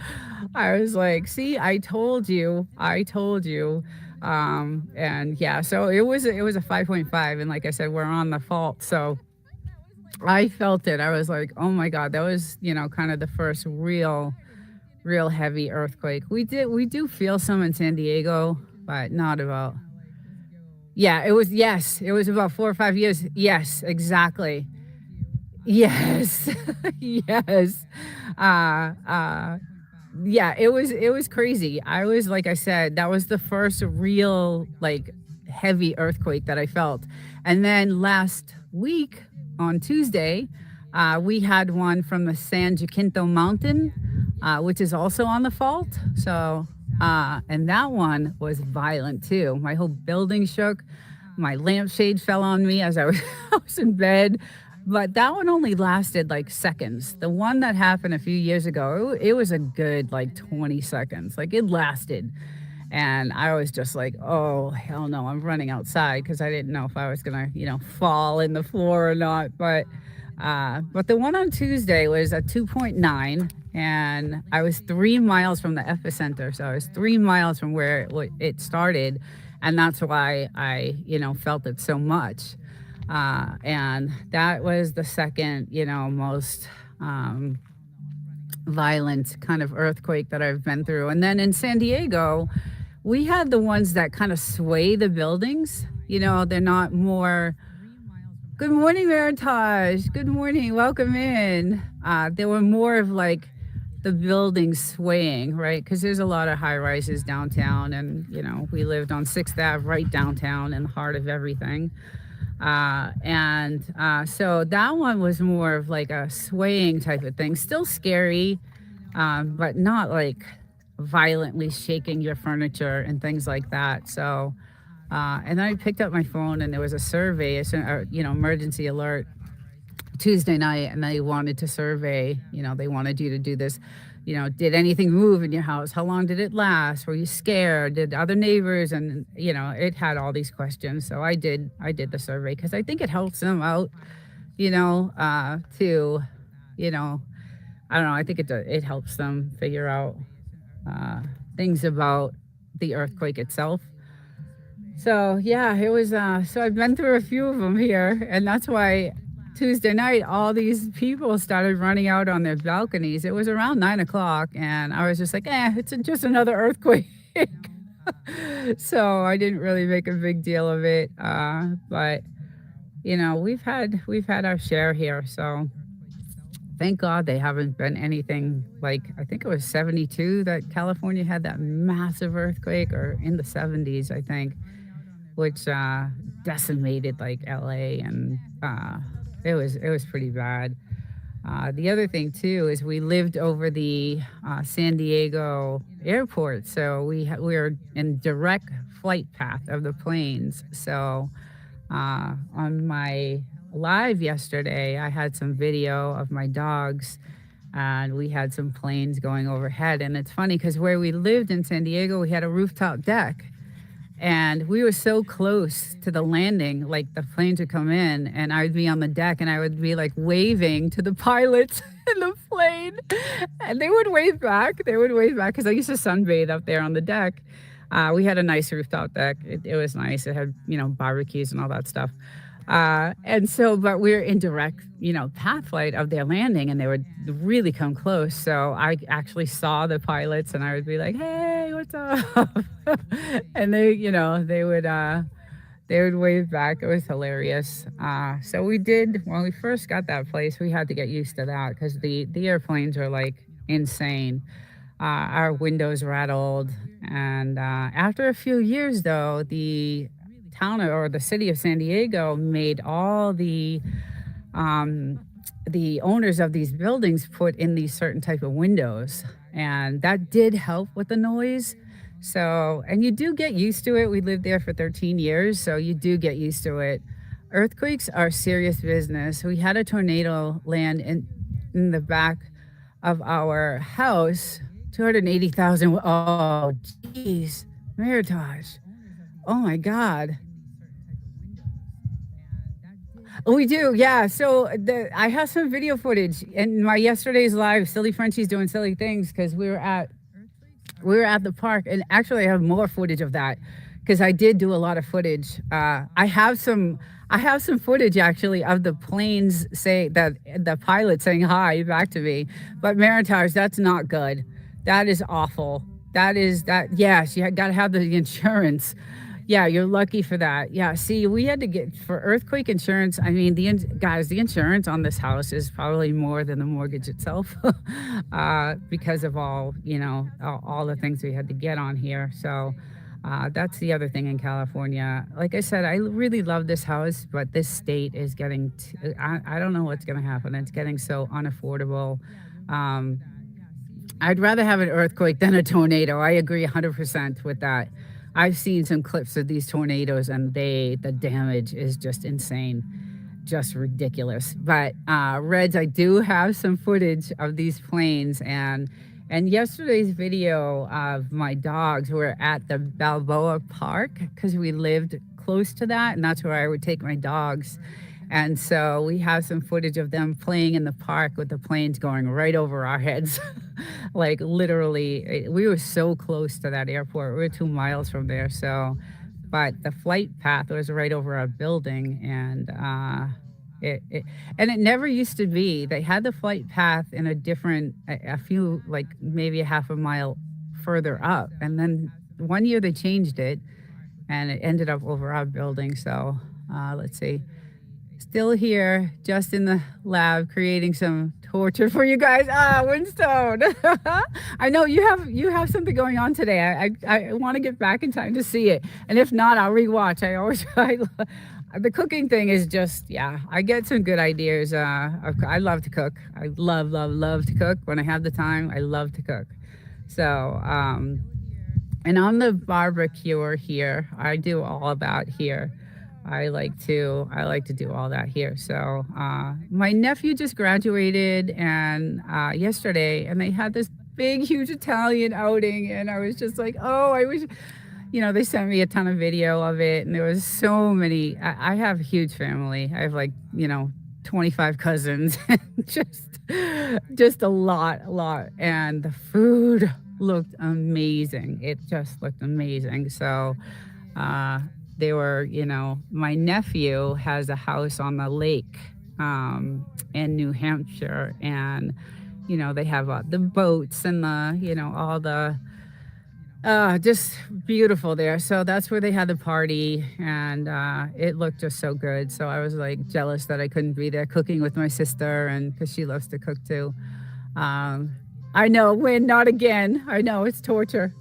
A: I was like, see, I told you, I told you. And yeah, so it was a 5.5, and like I said, we're on the fault. So I felt it. I was like, oh my God, that was, kind of the first real heavy earthquake. We do feel some in San Diego, but not about. Yeah, it was about 4 or 5 years. Yes, exactly. Yes. Yes. Uh uh yeah, it was crazy. I was, like I said, that was the first real like heavy earthquake that I felt. And then last week on Tuesday, we had one from the San Jacinto Mountain, which is also on the fault. So, and that one was violent too. My whole building shook. My lampshade fell on me as I was, I was in bed. But that one only lasted like seconds. The one that happened a few years ago, it was a good like 20 seconds. Like it lasted. And I was just like, oh, hell no, I'm running outside because I didn't know if I was going to, fall in the floor or not. But the one on Tuesday was a 2.9, and I was 3 miles from the epicenter. So I was 3 miles from where it started. And that's why I, felt it so much. And that was the second, most violent kind of earthquake that I've been through. And then in San Diego, we had the ones that kind of sway the buildings. They're not more. Good morning, Veritage. Good morning. Welcome in. They were more of like the buildings swaying, right? Because there's a lot of high rises downtown, and we lived on 6th Ave, right downtown, in the heart of everything. So that one was more of like a swaying type of thing. Still scary, but not like violently shaking your furniture and things like that. So, and then I picked up my phone, and there was a survey, emergency alert Tuesday night, and they wanted to survey, they wanted you to do this. Did anything move in your house? How long did it last? Were you scared? Did other neighbors? And, it had all these questions. So I did the survey because I think it helps them out, to, you know, I don't know. I think it helps them figure out uh, things about the earthquake itself. So yeah, it was. So I've been through a few of them here, and that's why Tuesday night all these people started running out on their balconies. It was around 9 o'clock, and I was just like, it's just another earthquake. So I didn't really make a big deal of it. But we've had our share here. So thank God they haven't been anything like, I think it was 72 that California had that massive earthquake, or in the 70s, I think, which decimated like LA, and it was pretty bad. The other thing too is we lived over the San Diego airport, so we were in direct flight path of the planes. So on my live yesterday, I had some video of my dogs, and we had some planes going overhead. And it's funny because where we lived in San Diego, we had a rooftop deck, and we were so close to the landing, like the planes would come in, and I would be on the deck and I would be like waving to the pilots in the plane. And they would wave back. They would wave back because I used to sunbathe up there on the deck. We had a nice rooftop deck. It was nice. It had, barbecues and all that stuff. And so, but we were in direct, path flight of their landing, and they would really come close. So I actually saw the pilots, and I would be like, "Hey, what's up?" And they would wave back. It was hilarious. So we did, when we first got that place, we had to get used to that because the airplanes are like insane. Our windows rattled, and after a few years, though, the town or the city of San Diego made all the owners of these buildings put in these certain type of windows, and that did help with the noise. So, and you do get used to it. We lived there for 13 years, so you do get used to it. Earthquakes are serious business. We had a tornado land in the back of our house, 280,000. Oh, geez, Meritage. Oh my God. We do, yeah. So I have some video footage in my yesterday's live. Silly Frenchie's doing silly things because we were at the park, and actually I have more footage of that because I did do a lot of footage. I have some footage actually of the planes say that the pilot saying hi back to me. But Meritage, that's not good. That is awful. That is that. Yes, you got to have the insurance. Yeah, you're lucky for that. Yeah, see, we had to get for earthquake insurance. I mean, guys, the insurance on this house is probably more than the mortgage itself, because of all the things we had to get on here. So that's the other thing in California. Like I said, I really love this house, but this state is getting. I don't know what's going to happen. It's getting so unaffordable. Um, I'd rather have an earthquake than a tornado. I agree 100% with that. I've seen some clips of these tornadoes, and the damage is just insane, just ridiculous. But Reds, I do have some footage of these planes, and yesterday's video of my dogs were at the Balboa Park because we lived close to that, and that's where I would take my dogs. And so we have some footage of them playing in the park with the planes going right over our heads. Like literally, we were so close to that airport. We were 2 miles from there. So, but the flight path was right over our building, and it never used to be. They had the flight path in a few, like maybe a half a mile further up, and then one year they changed it, and it ended up over our building. So let's see. Still here, just in the lab, creating some torture for you guys. Windstone. I know you have something going on today. I want to get back in time to see it, and if not, I'll rewatch. I always try. The cooking thing is just, yeah, I get some good ideas. I love to cook. I love to cook when I have the time. I love to cook. So and I'm the barbecuer here. I do all that here. I like to do all that here. So my nephew just graduated, and yesterday, and they had this big, huge Italian outing, and I was just like, oh, I wish, they sent me a ton of video of it, and there was so many. I have a huge family. I have like 25 cousins, just a lot. And the food looked amazing. It just looked amazing. So uh, they were, my nephew has a house on the lake in New Hampshire, and they have the boats and all the just beautiful there. So that's where they had the party, and it looked just so good. So I was like jealous that I couldn't be there cooking with my sister, and because she loves to cook too. Um, I know, when not again. I know it's torture.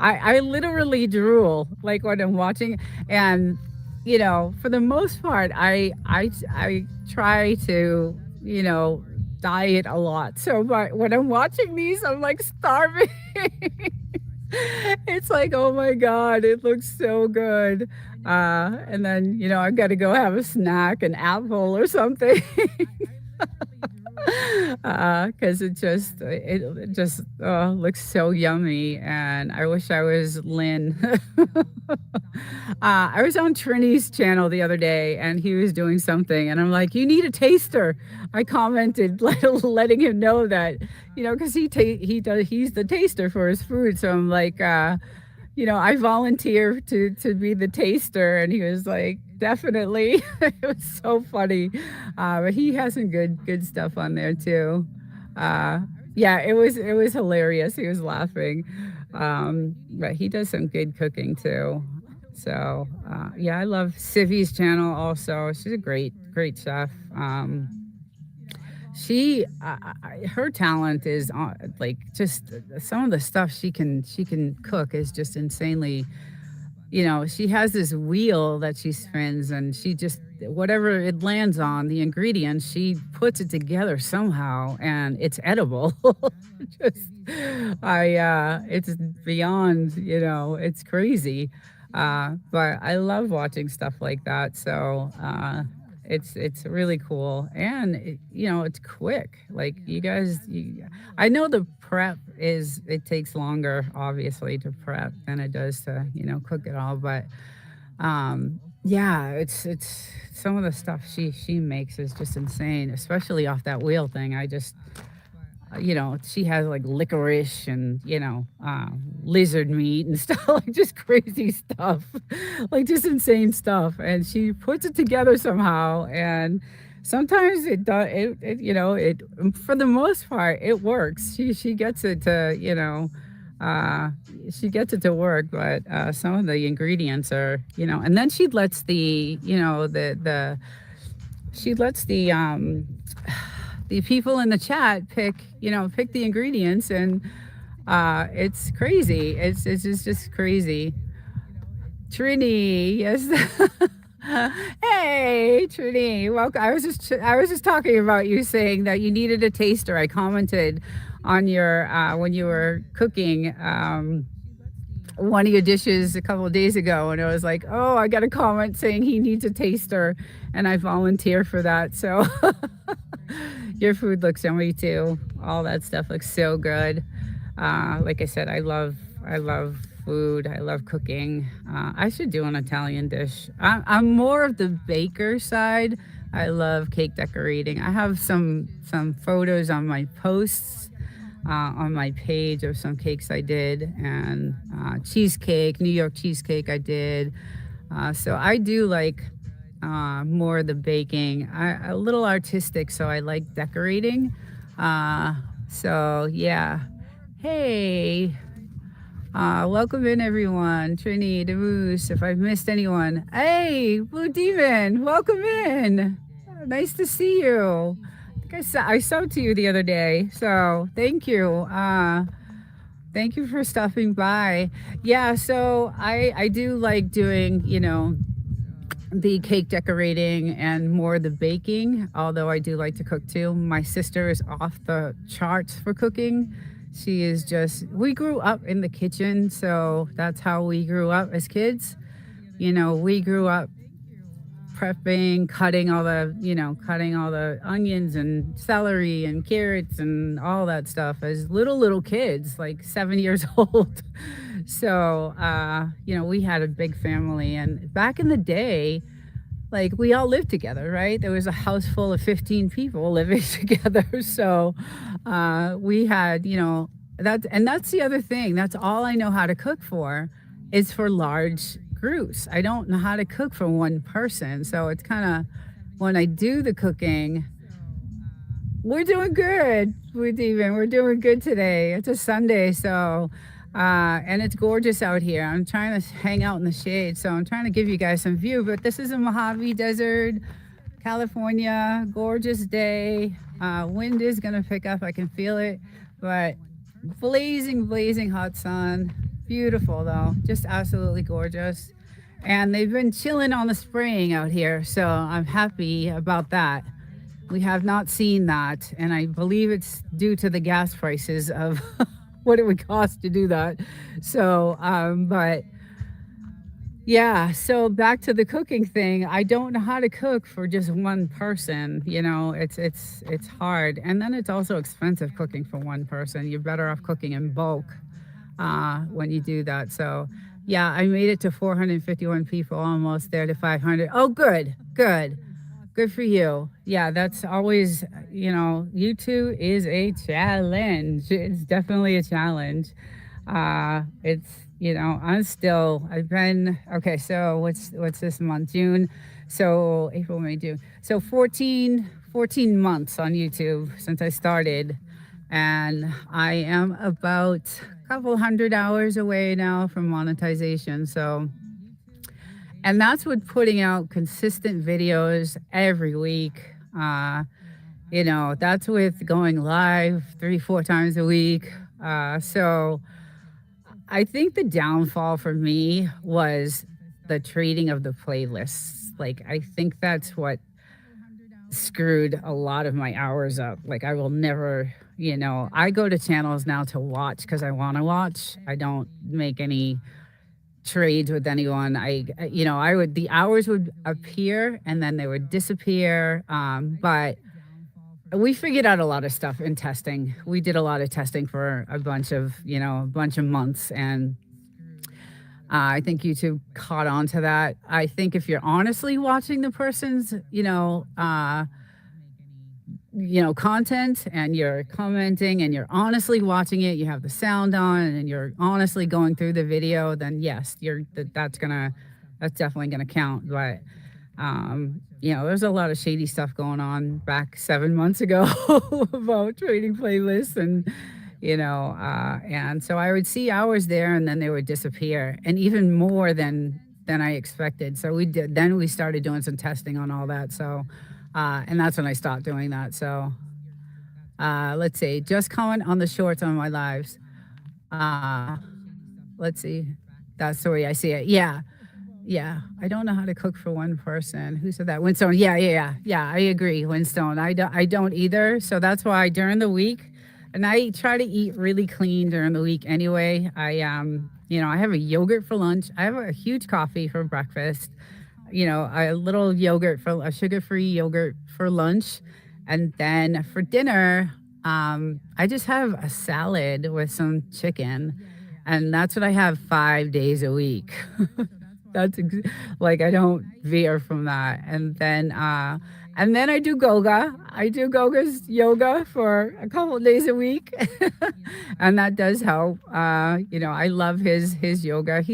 A: I literally drool like when I'm watching, and for the most part, I try to diet a lot. So, but when I'm watching these, I'm like starving. It's like, oh my god, it looks so good. And then I've got to go have a snack, an apple or something. Because it just looks so yummy, and I wish I was Lynn. I was on Trini's channel the other day, and he was doing something, and I'm like, "You need a taster." I commented, letting him know that, because he's the taster for his food. So I'm like, I volunteer to be the taster, and he was like, definitely. It was so funny, but he has some good stuff on there too. Uh, yeah, it was hilarious. He was laughing, but he does some good cooking too. So yeah, I love Civi's channel also. She's a great chef. Her talent is like just some of the stuff she can cook is just insanely. She has this wheel that she spins, and she just whatever it lands on, the ingredients, she puts it together somehow, and it's edible. Just it's beyond, it's crazy. But I love watching stuff like that. So it's really cool, and it's quick. Like you guys, I know the prep is it takes longer, obviously, to prep than it does to cook it all. But yeah, it's some of the stuff she makes is just insane, especially off that wheel thing. I just she has like licorice and, lizard meat and stuff, like just crazy stuff, like just insane stuff. And she puts it together somehow. And sometimes it does, it, for the most part, it works. She gets it to, uh, she gets it to work, but some of the ingredients are, and then she lets she lets the people in the chat pick the ingredients, and it's crazy. It's just crazy. Trini, yes. Hey, Trini, welcome. I was just talking about you, saying that you needed a taster. I commented on your when you were cooking one of your dishes a couple of days ago, and it was like, oh, I got a comment saying he needs a taster, and I volunteer for that. So your food looks yummy too. All that stuff looks so good. Like I said, I love food. I love cooking. I should do an Italian dish. I'm more of the baker side. I love cake decorating. I have some photos on my posts on my page of some cakes I did, and cheesecake, New York cheesecake I did. So I do like more of the baking. A little artistic, so I like decorating. So yeah. Hey, welcome in everyone. Trini, DeMoose, if I've missed anyone. Hey, Blue Demon, welcome in. Nice to see you. I subbed to you the other day, so thank you. Thank you for stopping by. Yeah, so I do like doing, the cake decorating and more the baking, although I do like to cook too. My sister is off the charts for cooking. She is just, we grew up in the kitchen, so that's how we grew up as kids. We grew up prepping, cutting all the onions and celery and carrots and all that stuff as little kids, like 7 years old. So we had a big family, and back in the day, like we all lived together, right? There was a house full of 15 people living together. So we had, that's the other thing. That's all I know how to cook for is for large groups. I don't know how to cook for one person. So it's kind of when I do the cooking, we're doing good with even. We're doing good today. It's a Sunday, so and it's gorgeous out here. I'm trying to hang out in the shade, so I'm trying to give you guys some view. But this is a Mojave Desert, California, gorgeous day. Wind is gonna pick up. I can feel it, but blazing, blazing hot sun. Beautiful though, just absolutely gorgeous. And they've been chilling on the spraying out here, so I'm happy about that. We have not seen that, and I believe it's due to the gas prices of what it would cost to do that. So, but yeah, so back to the cooking thing. I don't know how to cook for just one person. It's hard, and then it's also expensive cooking for one person. You're better off cooking in bulk when you do that. So, yeah, I made it to 451 people, almost there to 500. Oh, good, good. Good for you. Yeah, that's always, YouTube is a challenge. It's definitely a challenge. I've been, okay, so what's this month? June. So April, May, June. So 14 months on YouTube since I started. And I am about a couple hundred hours away now from monetization. So, and that's with putting out consistent videos every week. That's with going live 3 4 times a week. So I think the downfall for me was the trading of the playlists. Like, I think that's what screwed a lot of my hours up. Like, I will never, I go to channels now to watch because I want to watch. I don't make any trades with anyone. The hours would appear and then they would disappear. But we figured out a lot of stuff in testing. We did a lot of testing for a bunch of months, and I think YouTube caught on to that. I think if you're honestly watching the person's, content, and you're commenting and you're honestly watching it, you have the sound on and you're honestly going through the video, then yes, that's definitely gonna count. But there's a lot of shady stuff going on back 7 months ago about trading playlists, and so I would see hours there and then they would disappear, and even more than I expected. So we started doing some testing on all that. So, and that's when I stopped doing that. So, let's see, just comment on the shorts on my lives. Uh, let's see. That's the way I see it. Yeah. Yeah, I don't know how to cook for one person. Who said that? Winstone. Yeah. I agree, Winstone. I don't either. So that's why during the week, and I try to eat really clean during the week anyway. I have a yogurt for lunch. I have a huge coffee for breakfast. A little yogurt for a sugar-free yogurt for lunch, and then for dinner, I just have a salad with some chicken, and that's what I have 5 days a week. Like, I don't veer from that. And then I do Goga. I do Goga's yoga for a couple of days a week, and that does help. I love his yoga.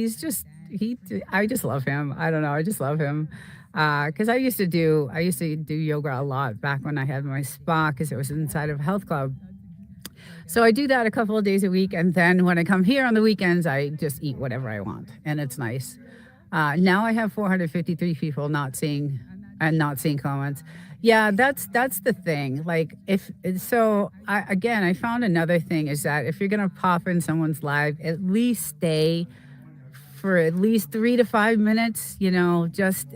A: I just love him. I don't know. I just love him. Because I used to do yoga a lot back when I had my spa, because it was inside of a health club. So I do that a couple of days a week, and then when I come here on the weekends, I just eat whatever I want, and it's nice. Now I have 453 people not seeing comments. Yeah, that's the thing. Like, I found another thing is that if you're gonna pop in someone's live, at least stay for at least 3 to 5 minutes. Just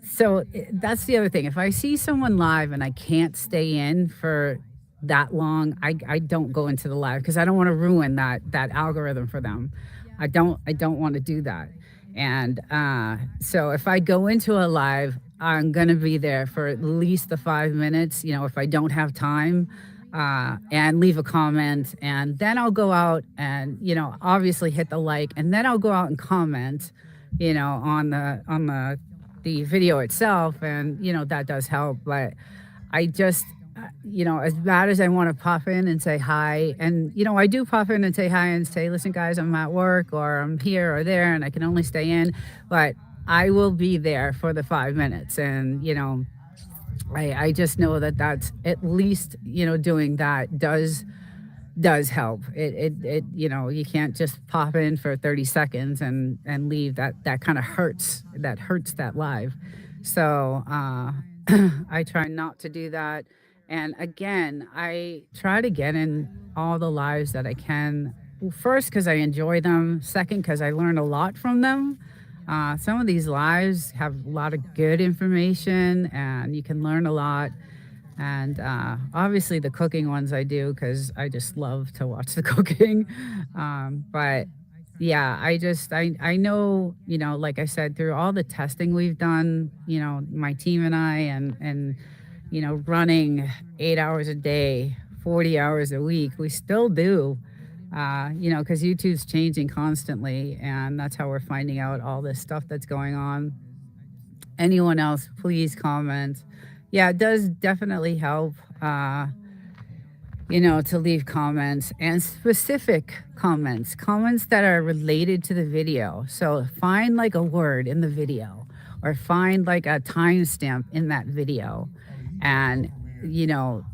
A: so that's the other thing. If I see someone live and I can't stay in for that long, I don't go into the live because I don't want to ruin that algorithm for them. I don't want to do that. And so if I go into a live, I'm gonna be there for at least the 5 minutes. If I don't have time, and leave a comment, and then I'll go out and obviously hit the like, and then I'll go out and comment, on the the video itself, and that does help. But I just, as bad as I want to pop in and say hi, and I do pop in and say hi and say, listen, guys, I'm at work or I'm here or there, and I can only stay in, but I will be there for the 5 minutes, and I just know that that's at least doing that does help. It you can't just pop in for 30 seconds and leave. That kind of hurts. That hurts that live. So I try not to do that. And again, I try to get in all the lives that I can. Well, first, because I enjoy them. Second, because I learn a lot from them. Some of these lives have a lot of good information, and you can learn a lot. And obviously, the cooking ones I do because I just love to watch the cooking. But yeah, I know, like I said, through all the testing we've done, my team and I, and running 8 hours a day, 40 hours a week, we still do. Because YouTube's changing constantly, and that's how we're finding out all this stuff that's going on. Anyone else, please comment. Yeah, it does definitely help, to leave comments, and specific comments that are related to the video. So find like a word in the video, or find like a timestamp in that video, and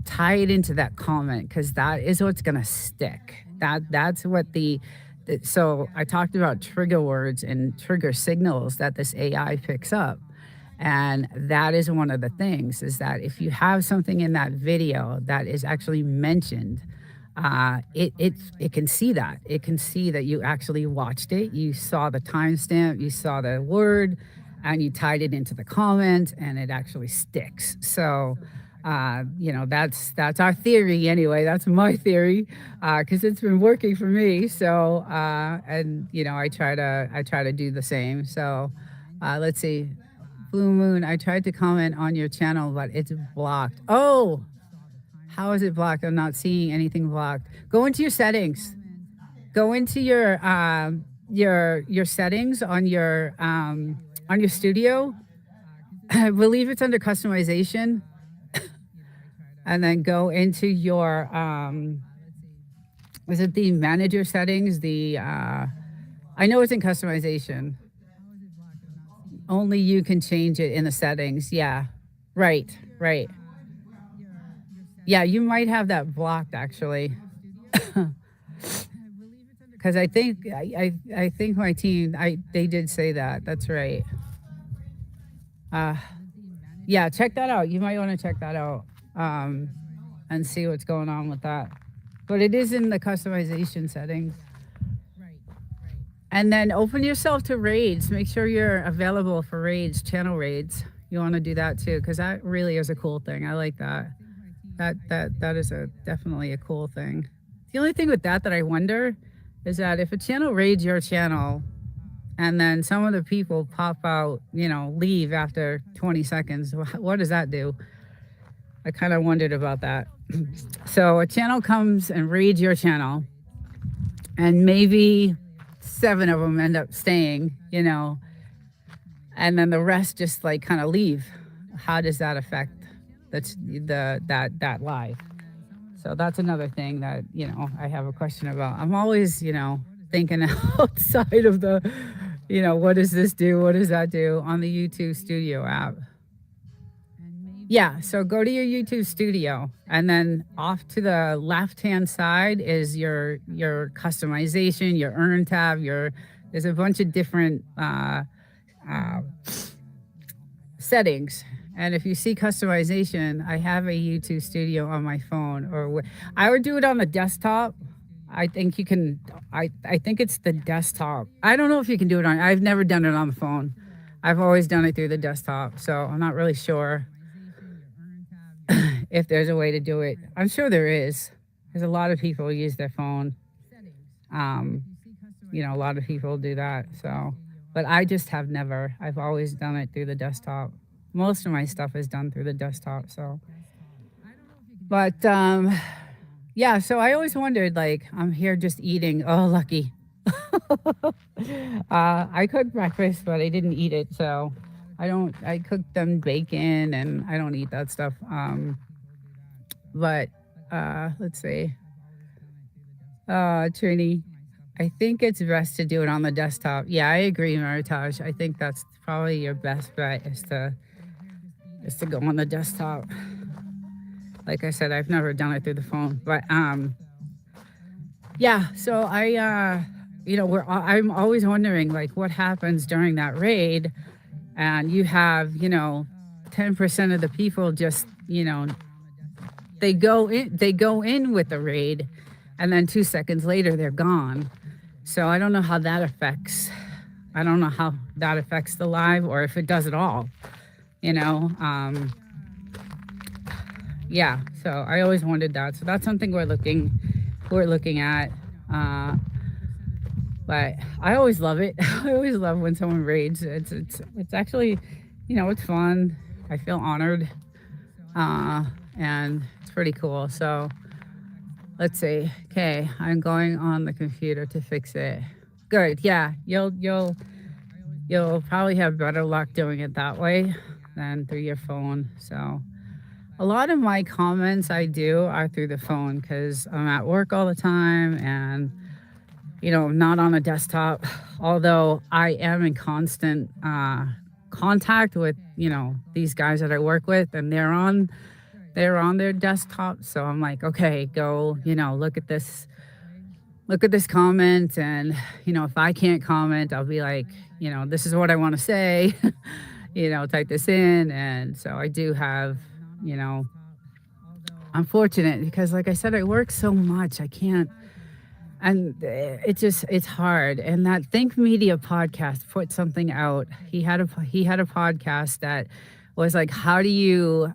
A: tie it into that comment, because that is what's gonna stick. That's what so I talked about trigger words and trigger signals that this AI picks up. And that is one of the things, is that if you have something in that video that is actually mentioned, it can see that. It can see that you actually watched it, you saw the timestamp, you saw the word, and you tied it into the comment, and it actually sticks. So, that's our theory anyway. That's my theory, because it's been working for me. So, and I try to do the same. So, let's see. Blue Moon, I tried to comment on your channel, but it's blocked. Oh, how is it blocked? I'm not seeing anything blocked. Go into your settings. Go into your settings on your studio. I believe it's under customization, and then go into your is it the manager settings? I know it's in customization. Only you can change it in the settings. Yeah. Right. Right. Yeah, you might have that blocked actually. Because I think my team they did say that. That's right. Uh yeah, check that out. You might want to check that out. Um and see what's going on with that. But it is in the customization settings. And then open yourself to raids. Make sure you're available for raids, channel raids. You want to do that too, because that really is a cool thing. I like that. That is definitely a cool thing. The only thing with that I wonder is that if a channel raids your channel, and then some of the people pop out, leave after 20 seconds, what does that do? I kind of wondered about that. So a channel comes and raids your channel, and maybe 7 of them end up staying, and then the rest just like kind of leave. How does that affect that live? So that's another thing that I have a question about. I'm always thinking outside of the what does this do, what does that do on the YouTube Studio app. Yeah, so go to your YouTube Studio, and then off to the left-hand side is your customization, your earn tab, there's a bunch of different settings. And if you see customization, I have a YouTube Studio on my phone, or I would do it on the desktop. I think you can, I think it's the desktop. I don't know if you can do it I've never done it on the phone. I've always done it through the desktop, so I'm not really sure if there's a way to do it. I'm sure there is, because a lot of people use their phone. A lot of people do that. So, but I just have never. I've always done it through the desktop. Most of my stuff is done through the desktop. So, but yeah. So I always wondered, like, I'm here just eating. Oh, lucky. I cooked breakfast, but I didn't eat it. So I cook them bacon and I don't eat that stuff. But let's see. Trini, I think it's best to do it on the desktop. Yeah, I agree, Maritage. I think that's probably your best bet is to go on the desktop. Like I said, I've never done it through the phone, but yeah. So I'm always wondering like what happens during that raid, and you have 10% of the people just they go in with the raid, and then 2 seconds later they're gone. So I don't know how that affects. I don't know how that affects the live or if it does at all. You know, yeah. So I always wondered that. So that's something we're looking at. Uh, but I always love it. I always love when someone raids. It's actually, it's fun. I feel honored, and it's pretty cool. So let's see. Okay, I'm going on the computer to fix it. Good. Yeah, you'll probably have better luck doing it that way than through your phone. So a lot of my comments I do are through the phone because I'm at work all the time and not on a desktop. Although I am in constant contact with these guys that I work with, and they're on their desktop. So I'm like, okay, go look at this comment, and if I can't comment, I'll be like, this is what I want to say. Type this in. And so I do have, I'm fortunate because like I said, I work so much I can't, and it's hard. And that Think Media podcast put something out. He had a podcast that was like, how do you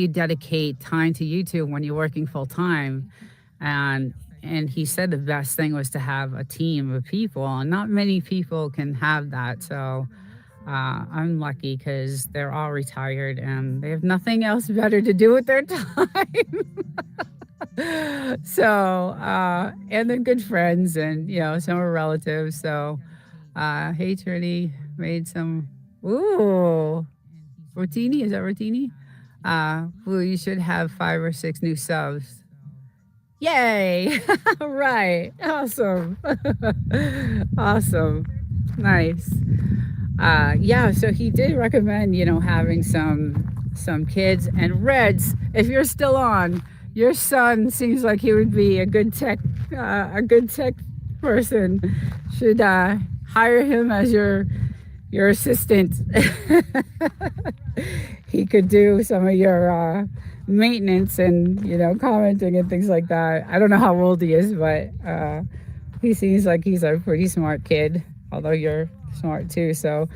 A: dedicate time to YouTube when you're working full time? And he said the best thing was to have a team of people, and not many people can have that. So I'm lucky because they're all retired and they have nothing else better to do with their time. So and they're good friends, and some are relatives. So hey, Trini, made some. Ooh, rotini, is that rotini? Well, you should have 5 or 6 new subs. Yay! Right. Awesome. Awesome. Nice. Yeah, so he did recommend, having some kids, and Reds, if you're still on, your son seems like he would be a good tech person. Should hire him as your assistant. He could do some of your maintenance and commenting and things like that. I don't know how old he is, but he seems like he's a pretty smart kid, although you're smart too. So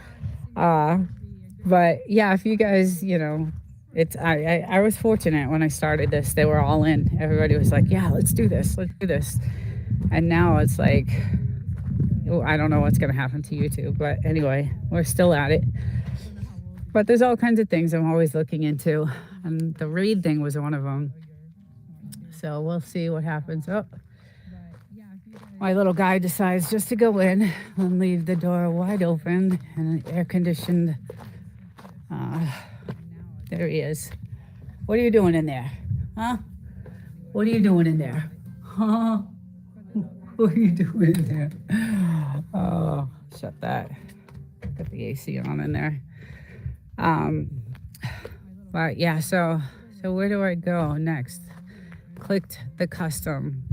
A: but yeah, if you guys it's I was fortunate when I started this. They were all in. Everybody was like, yeah, let's do this, and now it's like, oh, I don't know what's going to happen to YouTube, but anyway, we're still at it. But there's all kinds of things I'm always looking into, and the raid thing was one of them. So we'll see what happens. Oh, my little guy decides just to go in and leave the door wide open and air conditioned. There he is. What are you doing in there? Huh? What are you doing in there? Huh? What are you doing in there? Oh, shut that. Got the AC on in there. But yeah, so where do I go next? Clicked the custom.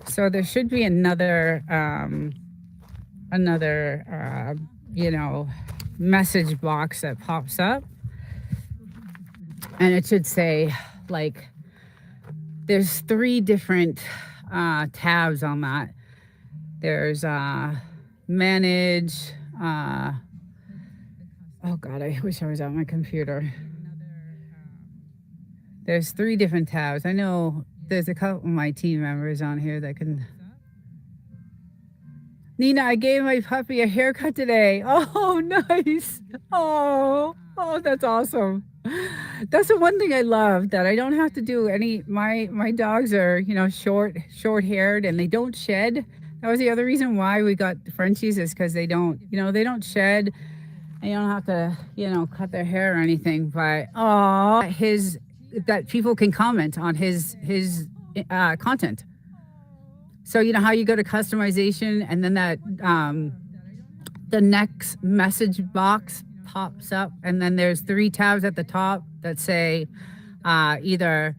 A: So there should be another message box that pops up, and it should say like there's 3 different tabs on that. There's manage. Oh God, I wish I was on my computer. There's 3 different tabs. I know there's a couple of my team members on here that can. Nina, I gave my puppy a haircut today. Oh, nice. Oh, that's awesome. That's the one thing I love, that I don't have to do any. My dogs are short haired, and they don't shed. That was the other reason why we got Frenchies, is because they don't shed. And you don't have to, cut their hair or anything, but oh, his that people can comment on his content. So you know how you go to customization and then that the next message box pops up, and then there's three tabs at the top that say either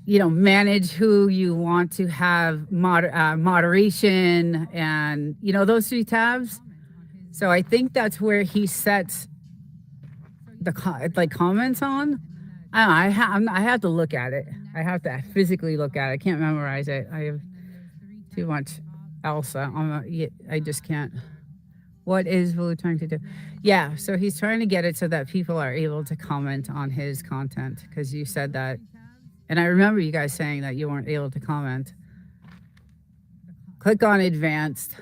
A: manage who you want to have moderation, and those three tabs. So I think that's where he sets the comments on. I have to look at it. I have to physically look at it. I can't memorize it. I have too much else. I just can't. What is Blue trying to do? Yeah, so he's trying to get it so that people are able to comment on his content, because you said that. And I remember you guys saying that you weren't able to comment. Click on advanced.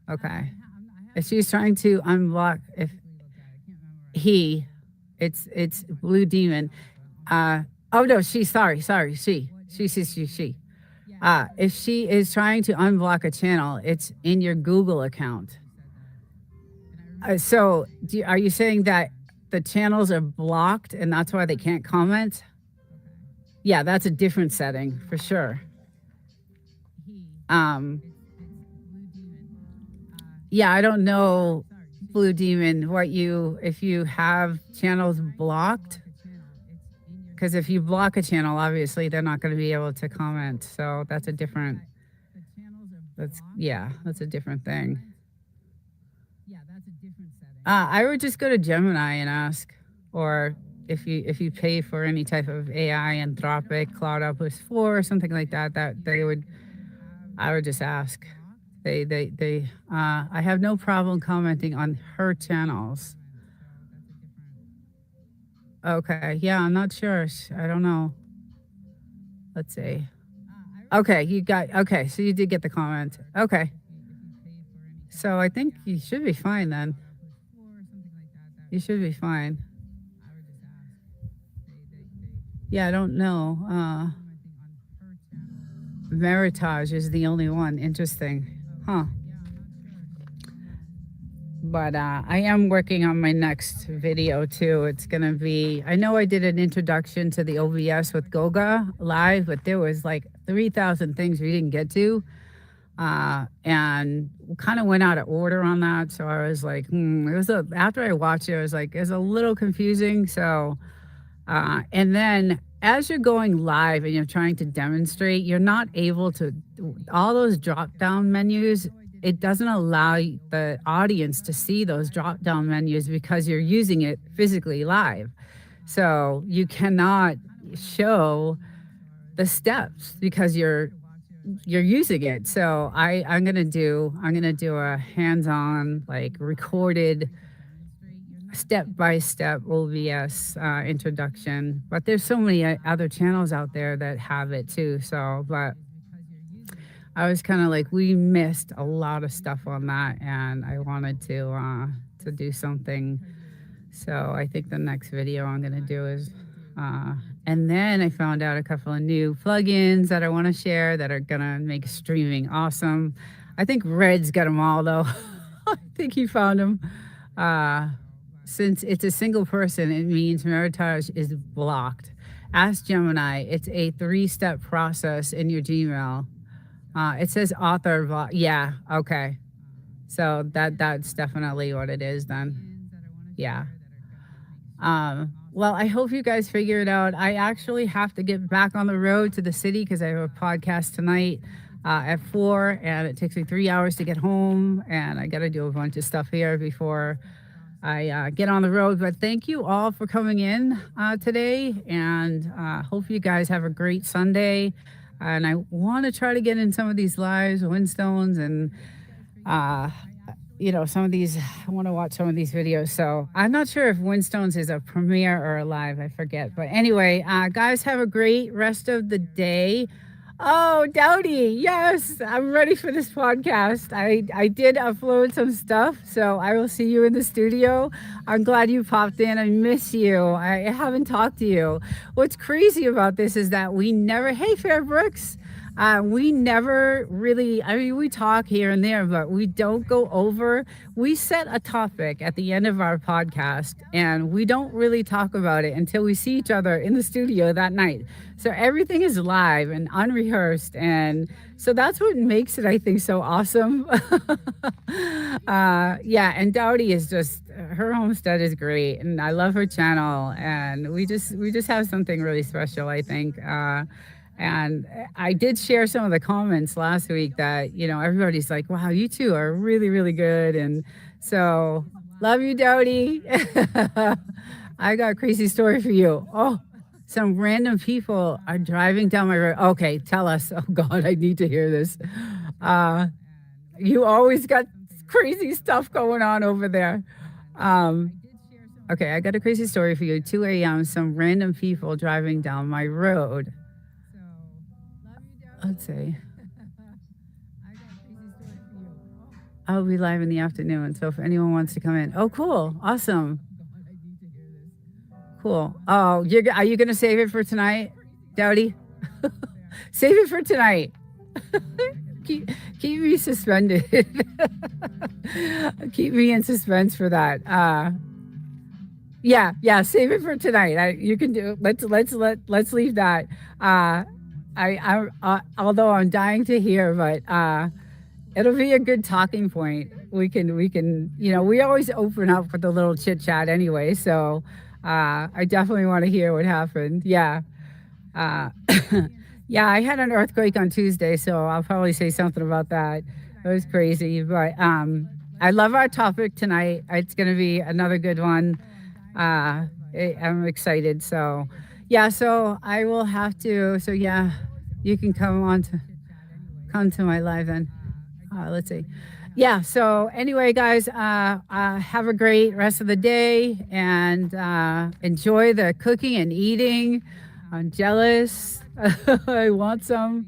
A: Okay. If she's trying to unblock, it's Blue Demon. Oh no, she. If she is trying to unblock a channel, it's in your Google account. So, are you saying that the channels are blocked and that's why they can't comment? Yeah, that's a different setting for sure. Yeah, I don't know, Blue Demon, if you have channels blocked. Because if you block a channel, obviously they're not going to be able to comment. So that's a different thing. I would just go to Gemini and ask, or if you pay for any type of AI, Anthropic, Cloud Atlas 4 or something like that, I would just ask. I have no problem commenting on her channels. Okay, yeah, I'm not sure. I don't know. Let's see. Okay, so you did get the comment. Okay. So I think you should be fine then. You should be fine. Yeah, I don't know. Meritage is the only one. Interesting. Huh. But I am working on my next video too. It's going to be, I know I did an introduction to the OBS with Goga live, but there was like 3,000 things we didn't get to. And kind of went out of order on that. So I was like, after I watched it, I was like, it's a little confusing. So, and then as you're going live and you're trying to demonstrate, you're not able to, all those drop down menus, it doesn't allow the audience to see those drop down menus because you're using it physically live. So you cannot show the steps because you're using it. So I'm gonna do a hands-on, like, recorded step-by-step OBS introduction. But there's so many other channels out there that have it too. So, but I was kind of like, we missed a lot of stuff on that, and I wanted to do something. So I think the next video I'm gonna do is, and then I found out a couple of new plugins that I want to share that are gonna make streaming awesome. I think Red's got them all though. I think he found them. Since it's a single person, it means Meritage is blocked. Ask Gemini. It's a 3-step process in your Gmail. It says author block. Yeah, okay. So that's definitely what it is then. Yeah. Well, I hope you guys figure it out. I actually have to get back on the road to the city because I have a podcast tonight at 4, and it takes me 3 hours to get home, and I got to do a bunch of stuff here before I get on the road. But thank you all for coming in today, and hope you guys have a great Sunday. And I want to try to get in some of these lives, Winstones, and some of these, I want to watch some of these videos. So I'm not sure if Winstones is a premiere or a live, I forget. But anyway, guys, have a great rest of the day. Oh, Dowdy, yes, I'm ready for this podcast. I did upload some stuff, so I will see you in the studio. I'm glad you popped in. I miss you. I haven't talked to you. What's crazy about this is that we never, hey, Fair Brooks, We never really, I mean, we talk here and there, but we don't go over. We set a topic at the end of our podcast, and we don't really talk about it until we see each other in the studio that night. So everything is live and unrehearsed. And so that's what makes it, I think, so awesome. Yeah, and Dowdy is just, her homestead is great, and I love her channel, and we just have something really special, I think. And I did share some of the comments last week that, everybody's like, wow, you two are really, really good. And so, love you, Dowdy. I got a crazy story for you. Oh, some random people are driving down my road. Okay, tell us. Oh, God, I need to hear this. Uh, you always got crazy stuff going on over there. Um, okay, I got a crazy story for you. 2 a.m., some random people driving down my road. Let's see. I'll be live in the afternoon. So if anyone wants to come in. Oh, cool. Awesome. Cool. Oh, are you going to save it for tonight, Dowdy? Save it for tonight. keep, keep me suspended. Keep me in suspense for that. Yeah. Save it for tonight. You can do. Let's leave that. Although I'm dying to hear, but it'll be a good talking point. We can. We always open up with a little chit chat anyway. So I definitely want to hear what happened. Yeah. Uh, yeah, I had an earthquake on Tuesday, so I'll probably say something about that. It was crazy, but I love our topic tonight. It's going to be another good one. I'm excited. So, yeah, so I will have to. So, yeah, you can come to my live then. Let's see. Yeah. So anyway, guys, have a great rest of the day and enjoy the cooking and eating. I'm jealous. I want some.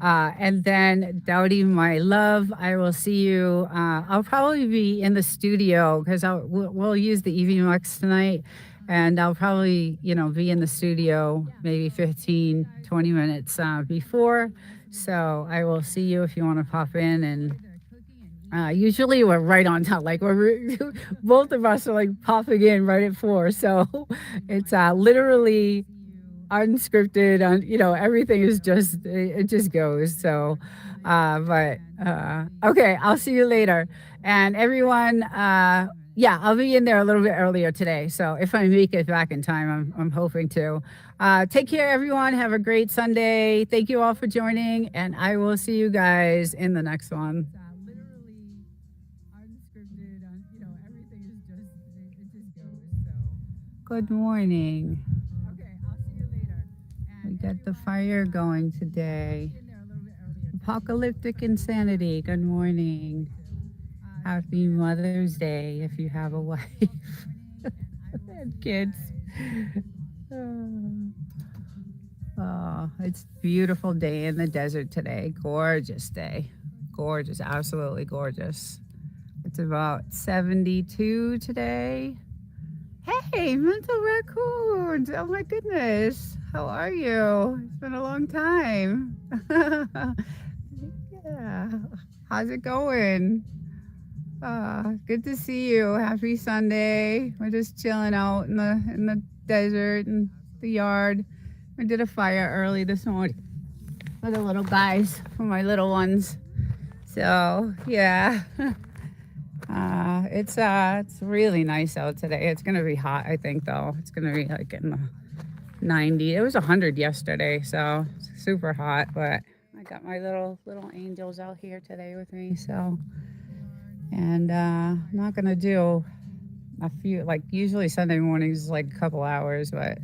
A: And then Dowdy, my love, I will see you. I'll probably be in the studio because we'll use the EV Mux tonight. And I'll probably, be in the studio maybe 15, 20 minutes before. So I will see you if you want to pop in. And usually we're right on time. Like both of us are like popping in right at 4. So it's literally unscripted. Everything is just it just goes. So, but okay, I'll see you later. And everyone, yeah, I'll be in there a little bit earlier today. So if I make it back in time, I'm hoping to. Take care, everyone. Have a great Sunday. Thank you all for joining, and I will see you guys in the next one. Good morning. We got the fire going today. Apocalyptic insanity. Good morning. Happy Mother's Day if you have a wife and kids. Oh, it's a beautiful day in the desert today. Gorgeous day. Gorgeous. Absolutely gorgeous. It's about 72 today. Hey, mental raccoons. Oh my goodness. How are you? It's been a long time. Yeah. How's it going? Good to see you. Happy Sunday. We're just chilling out in the desert and the yard. We did a fire early this morning for the little guys, for my little ones. So yeah. It's really nice out today. It's gonna be hot, I think, though. It's gonna be like in the 90. It was 100 yesterday, so it's super hot. But I got my little angels out here today with me. So, and I'm not gonna do a few, like usually Sunday mornings is like a couple hours, but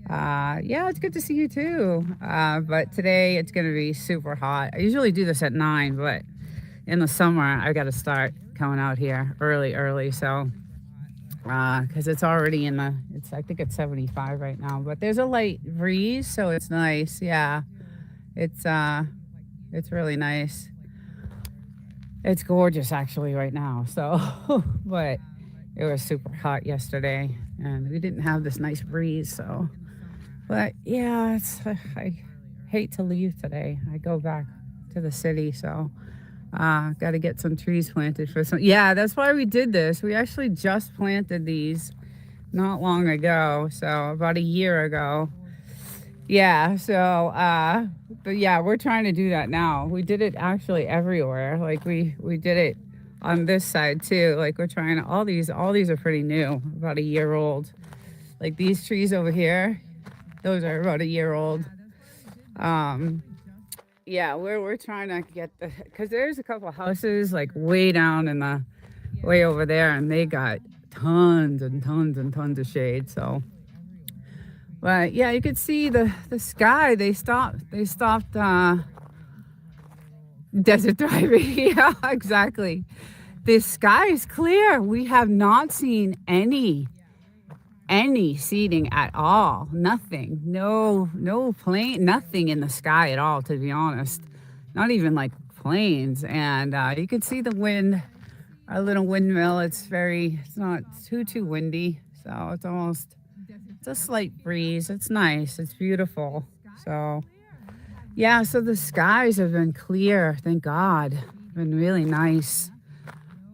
A: yeah, it's good to see you too. But today it's gonna be super hot. I usually do this at 9, but in the summer I got to start coming out here early. So, because it's already I think it's 75 right now, but there's a light breeze, so it's nice. Yeah, it's really nice. It's gorgeous actually right now. So, but it was super hot yesterday, and we didn't have this nice breeze. So, but yeah, hate to leave today. I go back to the city, so got to get some trees planted for some. Yeah, that's why we did this. We actually just planted these not long ago, so about a year ago. Yeah, so but yeah, we're trying to do that now. We did it actually everywhere. Like we did it on this side too. Like we're trying to, all these are pretty new, about a year old. Like these trees over here, those are about a year old. Um yeah, we're trying to get the, cuz there's a couple houses like way down in the way over there, and they got tons and tons and tons of shade. So but yeah, you could see the sky. They stopped desert driving. Yeah, exactly. The sky is clear. We have not seen any seeding at all. Nothing. No plane. Nothing in the sky at all. To be honest, not even like planes. And you could see the wind. Our little windmill. It's not too windy. So it's a slight breeze. It's nice. It's beautiful. So yeah, so the skies have been clear, thank God. Been really nice.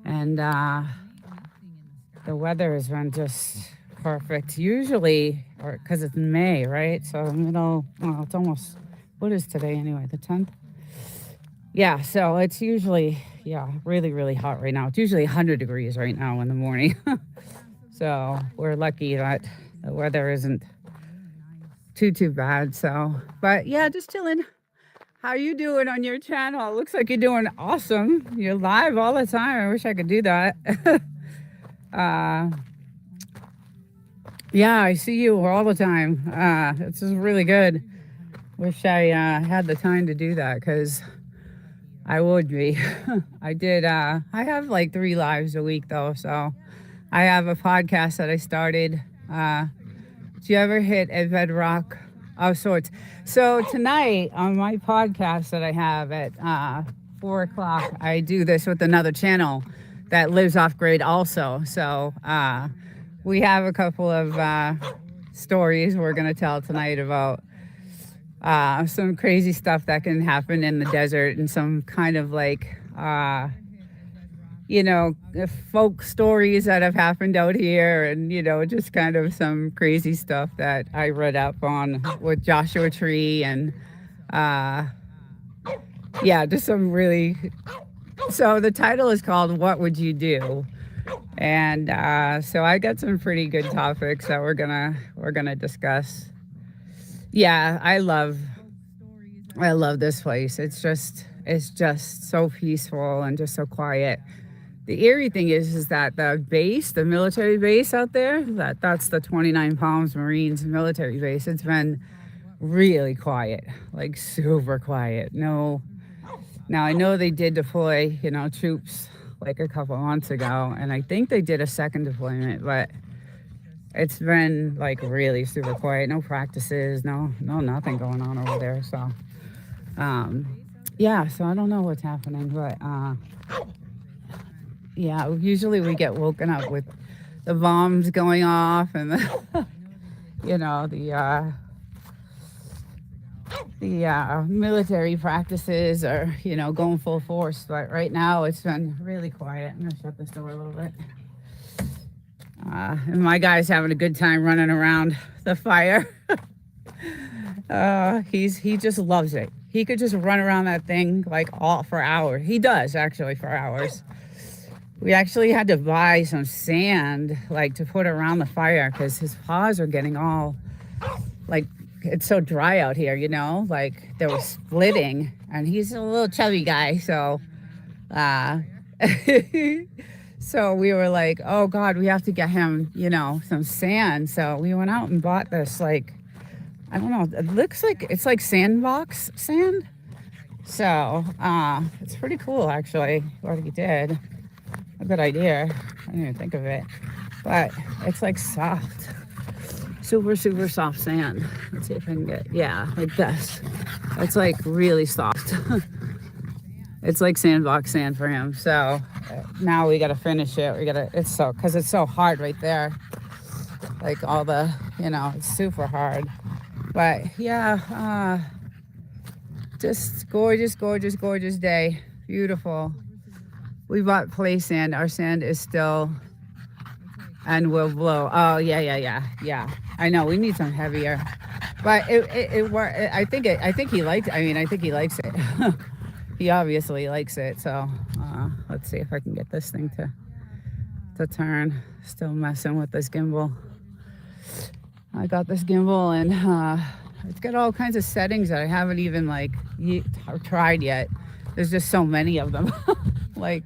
A: And the weather has been just perfect. Usually, or because it's May, right? So well, it's almost, what is today anyway? The 10th? Yeah, so it's usually, yeah, really, really hot right now. It's usually 100 degrees right now in the morning. So we're lucky that the weather isn't too bad. So, but yeah, just chilling. How you doing on your channel? It looks like you're doing awesome. You're live all the time. I wish I could do that. uh, yeah, I see you all the time. This is really good. Wish I had the time to do that, because I would be. I did. I have like 3 lives a week though. So I have a podcast that I started. Do you ever hit a bedrock of sorts? So tonight on my podcast that I have at 4 o'clock, I do this with another channel that lives off grid also. So we have a couple of stories we're going to tell tonight about some crazy stuff that can happen in the desert, and some kind of like folk stories that have happened out here, and just kind of some crazy stuff that I read up on with Joshua Tree, and yeah, just some really. So the title is called "What Would You Do?" And so I got some pretty good topics that we're gonna discuss. Yeah, I love this place. It's just so peaceful and just so quiet. The eerie thing is that the military base out there, that's the 29 Palms Marines military base. It's been really quiet, like super quiet. No, now I know they did deploy, troops like a couple months ago, and I think they did a second deployment, but it's been like really super quiet. No practices, no nothing going on over there. So, yeah, so I don't know what's happening, but yeah, usually we get woken up with the bombs going off, and the military practices are going full force. But right now it's been really quiet. I'm gonna shut this door a little bit. And my guy's having a good time running around the fire. He just loves it. He could just run around that thing like all for hours. He does actually for hours. We actually had to buy some sand like to put around the fire, because his paws are getting all like, it's so dry out here, like they were splitting, and he's a little chubby guy. So so we were like, oh God, we have to get him, some sand. So we went out and bought this, like, I don't know, it looks like it's like sandbox sand. So it's pretty cool actually what he did. A good idea. I didn't even think of it. But it's like soft. Super soft sand. Let's see if I can get, yeah, like this. It's like really soft. It's like sandbox sand for him. So now we got to finish it. Because it's so hard right there. Like all the, it's super hard. But yeah, Just gorgeous, gorgeous, gorgeous day. Beautiful. We bought play sand. Our sand is still and will blow. Oh yeah. I know we need some heavier, but I think he likes. I mean, I think he likes it. He obviously likes it. So let's see if I can get this thing to turn. Still messing with this gimbal. I got this gimbal and it's got all kinds of settings that I haven't even tried yet. There's just so many of them. like,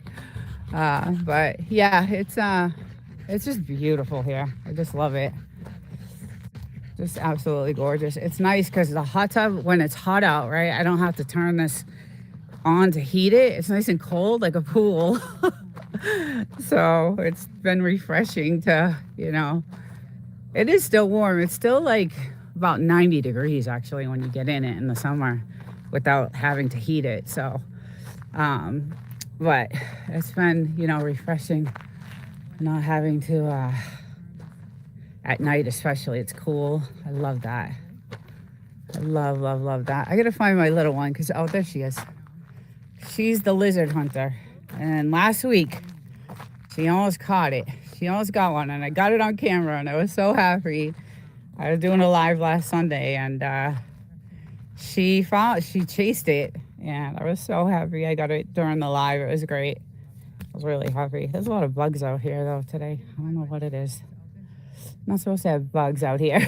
A: but yeah, it's just beautiful here. I just love it. Just absolutely gorgeous. It's nice because the hot tub, when it's hot out, right? I don't have to turn this on to heat it. It's nice and cold, like a pool. So it's been refreshing to, it is still warm. It's still like about 90 degrees actually when you get in it in the summer without having to heat it. So, but it's been, refreshing not having to, at night especially, it's cool. I love that. I love that. I gotta find my little one because, oh, there she is. She's the lizard hunter. And last week, she almost caught it. She almost got one, and I got it on camera, and I was so happy. I was doing a live last Sunday, and she chased it, and I was so happy I got it during the live. It was great. I was really happy. There's a lot of bugs out here, though, today. I don't know what it is. I'm not supposed to have bugs out here,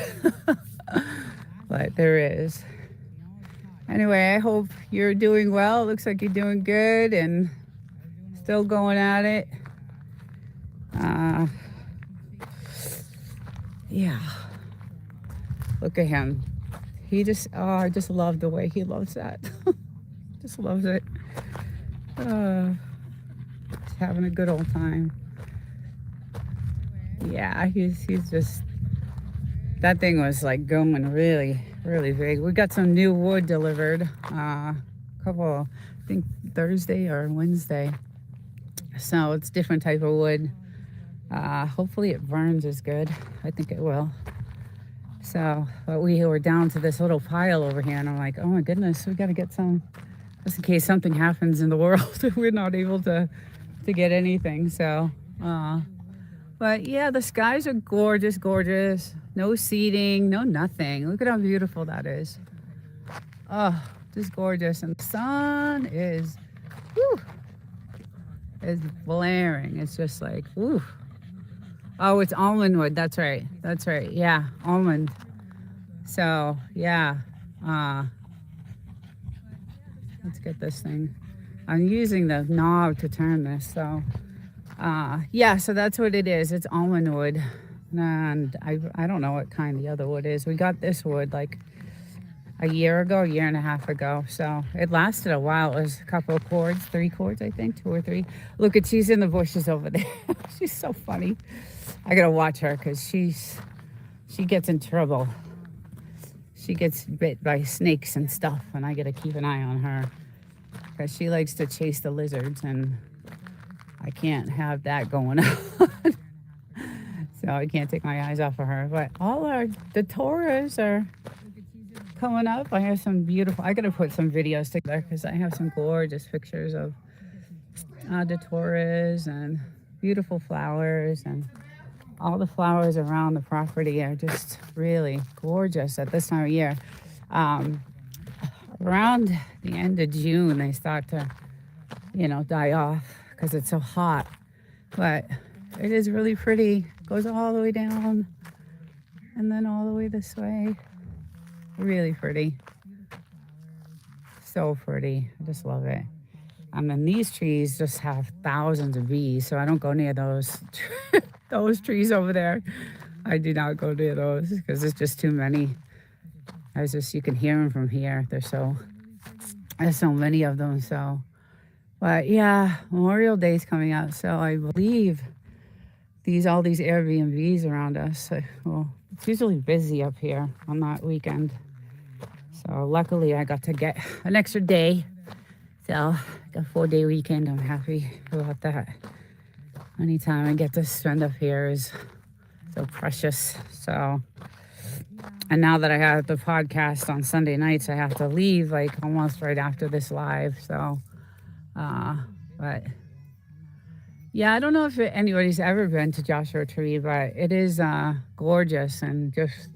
A: but there is. Anyway, I hope you're doing well. It looks like you're doing good and still going at it. Yeah. Look at him. I just love the way he loves that. Just loves it. He's having a good old time. Yeah, he's just, that thing was like going really, really big. We got some new wood delivered, I think Thursday or Wednesday. So it's different type of wood. Hopefully it burns as good. I think it will. So, but we were down to this little pile over here, and I'm like, oh my goodness, we got to get some, just in case something happens in the world. We're not able to get anything. So, but yeah, the skies are gorgeous, gorgeous. No seating, no nothing. Look at how beautiful that is. Oh, just gorgeous. And the sun is blaring. It's just like, woo. Oh, it's almond wood. That's right. Yeah, almond. So, yeah. Let's get this thing. I'm using the knob to turn this. So, yeah, so that's what it is. It's almond wood. And I don't know what kind the other wood is. We got this wood like a year and a half ago. So it lasted a while. It was a couple of cords, 3 cords, I think, 2 or 3. Look at, she's in the bushes over there. She's so funny. I gotta watch her because she gets in trouble. She gets bit by snakes and stuff, and I gotta keep an eye on her because she likes to chase the lizards, and I can't have that going on. So I can't take my eyes off of her. But the Taurus are coming up. I have some beautiful, I gotta put some videos together because I have some gorgeous pictures of the Taurus and beautiful flowers, and all the flowers around the property are just really gorgeous at this time of year. Around the end of June, they start to, die off because it's so hot. But it is really pretty. Goes all the way down and then all the way this way. Really pretty. So pretty. I just love it. And then these trees just have thousands of bees, so I don't go near those those trees over there. I do not go near those because there's just too many. You can hear them from here. There's so many of them. So, but yeah, Memorial Day's coming up, so I believe all these Airbnbs around us. Well, it's usually busy up here on that weekend. So luckily I got to get an extra day. So a 4-day weekend. I'm happy about that. Any time I get to spend up here is so precious. So And now that I have the podcast on Sunday nights, I have to leave like almost right after this live. So, uh, but yeah, I don't know if anybody's ever been to Joshua Tree, but it is gorgeous and just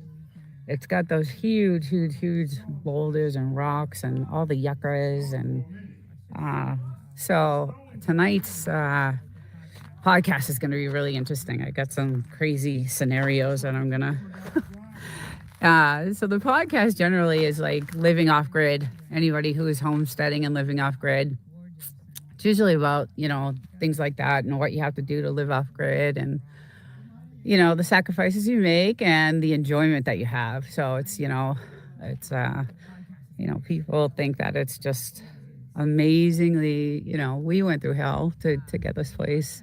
A: it's got those huge, huge, huge boulders and rocks and all the yuccas and uh, so tonight's podcast is going to be really interesting. I got some crazy scenarios that I'm gonna. So the podcast generally is like living off grid. Anybody who is homesteading and living off grid. It's usually about things like that and what you have to do to live off grid and the sacrifices you make and the enjoyment that you have. So it's people think that it's just amazingly, we went through hell to get this place,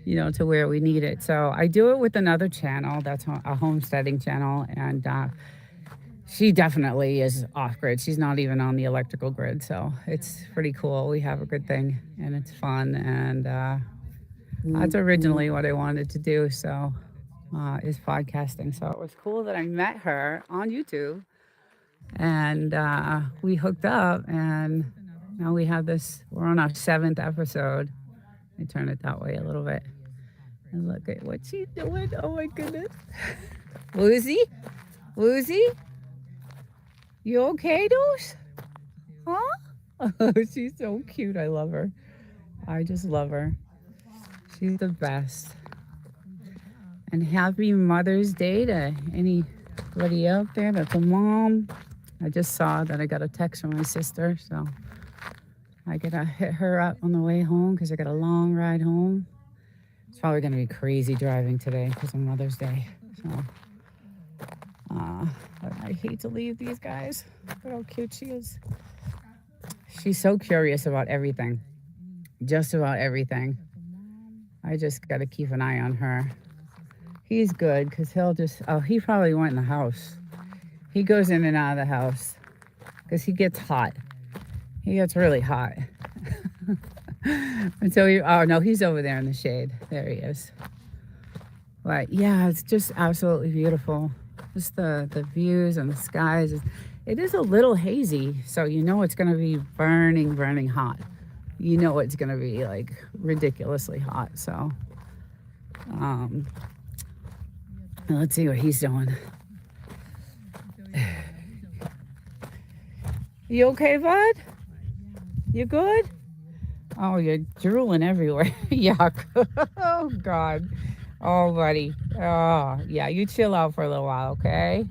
A: to where we need it. So I do it with another channel that's a homesteading channel, and she definitely is off grid. She's not even on the electrical grid, so it's pretty cool. We have a good thing, and it's fun, and that's originally what I wanted to do. So is podcasting. So it was cool that I met her on YouTube, and we hooked up, and now we have this. We're on our 7th episode. Let me turn it that way a little bit. And look at what she's doing. Oh my goodness. Woozy? Woozy? You okay, Deuce? Huh? Oh, she's so cute. I love her. I just love her. She's the best. And happy Mother's Day to anybody out there that's a mom. I just saw that I got a text from my sister, so I gotta hit her up on the way home because I got a long ride home. It's probably gonna be crazy driving today because of Mother's Day. So, but I hate to leave these guys. Look how cute she is. She's so curious about everything, just about everything. I just gotta keep an eye on her. He's good because he probably went in the house. He goes in and out of the house because he gets hot. He gets really hot. Oh no, he's over there in the shade. There he is. But yeah, it's just absolutely beautiful. Just the views and the skies. It is a little hazy, so it's going to be burning, burning hot. It's going to be like ridiculously hot. So, let's see what he's doing. You okay, bud? You good? Oh, you're drooling everywhere. Yuck. Oh, God. Oh, buddy. Oh, yeah, you chill out for a little while, okay?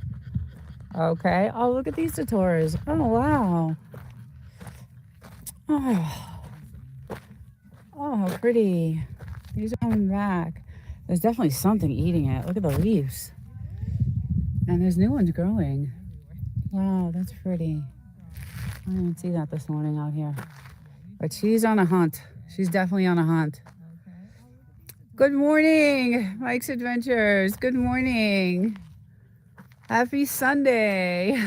A: Okay. Oh, look at these Satoras. Oh, wow. Oh, pretty. These are coming back. There's definitely something eating it. Look at the leaves. And there's new ones growing. Wow, that's pretty. I didn't see that this morning out here. But she's on a hunt. She's definitely on a hunt. Good morning, Mike's Adventures. Good morning. Happy Sunday.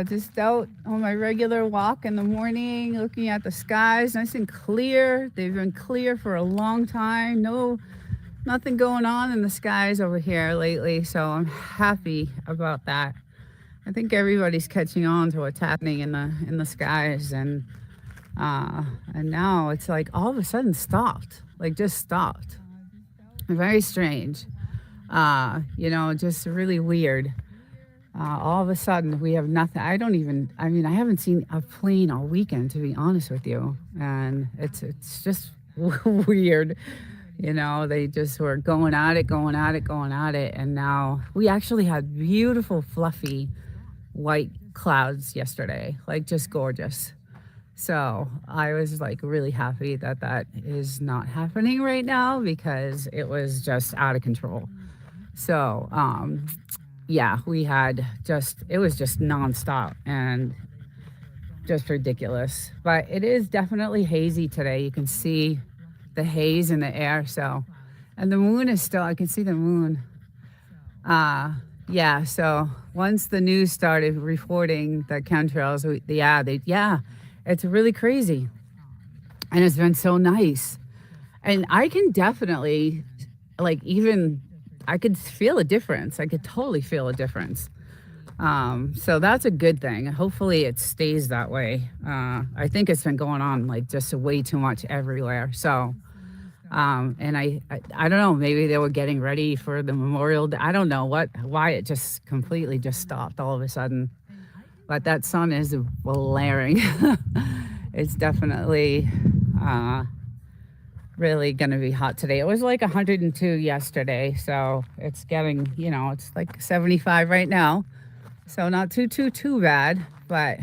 A: Just out on my regular walk in the morning, looking at the skies, nice and clear. They've been clear for a long time. Nothing going on in the skies over here lately, so I'm happy about that. I think everybody's catching on to what's happening in the skies, and now it's like all of a sudden stopped, like just stopped. Very strange, just really weird. All of a sudden we have nothing. I haven't seen a plane all weekend, to be honest with you, and it's just weird. They just were going at it, and now we actually had beautiful, fluffy white clouds yesterday, like just gorgeous. So I was like really happy that is not happening right now because it was just out of control. So yeah, it was just nonstop and just ridiculous. But it is definitely hazy today. You can see the haze in the air. So, and the moon is still, I can see the moon. Yeah, so once the news started reporting the chemtrails, it's really crazy. And it's been so nice. And I can definitely, like, even I could feel a difference. I could totally feel a difference. So that's a good thing. Hopefully it stays that way. I think it's been going on like just way too much everywhere. So, and I don't know, maybe they were getting ready for the Memorial Day. I don't know why it just completely just stopped all of a sudden. But that sun is blaring. It's definitely really going to be hot today. It was like 102 yesterday. So it's getting, it's like 75 right now. So not too bad, but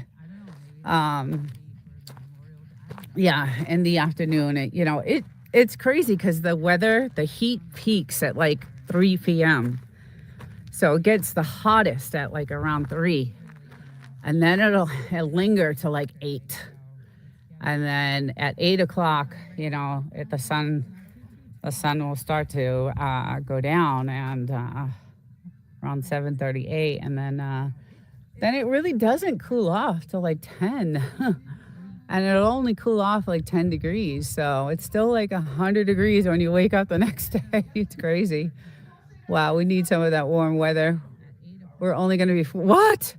A: yeah, in the afternoon, it's crazy because the heat peaks at like 3 p.m. So it gets the hottest at like around 3, and then it'll linger to like 8, and then at 8 o'clock, the sun will start to go down, and around 7:38, and then it really doesn't cool off till like 10. And it'll only cool off like 10 degrees. So it's still like 100 degrees when you wake up the next day. It's crazy. Wow, we need some of that warm weather. We're only going to be, what?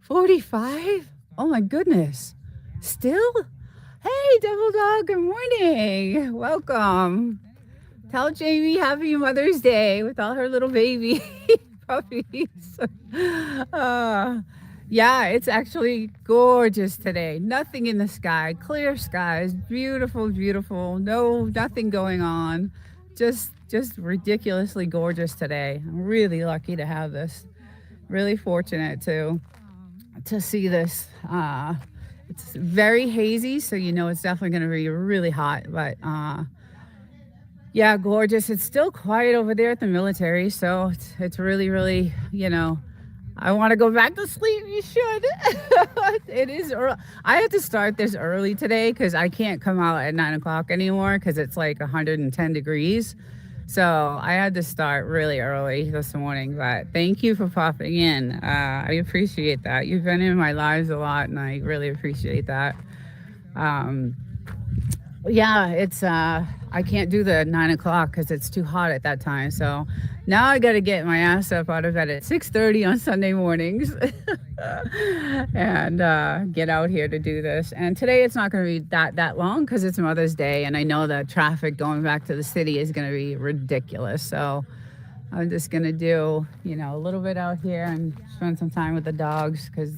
A: 45? Oh my goodness. Still? Hey, Devil Dog, good morning. Welcome. Tell Jamie happy Mother's Day with all her little baby puppies. Yeah, it's actually gorgeous today. Nothing in the sky, clear skies, beautiful, beautiful. Nothing going on. Just ridiculously gorgeous today. I'm really lucky to have this. Really fortunate to see this. It's very hazy, so it's definitely going to be really hot. But yeah, gorgeous. It's still quiet over there at the military, so it's really, really, I want to go back to sleep. You should. It is early. I had to start this early today because I can't come out at 9 o'clock anymore because it's like 110 degrees. So I had to start really early this morning. But thank you for popping in. I appreciate that. You've been in my lives a lot, and I really appreciate that. Yeah, it's I can't do the 9 o'clock because it's too hot at that time. So now I got to get my ass up out of bed at 6:30 on Sunday mornings and get out here to do this. And today it's not going to be that long because it's Mother's Day, and I know that traffic going back to the city is going to be ridiculous. So I'm just going to do a little bit out here and spend some time with the dogs because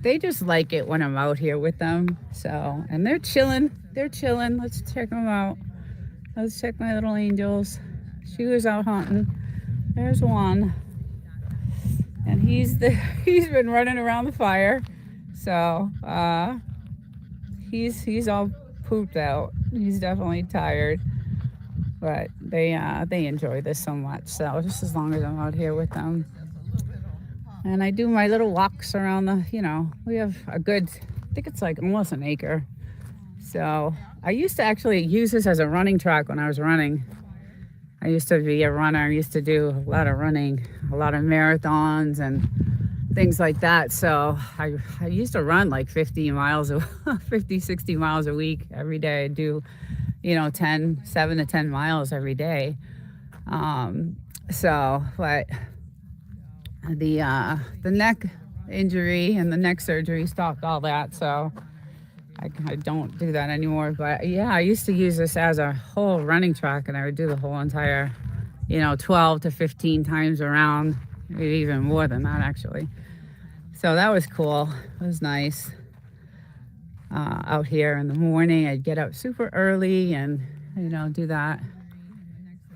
A: they just like it when I'm out here with them. So, and they're chilling. Let's check them out. Let's check my little angels. She was out hunting. There's one. And he's been running around the fire. So, he's all pooped out. He's definitely tired. But they enjoy this so much. So just as long as I'm out here with them. And I do my little walks around we have a good, I think it's like almost an acre. So I used to actually use this as a running track when I was running. I used to be a runner. I used to do a lot of running, a lot of marathons and things like that. So I used to run like 50, 60 miles a week every day. I do, 7 to 10 miles every day. But the neck injury and the neck surgery stopped all that. So I don't do that anymore. But yeah, I used to use this as a whole running track, and I would do the whole entire, 12 to 15 times around, maybe even more than that actually. So that was cool. It was nice. Out here in the morning, I'd get up super early and, do that.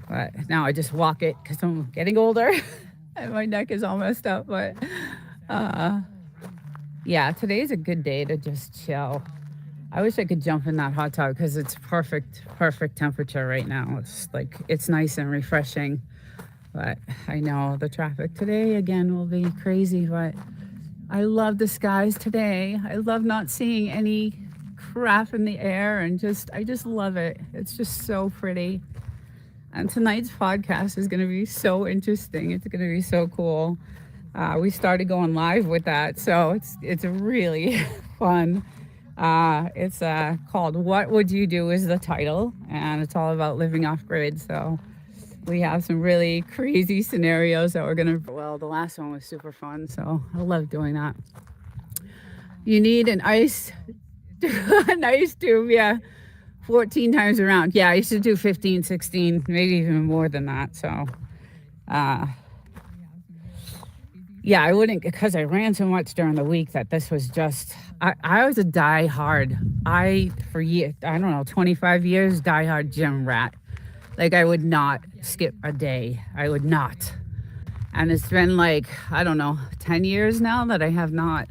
A: But now I just walk it because I'm getting older and my neck is all messed up. But yeah, today's a good day to just chill. I wish I could jump in that hot tub because it's perfect temperature right now. It's nice and refreshing. But I know the traffic today again will be crazy, but I love the skies today. I love not seeing any crap in the air, and I just love it. It's just so pretty. And tonight's podcast is going to be so interesting. It's going to be so cool. We started going live with that, so it's really fun. It's called "What Would You Do" is the title, and it's all about living off grid. So We have some really crazy scenarios that we're gonna. Well, the last one was super fun, so I love doing that. You need an ice, an ice tube, yeah, 14 times around. Yeah, I used to do 15, 16, maybe even more than that. So, uh, yeah, I wouldn't because I ran so much during the week that this was just. I was a die hard. For years, I don't know, 25 years, die hard gym rat. Like I would not skip a day. I would not. And it's been like, I don't know, 10 years now that I have not.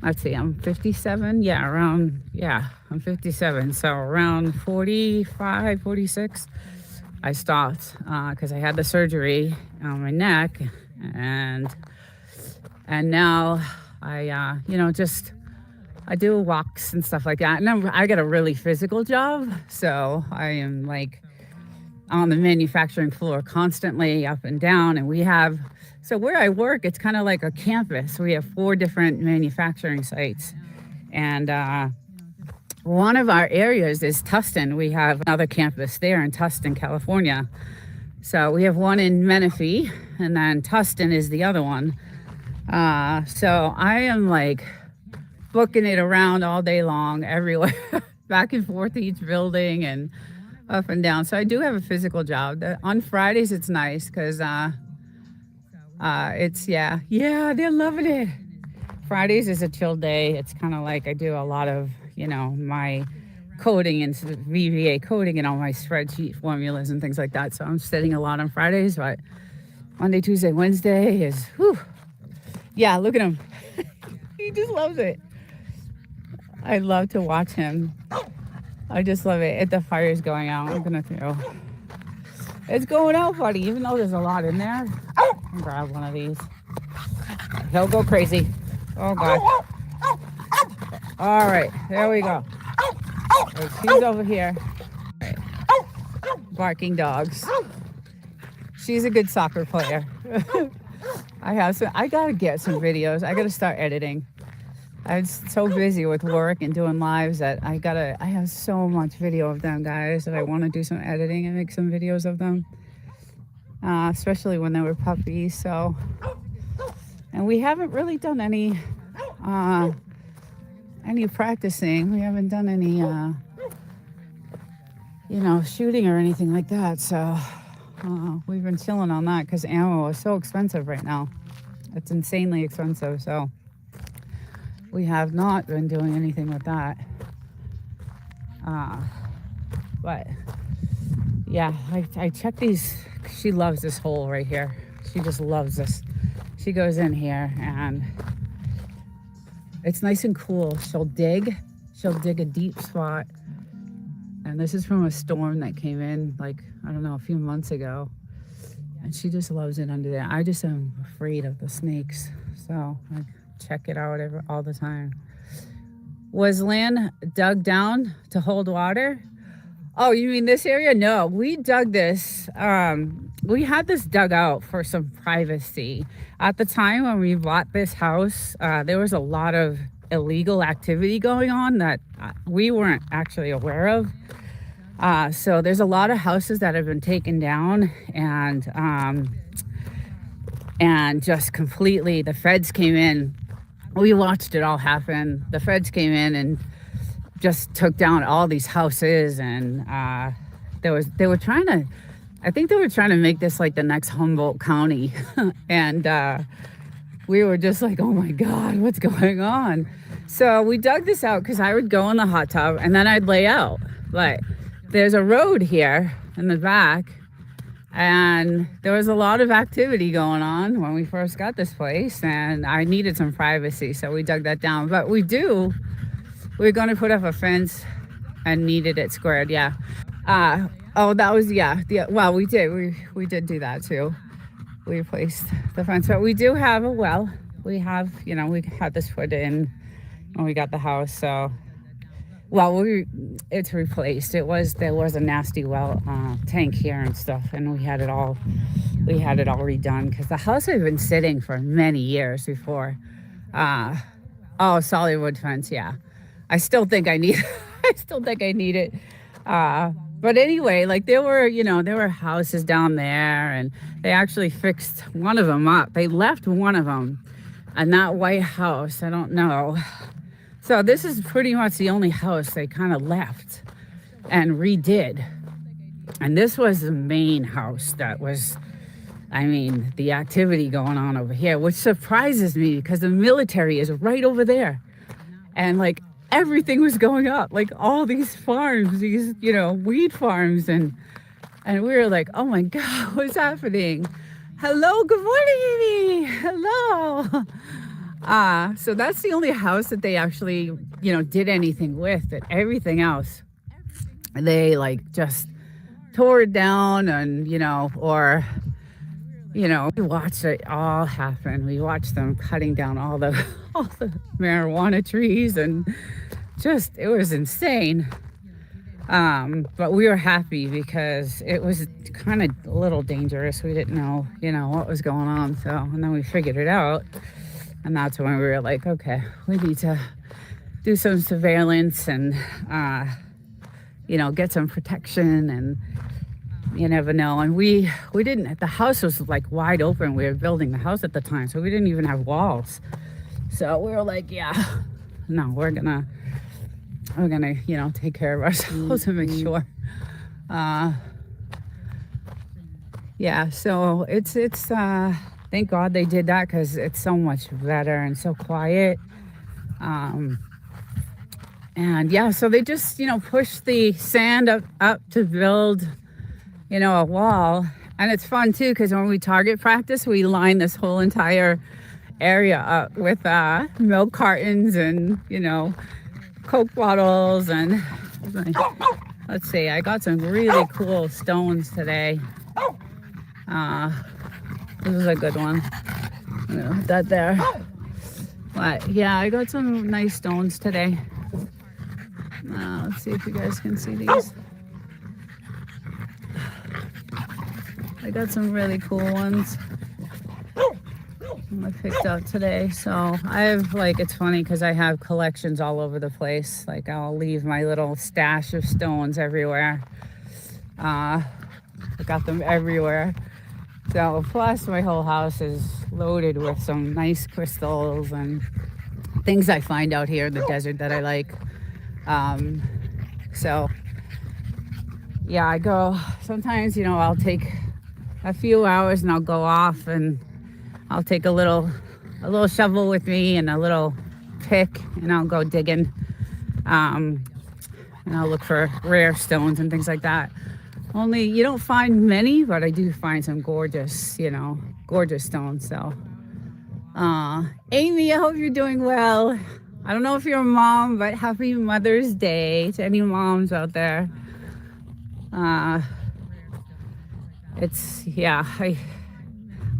A: Let's see, I'm 57. I'm 57. So around 45, 46, I stopped because I had the surgery on my neck. And now just I do walks and stuff like that. And I got a really physical job. So I am like on the manufacturing floor constantly up and down. And so where I work, it's kind of like a campus. We have 4 different manufacturing sites. And one of our areas is Tustin. We have another campus there in Tustin, California. So we have one in Menifee, and then Tustin is the other one. So I am like booking it around all day long, everywhere, back and forth to each building and up and down. So I do have a physical job. On Fridays, it's nice because they're loving it. Fridays is a chill day. It's kind of like I do a lot of, my coding and VBA coding and all my spreadsheet formulas and things like that. So I'm studying a lot on Fridays, but Monday, Tuesday, Wednesday is, whew. Yeah, look at him. He just loves it. I love to watch him. I just love it. If the fire's going out, I'm gonna throw. It's going out, buddy, even though there's a lot in there. Grab one of these. He'll go crazy. Oh, God. All right, there we go. Right, she's over here. Right. Barking dogs. She's a good soccer player. I gotta get some videos. I gotta start editing. I'm so busy with work and doing lives that I have so much video of them, guys, that I want to do some editing and make some videos of them, especially when they were puppies. So, and we haven't really done any practicing. We haven't done any, shooting or anything like that. So we've been chilling on that because ammo is so expensive right now. It's insanely expensive. So we have not been doing anything with that. But yeah, I check these. She loves this hole right here. She just loves this. She goes in here and it's nice and cool. She'll dig a deep spot. And this is from a storm that came in a few months ago. And she just loves it under there. I just am afraid of the snakes. So I check it out all the time. Was land dug down to hold water? Oh, you mean this area? No, we dug this. We had this dug out for some privacy. At the time when we bought this house, there was a lot of illegal activity going on that we weren't actually aware of. So there's a lot of houses that have been taken down and just completely, the feds came in. We watched it all happen. The feds came in and just took down all these houses, and they were trying to make this like the next Humboldt County. And we were just like, oh my God, what's going on? So we dug this out because I would go in the hot tub and then I'd lay out. But there's a road here in the back, and there was a lot of activity going on when we first got this place, and I needed some privacy, so we dug that down. But we're going to put up a fence and needed it squared, yeah. That was, yeah. Well, we did do that too. We replaced the fence, but we do have a well. We have, we had this put in when we got the house, so. Well, it's replaced. There was a nasty well tank here and stuff, and we had it all redone because the house had been sitting for many years before. Solid wood fence, yeah. I still think I need it. But anyway, like there were houses down there, and they actually fixed one of them up. They left one of them, and that white house, I don't know. So this is pretty much the only house they kind of left and redid. And this was the main house that was, I mean, the activity going on over here, which surprises me because the military is right over there. And like everything was going up, like all these farms, these, weed farms. And we were like, oh my God, what's happening? Hello, good morning, Amy. Hello. So that's the only house that they actually, did anything with. But everything else, they like just tore it down and, we watched it all happen. We watched them cutting down all the marijuana trees, and just, it was insane. But we were happy because it was kind of a little dangerous. We didn't know, what was going on. So, and then we figured it out. And that's when we were like, okay, we need to do some surveillance and, get some protection, and you never know. And we didn't, the house was like wide open. We were building the house at the time, so we didn't even have walls. So we were like, yeah, no, we're gonna, take care of ourselves and make sure. Yeah, so it's thank God they did that, because it's so much better and so quiet. And yeah, so they just, pushed the sand up to build, a wall. And it's fun too, because when we target practice, we line this whole entire area up with milk cartons and, Coke bottles. And let's see, I got some really cool stones today. This is a good one. I'm gonna put that there. But yeah, I got some nice stones today. Let's see if you guys can see these. I got some really cool ones I picked up today. So I have, like, it's funny because I have collections all over the place. Like, I'll leave my little stash of stones everywhere. I got them everywhere. So plus my whole house is loaded with some nice crystals and things I find out here in the desert that I like. So yeah, I go sometimes, I'll take a few hours and I'll go off, and I'll take a little shovel with me and a little pick, and I'll go digging. And I'll look for rare stones and things like that. Only you don't find many, but I do find some gorgeous, gorgeous stones. So, Amy, I hope you're doing well. I don't know if you're a mom, but happy Mother's Day to any moms out there. I'm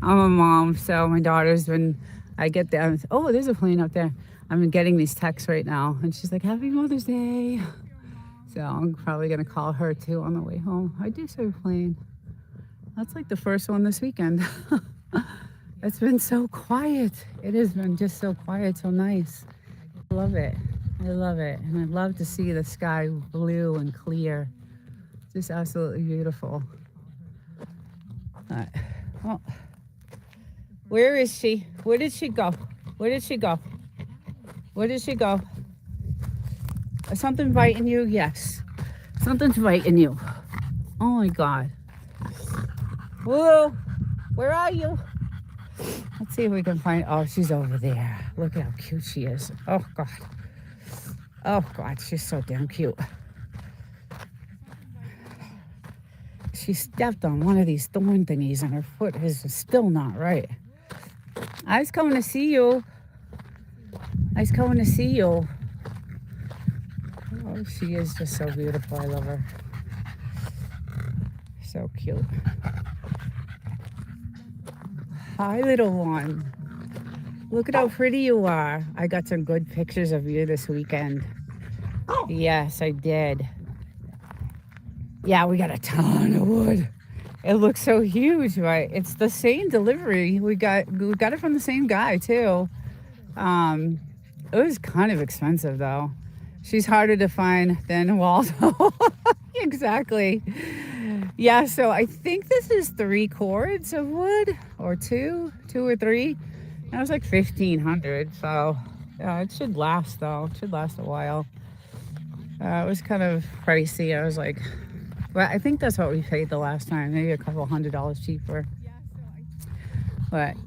A: a mom, so my daughter's I get them. Oh, there's a plane up there. I've been getting these texts right now, and she's like, happy Mother's Day. So I'm probably going to call her too on the way home. I do see a plane. That's like the first one this weekend. It's been so quiet. It has been just so quiet, so nice. I love it. I love it. And I love to see the sky blue and clear. Just absolutely beautiful. Well, where is she? Where did she go? Where did she go? Where did she go? Is something biting you? Yes. Something's biting you. Oh my God. Whoa. Where are you? Let's see if we can find. Oh, she's over there. Look at how cute she is. Oh God. Oh God, she's so damn cute. She stepped on one of these thorn thingies and her foot is still not right. I was coming to see you. I was coming to see you. Oh, she is just so beautiful. I love her. So cute. Hi, little one. Look at how pretty you are. I got some good pictures of you this weekend. Yes, I did. Yeah, we got a ton of wood. It looks so huge, right? It's the same delivery. We got it from the same guy too. It was kind of expensive though. She's harder to find than Waldo. Exactly. Yeah, so I think this is 3 cords of wood, or two or three. That was like 1,500. So yeah, it should last though. It should last a while. It was kind of pricey. I was like, well, I think that's what we paid the last time, maybe a couple $100 cheaper. But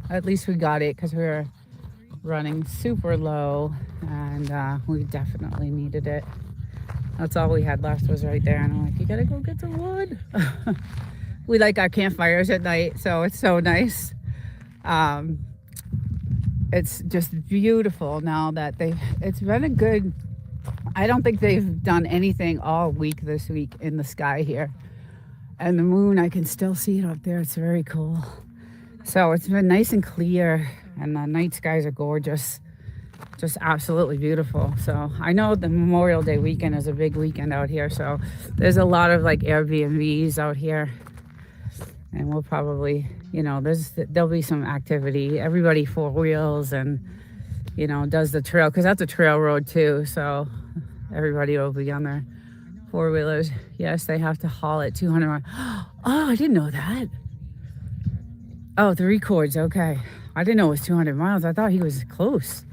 A: at least we got it because we were running super low, and we definitely needed it. That's all we had left was right there, and I'm like, you gotta go get the wood. We like our campfires at night, so it's so nice. It's just beautiful now that it's been a good, I don't think they've done anything all week this week in the sky here. And the moon, I can still see it up there. It's very cool. So it's been nice and clear, and the night skies are gorgeous. Just absolutely beautiful. So I know the Memorial Day weekend is a big weekend out here. So there's a lot of like Airbnbs out here. And we'll probably, there'll be some activity. Everybody 4 wheels and, does the trail, because that's a trail road too. So everybody will be on their 4-wheelers. Yes, they have to haul it 200 miles. Oh, I didn't know that. Oh, 3 cords. Okay. I didn't know it was 200 miles. I thought he was close.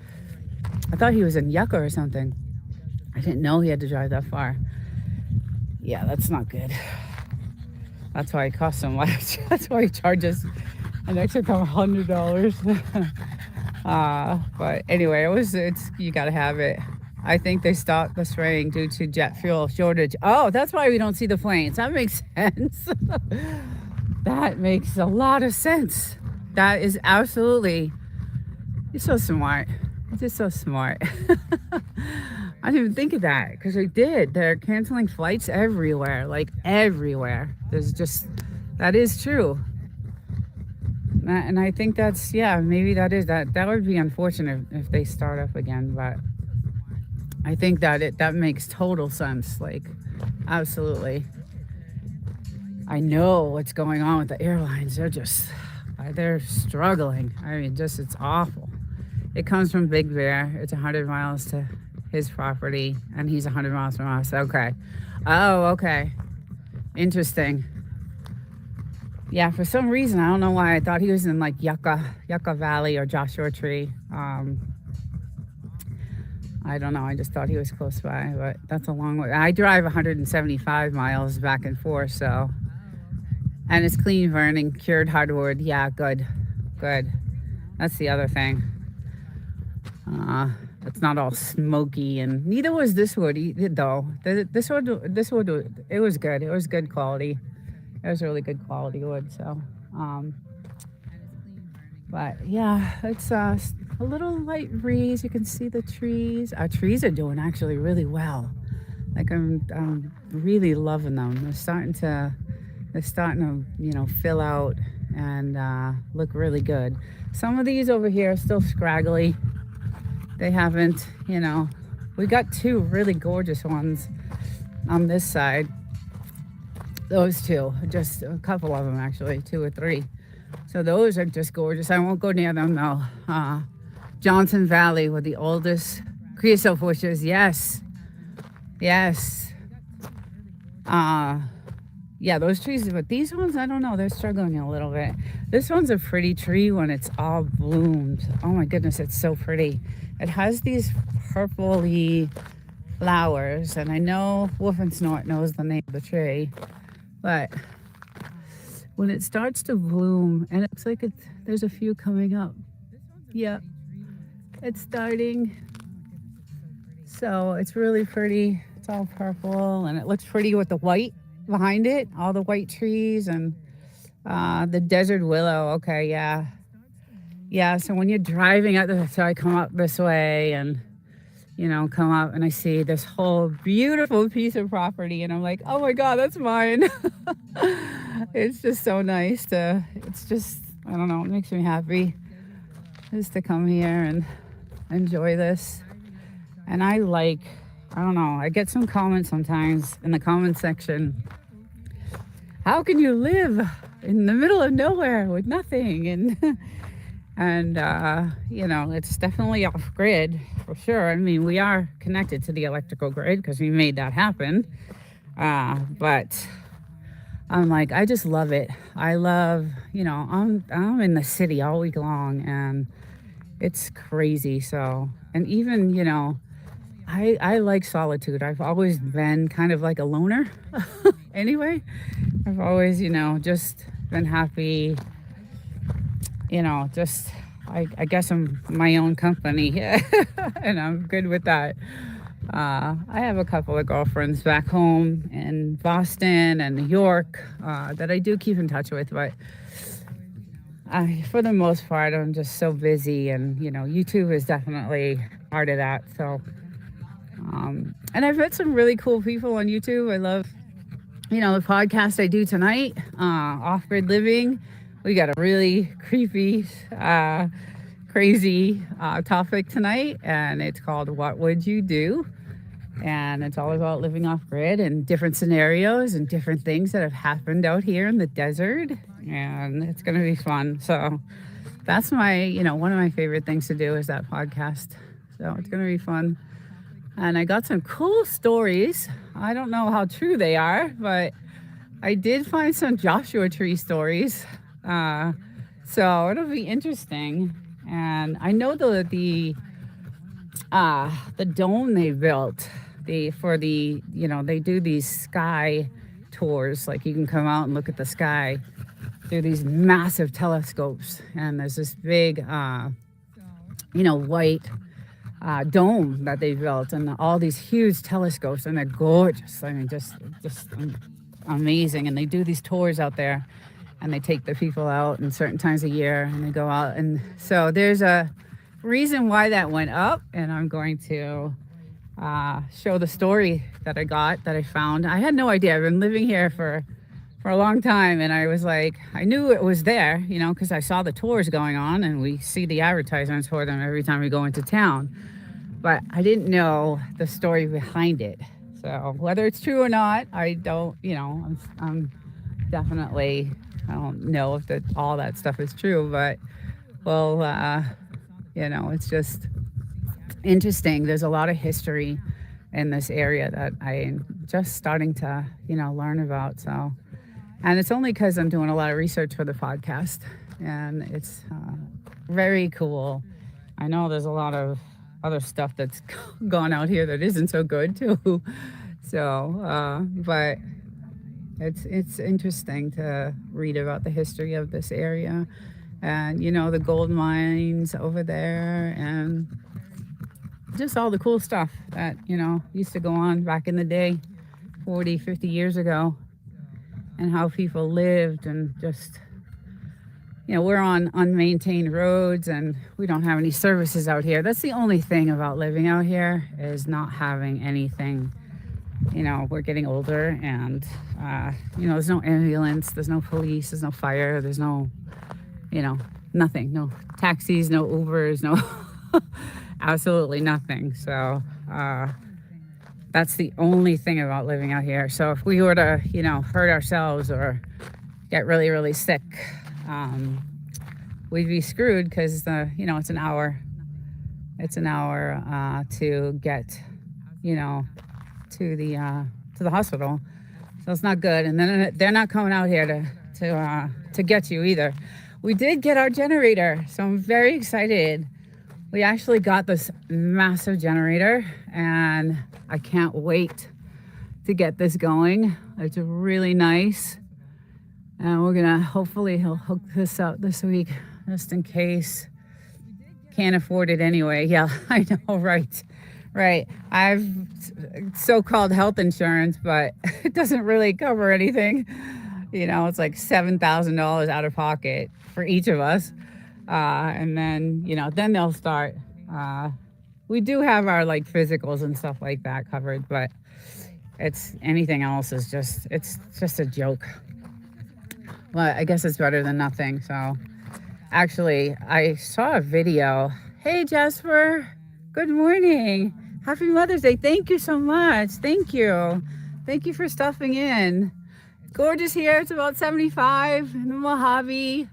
A: I thought he was in Yucca or something. I didn't know he had to drive that far. Yeah, that's not good. That's why it costs so much. That's why he charges an extra $100. But anyway, it's you gotta have it. I think they stopped the spraying due to jet fuel shortage. Oh, that's why we don't see the planes. That makes sense. That makes a lot of sense. That is absolutely, you're so smart. You're just so smart. I didn't even think of that, because they did. They're canceling flights everywhere, like everywhere. That is true. And I think that's, maybe that would be unfortunate if they start up again, but I think that makes total sense, like, absolutely. I know what's going on with the airlines. They're struggling. I mean, it's awful. It comes from Big Bear. It's 100 miles to his property, and he's 100 miles from us. Okay. Oh, okay. Interesting. Yeah, for some reason, I don't know why, I thought he was in like Yucca Valley or Joshua Tree. I don't know. I just thought he was close by, but that's a long way. I drive 175 miles back and forth, so. And it's clean burning, cured hardwood. Yeah, good. That's the other thing. It's not all smoky, and neither was this wood though. This wood, it was good. It was good quality. It was really good quality wood. So, but yeah, it's a little light breeze. You can see the trees. Our trees are doing actually really well. Like I'm really loving them. They're starting to, fill out and look really good. Some of these over here are still scraggly. They haven't, we got 2 really gorgeous ones on this side. Those 2, just a couple of them actually, 2 or 3. So those are just gorgeous. I won't go near them though. Johnson Valley with the oldest creosote bushes. Yes. Yeah, those trees, but these ones, I don't know, they're struggling a little bit. This one's a pretty tree when it's all bloomed. Oh my goodness, it's so pretty. It has these purpley flowers, and I know Wolf and Snort knows the name of the tree, but when it starts to bloom, and it looks like there's a few coming up. Yeah, it's starting. So it's really pretty. It's all purple, and it looks pretty with the white behind it, all the white trees, and the desert willow. Okay, yeah. So when you're driving so I come up this way and come up, and I see this whole beautiful piece of property, and I'm like, oh my God, that's mine. It's just so nice it's just, I don't know, it makes me happy just to come here and enjoy this. And I don't know, I get some comments sometimes in the comment section. How can you live in the middle of nowhere with nothing? And And, it's definitely off grid for sure. I mean, we are connected to the electrical grid because we made that happen. But I'm like, I just love it. I love, I'm in the city all week long and it's crazy. So, and even, I like solitude. I've always been kind of like a loner anyway. I've always, just been happy, just, I guess I'm my own company and I'm good with that. I have a couple of girlfriends back home in Boston and New York that I do keep in touch with, but for the most part, I'm just so busy, and YouTube is definitely part of that. So, and I've met some really cool people on YouTube. I love, the podcast I do tonight, Off Grid Living. We got a really creepy, crazy topic tonight, and it's called "What Would You Do?" And it's all about living off grid and different scenarios and different things that have happened out here in the desert. And it's going to be fun. So that's one of my favorite things to do is that podcast. So it's going to be fun. And I got some cool stories. I don't know how true they are, but I did find some Joshua Tree stories. So it'll be interesting. And I know the dome they built they do these sky tours, like you can come out and look at the sky through these massive telescopes, and there's this big white dome that they built, and all these huge telescopes, and they're gorgeous. I mean, just amazing. And they do these tours out there, and they take the people out in certain times of year, and they go out. And so there's a reason why that went up, and I'm going to show the story that I found. I had no idea. I've been living here for a long time, and I was like, I knew it was there, because I saw the tours going on, and we see the advertisements for them every time we go into town. But I didn't know the story behind it. So whether it's true or not, I don't, I'm definitely, I don't know if all that stuff is true, but well, it's just interesting. There's a lot of history in this area that I'm just starting to, learn about. So, and it's only because I'm doing a lot of research for the podcast, and it's very cool. I know there's a lot of other stuff that's gone out here that isn't so good too. So, but it's interesting to read about the history of this area, and the gold mines over there, and just all the cool stuff that used to go on back in the day, 40, 50 years ago, and how people lived. And just we're on unmaintained roads, and we don't have any services out here. That's the only thing about living out here, is not having anything. We're getting older, and there's no ambulance, there's no police, there's no fire, there's no nothing, no taxis, no Ubers, no absolutely nothing. So that's the only thing about living out here. So if we were to hurt ourselves or get really, really sick, we'd be screwed, because it's an hour to get to the hospital. So it's not good. And then they're not coming out here to get you either. We did get our generator, so I'm very excited. We actually got this massive generator, and I can't wait to get this going. It's really nice. And we're gonna, hopefully he'll hook this up this week, just in case. Can't afford it anyway. Yeah, I know, right. I've so-called health insurance, but it doesn't really cover anything. It's like $7,000 out of pocket for each of us. And then, then they'll start. We do have our physicals and stuff like that covered, but it's anything else is it's just a joke. But I guess it's better than nothing. So actually, I saw a video. Hey, Jasper, good morning. Happy Mother's Day. Thank you so much. Thank you. Thank you for stopping in. Gorgeous here. It's about 75 in the Mojave.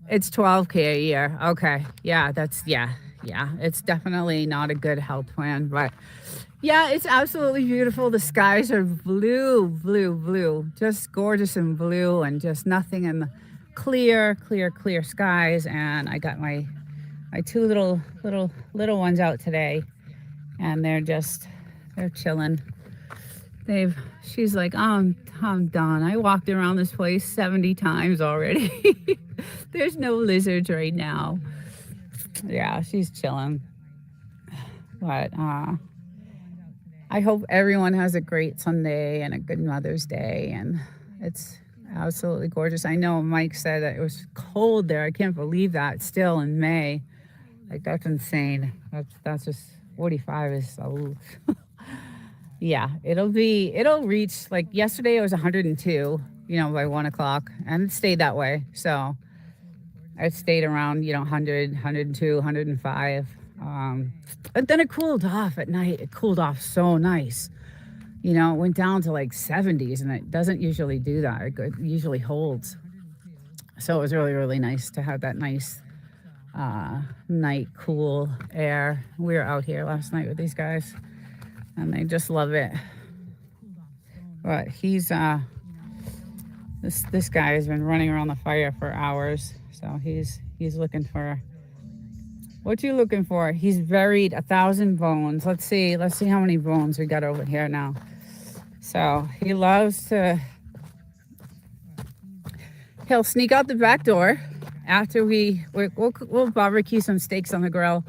A: It's 12K a year. Okay. Yeah, yeah. It's definitely not a good health plan, but yeah, it's absolutely beautiful. The skies are blue. Just gorgeous and blue and just nothing in the clear skies. And I got my two little ones out today and they're chilling. They've she's like, I'm done. I walked around this place 70 times already. There's no lizards right now. Yeah, she's chilling. But I hope everyone has a great Sunday and a good Mother's Day. And it's absolutely gorgeous. I know Mike said that it was cold there. I can't believe that still in May. Like, that's insane. That's just 45 is so. Yeah, it'll reach like yesterday it was 102, by 1 o'clock, and it stayed that way. So it stayed around, 100, 102, 105. But then it cooled off at night. It cooled off so nice. It went down to like 70s, and it doesn't usually do that. It usually holds. So it was really nice to have that nice night cool air. We were out here last night with these guys, and they just love it. But this guy has been running around the fire for hours, so he's looking for. What you looking for? He's buried 1,000 bones. Let's see how many bones we got over here now. So he loves to. He'll sneak out the back door after we'll barbecue some steaks on the grill,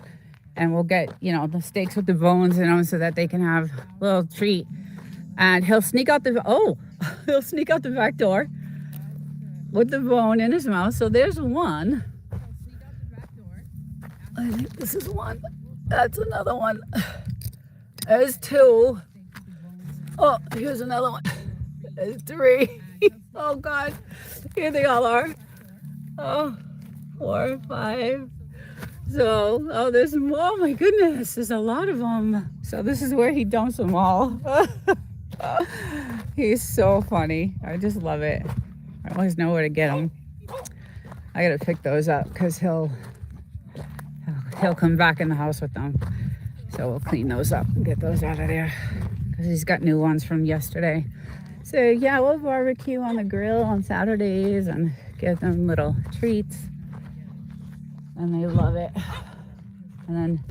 A: and we'll get the steaks with the bones in them so that they can have a little treat. And he'll sneak out he'll sneak out the back door with the bone in his mouth. So there's one. I think this is one. That's another one. There's two. Oh, here's another one. There's three. Oh God, here they all are. Oh, 4, 5. So, there's more. Oh my goodness, there's a lot of them. So this is where he dumps them all. He's so funny. I just love it. I always know where to get him. I gotta pick those up because he'll come back in the house with them. So we'll clean those up and get those out of there because he's got new ones from yesterday. So yeah, we'll barbecue on the grill on Saturdays and give them little treats, and they love it. And then,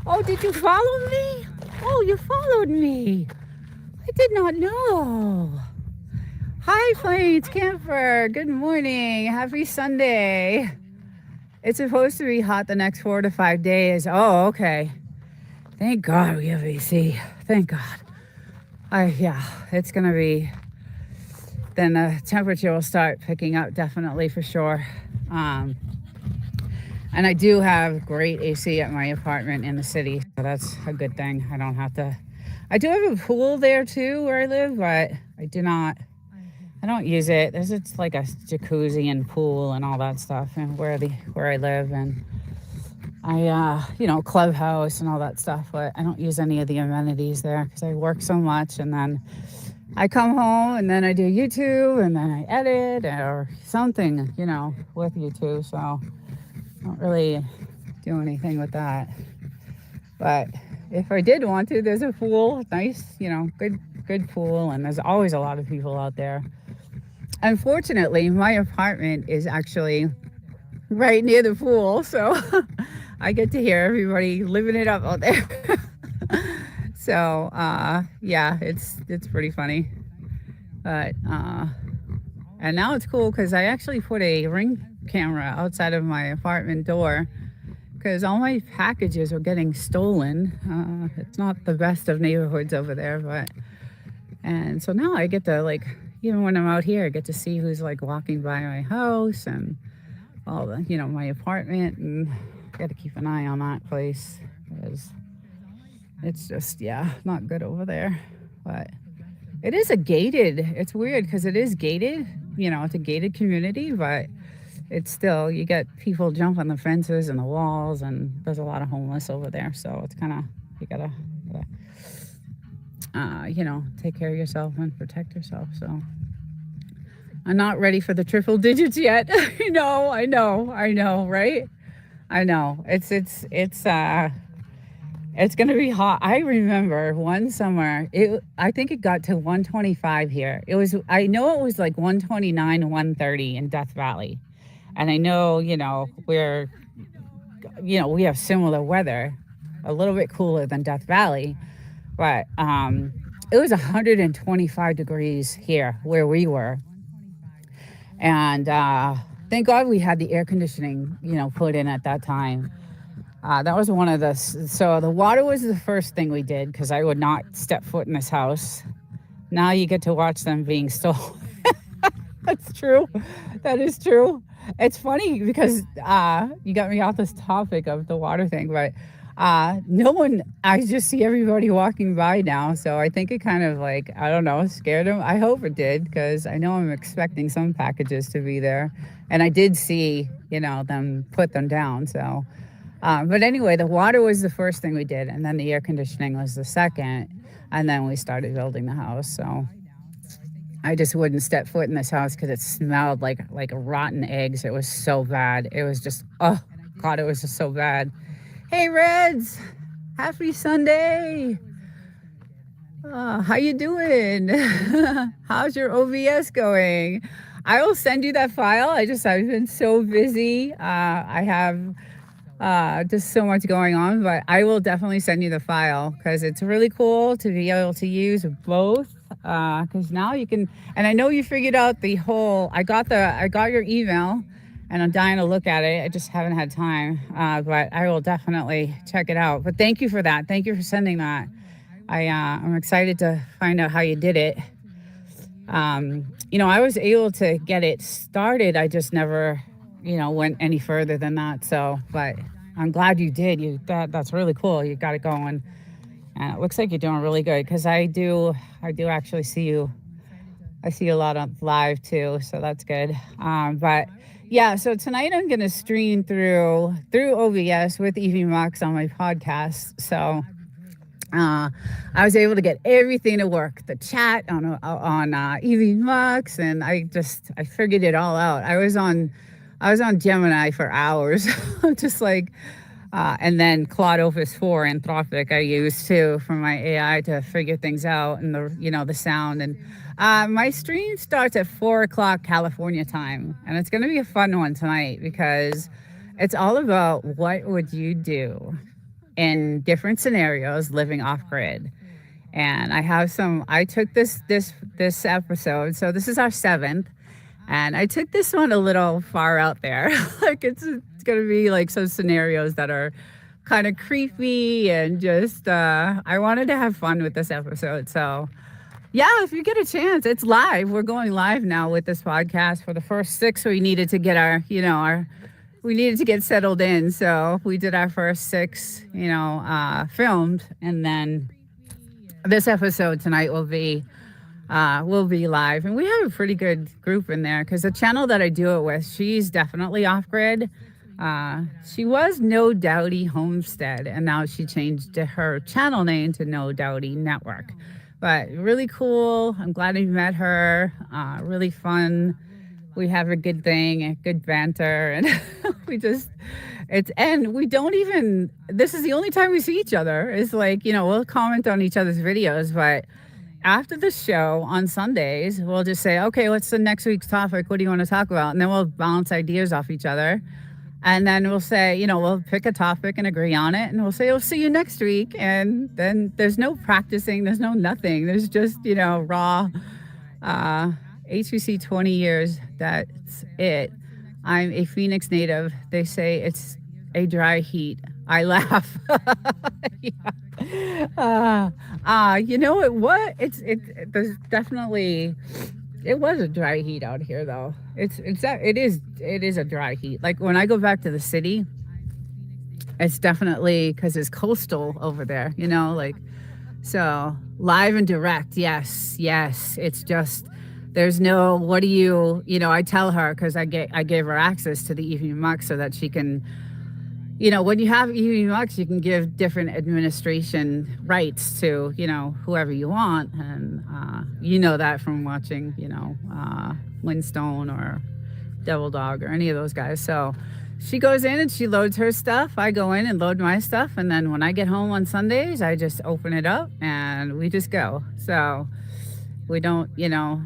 A: oh, did you follow me? Oh, you followed me. I did not know. Hi, Plains Camper. Good morning. Happy Sunday. It's supposed to be hot the next 4 to 5 days. Oh, okay. Thank God we have AC. Thank God. It's gonna be. Then the temperature will start picking up, definitely, for sure. And I do have great AC at my apartment in the city, so that's a good thing. I don't have to. I do have a pool there too where I live, but I don't use it. There's it's like a jacuzzi and pool and all that stuff, and where I live, and I clubhouse and all that stuff. But I don't use any of the amenities there because I work so much, and then I come home and then I do YouTube and then I edit or something, with YouTube. So I don't really do anything with that. But if I did want to, there's a pool, nice, good pool, and there's always a lot of people out there. Unfortunately, my apartment is actually right near the pool, so I get to hear everybody living it up out there. So yeah, it's pretty funny. But and now it's cool because I actually put a Ring camera outside of my apartment door because all my packages are getting stolen. It's not the best of neighborhoods over there, and so now I get to, even when I'm out here, I get to see who's walking by my house and all the, my apartment, and I got to keep an eye on that place because it's just, not good over there. But it is it's weird because it is gated, it's a gated community, but it's still, you get people jumping the fences and the walls, and there's a lot of homeless over there. So it's kind of, you gotta take care of yourself and protect yourself. So I'm not ready for the triple digits yet. I know, right? I know. It's gonna be hot. I remember one summer. I think it got to 125 here. It was. I know it was like 129, 130 in Death Valley, and I know we have similar weather, a little bit cooler than Death Valley, but it was 125 degrees here where we were, and thank God we had the air conditioning, put in at that time. That was one of the so the water was the first thing we did because I would not step foot in this house. Now you get to watch them being stolen. That's true. That is true. It's funny because you got me off this topic of the water thing, but no one, I just see everybody walking by now. So I think it kind of like, I don't know, scared them. I hope it did because I know I'm expecting some packages to be there. And I did see, them put them down. So, but anyway, the water was the first thing we did. And then the air conditioning was the second. And then we started building the house. So I just wouldn't step foot in this house because it smelled like rotten eggs. It was so bad. It was just, oh God, it was just so bad. Hey Reds, happy Sunday. How you doing? How's your OVS going? I will send you that file. I've been so busy. I have just so much going on, but I will definitely send you the file because it's really cool to be able to use both. Because now you can, and I know you figured out the whole. I got your email, and I'm dying to look at it. I just haven't had time, but I will definitely check it out. But thank you for that. Thank you for sending that. I'm excited to find out how you did it. I was able to get it started. I just never, went any further than that. So, but I'm glad you did. That's really cool. You got it going. And it looks like you're doing really good because I do actually see you. I see you a lot on live too, so that's good. But yeah, so tonight I'm gonna stream through OBS with Evie Mux on my podcast. So I was able to get everything to work, the chat on Evie Mux, and I figured it all out. I was on Gemini for hours, just like. And then Claude Opus 4 Anthropic I use too for my AI to figure things out and the sound. And my stream starts at 4 o'clock California time. And it's going to be a fun one tonight because it's all about what would you do in different scenarios living off grid. And I took this episode. So this is our 7th. And I took this one a little far out there. Like it's going to be like some scenarios that are kind of creepy and just I wanted to have fun with this episode. So yeah, if you get a chance, it's live. We're going live now with this podcast. For the first 6, we needed to get we needed to get settled in. So we did our first 6, filmed, and then this episode tonight will be live, and we have a pretty good group in there because the channel that I do it with, she's definitely off grid. She was No Doubty Homestead, and now she changed her channel name to No Doubty Network. But really cool. I'm glad I met her. Really fun. We have a good thing, a good banter, and we don't even. This is the only time we see each other. It's like we'll comment on each other's videos, but after the show on Sundays, we'll just say, okay, what's the next week's topic? What do you want to talk about? And then we'll bounce ideas off each other. And then we'll say, we'll pick a topic and agree on it. And we'll say, we'll see you next week. And then there's no practicing. There's no nothing. There's just, raw HBC 20 years. That's it. I'm a Phoenix native. They say it's a dry heat. I laugh. There's definitely, it was a dry heat out here though. It is a dry heat. Like when I go back to the city, it's definitely because it's coastal over there, so live and direct. Yes. It's just, there's no, I tell her, because I gave her access to the Evening Mux so that she can you know, when you have EVMux, you can give different administration rights to, you know, whoever you want. And you know that from watching, you know, Windstone or Devil Dog or any of those guys. So she goes in and she loads her stuff. I go in and load my stuff. And then when I get home on Sundays, I just open it up and we just go. So we don't, you know,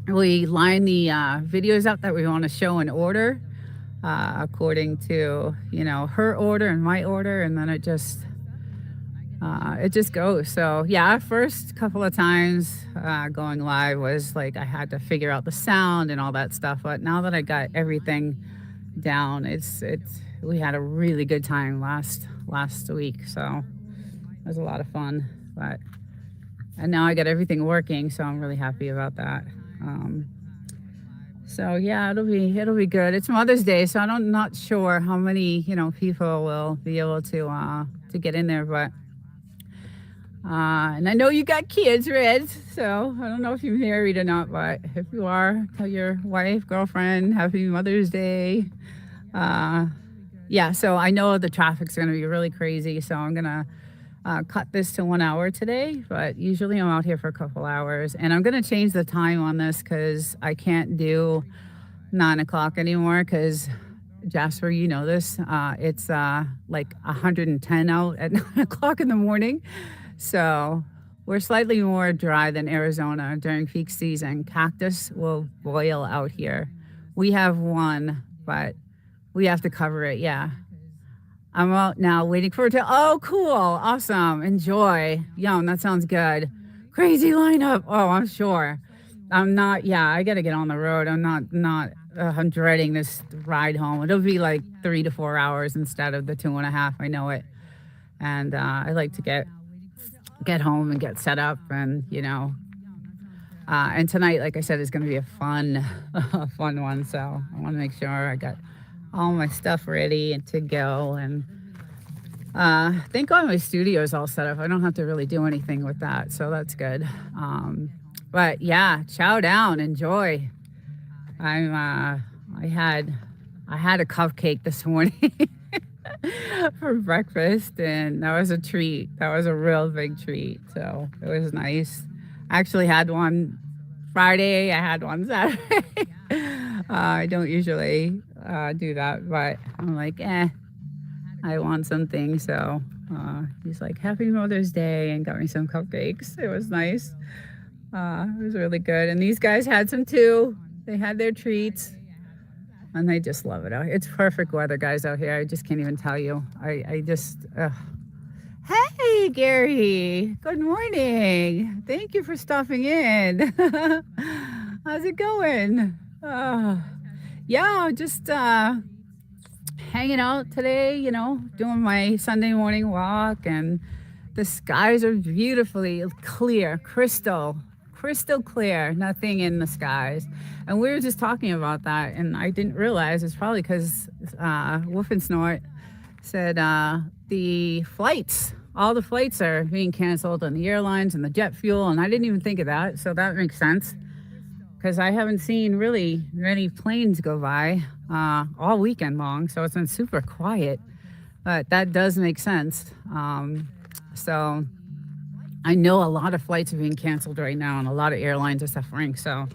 A: we line the videos up that we want to show in order according to, you know, her order and my order. And then it just goes. So yeah, first couple of times going live was like I had to figure out the sound and all that stuff. But now that I got everything down, it's we had a really good time last week. So it was a lot of fun. And now I got everything working, so I'm really happy about that. So yeah, it'll be good. It's Mother's Day, so I'm not sure how many, you know, people will be able to get in there, but. And I know you got kids, Red, so I don't know if you're married or not, but if you are, tell your wife, girlfriend, happy Mother's Day. Yeah, so I know the traffic's going to be really crazy, so I'm going to cut this to 1 hour today, but usually I'm out here for a couple hours. And I'm going to change the time on this because I can't do 9 o'clock anymore because, Jasper, you know this, it's like 110 out at 9 o'clock in the morning. So we're slightly more dry than Arizona during peak season. Cactus will boil out here. We have one, but we have to cover it. Yeah. I'm out now waiting for it to. Oh, cool. Awesome. Enjoy. Yum. That sounds good. Crazy lineup. Oh, I'm sure. I'm not. Yeah, I got to get on the road. I'm not. I'm dreading this ride home. It'll be like 3 to 4 hours instead of the 2.5. I know it. And I like to get home and get set up, and you know, and tonight, like I said, is going to be a fun one. So I want to make sure I got all my stuff ready and to go. And thank God my studio is all set up. I don't have to really do anything with that, so that's good. But yeah, chow down, enjoy. I had a cupcake this morning. For breakfast, and that was a treat. That was a real big treat, so it was nice. I actually had one Friday, I had one Saturday. I don't usually do that, but I'm like, I want something. So he's like, happy Mother's Day, and got me some cupcakes. It was nice. It was really good, and these guys had some too. They had their treats. And they just love it out here. It's perfect weather, guys, out here. I just can't even tell you. I just, Hey, Gary. Good morning. Thank you for stopping in. How's it going? Yeah, just hanging out today, you know, doing my Sunday morning walk. And the skies are beautifully clear, crystal clear, nothing in the skies. And we were just talking about that, and I didn't realize it's probably because Woof and Snort said all the flights are being canceled on the airlines and the jet fuel, and I didn't even think of that, so that makes sense because I haven't seen really many planes go by all weekend long, so it's been super quiet, but that does make sense. So I know a lot of flights are being canceled right now, and a lot of airlines are suffering. So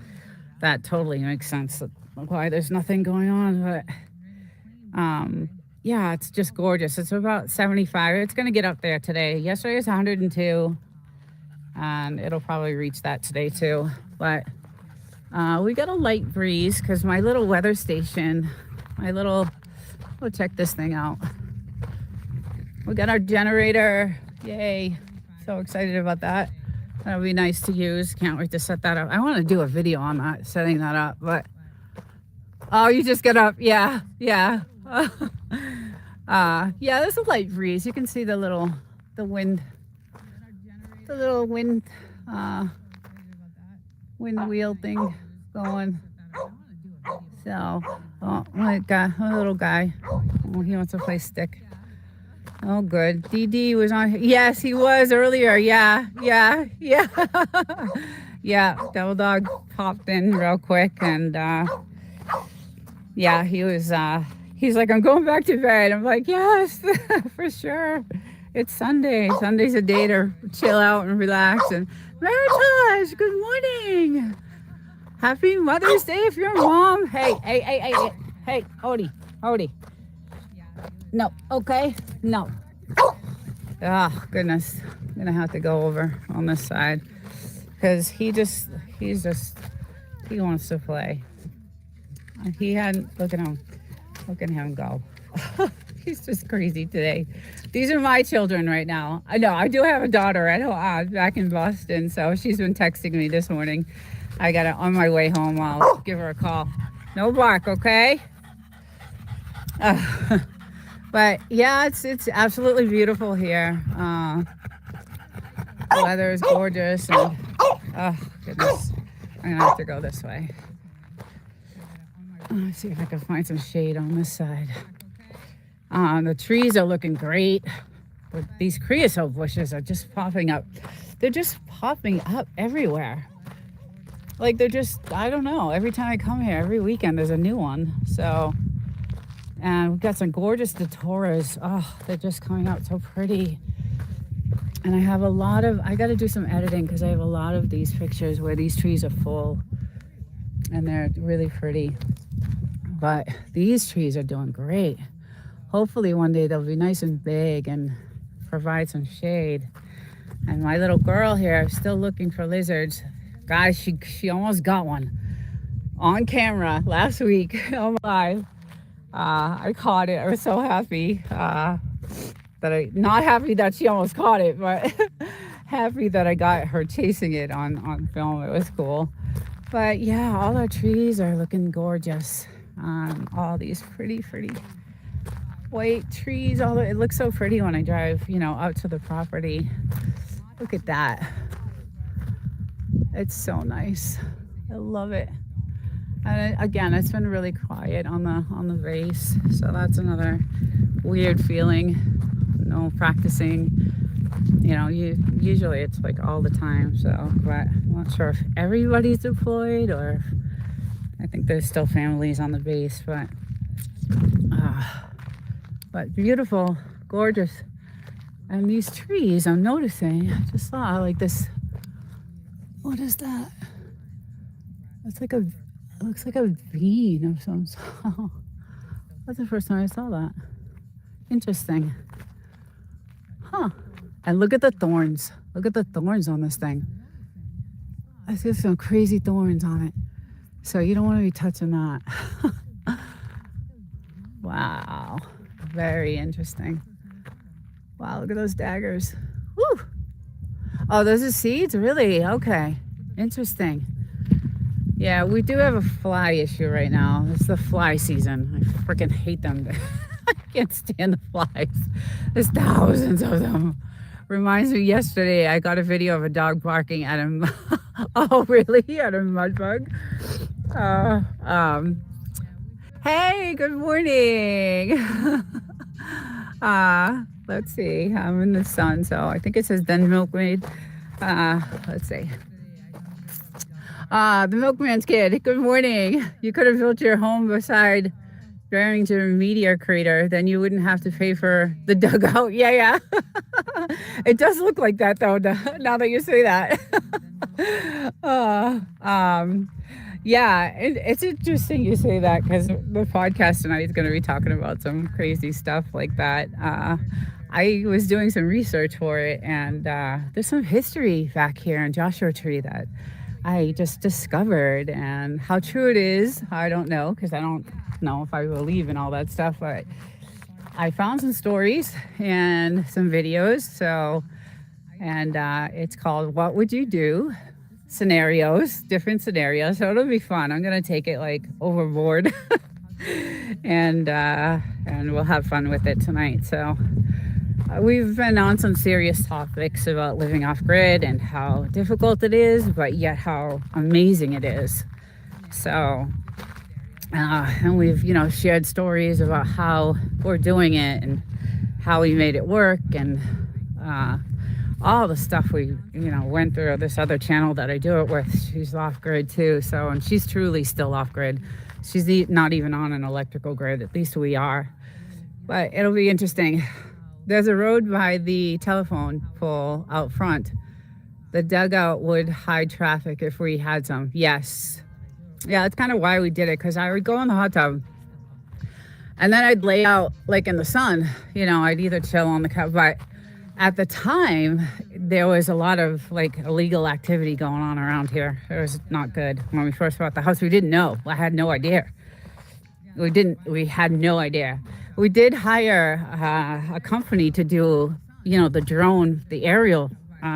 A: that totally makes sense why there's nothing going on. But yeah, it's just gorgeous. It's about 75. It's going to get up there today. Yesterday was 102, and it'll probably reach that today too. But we got a light breeze because my little weather station, we'll check this thing out. We got our generator. Yay. So excited about that. That'll be nice to use. Can't wait to set that up. I want to do a video on that, setting that up. But oh, you just got up. Yeah. Yeah, there's a light breeze. You can see the wind wheel thing going. So, my little guy. Oh, he wants to play stick. Oh, good. DD was on. Yes, he was earlier. Yeah. Yeah, Devil Dog popped in real quick, and yeah, he was He's like, I'm going back to bed. I'm like, yes, for sure. It's Sunday. Sunday's a day to chill out and relax. And Maritage, good morning. Happy Mother's Day if you're a mom. Hey, Odie. No, okay, no. Oh, goodness. I'm going to have to go over on this side because he wants to play. Look at him go. He's just crazy today. These are my children right now. I know I do have a daughter at home, back in Boston, so she's been texting me this morning. I got it on my way home. I'll give her a call. No bark, okay? But yeah, it's absolutely beautiful here. The weather is gorgeous, and oh goodness, I'm gonna have to go this way. Let's see if I can find some shade on this side. The trees are looking great. But these creosote bushes are just popping up. They're just popping up everywhere. Like I don't know. Every time I come here, every weekend, there's a new one. So, and we've got some gorgeous datoras. Oh, they're just coming out so pretty. And I got to do some editing because I have a lot of these pictures where these trees are full and they're really pretty. But these trees are doing great. Hopefully one day they'll be nice and big and provide some shade. And my little girl here is still looking for lizards. Guys, she almost got one on camera last week. Oh my. I caught it. I was so happy. Not happy that she almost caught it, but happy that I got her chasing it on film. It was cool. But yeah, all our trees are looking gorgeous. All these pretty white trees. It looks so pretty when I drive, out to the property. Look at that. It's so nice. I love it. And again, it's been really quiet on the vase, so that's another weird feeling. No practicing. Usually it's like all the time. So, but I'm not sure if everybody's deployed or I think there's still families on the base, but beautiful, gorgeous. And these trees, I'm noticing, I just saw like this. What is that? It looks like a bean of some sort. That's the first time I saw that. Interesting. Huh. And look at the thorns. Look at the thorns on this thing. I see some crazy thorns on it. So you don't want to be touching that. Wow. Very interesting. Wow, look at those daggers. Woo! Oh, those are seeds? Really? Okay. Interesting. Yeah, we do have a fly issue right now. It's the fly season. I freaking hate them. I can't stand the flies. There's thousands of them. Reminds me, yesterday I got a video of a dog barking at him. Oh, really? At a mud bug? Hey, good morning. Let's see. I'm in the sun, so I think it says Den Milkmaid. Let's see. The Milkman's Kid. Good morning. You could have built your home beside Barrington Meteor Crater, then you wouldn't have to pay for the dugout. Yeah. It does look like that though, now that you say that. Yeah, it's interesting you say that because the podcast tonight is going to be talking about some crazy stuff like that. I was doing some research for it, and there's some history back here in Joshua Tree that I just discovered, and how true it is, I don't know, because I don't know if I believe in all that stuff, but I found some stories and some videos. So, and it's called What Would You Do? Scenarios, different scenarios. So it'll be fun. I'm going to take it like overboard and we'll have fun with it tonight. So we've been on some serious topics about living off grid and how difficult it is, but yet how amazing it is. So, and we've, shared stories about how we're doing it and how we made it work, and all the stuff we, went through. This other channel that I do it with, she's off grid too. So, and she's truly still off grid. She's not even on an electrical grid. At least we are. But it'll be interesting. There's a road by the telephone pole out front. The dugout would hide traffic if we had some. Yes. Yeah, that's kind of why we did it, because I would go in the hot tub and then I'd lay out like in the sun. I'd either chill on the couch, but at the time there was a lot of like illegal activity going on around here. It was not good. When we first bought the house, we didn't know. I had no idea. We had no idea. We did hire a company to do, the drone, the aerial.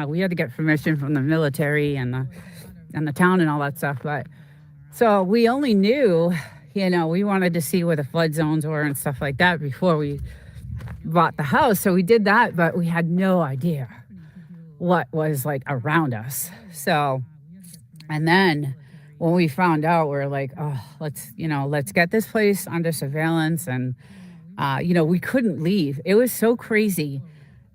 A: We had to get permission from the military and the town and all that stuff. But so we only knew, we wanted to see where the flood zones were and stuff like that before we bought the house. So we did that, but we had no idea what was like around us. So, and then when we found out, we're like, oh, let's get this place under surveillance. And, we couldn't leave. It was so crazy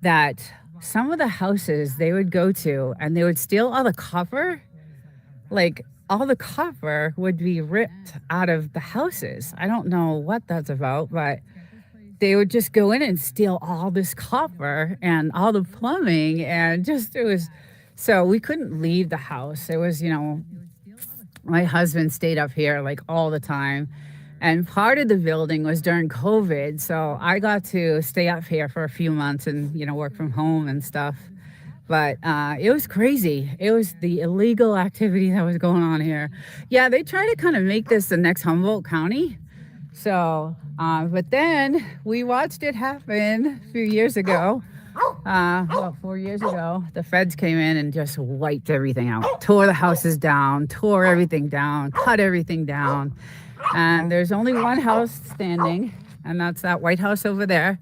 A: that some of the houses they would go to and they would steal all the copper. Like all the copper would be ripped out of the houses. I don't know what that's about, but they would just go in and steal all this copper and all the plumbing, and it was, so we couldn't leave the house. It was, my husband stayed up here like all the time, and part of the building was during COVID. So I got to stay up here for a few months and, work from home and stuff. But it was crazy. It was the illegal activity that was going on here. Yeah, they try to kind of make this the next Humboldt County. So, but then we watched it happen a few years ago. 4 years ago, the feds came in and just wiped everything out, tore the houses down, tore everything down, cut everything down. And there's only one house standing, and that's that White House over there.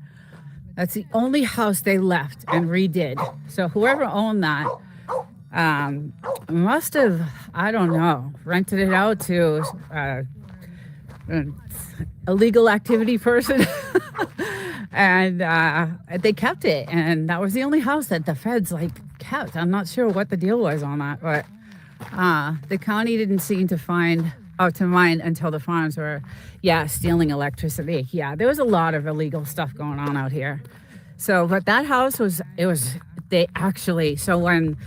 A: That's the only house they left and redid. So whoever owned that must have, I don't know, rented it out to illegal activity person. And they kept it, and that was the only house that the feds kept. I'm not sure what the deal was on that, but the county didn't seem to mind until the farms were stealing electricity. Yeah, there was a lot of illegal stuff going on out here. So, but that house so when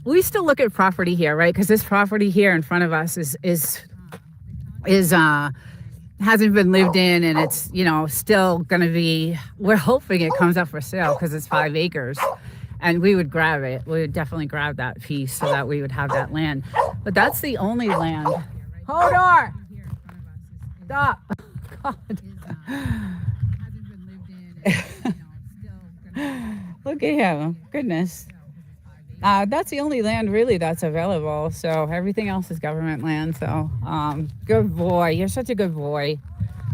A: we still look at property here, right? Because this property here in front of us is hasn't been lived in, and it's still gonna be, we're hoping it comes up for sale because it's 5 acres, and we would grab it. We would definitely grab that piece so that we would have that land. But that's the only land. Hold on. Stop. God. Look at him. Goodness. That's the only land really that's available. So everything else is government land. So good boy. You're such a good boy.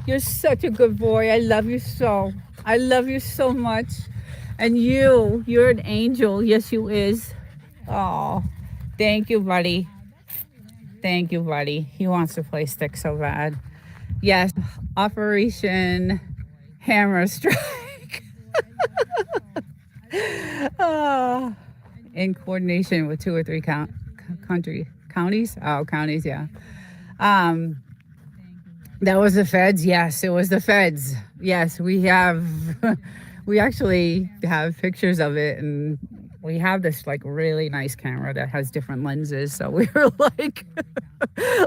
A: You're such a good boy. I love you so. I love you so much. And you're an angel. Yes, you is. Oh, thank you, buddy. Thank you, buddy. He wants to play stick so bad. Yes, Operation Hammer Strike. Oh, in coordination with 2 or 3 counties. Oh, counties, yeah. That was the feds. Yes, it was the feds. Yes, we actually have pictures of it, and we have this really nice camera that has different lenses. So we were like,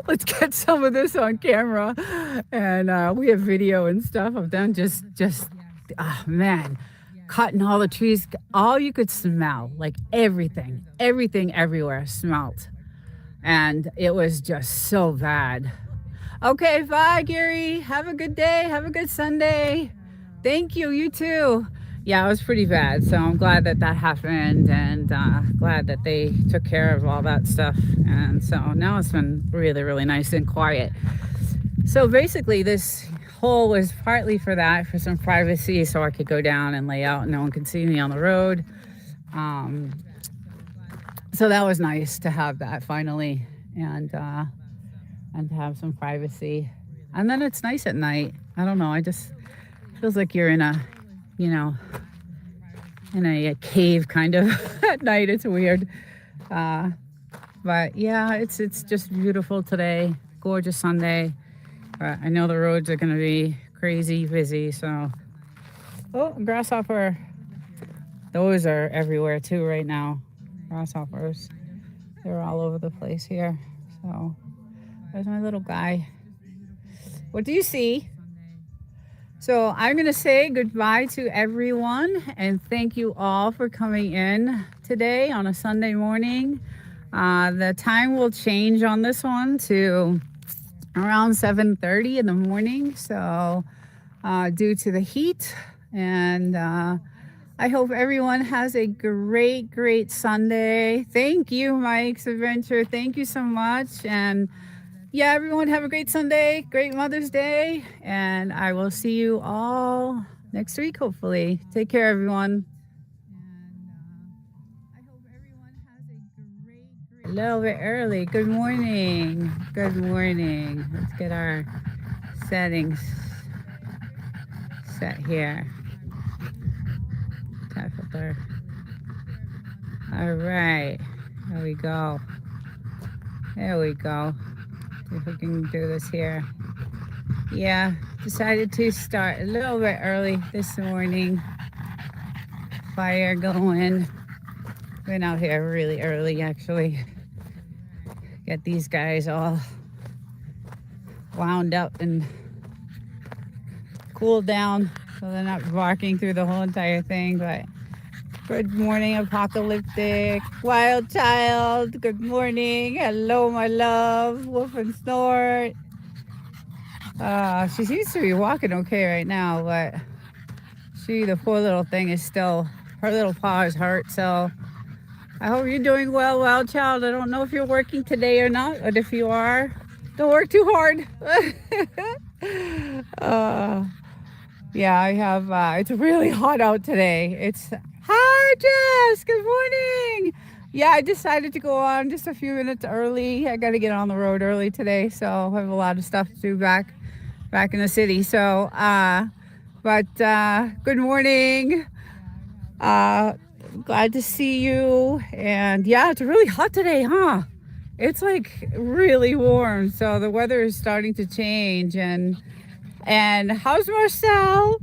A: let's get some of this on camera. And we have video and stuff of them just, oh man, cutting all the trees. All you could smell, everything everywhere smelled. And it was just so bad. Okay, bye, Gary. Have a good day. Have a good Sunday. Thank you. You too. Yeah, it was pretty bad. So I'm glad that happened, and glad that they took care of all that stuff. And so now it's been really, really nice and quiet. So basically this hole was partly for some privacy, so I could go down and lay out and no one could see me on the road. So that was nice to have that finally, and to have some privacy. And then it's nice at night. I don't know, feels like you're in a cave kind of at night. It's weird. But yeah, it's just beautiful today. Gorgeous Sunday. But I know the roads are going to be crazy busy. So, oh, grasshopper. Those are everywhere too right now. Grasshoppers. They're all over the place here. So, there's my little guy. What do you see? So I'm going to say goodbye to everyone and thank you all for coming in today on a Sunday morning. The time will change on this one to around 7:30 in the morning. So due to the heat, and I hope everyone has a great Sunday. Thank you, Mike's Adventure. Thank you so much. And yeah, everyone have a great Sunday, great Mother's Day, and I will see you all next week, hopefully. Take care, everyone. A little bit early. Good morning. Good morning. Let's get our settings set here. Time filter. All right. There we go. There we go. See if we can do this here. Yeah, decided to start a little bit early this morning. Fire going. Been out here really early, actually. Get these guys all wound up and cooled down so they're not barking through the whole entire thing. But good morning, Apocalyptic. Wild Child, good morning. Hello, my love. Wolf and Snort. She seems to be walking okay right now, but the poor little thing is still, her little paw is hurt. So I hope you're doing well, Wild Child. I don't know if you're working today or not, but if you are, don't work too hard. Yeah, I have, it's really hot out today. Hi, Jess, good morning. Yeah, I decided to go on just a few minutes early. I got to get on the road early today, so I have a lot of stuff to do back in the city. So, good morning. Glad to see you. And yeah, it's really hot today, huh? It's like really warm. So the weather is starting to change. And how's Marcel?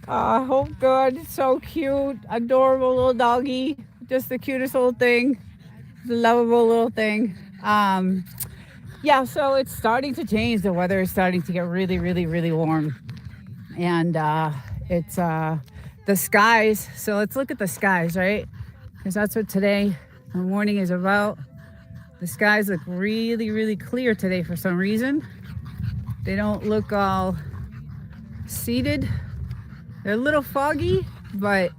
A: Hope good. So cute. Adorable little doggy. Just the cutest little thing. The lovable little thing. Yeah, so it's starting to change. The weather is starting to get really warm. And it's the skies. So let's look at the skies, right? Because that's what today, the morning is about. The skies look really clear today for some reason. They don't look all seeded. They're a little foggy, but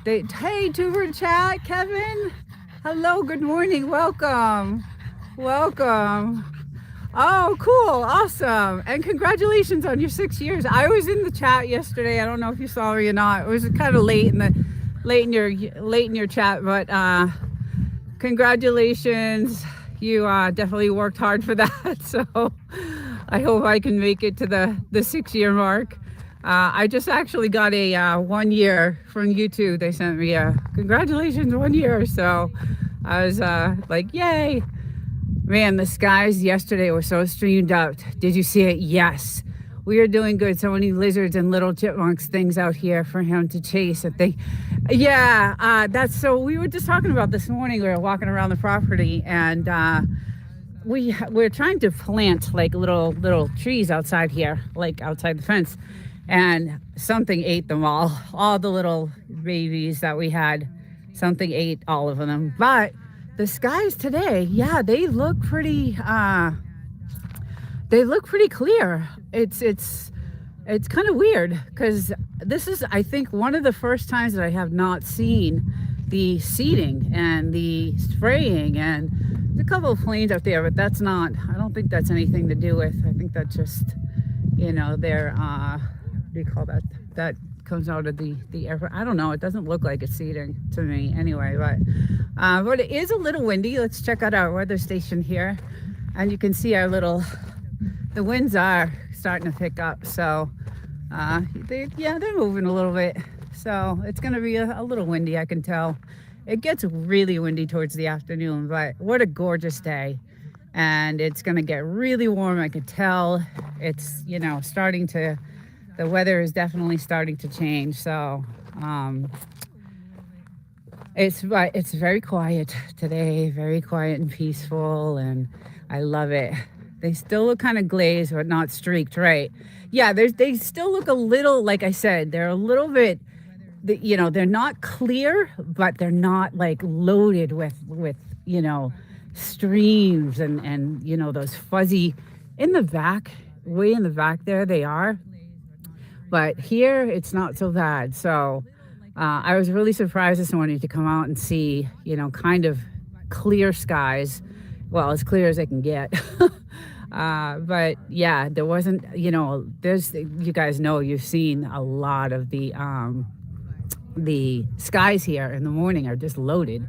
A: hey, Tuber Chat, Kevin. Hello, good morning, welcome. Oh, cool, awesome, and congratulations on your 6 years. I was in the chat yesterday. I don't know if you saw me or not. It was kind of late in your chat, but congratulations. You definitely worked hard for that. So I hope I can make it to the 6 year mark. I just actually got a 1 year from YouTube. They sent me a congratulations 1 year. So I was like, yay. Man, the skies yesterday were so streamed out. Did you see it? Yes. We are doing good. So many lizards and little chipmunks things out here for him to chase and think. Yeah, that's so we were just talking about this morning. We were walking around the property and we're trying to plant like little trees outside here, like outside the fence. And something ate them all the little babies that we had. Something ate all of them. But the skies today, yeah, they look pretty clear. It's kind of weird because this is, I think, one of the first times that I have not seen the seeding and the spraying, and there's a couple of planes out there, but that's not, I don't think that's anything to do with, I think that's just, they're what do you call that? That comes out of the air. I don't know. It doesn't look like it's seeding to me anyway, but it is a little windy. Let's check out our weather station here. And you can see the winds are starting to pick up. So they're moving a little bit. So it's going to be a little windy, I can tell. It gets really windy towards the afternoon, but what a gorgeous day. and it's going to get really warm. I could tell it's, starting to, the weather is definitely starting to change. So, it's very quiet today, very quiet and peaceful, and I love it. They still look kind of glazed, but not streaked, right? Yeah, they still look a little, like I said, they're a little bit, they're not clear, but they're not like loaded with streams and those fuzzy in the back, way in the back there they are, but here it's not so bad. So I was really surprised this morning to come out and see, kind of clear skies. Well, as clear as they can get. But yeah, there wasn't, there's, you guys know, you've seen a lot of the skies here in the morning are just loaded.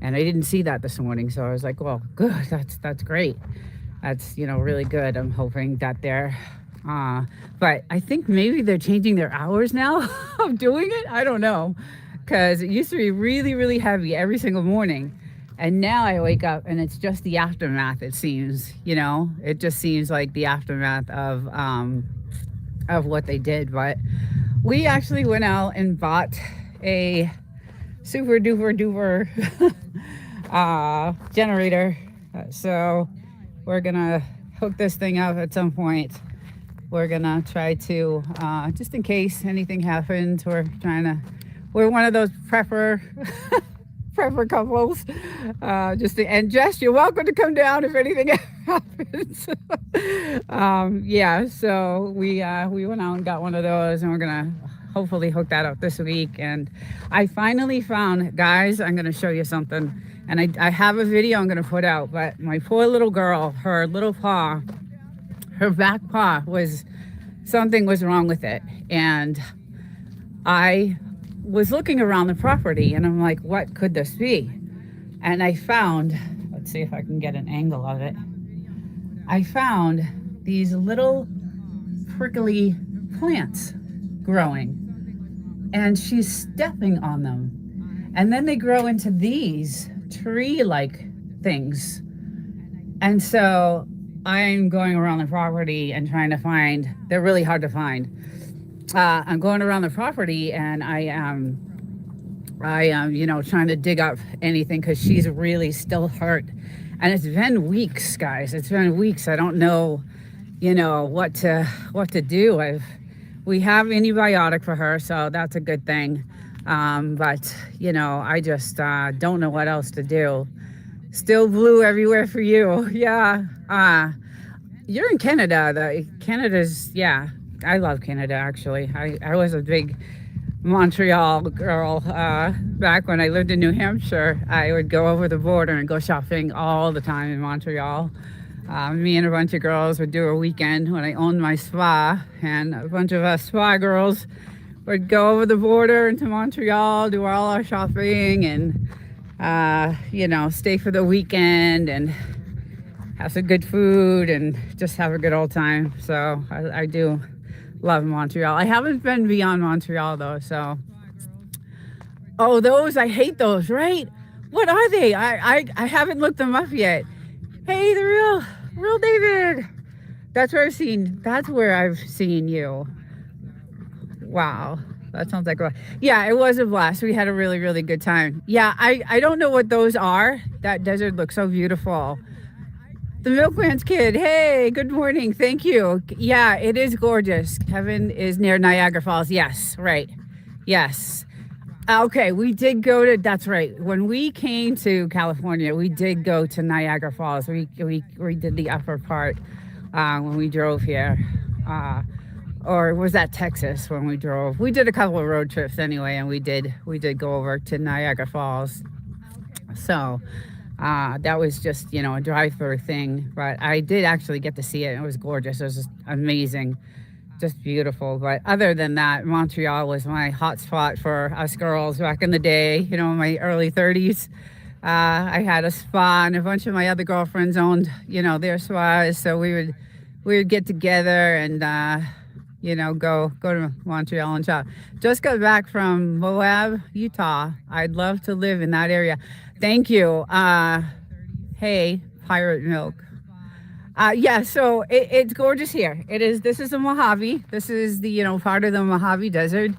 A: And I didn't see that this morning. So I was like, well, good. That's great. That's, really good. I'm hoping that they're, but I think maybe they're changing their hours now of doing it. I don't know. Because it used to be really, really heavy every single morning. And now I wake up and it's just the aftermath, it seems, it just seems like the aftermath of what they did. But we actually went out and bought a super duper duper generator. So we're gonna hook this thing up at some point. We're gonna try to, just in case anything happens, we're one of those prepper couples. And Jess, you're welcome to come down if anything happens. Yeah, so we went out and got one of those, and we're gonna hopefully hook that up this week. And I finally found, guys, I'm gonna show you something, and I have a video I'm gonna put out, but my poor little girl, her little paw, her back paw something was wrong with it. And I was looking around the property and I'm like, what could this be? And I found, let's see if I can get an angle of it. I found these little prickly plants growing, and she's stepping on them. And then they grow into these tree-like things. And so I'm going around the property and trying to find, they're really hard to find. I'm going around the property and I am, trying to dig up anything because she's really still hurt. And it's been weeks, guys. It's been weeks. I don't know, what to do. We have antibiotic for her, so that's a good thing. But I just don't know what else to do. Still blue everywhere for you. Yeah. You're in Canada. Canada's, yeah. I love Canada, actually. I was a big Montreal girl. Back when I lived in New Hampshire, I would go over the border and go shopping all the time in Montreal. Me and a bunch of girls would do a weekend when I owned my spa, and a bunch of us spa girls would go over the border into Montreal, do all our shopping, and stay for the weekend and have some good food and just have a good old time. So I do love Montreal. I haven't been beyond Montreal though, so. Oh, those, I hate those, right? What are they? I haven't looked them up yet. Hey, the real David. That's where I've seen you. Wow. That sounds like yeah, it was a blast. We had a really, really good time. Yeah, I don't know what those are. That desert looks so beautiful. The Milkman's kid. Hey, good morning. Thank you. Yeah, it is gorgeous. Kevin is near Niagara Falls. Yes, right. Yes. Okay, we did go to, that's right. When we came to California, we did go to Niagara Falls. We did the upper part when we drove here. Or was that Texas when we drove? We did a couple of road trips anyway, and we did go over to Niagara Falls. So that was just, a drive-through thing, but I did actually get to see it. It was gorgeous. It was just amazing, just beautiful. But other than that, Montreal was my hot spot for us girls back in the day, in my early 30s. I had a spa, and a bunch of my other girlfriends owned, their spas. So we would get together and, go to Montreal and shop. Just got back from Moab, Utah. I'd love to live in that area. Thank you. Hey, Pirate Milk. Yeah, so it's gorgeous here. It is. This is the Mojave. This is the part of the Mojave Desert.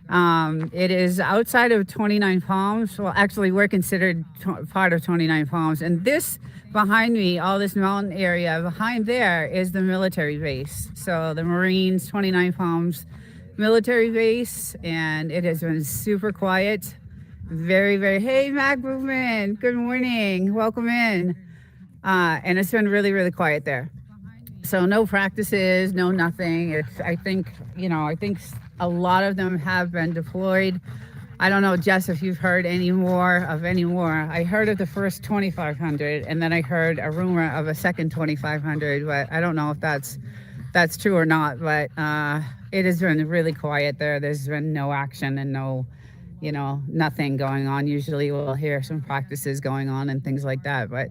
A: It is outside of 29 Palms. Well, actually, we're considered part of 29 Palms. And this behind me, all this mountain area behind there is the military base. So the Marines, 29 Palms military base, and it has been super quiet. Very, very. Hey, Mac Movement. Good morning. Welcome in. And it's been really, really quiet there. So no practices, no nothing. I think, I think a lot of them have been deployed. I don't know, Jess, if you've heard any more. I heard of the first 2,500, and then I heard a rumor of a second 2,500, but I don't know if that's true or not. But it has been really quiet there. There's been no action and no, nothing going on. Usually we'll hear some practices going on and things like that. But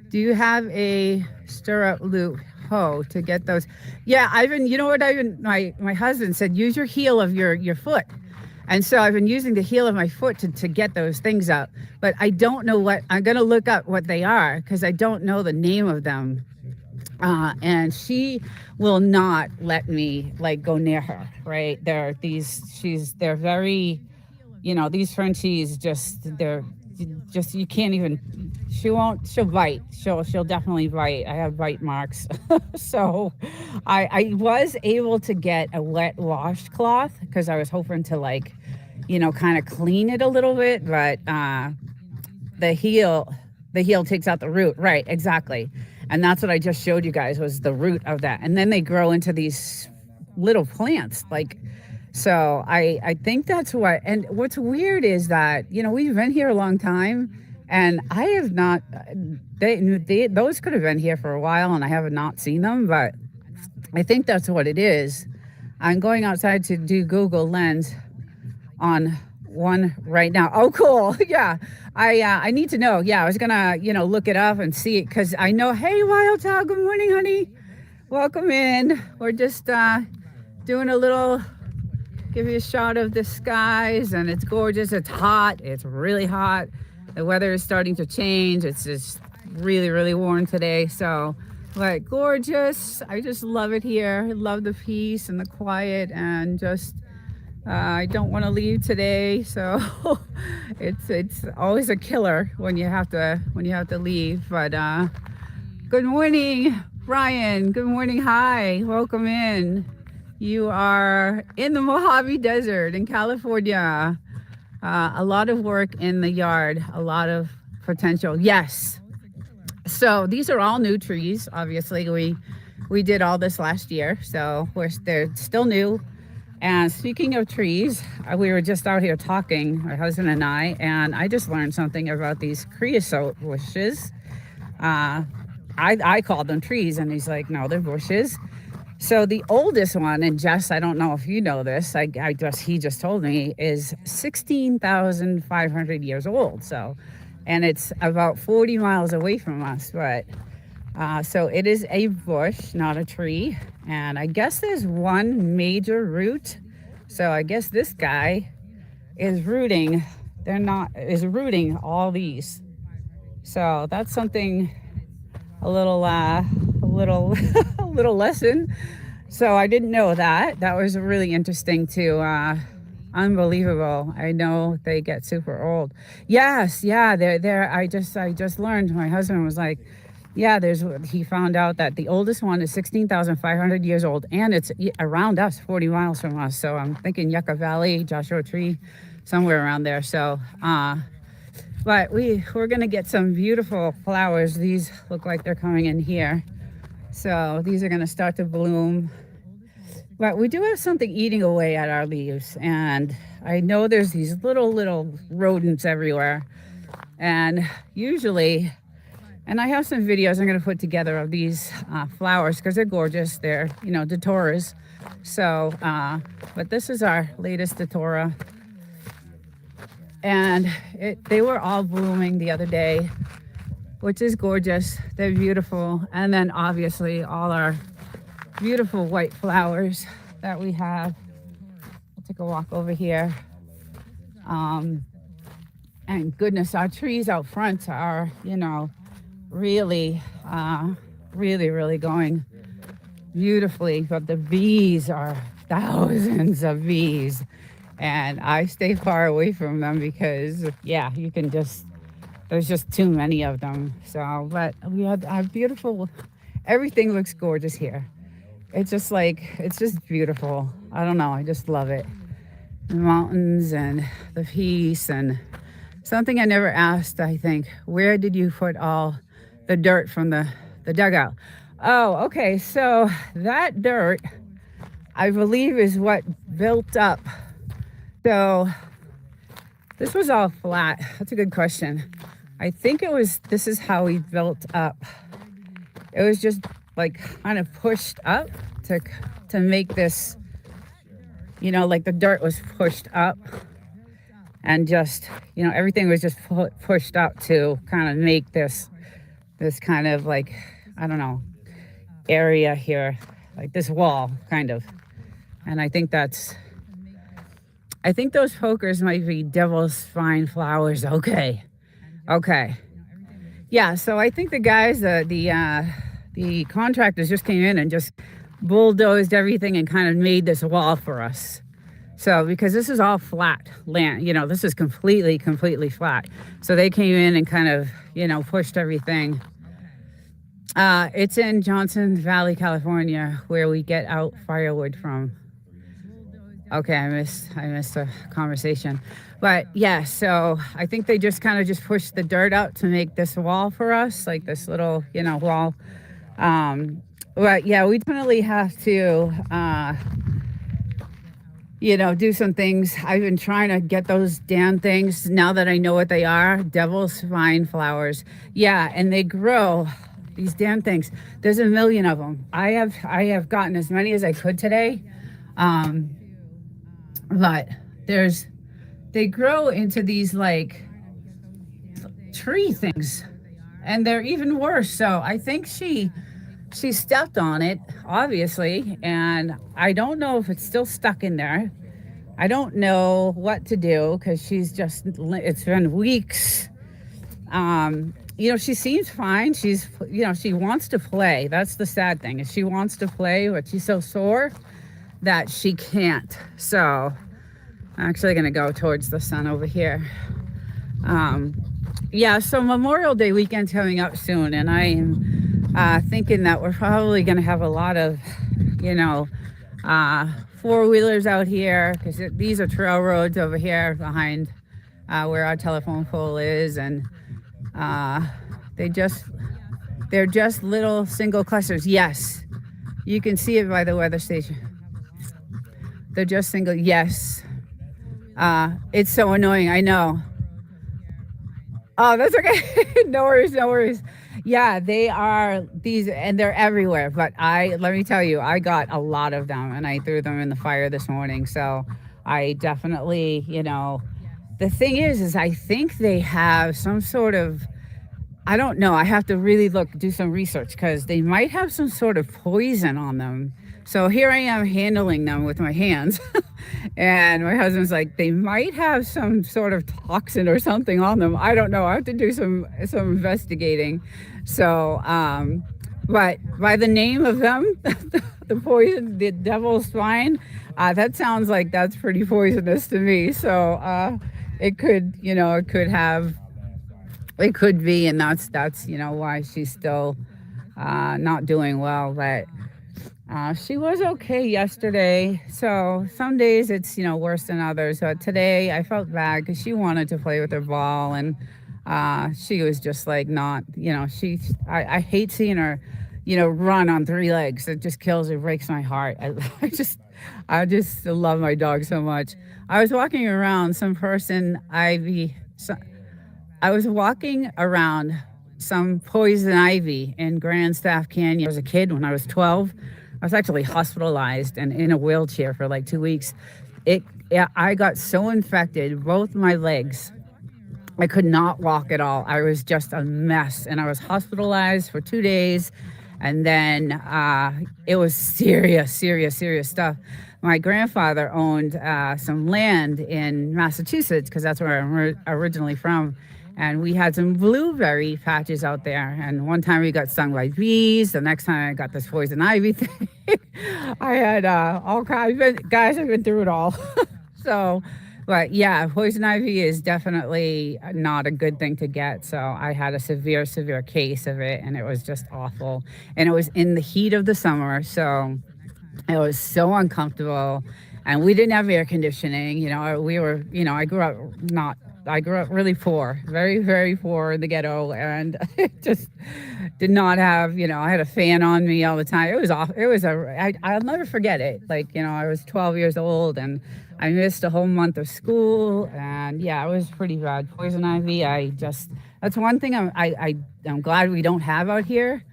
A: do you have a stirrup loop hoe to get those? Yeah, my husband said, use your heel of your foot. And so I've been using the heel of my foot to get those things up. But I don't know I'm going to look up what they are because I don't know the name of them. And she will not let me go near her, right? They're very, these Frenchies you can't even, she'll bite. She'll definitely bite. I have bite marks. So I was able to get a wet washcloth because I was hoping to kind of clean it a little bit, but the heel takes out the root. Right, exactly. And that's what I just showed you guys was the root of that. And then they grow into these little plants so I think that's what, and what's weird is that, we've been here a long time and I have not, those could have been here for a while and I have not seen them, but I think that's what it is. I'm going outside to do Google Lens on one right now. Oh, cool. Yeah. I need to know. Yeah. I was gonna, look it up and see it because I know, hey, Wild Child, good morning, honey. Welcome in. We're just doing a little, give you a shot of the skies, and it's gorgeous. It's hot. It's really hot. The weather is starting to change. It's just really, really warm today. So, gorgeous. I just love it here. I love the peace and the quiet, and just I don't want to leave today. So it's always a killer when you have to leave. But good morning, Brian. Good morning. Hi. Welcome in. You are in the Mojave Desert in California. A lot of work in the yard, a lot of potential. Yes. So these are all new trees. Obviously, we did all this last year, so they're still new. And speaking of trees, we were just out here talking, my husband and I just learned something about these creosote bushes. I called them trees, and he's like, no, they're bushes. So the oldest one, and Jess, I don't know if you know this, he just told me, is 16,500 years old. So, and it's about 40 miles away from us. But so it is a bush, not a tree. And I guess there's one major root. So I guess this guy is rooting all these. So that's something, a little a little lesson. So I didn't know that. That was really interesting too. Unbelievable. I know they get super old. Yes, yeah, they're I just learned, my husband was like, yeah, he found out that the oldest one is 16,500 years old, and it's around us, 40 miles from us. So I'm thinking Yucca Valley, Joshua Tree, somewhere around there. So but we're gonna get some beautiful flowers. These look like they're coming in here. So these are gonna start to bloom. But we do have something eating away at our leaves. And I know there's these little rodents everywhere. And usually, and I have some videos I'm gonna put together of these flowers because they're gorgeous. They're, datoras. So, but this is our latest datora. And they were all blooming the other day, which is gorgeous. They're beautiful. And then obviously all our beautiful white flowers that we have. I'll take a walk over here. And goodness, our trees out front are, really really, really going beautifully. But the bees are thousands of bees. And I stay far away from them because, yeah, you can just, there's just too many of them. So, but we had a beautiful, everything looks gorgeous here. It's just like, it's just beautiful. I don't know. I just love it. The mountains and the peace and something I never asked, I think, where did you put all the dirt from the dugout? Oh, okay. So that dirt, I believe, is what built up. So this was all flat. That's a good question. I think it was, this is how we built up. It was just like kind of pushed up to make this, you know, like the dirt was pushed up and just, you know, everything was just pushed up to kind of make this kind of like, I don't know, area here, like this wall kind of. And I think those pokers might be devil's spine flowers. Okay. Yeah, so I think the guys, the contractors just came in and just bulldozed everything and kind of made this wall for us. So because this is all flat land, you know, this is completely flat. So they came in and kind of, you know, pushed everything. It's in Johnson Valley, California, where we get out firewood from. Okay, I missed a conversation. But yeah, so I think they just kind of just pushed the dirt out to make this wall for us, like this little, you know, wall. But yeah, we definitely have to, you know, do some things. I've been trying to get those damn things now that I know what they are. Devil's spine flowers. Yeah, and they grow, these damn things. There's a million of them. I have gotten as many as I could today. But they grow into these like tree things, and they're even worse. So I think she stepped on it, obviously, and I don't know if it's still stuck in there. I don't know what to do because it's been weeks. You know, she seems fine. She's, you know, she wants to play. That's the sad thing, is she wants to play, but she's so sore that she can't. So I'm actually going to go towards the sun over here. Yeah, so Memorial Day weekend's coming up soon, and I am thinking that we're probably going to have a lot of, you know, four-wheelers out here, because these are trail roads over here behind where our telephone pole is, and they're just little single clusters. Yes, you can see it by the weather station. They're just single. Yes. It's so annoying. I know. Oh, that's okay. No worries. Yeah, they are these, and they're everywhere. But let me tell you, I got a lot of them, and I threw them in the fire this morning. So I definitely, you know, the thing is I think they have some sort of, I don't know. I have to really do some research, because they might have some sort of poison on them. So here I am handling them with my hands. And my husband's like, they might have some sort of toxin or something on them. I don't know. I have to do some investigating. So, but by the name of them, the poison, the devil's spine, that sounds like that's pretty poisonous to me. So it could, you know, it could be, and that's you know, why she's still not doing well. But she was okay yesterday. So some days it's, you know, worse than others. But today I felt bad because she wanted to play with her ball, and she was just like not, you know, I hate seeing her, you know, run on three legs. It just kills, it breaks my heart. I just love my dog so much. I was walking around some poison ivy in Grand Staff Canyon. I was a kid when I was 12. I was actually hospitalized and in a wheelchair for like 2 weeks. I got so infected, both my legs. I could not walk at all. I was just a mess, and I was hospitalized for 2 days. And then it was serious stuff. My grandfather owned some land in Massachusetts, because that's where I'm originally from. And we had some blueberry patches out there. And one time we got stung by bees. The next time I got this poison ivy thing. I had all kinds. Guys, I've been through it all. So, but yeah, poison ivy is definitely not a good thing to get. So I had a severe, severe case of it, and it was just awful. And it was in the heat of the summer, so it was so uncomfortable. And we didn't have air conditioning. We were, I grew up really poor, very, very poor in the ghetto, and just did not have, I had a fan on me all the time. It was off. I'll never forget it. Like, I was 12 years old and I missed a whole month of school. And yeah, it was pretty bad. Poison ivy. That's one thing I'm glad we don't have out here.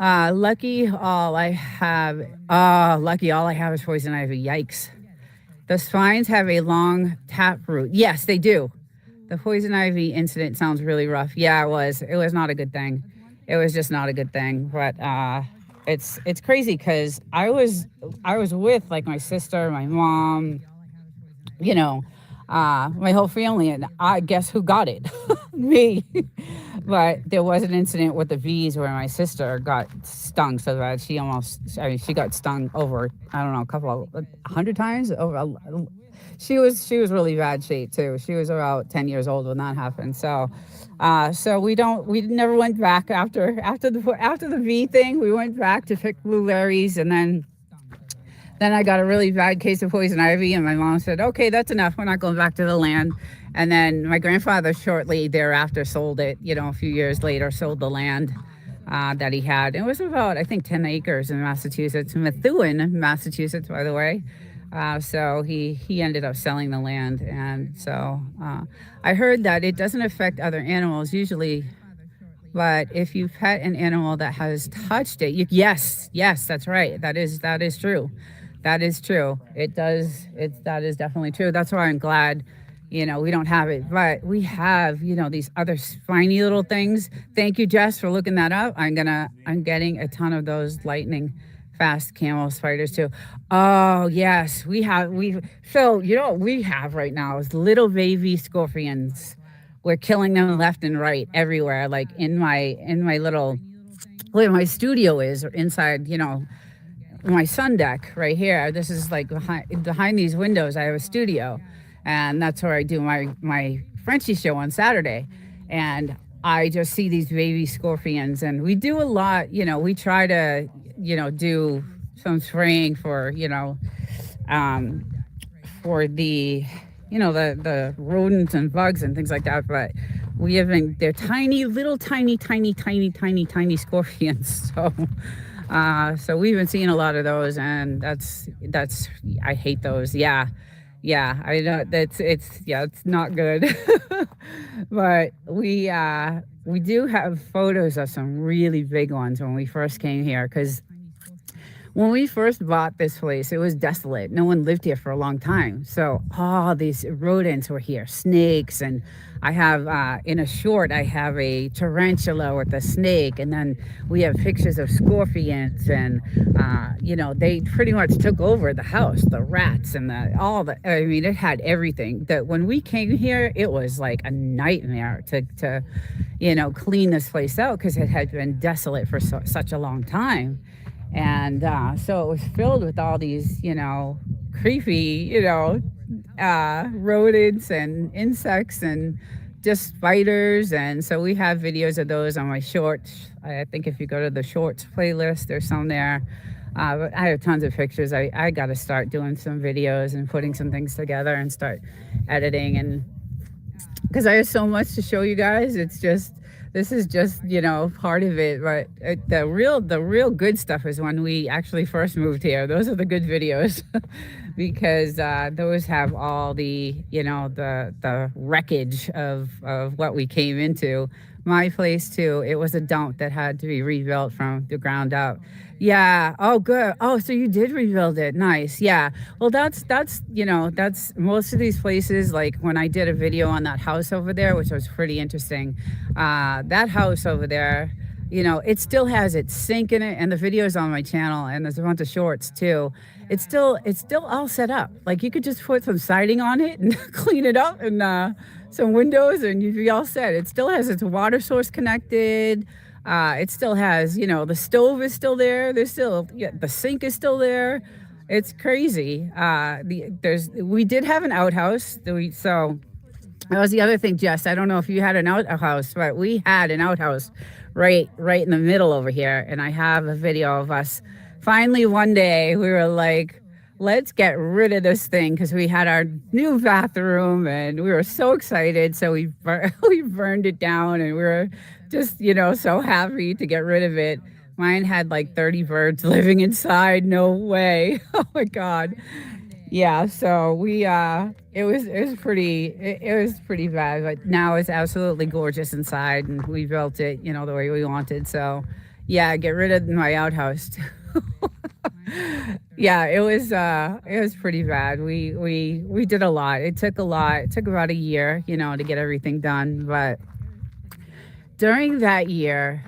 A: Lucky all I have is poison ivy. Yikes. The spines have a long tap root. Yes, they do. The poison ivy incident sounds really rough. Yeah, it was. It was not a good thing. It was just not a good thing. But it's crazy because I was with like my sister, my mom, my whole family, and I guess who got it? Me. But there was an incident with the bees where my sister got stung so bad she got stung over, I don't know, a couple of 100 times over. She was really bad shape too. She was about 10 years old when that happened. So we never went back after the bee thing. We went back to pick blueberries, and then I got a really bad case of poison ivy, and my mom said, okay, that's enough. We're not going back to the land. And then my grandfather shortly thereafter sold it, a few years later, sold the land that he had. It was about, I think, 10 acres in Massachusetts, Methuen, Massachusetts, by the way. So he ended up selling the land. And so I heard that it doesn't affect other animals usually, but if you pet an animal that has touched it, yes, that's right. That is true. That is true. That is definitely true. That's why I'm glad, we don't have it, but we have, these other spiny little things. Thank you, Jess, for looking that up. I'm getting a ton of those lightning fast camel spiders too. Oh yes, so what we have right now is little baby scorpions. We're killing them left and right everywhere. Like in my little, where my studio is, or inside, my sun deck right here. This is like behind these windows. I have a studio, and that's where I do my Frenchie show on Saturday. And I just see these baby scorpions, and we do a lot. We try to do some spraying for for the the rodents and bugs and things like that. But they're tiny, little tiny scorpions. So we've been seeing a lot of those, and that's I hate those. Yeah, I know it's not good. But we do have photos of some really big ones when we first came here, because when we first bought this place, it was desolate. No one lived here for a long time. So all these rodents were here, snakes. And I have, in a short, I have a tarantula with a snake. And then we have pictures of scorpions. And, they pretty much took over the house, the rats and it had everything. That when we came here, it was like a nightmare to clean this place out, because it had been desolate for such a long time. And so it was filled with all these, creepy, rodents and insects and just spiders. And so we have videos of those on my shorts. I think if you go to the shorts playlist, there's some there. But I have tons of pictures. I got to start doing some videos and putting some things together and start editing, and because I have so much to show you guys. This is just part of it. But the real good stuff is when we actually first moved here. Those are the good videos. Because those have all the the wreckage of what we came into. My place too, it was a dump that had to be rebuilt from the ground up. Yeah. Oh, good. Oh, so you did rebuild it. Nice. Yeah. Well, that's most of these places. Like when I did a video on that house over there, which was pretty interesting. That house over there, it still has its sink in it, and the videos on my channel, and there's a bunch of shorts too. It's still all set up. Like you could just put some siding on it and clean it up, and some windows, and you'd be all set. It still has its water source connected. It still has, the stove is still there. There's still, yeah, the sink is still there. It's crazy. We did have an outhouse. So that was the other thing, Jess. I don't know if you had an outhouse, but we had an outhouse right in the middle over here. And I have a video of us. Finally, one day, we were like, let's get rid of this thing because we had our new bathroom and we were so excited. So we burned it down, and we were just, so happy to get rid of it. Mine had like 30 birds living inside. No way. Oh my God. Yeah, so it was pretty bad, but now it's absolutely gorgeous inside, and we built it, the way we wanted. So, yeah, get rid of my outhouse. Yeah, it was pretty bad. We did a lot. It took a lot. It took about a year, to get everything done, but during that year,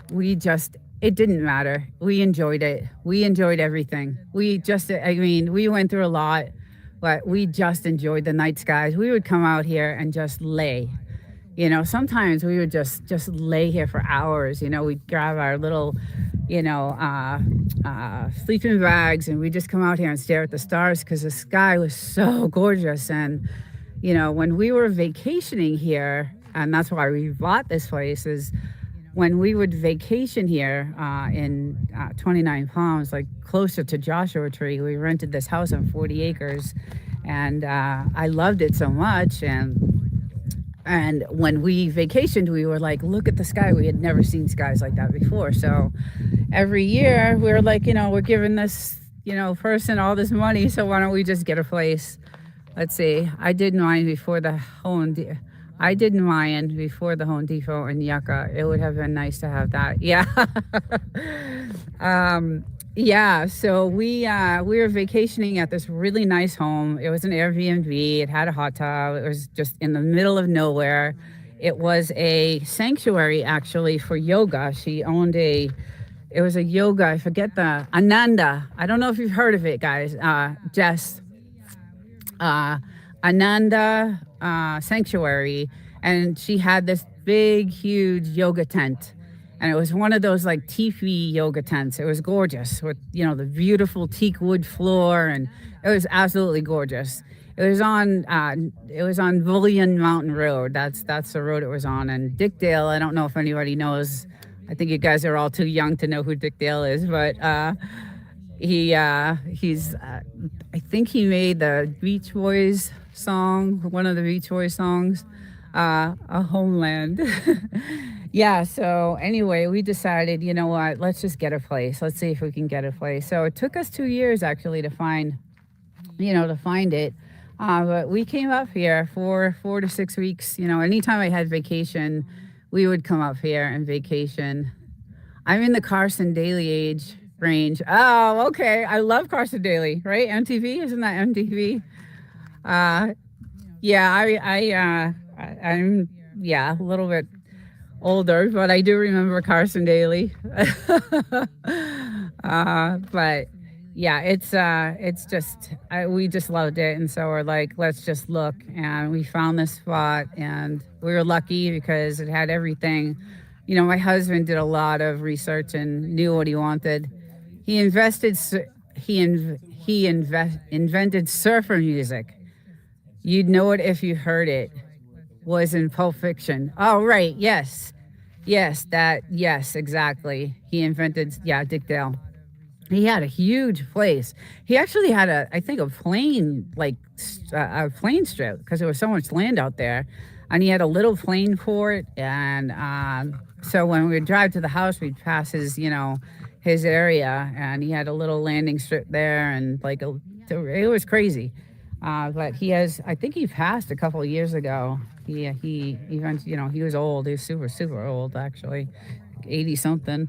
A: it didn't matter. We enjoyed it. We enjoyed everything. We went through a lot, but we just enjoyed the night skies. We would come out here and just lay. Sometimes we would just lay here for hours. We'd grab our little, sleeping bags, and we'd just come out here and stare at the stars because the sky was so gorgeous. And when we were vacationing here, and that's why we bought this place, is when we would vacation here in 29 Palms, like closer to Joshua Tree. We rented this house on 40 acres, and I loved it so much. And when we vacationed, we were like, look at the sky. We had never seen skies like that before. So every year we were like, we're giving this, person all this money. So why don't we just get a place? Let's see. I did mine before the Home Depot in Yucca. It would have been nice to have that. Yeah. Yeah, so we were vacationing at this really nice home. It was an Airbnb. It had a hot tub. It was just in the middle of nowhere. It was a sanctuary actually for yoga. She owned it was a yoga. I forget the Ananda. I don't know if you've heard of it, guys. Jess, Ananda Sanctuary, and she had this big, huge yoga tent. And it was one of those like teepee yoga tents. It was gorgeous with, the beautiful teak wood floor, and it was absolutely gorgeous. It was on Bullion Mountain Road. That's the road it was on. And Dick Dale, I don't know if anybody knows. I think you guys are all too young to know who Dick Dale is, but he's I think he made the Beach Boys song, one of the Beach Boys songs, A Homeland. Yeah, so anyway, we decided, you know what, let's just get a place. Let's see if we can get a place. So it took us 2 years actually to find it. But we came up here for 4 to 6 weeks. Anytime I had vacation, we would come up here and vacation. I'm in the Carson Daly age range. Oh, okay. I love Carson Daly, right? MTV, isn't that MTV? Yeah, I'm a little bit older, but I do remember Carson Daly. But yeah, it's just we just loved it, and so we're like, let's just look, and we found this spot, and we were lucky because it had everything. My husband did a lot of research and knew what he wanted. He invested. Invented surfer music. You'd know it if you heard it. Was in Pulp Fiction. Oh, right. Yes. Yes, exactly. He invented, Dick Dale. He had a huge place. He actually had I think a plane, a plane strip, because there was so much land out there. And he had a little plane port. And so when we would drive to the house, we'd pass his area. And he had a little landing strip there. And it was crazy. But I think he passed a couple of years ago. He eventually, he was old. He was super, super old, actually, 80 something.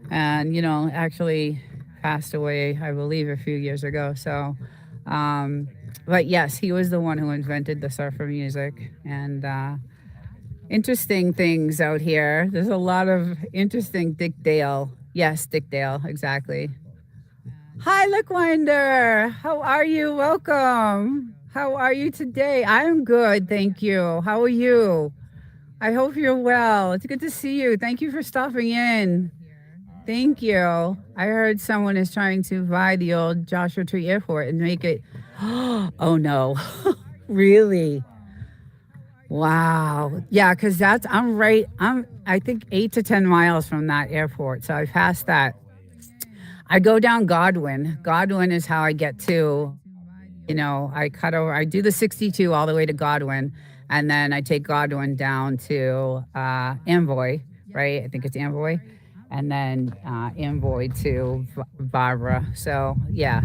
A: And, actually passed away, I believe, a few years ago. So, but yes, he was the one who invented the surfer music. And interesting things out here. There's a lot of interesting Dickdale. Yes, Dickdale, exactly. Hi, Lookwinder. How are you? Welcome. How are you today? I'm good, thank you. How are you? I hope you're well. It's good to see you. Thank you for stopping in. Thank you. I heard someone is trying to buy the old Joshua Tree Airport and make it. Oh no. Really? Wow. Yeah, because I think 8 to 10 miles from that airport. So I passed that. I go down Godwin. Godwin is how I get to, I cut over, I do the 62 all the way to Godwin. And then I take Godwin down to Amboy, right? I think it's Amboy. And then Amboy to Barbara. So, yeah.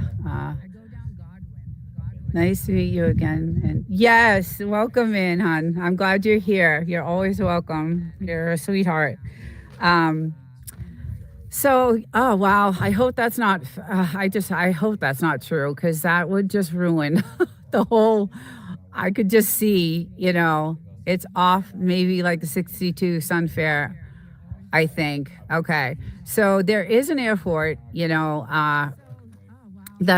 A: Nice to meet you again. And yes, welcome in, hon. I'm glad you're here. You're always welcome. You're a sweetheart. Um, oh wow. I hope that's not. I hope that's not true because that would just ruin the whole. I could just see, it's off maybe like the 62 Sunfair. I think. Okay. So there is an airport, that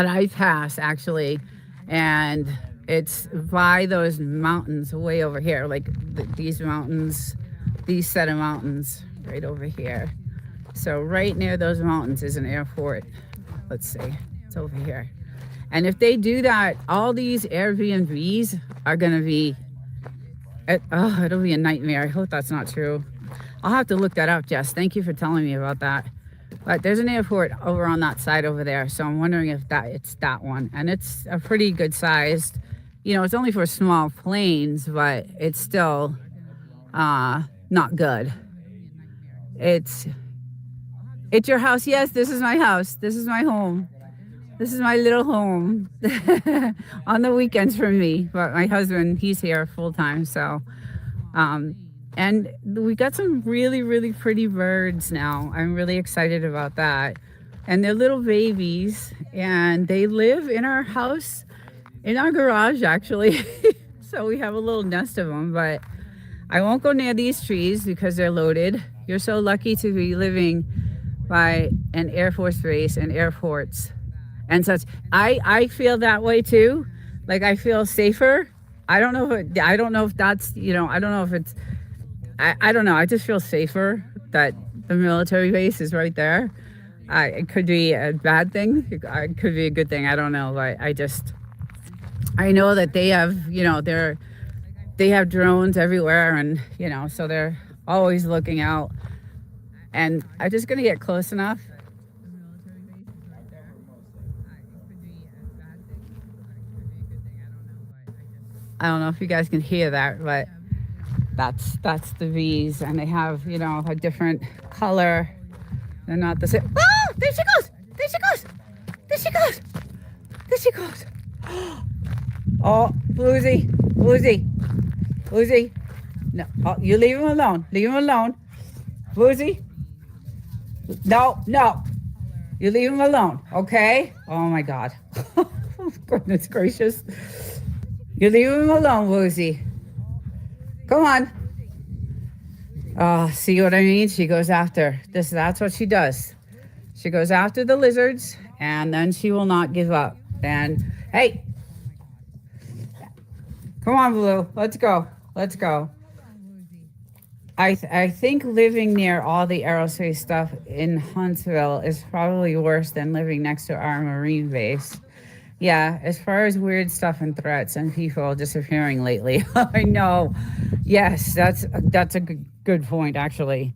A: I pass actually, and it's by those mountains way over here, like these mountains, these set of mountains right over here. So right near those mountains is an airport. Let's see, it's over here. And if they do that, all these Airbnbs are gonna be, it'll be a nightmare. I hope that's not true. I'll have to look that up, Jess. Thank you for telling me about that. But there's an airport over on that side over there, so I'm wondering if it's that one. And it's a pretty good sized, it's only for small planes, but it's still not good. It's your house. Yes, this is my house. This is my home. This is my little home on the weekends for me. But my husband, he's here full time, so. And we got some really, really pretty birds now. I'm really excited about that. And they're little babies, and they live in our house, in our garage, actually. So we have a little nest of them, but I won't go near these trees because they're loaded. You're so lucky to be living by an Air Force base and airports and such. I feel that way too. Like I feel safer. I don't know if that's, I don't know if it's, I don't know. I just feel safer that the military base is right there. It could be a bad thing. It could be a good thing. I don't know. But I know that they have, they have drones everywhere, and, so they're always looking out. And I'm just going to get close enough. I don't know if you guys can hear that, but that's the bees, and they have, a different color. They're not the same. Oh, there she goes! There she goes! There she goes! There she goes! Oh, Bluesy, Bluesy, Bluesy. No, oh, you leave him alone. Leave him alone. Bluesy. No, no. You leave him alone, okay? Oh my God. Goodness gracious. You leave him alone, Bluesy. Come on. Oh, see what I mean? She goes after this. That's what she does. She goes after the lizards, and then she will not give up. And hey, come on, Blue. Let's go. Let's go. I think living near all the aerospace stuff in Huntsville is probably worse than living next to our Marine base. Yeah, as far as weird stuff and threats and people disappearing lately, I know. Yes, that's a good point, actually.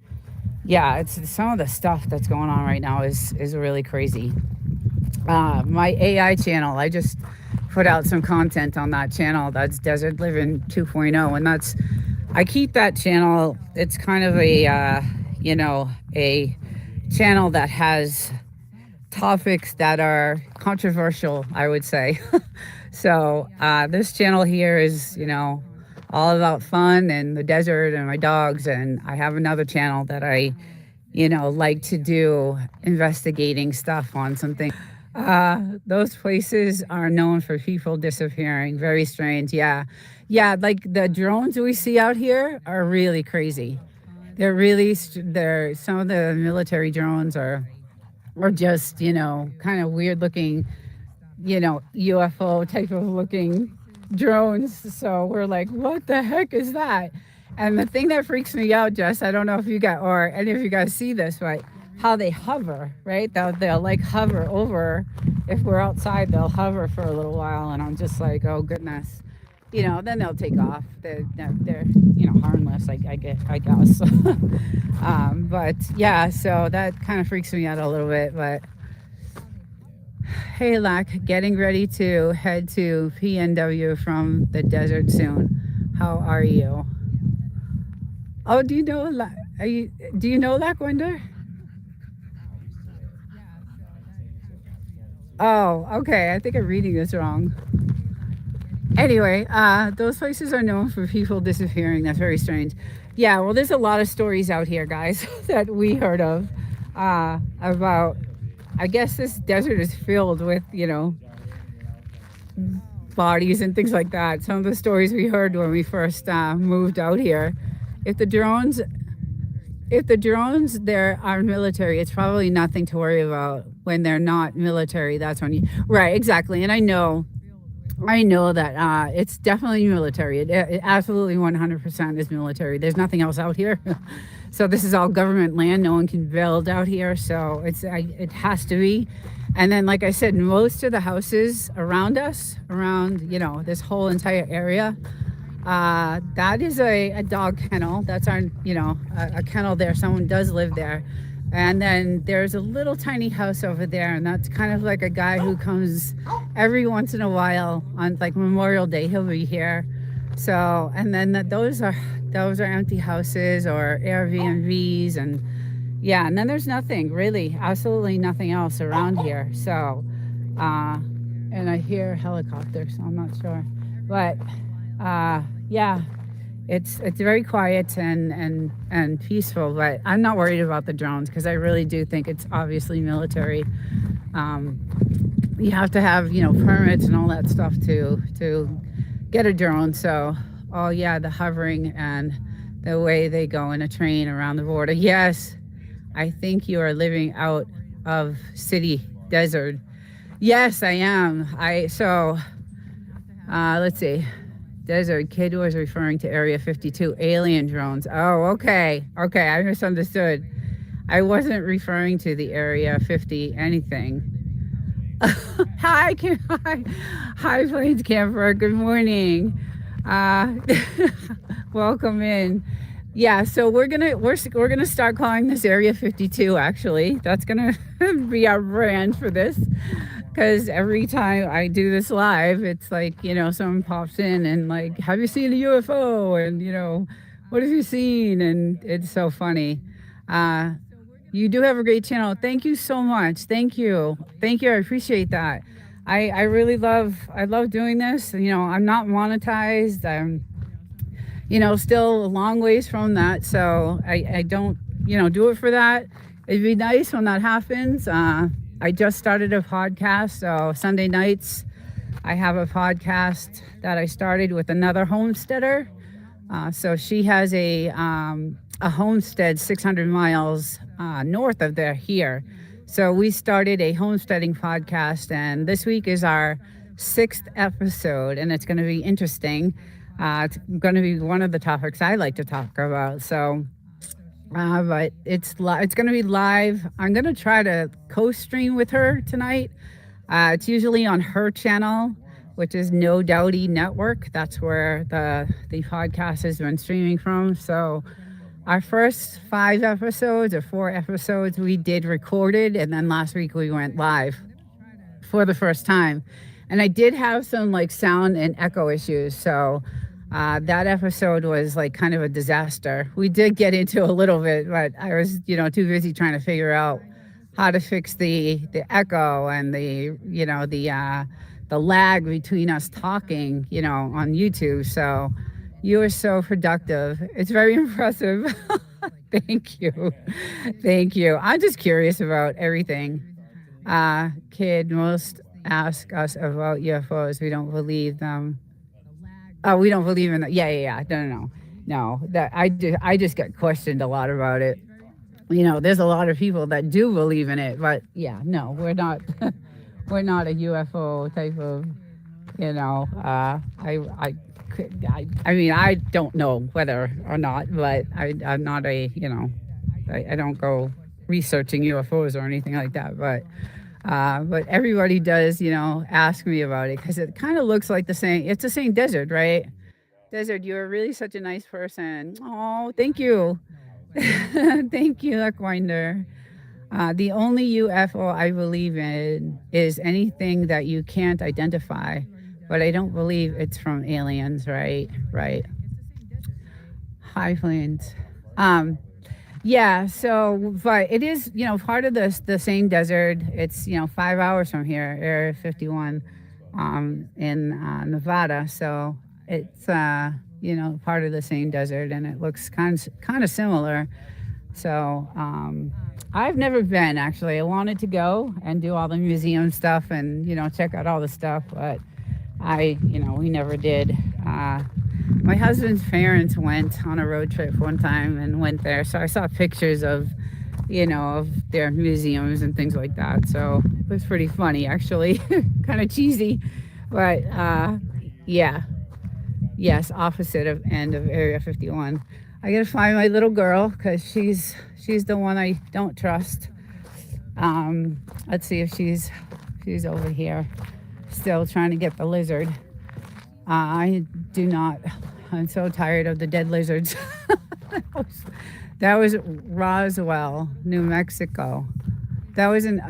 A: Yeah, it's some of the stuff that's going on right now is really crazy. My AI channel, I just put out some content on that channel. That's Desert Living 2.0, and I keep that channel. It's kind of a a channel that has topics that are controversial, I would say. So this channel here is, all about fun and the desert and my dogs. And I have another channel that I, like to do investigating stuff on something. Those places are known for people disappearing. Very strange. Yeah. Yeah. Like the drones we see out here are really crazy. They're really, they're, some of the military drones are just, kind of weird looking, UFO type of looking drones. So we're like, what the heck is that? And the thing that freaks me out, Jess, I don't know if you got, or any of you guys see this, but how they hover, right? They'll like hover over. If we're outside, they'll hover for a little while, and I'm just like, oh goodness, then they'll take off. They're harmless. I guess. But yeah, so that kind of freaks me out a little bit. But hey, Lack, getting ready to head to PNW from the desert soon. How are you? Oh, do you know do you know Lackwinder?
B: I used to work on a team, so kind of familiar too.
A: Oh, okay. I think I'm reading this wrong. Anyway, those places are known for people disappearing. That's very strange. Yeah, well, there's a lot of stories out here, guys, that we heard of about. I guess this desert is filled with, bodies and things like that. Some of the stories we heard when we first moved out here. If the drones, if the drones there are military, it's probably nothing to worry about. When they're not military, that's when you right, exactly. And I know that it's definitely military. It absolutely 100% is military. There's nothing else out here. So this is all government land. No one can build out here. So it has to be. And then, like I said, most of the houses around us, around, this whole entire area, that is a dog kennel. That's our, a kennel there. Someone does live there. And then there's a little tiny house over there, and that's kind of like a guy who comes every once in a while on like Memorial Day. He'll be here. So, and then those are empty houses or Airbnbs, and yeah, and then there's nothing really, absolutely nothing else around here. So, and I hear helicopters, so I'm not sure, but yeah, it's very quiet and peaceful, but I'm not worried about the drones because I really do think it's obviously military. Um, you have to have permits and all that stuff to get a drone. So, oh yeah, the hovering and the way they go in a train around the border. Yes, I think you are living out of city desert. Yes, I am. Let's see. Desert kid was referring to Area 52 alien drones. Oh, okay. Okay, I misunderstood. I wasn't referring to the Area 50 anything. Hi, hi, hi, Plains Camper. Good morning. Uh, welcome in. Yeah, so we're gonna start calling this Area 52. Actually, that's gonna be our brand for this. Because every time I do this live, it's like, someone pops in and like, have you seen a UFO? And, what have you seen? And it's so funny. Uh, you do have a great channel. Thank you so much. Thank you. Thank you. I appreciate that. I really I love doing this. I'm not monetized. I'm, still a long ways from that. So I don't, do it for that. It'd be nice when that happens. I just started a podcast, so Sunday nights I have a podcast that I started with another homesteader. So she has a homestead 600 miles north of there here. So we started a homesteading podcast, and this week is our 6th episode, and it's going to be interesting. It's going to be one of the topics I like to talk about. So but it's going to be live. I'm going to try to co-stream with her tonight. It's usually on her channel, which is No Doubty Network. That's where the podcast has been streaming from. So our first 5 episodes or 4 episodes we did recorded, and then last week we went live for the first time. And I did have some like sound and echo issues. So that episode was like kind of a disaster. We did get into a little bit, but I was, too busy trying to figure out how to fix the echo and the lag between us talking, on YouTube. So you were so productive. It's very impressive. Thank you. Thank you. I'm just curious about everything. Kid, most ask us about UFOs. We don't believe them. Oh, we don't believe in that. Yeah, yeah, yeah. No, no, no. No, that I just get questioned a lot about it. You know, there's a lot of people that do believe in it, but yeah, no, we're not. We're not a UFO type of. You know, I mean, I don't know whether or not, but I'm not a. You know, I don't go researching UFOs or anything like that, but everybody does, you know, ask me about it because it kind of looks like the same. It's the same desert, right? Desert, you're really such a nice person. Oh, thank you. Thank you, Luckwinder. The only UFO I believe in is anything that you can't identify, but I don't believe it's from aliens, right? Right. High plains. Um, Yeah, so but it is, you know, part of the same desert. It's, you know, 5 hours from here, Area 51, in Nevada. So it's, you know, part of the same desert, and it looks kind of similar. So I've never been actually. I wanted to go and do all the museum stuff and, you know, check out all the stuff, but you know, we never did. My husband's parents went on a road trip one time and went there, so I saw pictures of, you know, of their museums and things like that. So it was pretty funny, actually, kind of cheesy, but yeah, yes, opposite of end of Area 51. I gotta find my little girl because she's the one I don't trust. Let's see if she's over here, still trying to get the lizard. I do not. I'm so tired of the dead lizards. That was Roswell, New Mexico. That was an.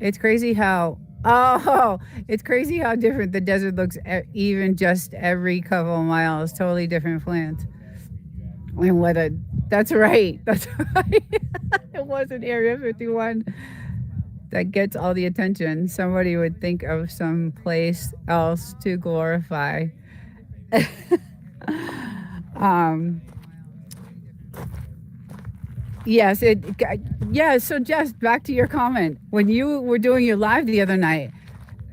A: It's crazy how. Oh, it's crazy how different the desert looks. Even just every couple of miles, totally different plant. And what a. That's right. That's right. It wasn't Area 51 that gets all the attention. Somebody would think of some place else to glorify. um, yes, yeah. So, Jess, back to your comment. When you were doing your live the other night,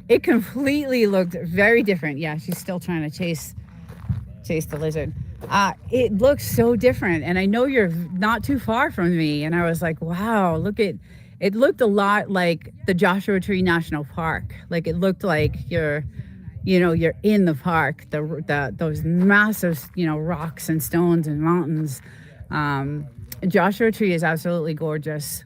A: it completely looked very different. Yeah, she's still trying to chase the lizard. It looks so different, and I know you're not too far from me. And I was like, wow, look at. It looked a lot like the Joshua Tree National Park. Like it looked like you know, you're in the park. Those massive, you know, rocks and stones and mountains. Joshua Tree is absolutely gorgeous,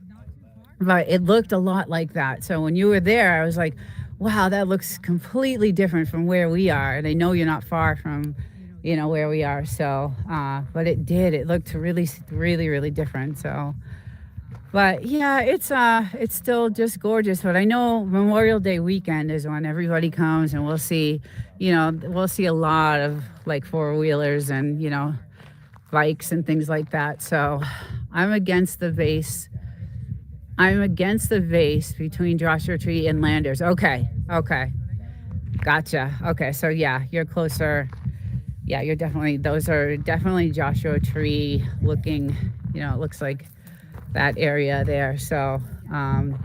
A: but it looked a lot like that. So when you were there, I was like, wow, that looks completely different from where we are. And I know you're not far from, you know, where we are. So, but it did. It looked really, really, really different. So. But yeah, it's still just gorgeous. But I know Memorial Day weekend is when everybody comes, and we'll see, you know, we'll see a lot of like four-wheelers and, you know, bikes and things like that. So I'm against the base. I'm against the base between Joshua Tree and Landers. Okay, okay, gotcha. Okay, so yeah, you're closer. Yeah, you're definitely. Those are definitely Joshua Tree looking. You know, it looks like that area there. So, and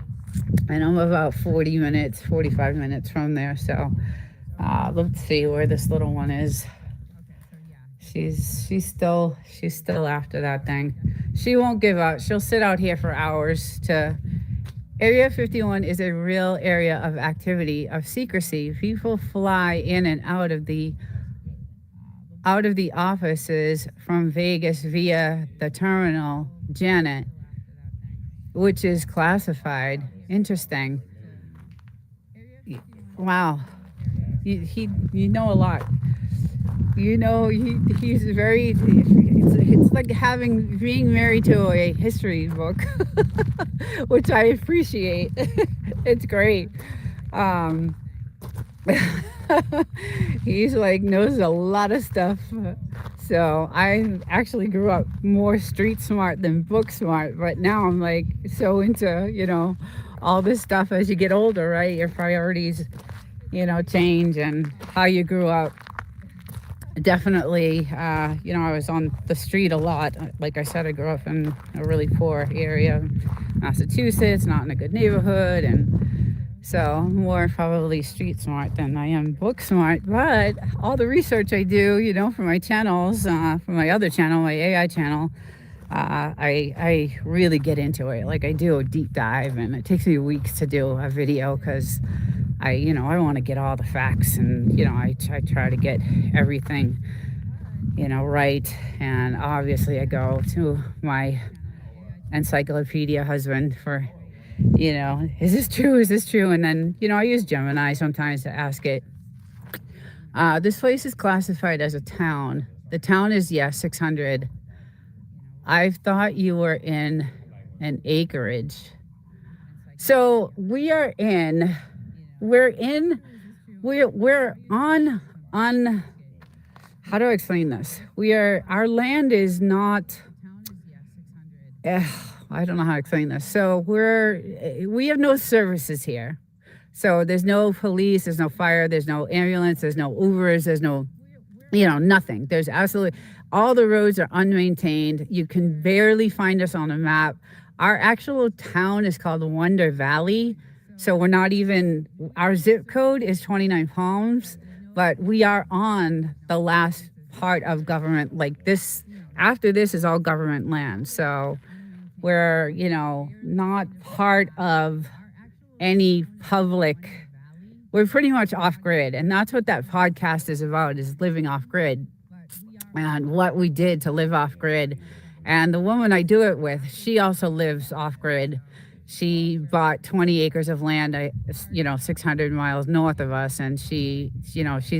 A: I'm about 40 minutes, 45 minutes from there. So, let's see where this little one is. She's still after that thing. She won't give up. She'll sit out here for hours. Area 51 is a real area of activity, of secrecy. People fly in and out of the offices from Vegas via the terminal, Janet, which is classified. Interesting. Wow. You know a lot. You know, he's very. It's like being married to a history book, which I appreciate. It's great. Um, he's like knows a lot of stuff. So I actually grew up more street smart than book smart, but now I'm like so into, you know, all this stuff as you get older, right? Your priorities, you know, change, and how you grew up. Definitely, you know, I was on the street a lot. Like I said, I grew up in a really poor area, Massachusetts, not in a good neighborhood, and So I'm more probably street smart than I am book smart. But all the research I do, for my channels, for my other channel, my AI channel, I really get into it. Like I do a deep dive, and it takes me weeks to do a video because I want to get all the facts, and I try to get everything right. And obviously, I go to my encyclopedia husband for is this true? Is this true? And then, I use Gemini sometimes to ask it. This place is classified as a town. The town is, 600. I thought you were in an acreage. So we're on, how do I explain this? Our land is not, I don't know how to explain this. So we have no services here. So there's no police, there's no fire, there's no ambulance, there's no Ubers, there's no, nothing. There's absolutely, all the roads are unmaintained. You can barely find us on a map. Our actual town is called Wonder Valley. So we're not even, our zip code is 29 Palms, but we are on the last part of government. Like this, after this is all government land. So we're, not part of any public, we're pretty much off grid. And that's what that podcast is about, is living off grid and what we did to live off grid. And the woman I do it with, she also lives off grid. She bought 20 acres of land, 600 miles north of us. And she's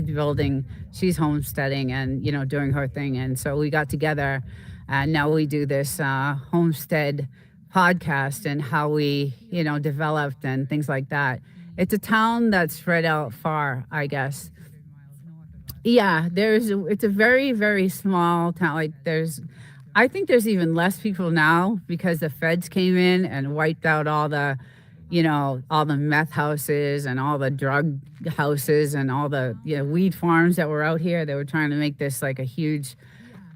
A: building, she's homesteading and, doing her thing. And so we got together, and now we do this homestead podcast and how we, developed and things like that. It's a town that's spread out far, I guess. Yeah, it's a very, very small town. Like I think there's even less people now because the feds came in and wiped out all the, all the meth houses and all the drug houses and all the, weed farms that were out here. They were trying to make this like a huge,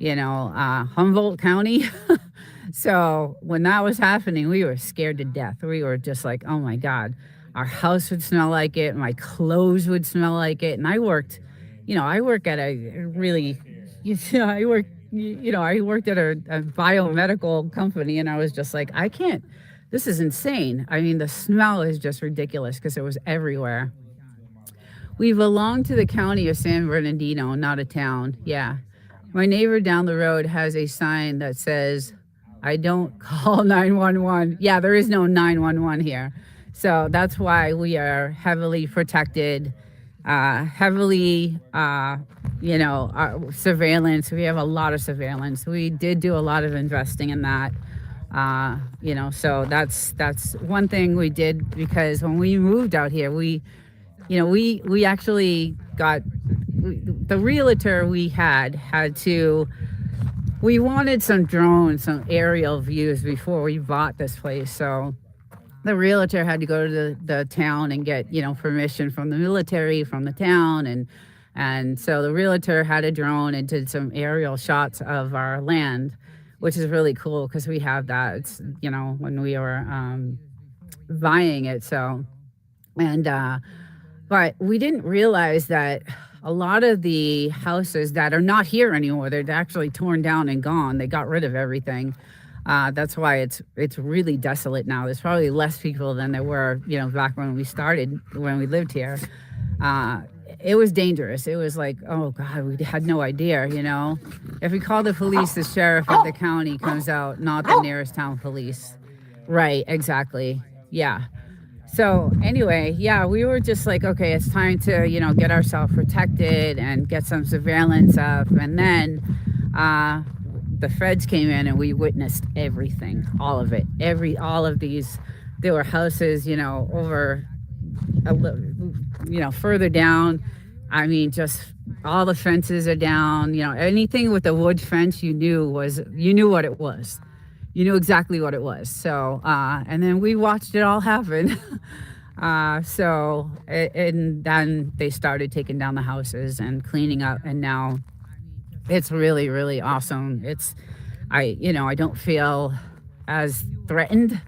A: Humboldt County. So when that was happening, we were scared to death. We were just like, oh my God, our house would smell like it. My clothes would smell like it. And I work at a really, I worked at a biomedical company, and I was just like, this is insane. I mean, the smell is just ridiculous because it was everywhere. We belong to the county of San Bernardino, not a town. Yeah. My neighbor down the road has a sign that says, I don't call 911. Yeah, there is no 911 here. So that's why we are heavily protected, surveillance. We have a lot of surveillance. We did do a lot of investing in that. So that's one thing we did, because when we moved out here, we actually got, the realtor we had to, we wanted some drones, some aerial views before we bought this place. So the realtor had to go to the town and get, permission from the military, from the town. And so the realtor had a drone and did some aerial shots of our land, which is really cool because we have that, it's, when we were buying it. So, but we didn't realize that a lot of the houses that are not here anymore, they're actually torn down and gone. They got rid of everything. That's why it's really desolate now. There's probably less people than there were, back when we started, when we lived here. It was dangerous. It was like, oh God, we had no idea, If we call the police, the sheriff of the county comes out, not the nearest town police. Right, exactly. Yeah. So anyway, yeah, we were just like, okay, it's time to, get ourselves protected and get some surveillance up. And then the feds came in and we witnessed everything, all of it, all of these, there were houses, over, further down. I mean, just all the fences are down, anything with a wood fence, you knew what it was. You knew exactly what it was. So, and then we watched it all happen. And then they started taking down the houses and cleaning up. And now it's really, really awesome. I don't feel as threatened.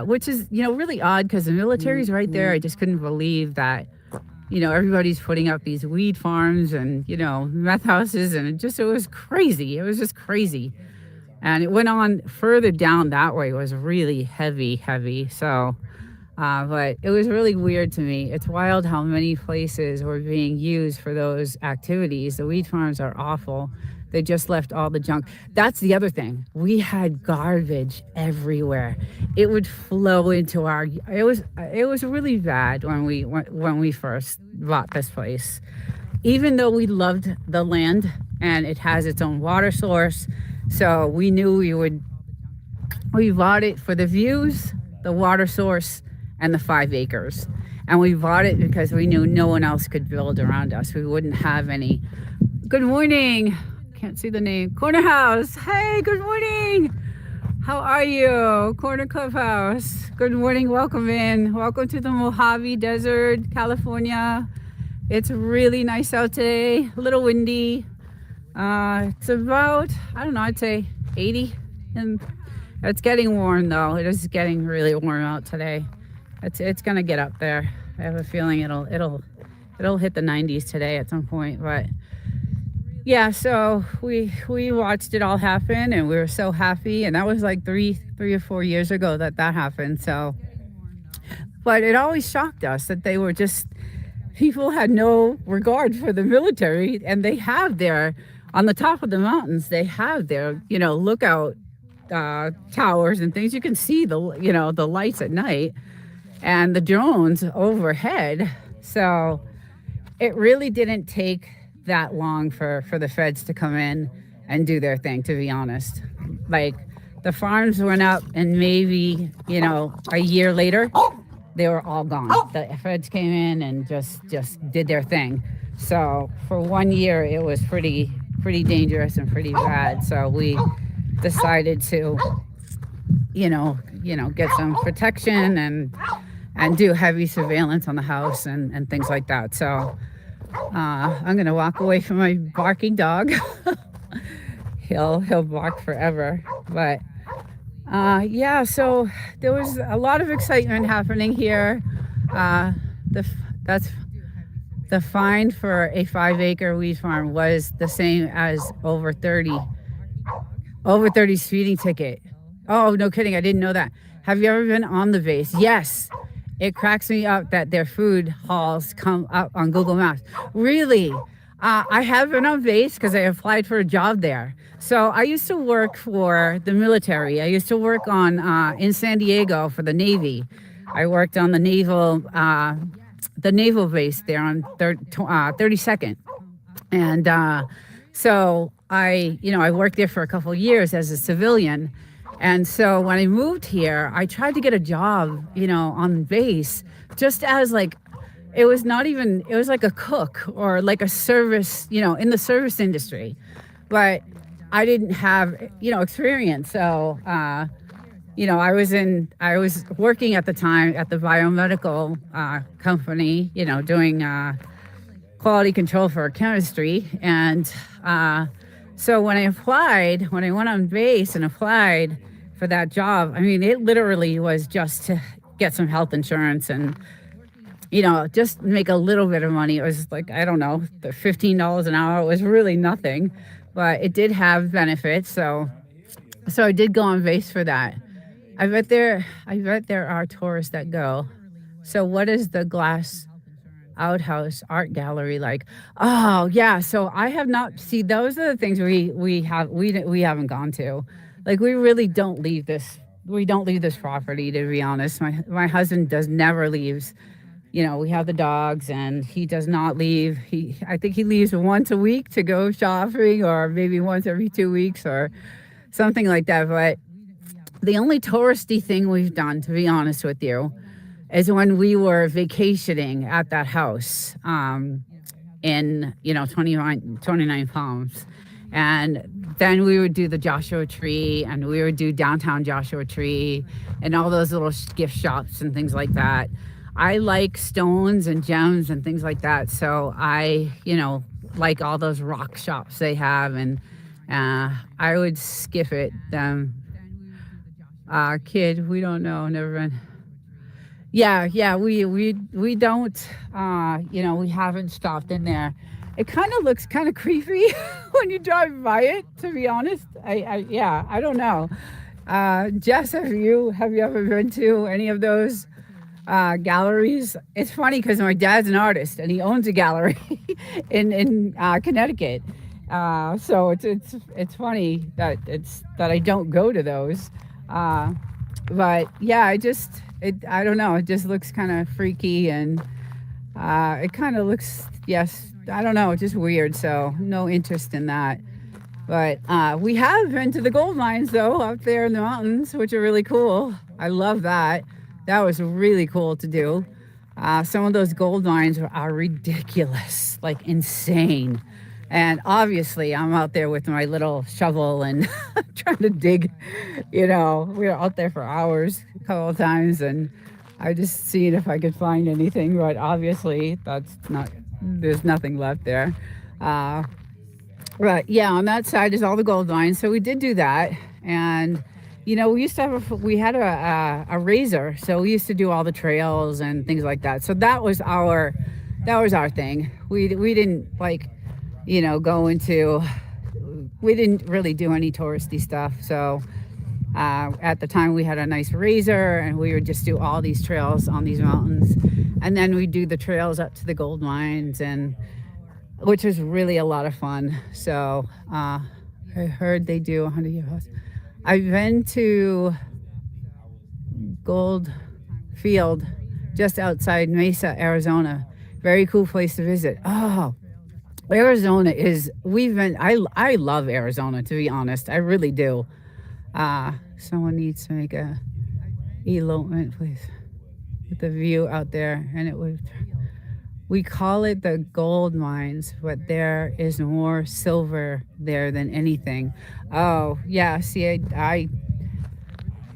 A: which is, really odd because the military's right there. I just couldn't believe that, everybody's putting up these weed farms and, meth houses, and it was crazy. It was just crazy. And it went on further down that way. It was really heavy, heavy. So, but it was really weird to me. It's wild how many places were being used for those activities. The weed farms are awful. They just left all the junk. That's the other thing. We had garbage everywhere. It would flow into our. It was really bad when we first bought this place. Even though we loved the land and it has its own water source, so we knew we bought it for the views, the water source, and the 5 acres. And we bought it because we knew no one else could build around us. We wouldn't have any. Good morning. Can't see the name. Corner House. Hey, good morning. How are you? Corner Clubhouse. Good morning. Welcome in. Welcome to the Mojave Desert, California. It's really nice out today. A little windy. It's about, I don't know, I'd say 80. And it's getting warm though. It is getting really warm out today. It's gonna get up there. I have a feeling it'll hit the 90s today at some point. But yeah, so we watched it all happen, and we were so happy. And that was like three or 4 years ago that happened. So, but it always shocked us that they were just, people had no regard for the military, and they have their, on the top of the mountains, they have their, lookout towers and things. You can see the lights at night and the drones overhead. So it really didn't take that long for the feds to come in and do their thing, to be honest. Like, the farms went up, and maybe, a year later, they were all gone. The feds came in and just did their thing. So for 1 year, it was pretty dangerous and pretty bad. So we decided to, get some protection and do heavy surveillance on the house and things like that. So I'm gonna walk away from my barking dog. He'll bark forever. But yeah, so there was a lot of excitement happening here. That's the fine for a 5-acre weed farm was the same as over 30 speeding ticket. Oh, no kidding. I didn't know that. Have you ever been on the base? Yes. It cracks me up that their food halls come up on Google Maps. Really? I have been on base because I applied for a job there. So I used to work for the military. I used to work in San Diego for the Navy. I worked on the naval base there on 32nd. And so I worked there for a couple of years as a civilian. And so when I moved here, I tried to get a job, on base, just as like, it was like a cook or like a service, in the service industry. But I didn't have, experience. So, I was working at the time at the biomedical company, doing quality control for chemistry. And so when I went on base and applied for that job, I mean, it literally was just to get some health insurance and, just make a little bit of money. It was like, I don't know, $15 an hour. It was really nothing, but it did have benefits. So I did go on base for that. I bet there are tourists that go. So what is the glass outhouse art gallery like? Oh yeah. So I have not see, those are the things we haven't gone to. Like, we really don't leave this. We don't leave this property, to be honest. My husband never leaves. We have the dogs, and he does not leave. I think he leaves once a week to go shopping, or maybe once every 2 weeks or something like that. But the only touristy thing we've done, to be honest with you, is when we were vacationing at that house in 29 Palms. And then we would do the Joshua Tree, and we would do downtown Joshua Tree and all those little gift shops and things like that. I like stones and gems and things like that. So I, like all those rock shops they have. And I would skip it. kid. We don't know. Never been. Yeah. We don't. We haven't stopped in there. It kind of looks kind of creepy when you drive by it. To be honest, yeah. I don't know. Jess, have you ever been to any of those galleries? It's funny because my dad's an artist and he owns a gallery in Connecticut. So it's funny that I don't go to those. Uh, but yeah, I don't know. It just looks kind of freaky and it kind of looks, yes, I don't know, just weird. So no interest in that. But we have been to the gold mines though, up there in the mountains, which are really cool. I love that. That was really cool to do. Some of those gold mines are ridiculous, like insane. And obviously, I'm out there with my little shovel and trying to dig. We were out there for hours a couple of times, and I just seen if I could find anything. But obviously, there's nothing left there. Uh, Right. Yeah. On that side is all the gold mines. So we did do that. And, we used to we had a razor. So we used to do all the trails and things like that. So that was our thing. We didn't go into, we didn't really do any touristy stuff. So at the time we had a nice razor and we would just do all these trails on these mountains. And then we do the trails up to the gold mines and which is really a lot of fun. So I heard they do 100-year house. I've been to Gold Field just outside Mesa, Arizona. Very cool place to visit. Oh, Arizona is, I love Arizona, to be honest. I really do. Someone needs to make a elopement, please, with the view out there. And we call it the gold mines, but there is more silver there than anything. Oh, yeah. See, I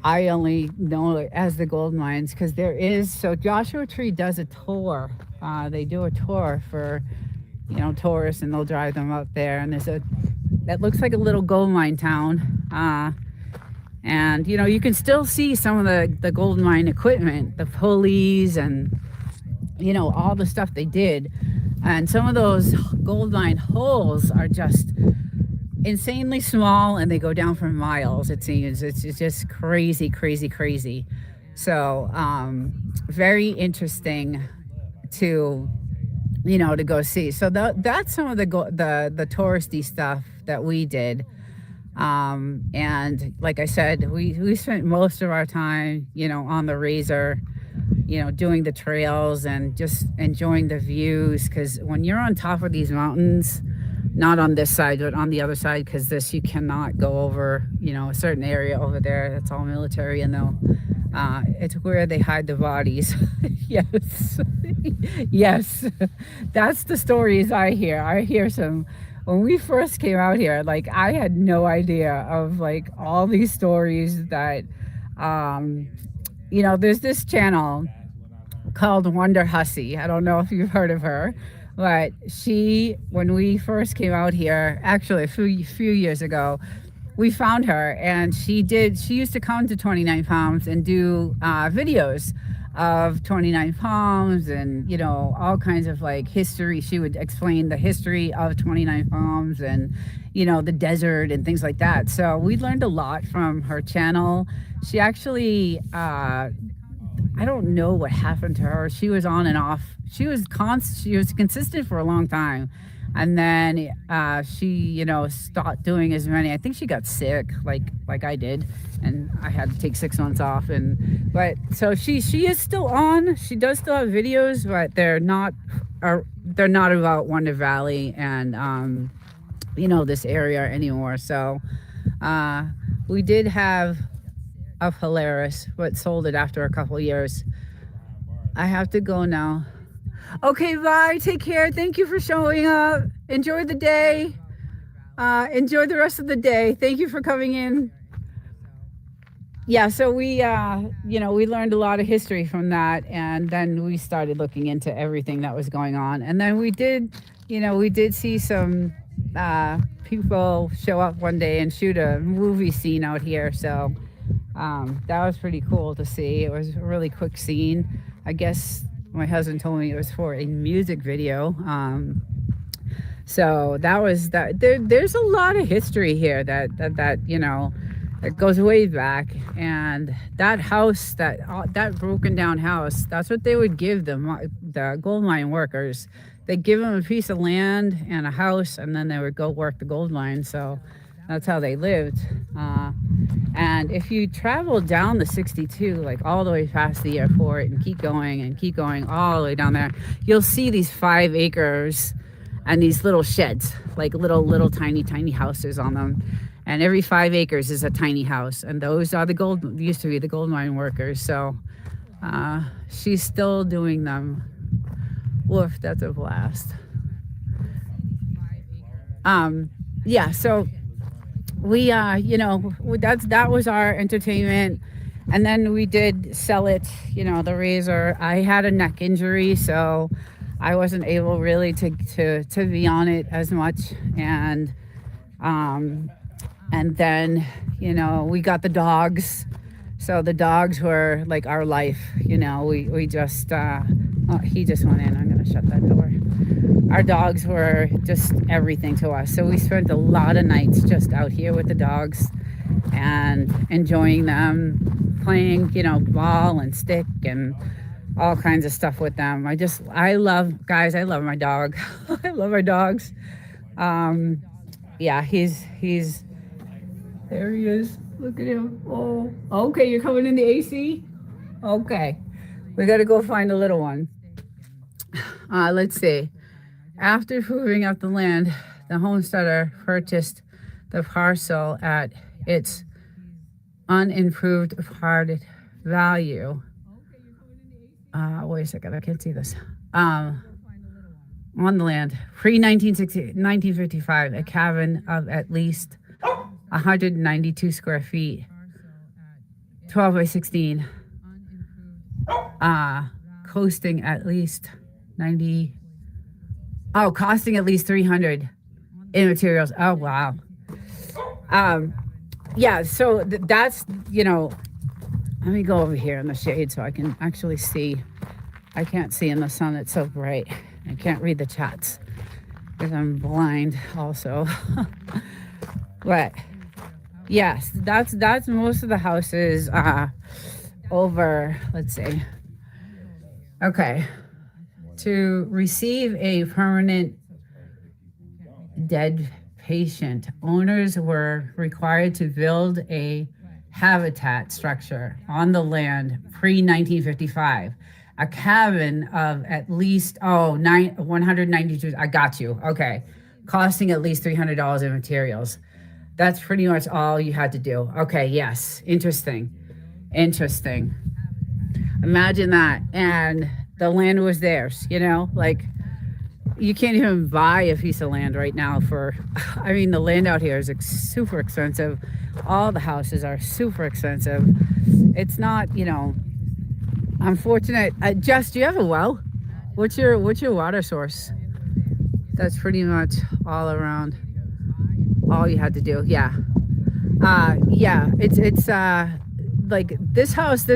A: only know it as the gold mines because so Joshua Tree does a tour. They do a tour for, tourists and they'll drive them out there. And that looks like a little gold mine town. And, you can still see some of the gold mine equipment, the pulleys and, all the stuff they did. And some of those gold mine holes are just insanely small and they go down for miles, it seems. It's just crazy, crazy, crazy. So very interesting to to go see. So that's some of the touristy stuff that we did. And like I said, we spent most of our time on the razor, doing the trails and just enjoying the views, because when you're on top of these mountains, not on this side, but on the other side, because you cannot go over, a certain area over there. That's all military, and it's where they hide the bodies. Yes. Yes. That's the stories I hear. I hear some, when we first came out here, I had no idea of all these stories that, there's this channel called Wonder Hussy. I don't know if you've heard of her. But when we first came out here, actually a few years ago, we found her, and she used to come to 29 Palms and do videos of 29 Palms and, all kinds of history. She would explain the history of 29 Palms and, the desert and things like that. So we learned a lot from her channel. She actually, I don't know what happened to her. She was on and off. She was consistent for a long time. And then she, stopped doing as many. I think she got sick like I did, and I had to take 6 months off. But so she is still on. She does still have videos, but they're not about Wonder Valley and this area anymore. So we did have a Polaris, but sold it after a couple years. I have to go now. Okay, bye. Take care. Thank you for showing up. Enjoy the day. Enjoy the rest of the day. Thank you for coming in. Yeah, so we learned a lot of history from that, and then we started looking into everything that was going on. And then we did see some people show up one day and shoot a movie scene out here. So That was pretty cool to see. It was a really quick scene. I guess my husband told me it was for a music video. So that was that. There's a lot of history here that that goes way back. And that house, that broken down house, that's what they would give the gold mine workers. They give them a piece of land and a house, and then they would go work the gold mine. So that's how they lived. And if you travel down the 62, like all the way past the airport and keep going all the way down there, you'll see these 5 acres and these little sheds, like little tiny houses on them. And every 5 acres is a tiny house. And those are used to be the gold mine workers. So she's still doing them. Woof, that's a blast. Yeah, so we that was our entertainment. And then we did sell it, the razor. I had a neck injury, so I wasn't able really to be on it as much. And then we got the dogs, so the dogs were like our life. We just he just went in. I'm gonna shut that door. Our dogs were just everything to us. So we spent a lot of nights just out here with the dogs and enjoying them, playing, ball and stick and all kinds of stuff with them. I love my dog. I love our dogs. Yeah, he's there he is. Look at him. Oh, okay, you're coming in the AC? Okay. We got to go find a little one. Let's see. After proving up the land, the homesteader purchased the parcel at its unimproved part value. Wait a second, I can't see this. On the land, pre-1955, a cabin of at least 192 square feet, 12 by 16, costing at least 300 in materials. Oh, wow. Yeah, so that's, let me go over here in the shade so I can actually see. I can't see in the sun, it's so bright. I can't read the chats because I'm blind also. But yes, that's most of the houses over, let's see. Okay. To receive a permanent dead patient, owners were required to build a habitat structure on the land pre-1955. A cabin of at least 192. I got you. Okay, costing at least $300 in materials. That's pretty much all you had to do. Okay, yes, interesting. Imagine that, and the land was theirs. Like you can't even buy a piece of land right now the land out here is super expensive. All the houses are super expensive. It's not, unfortunate. Jess, do you have a well? What's your water source? That's pretty much all around. All you had to do. Yeah. Yeah, it's like this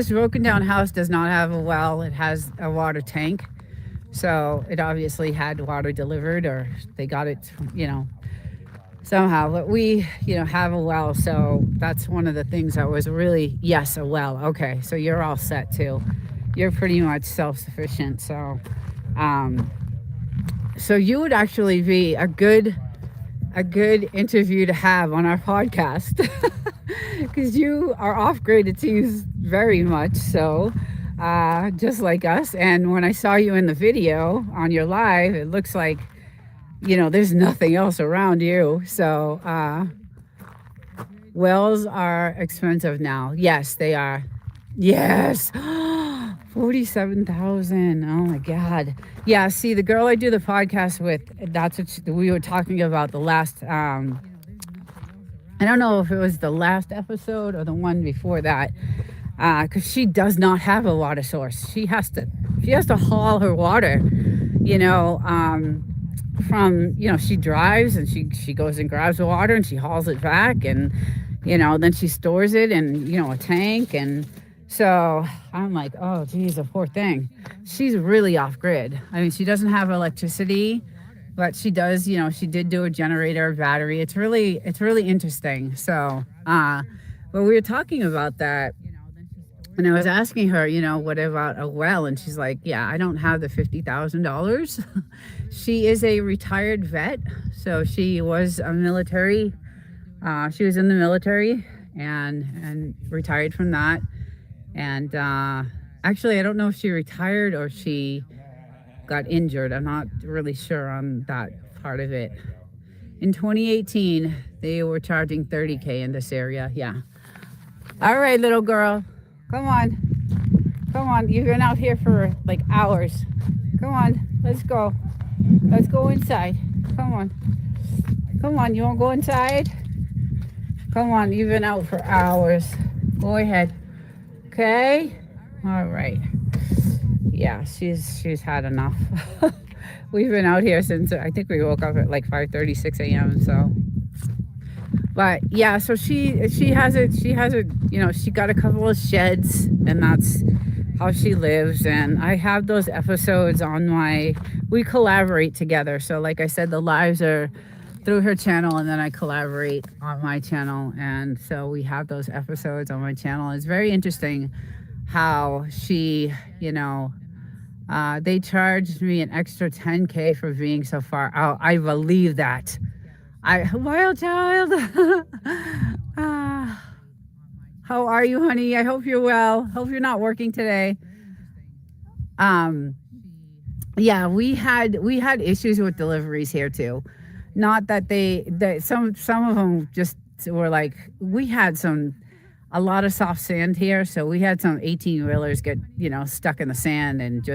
A: broken down house does not have a well. It has a water tank. So it obviously had water delivered, or they got it, somehow. But we, have a well. So that's one of the things that was really, yes, a well. Okay. So you're all set too. You're pretty much self-sufficient. So, so you would actually be a good interview to have on our podcast because you are off-grid, it seems very much so. Just like us. And when I saw you in the video on your live, it looks like, there's nothing else around you. So, wells are expensive now. Yes, they are. Yes. 47,000. Oh my God. Yeah. See, the girl I do the podcast with, that's what we were talking about the last, I don't know if it was the last episode or the one before that. Because she does not have a water source. She has to haul her water, from, she drives and she goes and grabs the water and she hauls it back. And, Then she stores it in, a tank. And so I'm like, oh, geez, a poor thing. She's really off grid. I mean, she doesn't have electricity, but she does, she did do a generator, battery. It's really interesting. So, but we were talking about that, and I was asking her, what about a well? And she's like, yeah, I don't have the $50,000. She is a retired vet. So she was in the military and retired from that. And actually, I don't know if she retired or she got injured. I'm not really sure on that part of it. In 2018, they were charging 30K in this area. Yeah. All right, little girl. Come on. Come on. You've been out here for like hours. Come on. Let's go. Let's go inside. Come on. Come on. You want to go inside? Come on. You've been out for hours. Go ahead. Okay. All right. Yeah, she's had enough. We've been out here since I think we woke up at like 5:36 a.m. So, but yeah, so she has a she got a couple of sheds, and that's how she lives. And I have those episodes on we collaborate together. So like I said, the lives are through her channel, and then I collaborate on my channel. And so we have those episodes on my channel. It's very interesting how she, they charged me an extra 10K for being so far out. I believe that. Wild child. uh, how are you, honey? I hope you're well. Hope you're not working today. Yeah, we had issues with deliveries here too. Not that some of them just were like, we had a lot of soft sand here, so we had some 18-wheelers get stuck in the sand, and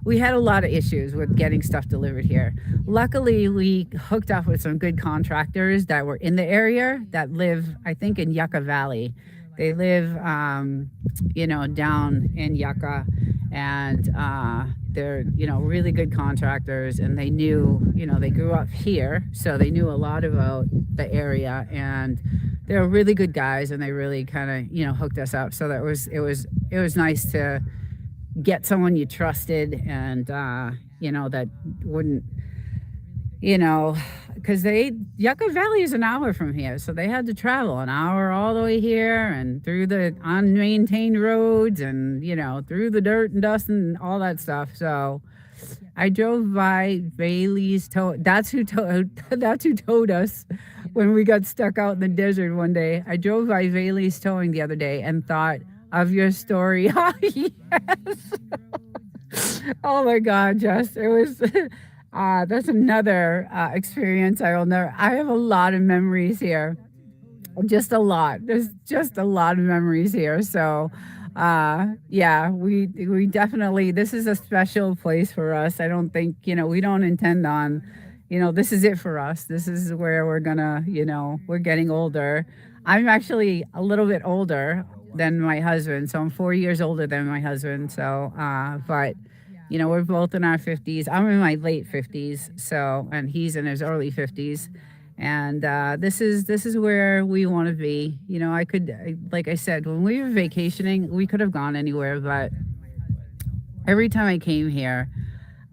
A: we had a lot of issues with getting stuff delivered here. Luckily, we hooked up with some good contractors that were in the area that live, I think, in Yucca Valley. They live down in Yucca, and they're really good contractors, and they knew, they grew up here, so they knew a lot about the area, and they were really good guys, and they really kind of hooked us up. So it was nice to get someone you trusted, and that wouldn't, because Yucca Valley is an hour from here, so they had to travel an hour all the way here and through the unmaintained roads, and through the dirt and dust and all that stuff. So I drove by Bailey's tow. That's who towed us when we got stuck out in the desert one day. I drove by Bailey's Towing the other day and thought of your story. Oh, yes. Oh my God, Jess. It was that's another experience I will never. I have a lot of memories here. Just a lot. There's just a lot of memories here. So yeah, we definitely, this is a special place for us. I don't think, we don't intend on, this is it for us. This is where we're gonna, we're getting older. I'm actually a little bit older than my husband, so I'm 4 years older than my husband. So but we're both in our 50s. I'm in my late 50s, so, and he's in his early 50s. And this is where we want to be. Like I said, when we were vacationing, we could have gone anywhere, but every time I came here,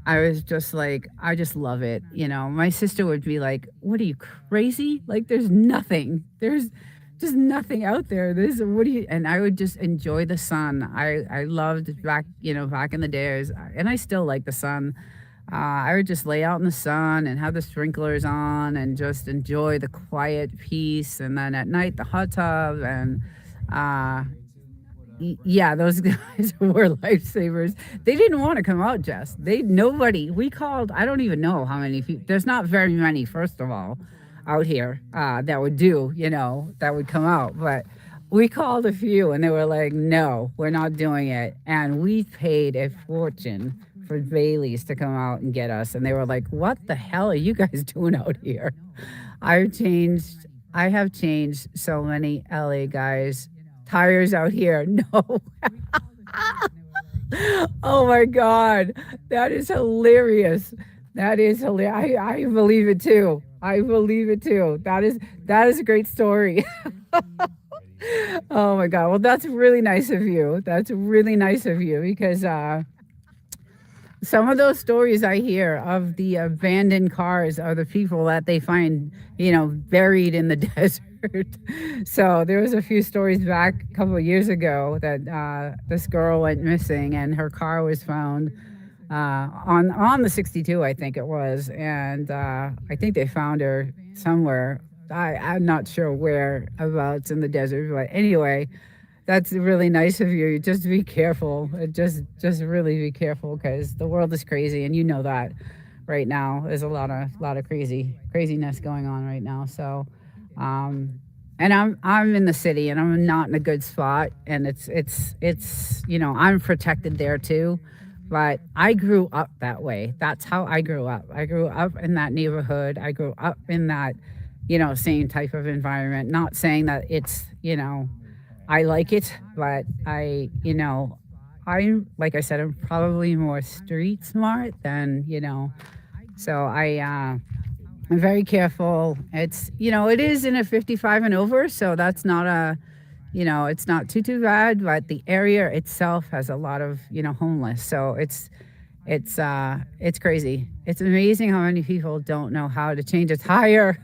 A: I was just like, I just love it. My sister would be like, "What are you, crazy? Like, there's nothing. There's just nothing out there. What do you?" And I would just enjoy the sun. I loved back in the days, and I still like the sun. I would just lay out in the sun and have the sprinklers on and just enjoy the quiet peace. And then at night, the hot tub. And yeah, those guys were lifesavers. They didn't want to come out, Jess. We called, I don't even know how many people. There's not very many, first of all, out here that would that would come out. But we called a few, and they were like, no, we're not doing it. And we paid a fortune for Bailey's to come out and get us. And they were like, what the hell are you guys doing out here? I have changed so many LA guys' tires out here. No. Oh my God. That is hilarious. That is hilarious. I believe it too. I believe it too. That is a great story. Oh my God. Well, that's really nice of you. That's really nice of you because some of those stories I hear of the abandoned cars are the people that they find, buried in the desert. So there was a few stories back a couple of years ago that this girl went missing and her car was found on the 62, I think it was, and I think they found her somewhere. I'm not sure whereabouts in the desert, but anyway, that's really nice of you. Just be careful. Just really be careful because the world is crazy, and you know that right now. There's a lot of craziness going on right now. So, and I'm in the city, and I'm not in a good spot, and it's I'm protected there too. But I grew up that way. That's how I grew up. I grew up in that neighborhood. I grew up in that, same type of environment. Not saying that it's, I like it, but I'm like I said, I'm probably more street smart than So I'm very careful. It is in a 55 and over, so that's not it's not too bad. But the area itself has a lot of homeless, so it's crazy. It's amazing how many people don't know how to change a tire.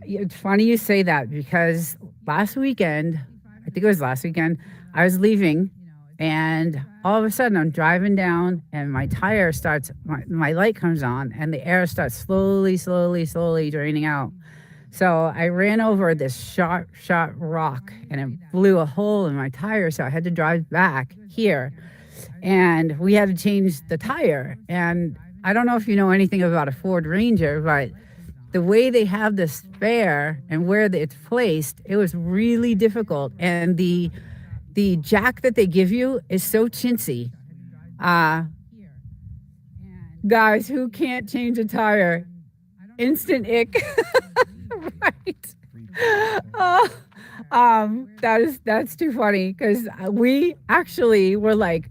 A: It's funny you say that because last weekend, I think it was last weekend, I was leaving and all of a sudden I'm driving down and my light comes on and the air starts slowly draining out. So I ran over this sharp rock and it blew a hole in my tire. So I had to drive back here and we had to change the tire. And I don't know if you know anything about a Ford Ranger, but the way they have the spare and where it's placed, it was really difficult. And the jack that they give you is so chintzy. Uh, Guys, who can't change a tire? Instant ick. Right. Oh, that's too funny because we actually were like,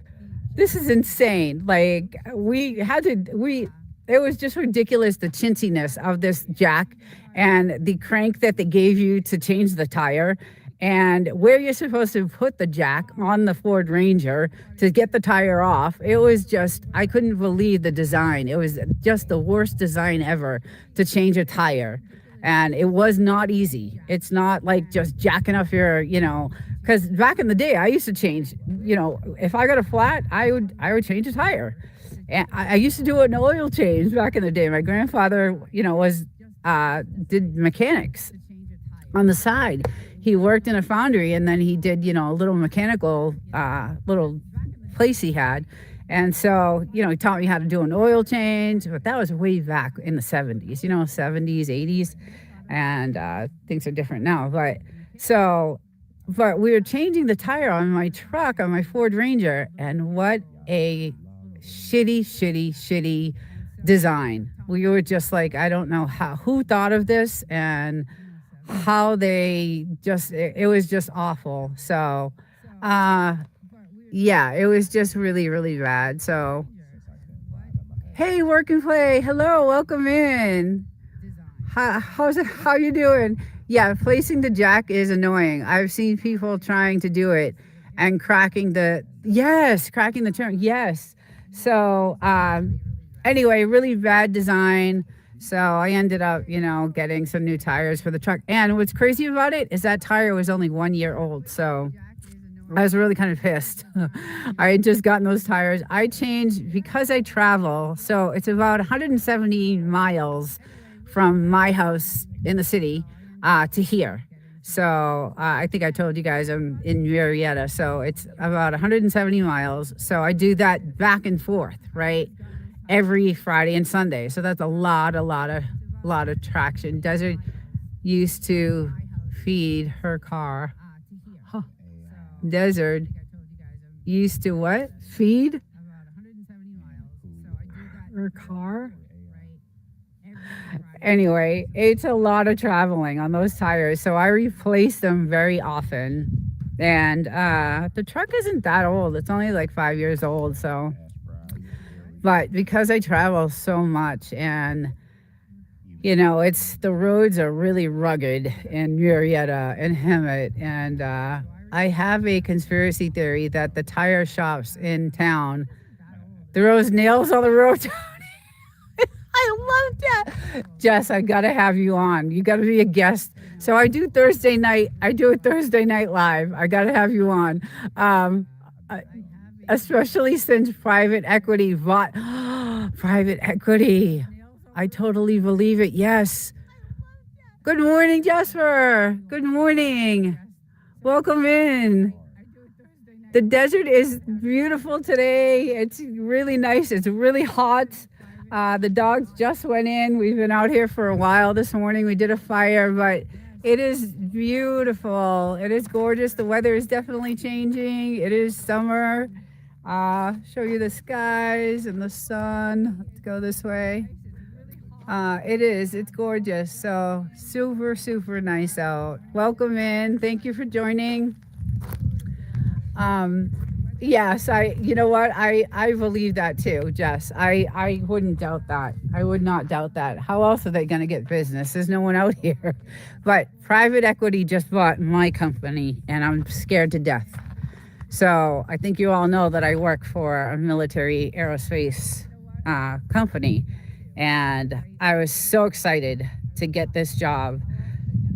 A: this is insane. Like it was just ridiculous, the chintziness of this jack and the crank that they gave you to change the tire and where you're supposed to put the jack on the Ford Ranger to get the tire off. It was just, I couldn't believe the design. It was just the worst design ever to change a tire. And it was not easy. It's not like just jacking up because back in the day, I used to change, if I got a flat, I would change a tire. And I used to do an oil change back in the day. My grandfather, did mechanics on the side. He worked in a foundry and then he did, a little mechanical, little place he had. And so, he taught me how to do an oil change, but that was way back in the 70s, 70s, 80s. And things are different now. But we were changing the tire on my truck, on my Ford Ranger, and what a shitty design. We were just like, I don't know who thought of this and how it was just awful. So, yeah, it was just really bad. So, hey, Work and Play. Hello, welcome in. How you doing? Yeah, placing the jack is annoying. I've seen people trying to do it and cracking the turn. Yes. So, anyway, really bad design. So I ended up, getting some new tires for the truck. And what's crazy about it is that tire was only 1 year old. So I was really kind of pissed. I had just gotten those tires. I changed because I travel. So it's about 170 miles from my house in the city to here. So I think I told you guys I'm in Marietta. So it's about 170 miles. So I do that back and forth, right? Every Friday and Sunday. So that's a lot of traction. Desert used to feed her car. Huh. Desert used to what? Feed her car? Anyway, it's a lot of traveling on those tires. So I replace them very often. And the truck isn't that old. It's only like 5 years old. So, but because I travel so much and It's the roads are really rugged in Murrieta and Hemet, and I have a conspiracy theory that the tire shops in town throws nails on the road. I love that. Jess, I gotta have you on. You gotta be a guest. So I do Thursday night. I do it Thursday night live. I gotta have you on. Um, uh, Especially since private equity bought private equity. I totally believe it. Yes. Good morning, Jasper. Good morning. Welcome in. The desert is beautiful today. It's really nice. It's really hot. The dogs just went in. We've been out here for a while this morning. We did a fire, but it is beautiful. It is gorgeous. The weather is definitely changing. It is summer. Show you the skies and the sun. Let's go this way. It is. It's gorgeous. So super, super nice out. Welcome in. Thank you for joining. Um, yes, you know what? I believe that too, Jess. I wouldn't doubt that. I would not doubt that. How else are they going to get business? There's no one out here. But private equity just bought my company and I'm scared to death. So I think you all know that I work for a military aerospace company. And I was so excited to get this job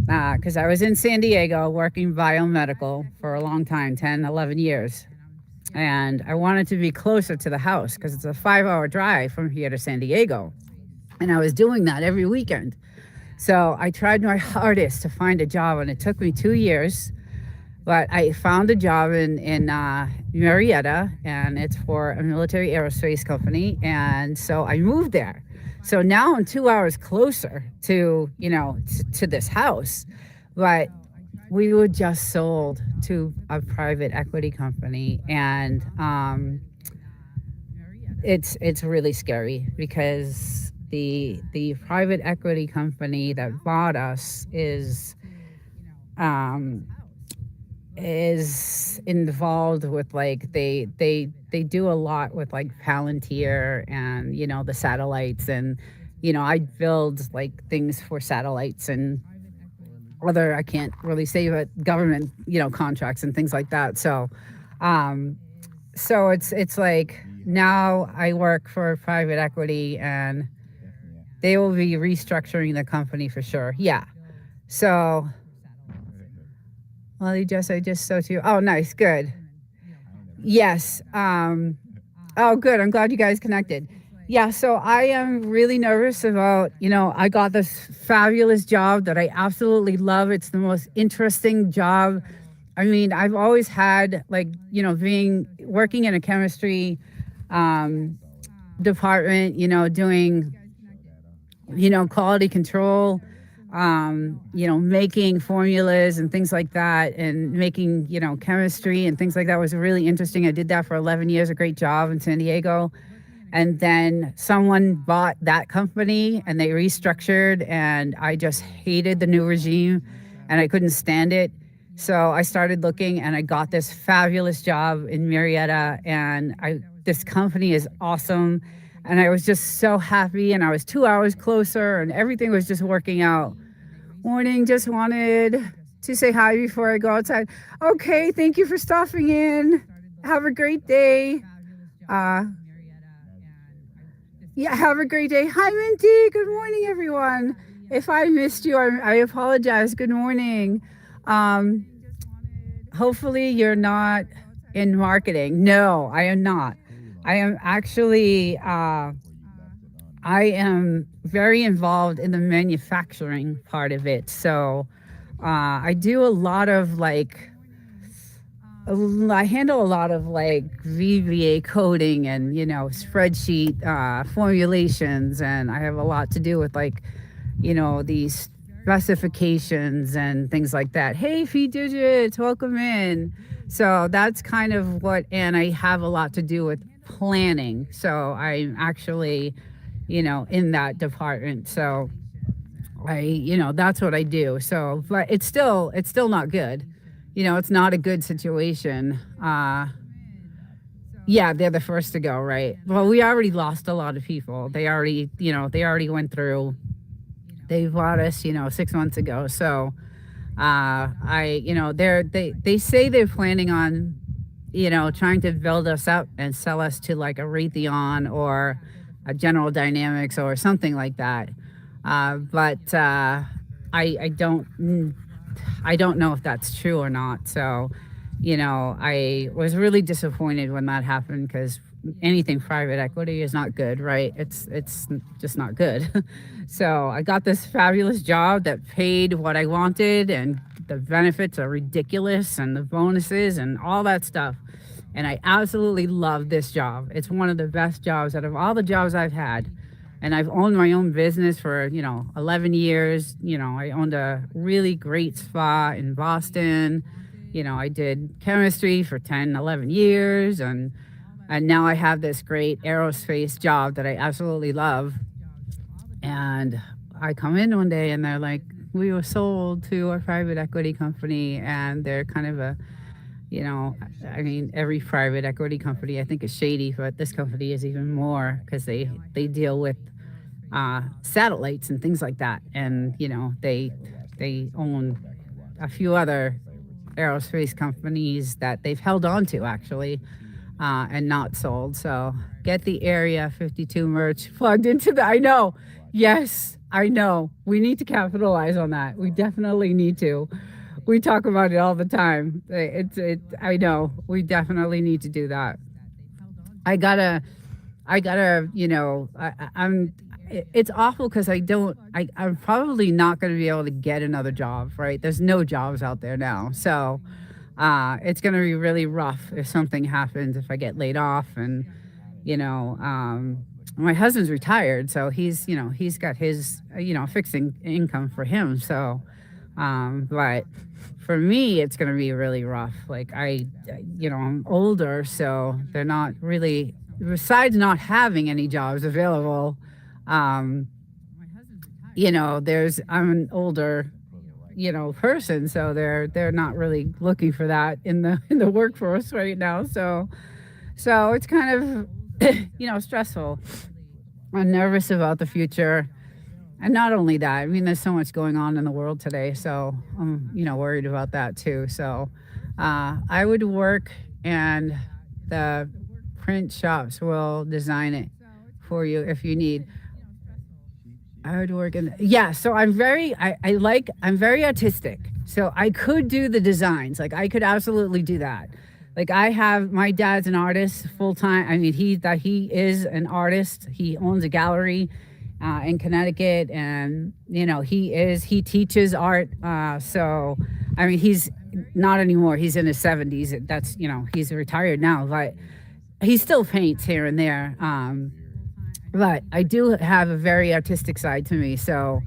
A: because I was in San Diego working biomedical for a long time, 10, 11 years. And I wanted to be closer to the house because it's a 5-hour drive from here to San Diego. And I was doing that every weekend. So I tried my hardest to find a job, and it took me 2 years. But I found a job in Murrieta, and it's for a military aerospace company. And so I moved there. So now I'm 2 hours closer to, to this house. But we were just sold to a private equity company. And it's really scary because the private equity company that bought us is involved with they do a lot with like Palantir and the satellites, and I build like things for satellites and other, I can't really say, but government contracts and things like that. So it's like now I work for private equity and they will be restructuring the company for sure. Yeah. So well, I just so too. Oh, nice. Good. Yes. Oh, good. I'm glad you guys connected. Yeah. So I am really nervous about, I got this fabulous job that I absolutely love. It's the most interesting job. I mean, I've always had working in a chemistry department, doing, quality control, making formulas and things like that, and making, chemistry and things like that was really interesting. I did that for 11 years, a great job in San Diego. And then someone bought that company and they restructured, and I just hated the new regime and I couldn't stand it. So I started looking and I got this fabulous job in Murrieta, and this company is awesome. And I was just so happy, and I was 2 hours closer and everything was just working out. Morning, just wanted to say hi before I go outside. Okay, thank you for stopping in. Have a great day. Yeah, have a great day. Hi, Minty. Good morning, everyone. If I missed you, I apologize. Good morning. Hopefully you're not in marketing. No, I am not. I am actually, I am very involved in the manufacturing part of it. So I do a lot of I handle a lot of VBA coding and, spreadsheet formulations. And I have a lot to do with these specifications and things like that. Hey, Feed Digits, welcome in. So that's kind of and I have a lot to do with planning. So I'm actually, in that department. So that's what I do. So, but it's still not good. It's not a good situation. Yeah, they're the first to go, right? Well, we already lost a lot of people. They already went through They bought us, 6 months ago. So they say they're planning on, trying to build us up and sell us to like a Raytheon or a General Dynamics or something like that. But I I don't know if that's true or not. So, I was really disappointed when that happened because anything private equity is not good, right? It's just not good. So I got this fabulous job that paid what I wanted, and the benefits are ridiculous, and the bonuses and all that stuff. And I absolutely love this job. It's one of the best jobs out of all the jobs I've had. And I've owned my own business for 11 years. I owned a really great spa in Boston. I did chemistry for 10, 11 years, and now I have this great aerospace job that I absolutely love. And I come in one day and they're like, we were sold to a private equity company, and they're kind of a, I mean, every private equity company I think is shady, but this company is even more because they deal with satellites and things like that. And they own a few other aerospace companies that they've held on to actually, and not sold. So get the Area 52 merch plugged into the. I know, yes, I know. We need to capitalize on that. We definitely need to. We talk about it all the time. I know. We definitely need to do that. I gotta. I'm. It's awful because I don't. I'm probably not going to be able to get another job. Right? There's no jobs out there now. So it's going to be really rough if something happens, if I get laid off. And my husband's retired, so he's got his fixed income for him. So but for me it's going to be really rough. Like I'm older, so they're not really, besides not having any jobs available. um there's I'm an older person, so they're not really looking for that in the workforce right now. So it's kind of stressful. I'm nervous about the future. And not only that, I mean, there's so much going on in the world today, so I'm worried about that too. So I would work, and the print shops will design it for you if you need. I would work in, yeah. So I'm very artistic. So I could do the designs. Like I could absolutely do that. Like I have, my dad's an artist full time. I mean, he is an artist. He owns a gallery in Connecticut, and he teaches art. So I mean, he's not anymore. He's in his 70s. That's he's retired now, but he still paints here and there. But I do have a very artistic side to me. So,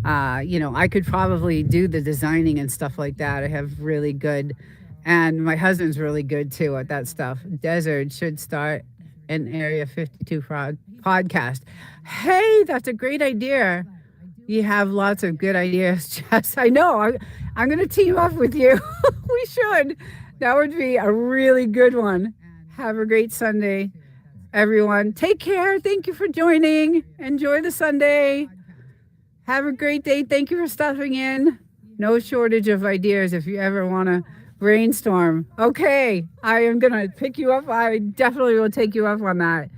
A: I could probably do the designing and stuff like that. I have really good, and my husband's really good too at that stuff. Desert should start an Area 52 podcast. Hey, that's a great idea. You have lots of good ideas, Jess. I know. I'm going to team up with you. We should. That would be a really good one. Have a great Sunday, everyone. Take care. Thank you for joining. Enjoy the Sunday. Have a great day. Thank you for stopping in. No shortage of ideas if you ever want to brainstorm. Okay, I am going to pick you up. I definitely will take you up on that.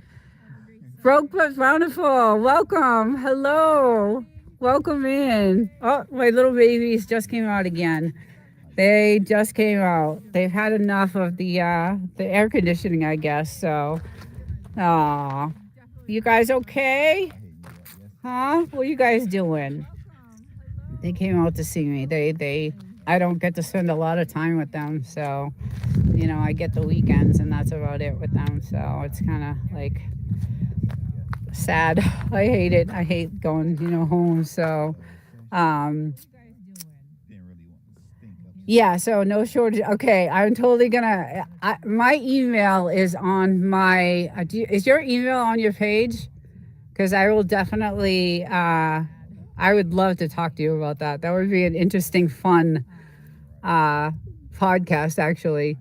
A: Broke but bountiful. Welcome. Hello. Welcome in. Oh, my little babies just came out again. They just came out. They've had enough of the air conditioning, I guess. So, aw, you guys okay? Huh? What are you guys doing? They came out to see me. I don't get to spend a lot of time with them, so I get the weekends, and that's about it with them. So it's kind of like sad. I hate it. I hate going home. So yeah, so no shortage. Okay, I'm totally gonna. My email is on my. Is your email on your page? Because I will definitely. I would love to talk to you about that. That would be an interesting, fun podcast, actually.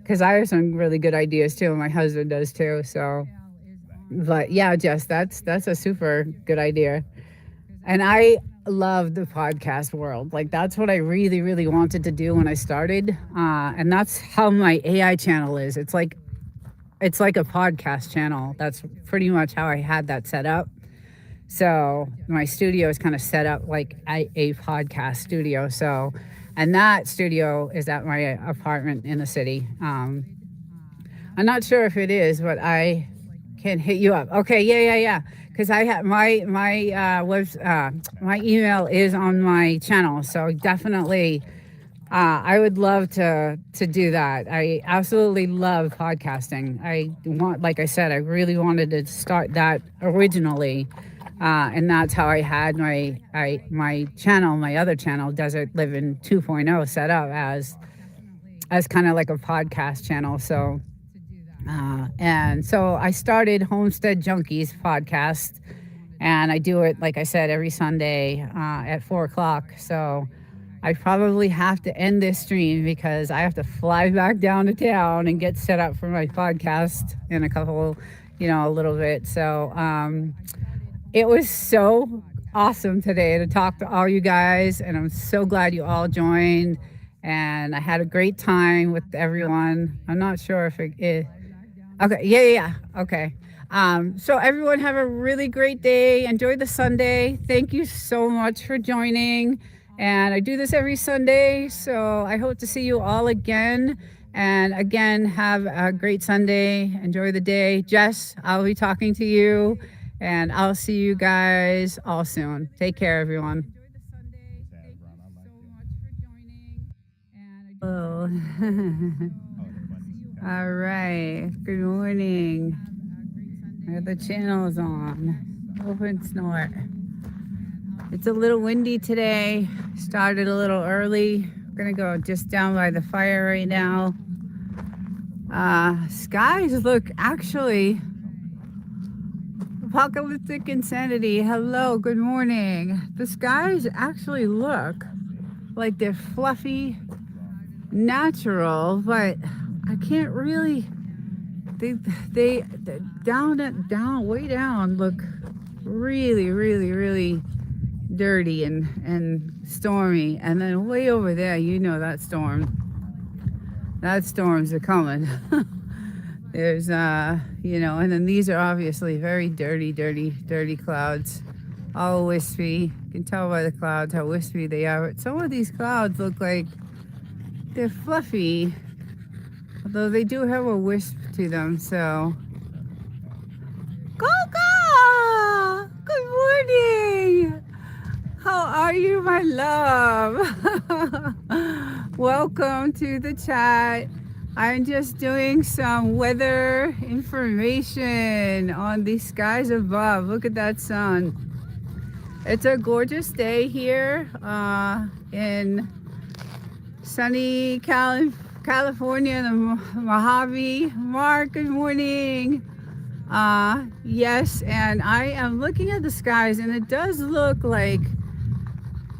A: Because I have some really good ideas too, and my husband does too. So, but yeah, Jess, that's a super good idea. And I love the podcast world. Like that's what I really, really wanted to do when I started. And that's how my AI channel is. It's like a podcast channel. That's pretty much how I had that set up. So my studio is kind of set up like a podcast studio. So, and that studio is at my apartment in the city. I'm not sure if it is, but I can hit you up. Okay, yeah. Because I have my email is on my channel, so definitely I would love to do that. I absolutely love podcasting. Like I said, I really wanted to start that originally, and that's how I had my channel, my other channel, Desert Living 2.0, set up as kind of like a podcast channel. So. And so I started Homestead Junkies podcast, and I do it, like I said, every Sunday at 4 o'clock. So I probably have to end this stream because I have to fly back down to town and get set up for my podcast in a little bit. So it was so awesome today to talk to all you guys, and I'm so glad you all joined. And I had a great time with everyone. I'm not sure if it. Okay, yeah. Okay. So everyone have a really great day. Enjoy the Sunday. Thank you so much for joining. And I do this every Sunday, so I hope to see you all again. And again, have a great Sunday. Enjoy the day. Jess, I'll be talking to you, and I'll see you guys all soon. Take care, everyone. Oh. All right. Good morning. The channel's on. Open snort. It's a little windy today. Started a little early. I'm gonna go just down by the fire right now. Skies look actually apocalyptic insanity. Hello, good morning. The skies actually look like they're fluffy, natural, but I can't really. They down way down look really dirty and stormy, and then way over there, that storms are coming. There's and then these are obviously very dirty clouds, all wispy. You can tell by the clouds how wispy they are, but some of these clouds look like they're fluffy, although they do have a wisp to them. So Coco, good morning. How are you, my love? Welcome to the chat. I'm just doing some weather information on the skies above. Look at that sun. It's a gorgeous day here in sunny California, the Mojave. Mark, good morning. Yes, and I am looking at the skies, and it does look like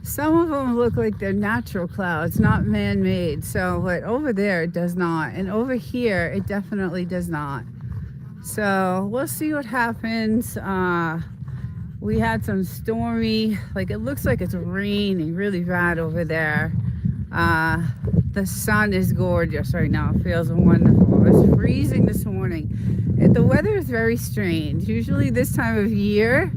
A: some of them look like they're natural clouds, not man-made. So, but over there it does not, and over here it definitely does not. So we'll see what happens. We had some stormy, like it looks like it's raining really bad over there. The sun is gorgeous right now. It feels wonderful. It's freezing this morning. The weather is very strange. Usually this time of year,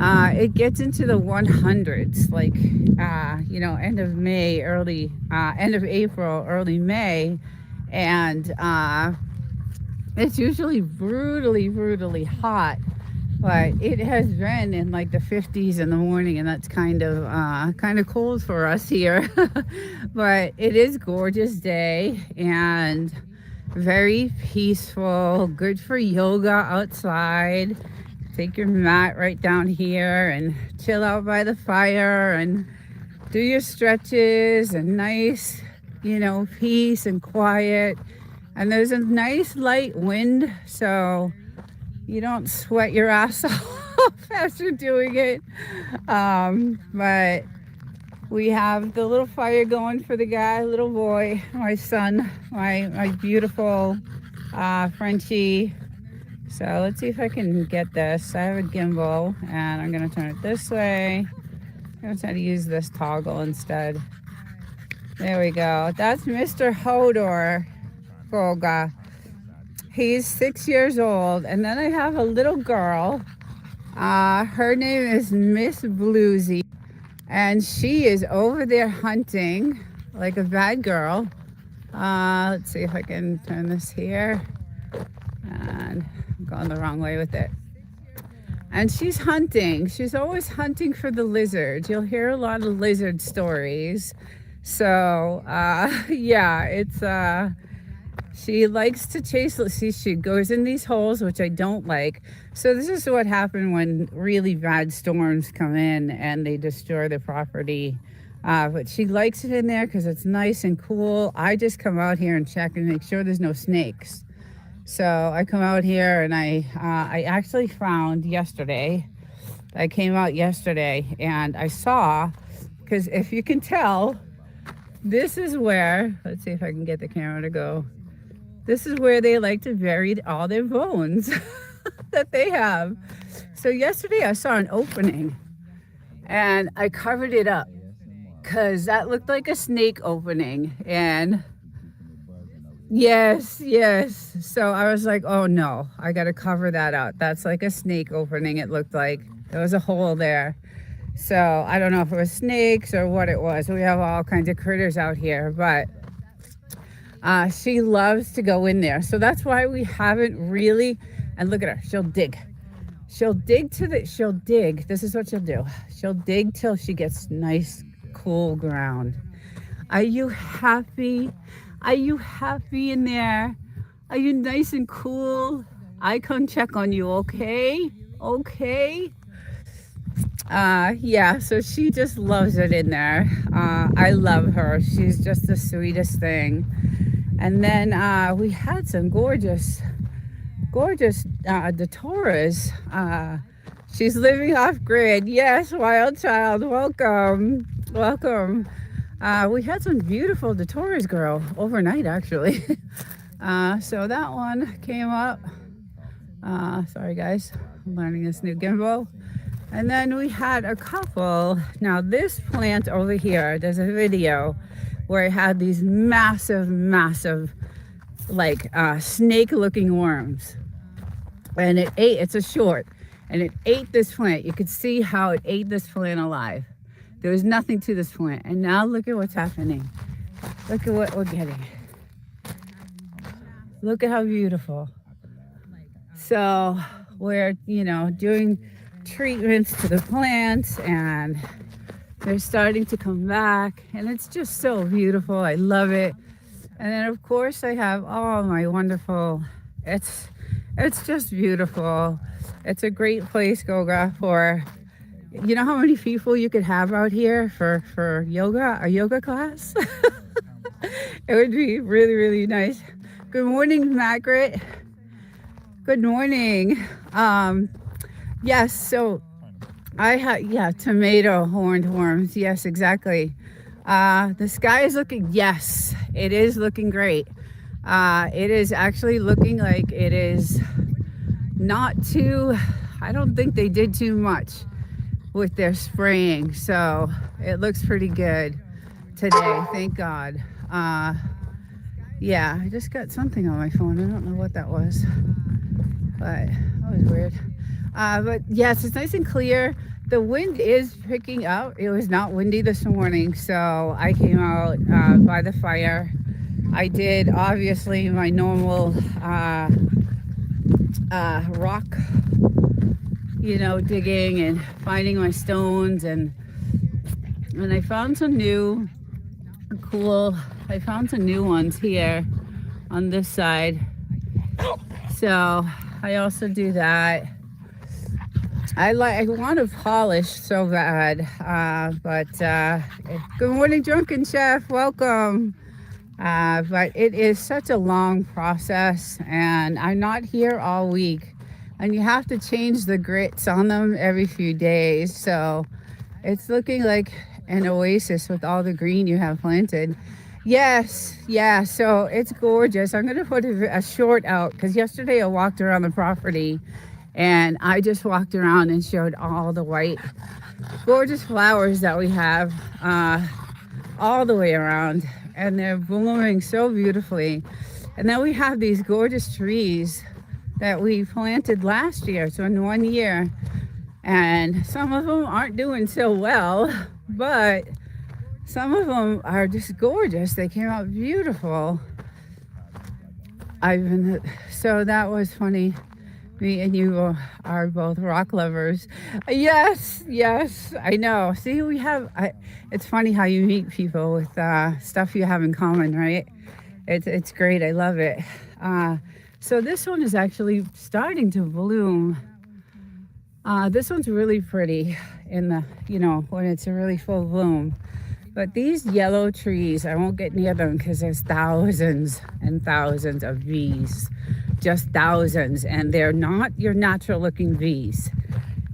A: it gets into the 100s, like, end of May, end of April, early May. And it's usually brutally hot. But it has been in like the 50s in the morning, and that's kind of cold for us here. But it is a gorgeous day and very peaceful, good for yoga outside. Take your mat right down here and chill out by the fire and do your stretches, and nice, peace and quiet. And there's a nice light wind, so you don't sweat your ass off as you're doing it. But we have the little fire going for the guy, little boy, my son, my beautiful Frenchie. So let's see if I can get this. I have a gimbal and I'm gonna turn it this way. I'm gonna try to use this toggle instead. There we go. That's Mr. Hodor Goga. He's 6 years old. And then I have a little girl. Her name is Miss Bluesy. And she is over there hunting like a bad girl. Let's see if I can turn this here. And I'm going the wrong way with it. And she's hunting. She's always hunting for the lizard. You'll hear a lot of lizard stories. So, yeah, it's, she likes to chase, see, she goes in these holes, which I don't like. So this is what happened when really bad storms come in and they destroy the property. But she likes it in there because it's nice and cool. I just come out here and check and make sure there's no snakes. So I come out here and I actually found yesterday, I came out yesterday and I saw, because if you can tell, this is where, let's see if I can get the camera to go. This is where they like to bury all their bones that they have. So yesterday I saw an opening and I covered it up because that looked like a snake opening. And yes. So I was like, oh no, I got to cover that up. That's like a snake opening. It looked like there was a hole there. So I don't know if it was snakes or what it was. We have all kinds of critters out here, but she loves to go in there. So that's why we haven't really, and look at her, she'll dig. She'll dig. This is what she'll do. She'll dig till she gets nice, cool ground. Are you happy? Are you happy in there? Are you nice and cool? I come check on you, okay? Okay? Yeah, so she just loves it in there. I love her. She's just the sweetest thing. And then we had some gorgeous Datoras. She's living off grid. Yes, wild child, welcome. We had some beautiful Datoras, girl, overnight actually. So that one came up. Sorry guys, I'm learning this new gimbal. And then we had a couple. Now this plant over here, there's a video where I had these massive, like snake looking worms. And it ate, it's a short, and it ate this plant. You could see how it ate this plant alive. There was nothing to this plant. And now look at what's happening. Look at what we're getting. Look at how beautiful. So we're, doing treatments to the plants and they're starting to come back and it's just so beautiful. I love it. And then of course I have all my wonderful, it's just beautiful. It's a great place, Goga, for, you know how many people you could have out here for yoga, a yoga class? It would be really, really nice. Good morning, Margaret. Good morning. Yes, so I had, tomato horned worms. Yes, exactly. The sky is looking, yes, it is looking great. It is actually looking like it is not too, I don't think they did too much with their spraying. So it looks pretty good today, thank God. Yeah, I just got something on my phone. I don't know what that was, but that was weird. But yes, it's nice and clear. The wind is picking up. It was not windy this morning, so I came out by the fire. I did obviously my normal rock, digging and finding my stones, and I found some new ones here on this side. So I also do that. I want to polish so bad, but good morning, Drunken Chef, welcome. But it is such a long process and I'm not here all week and you have to change the grits on them every few days. So it's looking like an oasis with all the green you have planted. Yes, yeah. So it's gorgeous. I'm gonna put a short out because yesterday I walked around the property, and I just walked around and showed all the white, gorgeous flowers that we have all the way around, and they're blooming so beautifully. And then we have these gorgeous trees that we planted last year, so in 1 year, and some of them aren't doing so well, but some of them are just gorgeous. They came out beautiful. So that was funny. Me and you are both rock lovers. Yes, yes, I know. See, it's funny how you meet people with stuff you have in common, right? It's great. I love it. So this one is actually starting to bloom. This one's really pretty when it's a really full bloom. But these yellow trees, I won't get near them because there's thousands and thousands of bees, just thousands, and they're not your natural looking bees.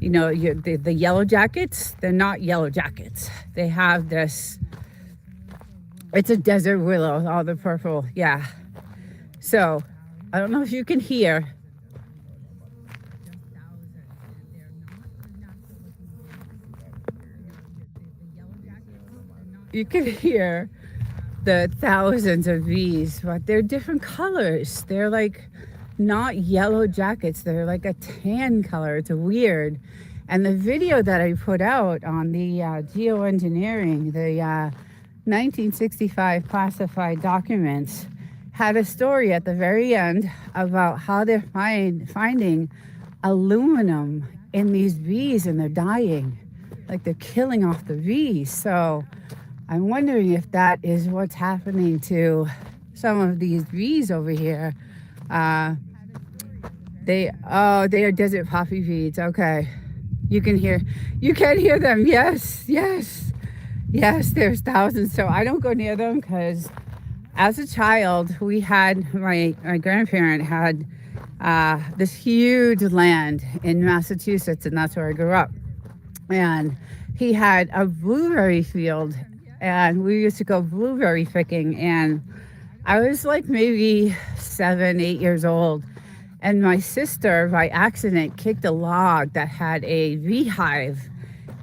A: The yellow jackets, they're not yellow jackets. They have this, it's a desert willow, all the purple, yeah. So I don't know if you can hear. You can hear the thousands of bees, but they're different colors. They're like not yellow jackets. They're like a tan color. It's weird. And the video that I put out on the geoengineering, the 1965 classified documents, had a story at the very end about how they're finding aluminum in these bees, and they're dying. Like they're killing off the bees. So I'm wondering if that is what's happening to some of these bees over here. They are desert poppy bees. Okay. You can hear them. Yes, yes, yes, there's thousands. So I don't go near them because as a child, we had, my grandparent had this huge land in Massachusetts, and that's where I grew up. And he had a blueberry field, and we used to go blueberry picking, and I was like maybe 7, 8 years old, and my sister by accident kicked a log that had a beehive,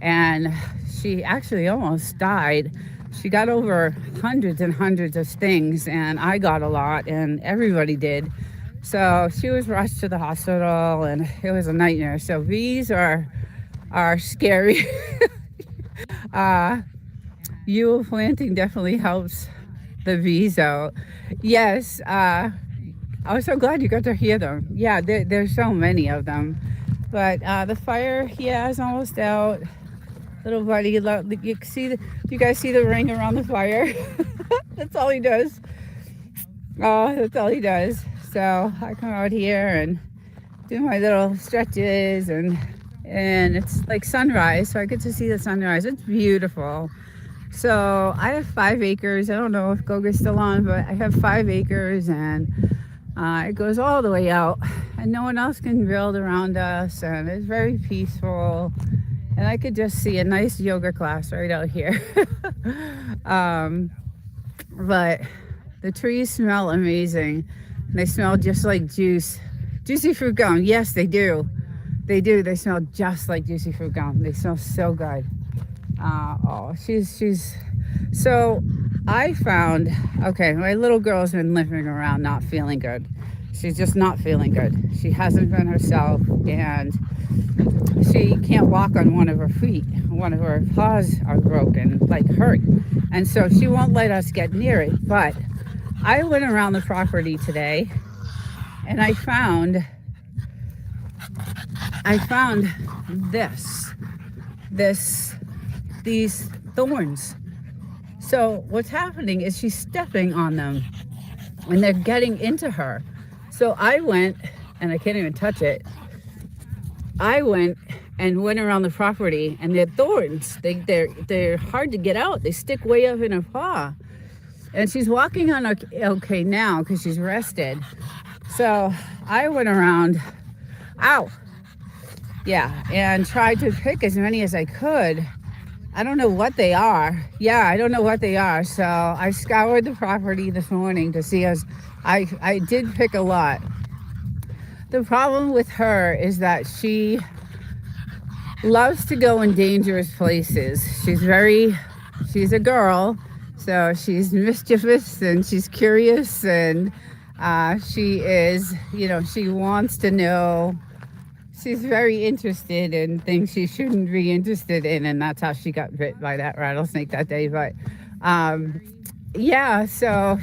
A: and she actually almost died. She got over hundreds and hundreds of stings, and I got a lot, and everybody did. So she was rushed to the hospital, and it was a nightmare. So bees are scary. Yule planting definitely helps the bees out. Yes, I was so glad you got to hear them. Yeah, there's so many of them. But the fire, yeah, is almost out. Little buddy, you guys see the ring around the fire? That's all he does. Oh, that's all he does. So I come out here and do my little stretches, and it's like sunrise, so I get to see the sunrise. It's beautiful. So I have 5 acres. I don't know if Goga's still on, but I have 5 acres, and it goes all the way out, and no one else can build around us, and it's very peaceful. And I could just see a nice yoga class right out here. But the trees smell amazing. They smell just like juicy fruit gum. Yes, they do. They do. They smell just like juicy fruit gum. They smell so good. She's. So I found, okay, my little girl's been limping around not feeling good. She's just not feeling good. She hasn't been herself, and she can't walk on one of her feet. One of her paws are broken, like hurt. And so she won't let us get near it. But I went around the property today, and I found these thorns. So what's happening is she's stepping on them, and they're getting into her. So I went, and I can't even touch it. I went around the property, and they're thorns. They're hard to get out. They stick way up in her paw. And she's walking on okay now because she's rested. So I went around, and tried to pick as many as I could. I don't know what they are. Yeah, I don't know what they are. So I scoured the property this morning to see as I did pick a lot. The problem with her is that she loves to go in dangerous places. She's a girl, so she's mischievous and she's curious and she is, she wants to know. She's very interested in things she shouldn't be interested in, and that's how she got bit by that rattlesnake that day. But um, yeah, so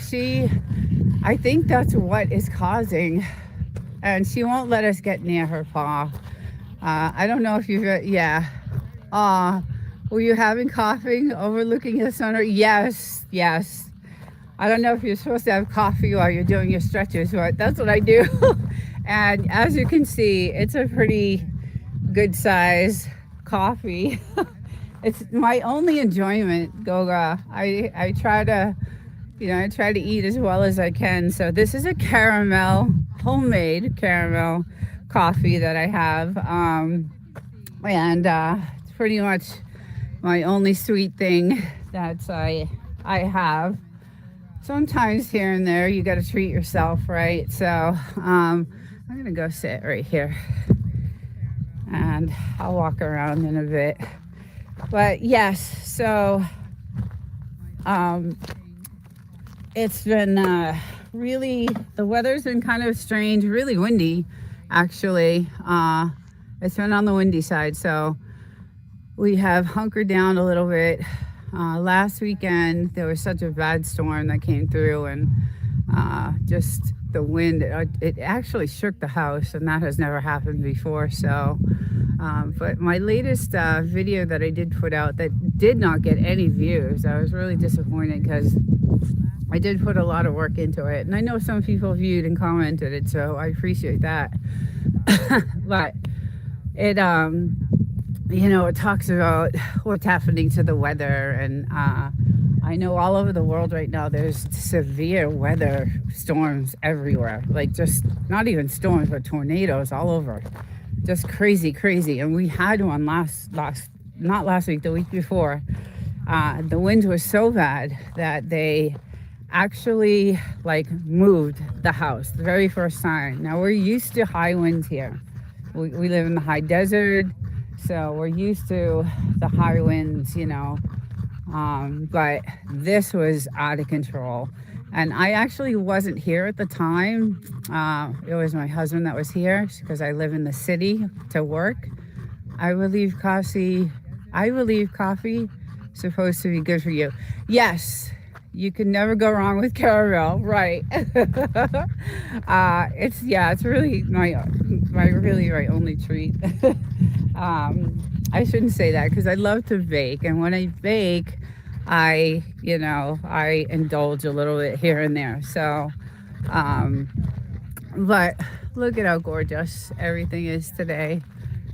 A: I think that's what is causing, and she won't let us get near her paw. I don't know if you've, yeah. Uh, were you having coffee overlooking the sun? Yes, yes. I don't know if you're supposed to have coffee while you're doing your stretches, but that's what I do. And as you can see, it's a pretty good size coffee. It's my only enjoyment, Goga. I try to, I try to eat as well as I can. So this is a caramel, homemade caramel coffee that I have. And it's pretty much my only sweet thing that I have. Sometimes here and there you got to treat yourself, right? So I'm gonna go sit right here, and I'll walk around in a bit. But yes, so um, it's been really, the weather's been kind of strange, really windy, actually. It's been on the windy side, so we have hunkered down a little bit. Last weekend, there was such a bad storm that came through, and just the wind, it actually shook the house, and that has never happened before. So, but my latest video that I did put out that did not get any views, I was really disappointed because I did put a lot of work into it. And I know some people viewed and commented it, so I appreciate that. But it, it talks about what's happening to the weather, and I know all over the world right now there's severe weather storms everywhere, like just not even storms but tornadoes all over, just crazy. And we had one not last week, the week before. The winds were so bad that they actually like moved the house the very first time. Now we're used to high winds here. We live in the high desert, so we're used to the high winds, but this was out of control. And I actually wasn't here at the time. It was my husband that was here because I live in the city to work. I believe coffee supposed to be good for you. Yes, you can never go wrong with caramel, right? It's really my only treat. I shouldn't say that because I love to bake, and when I bake, I indulge a little bit here and there. So, but look at how gorgeous everything is today,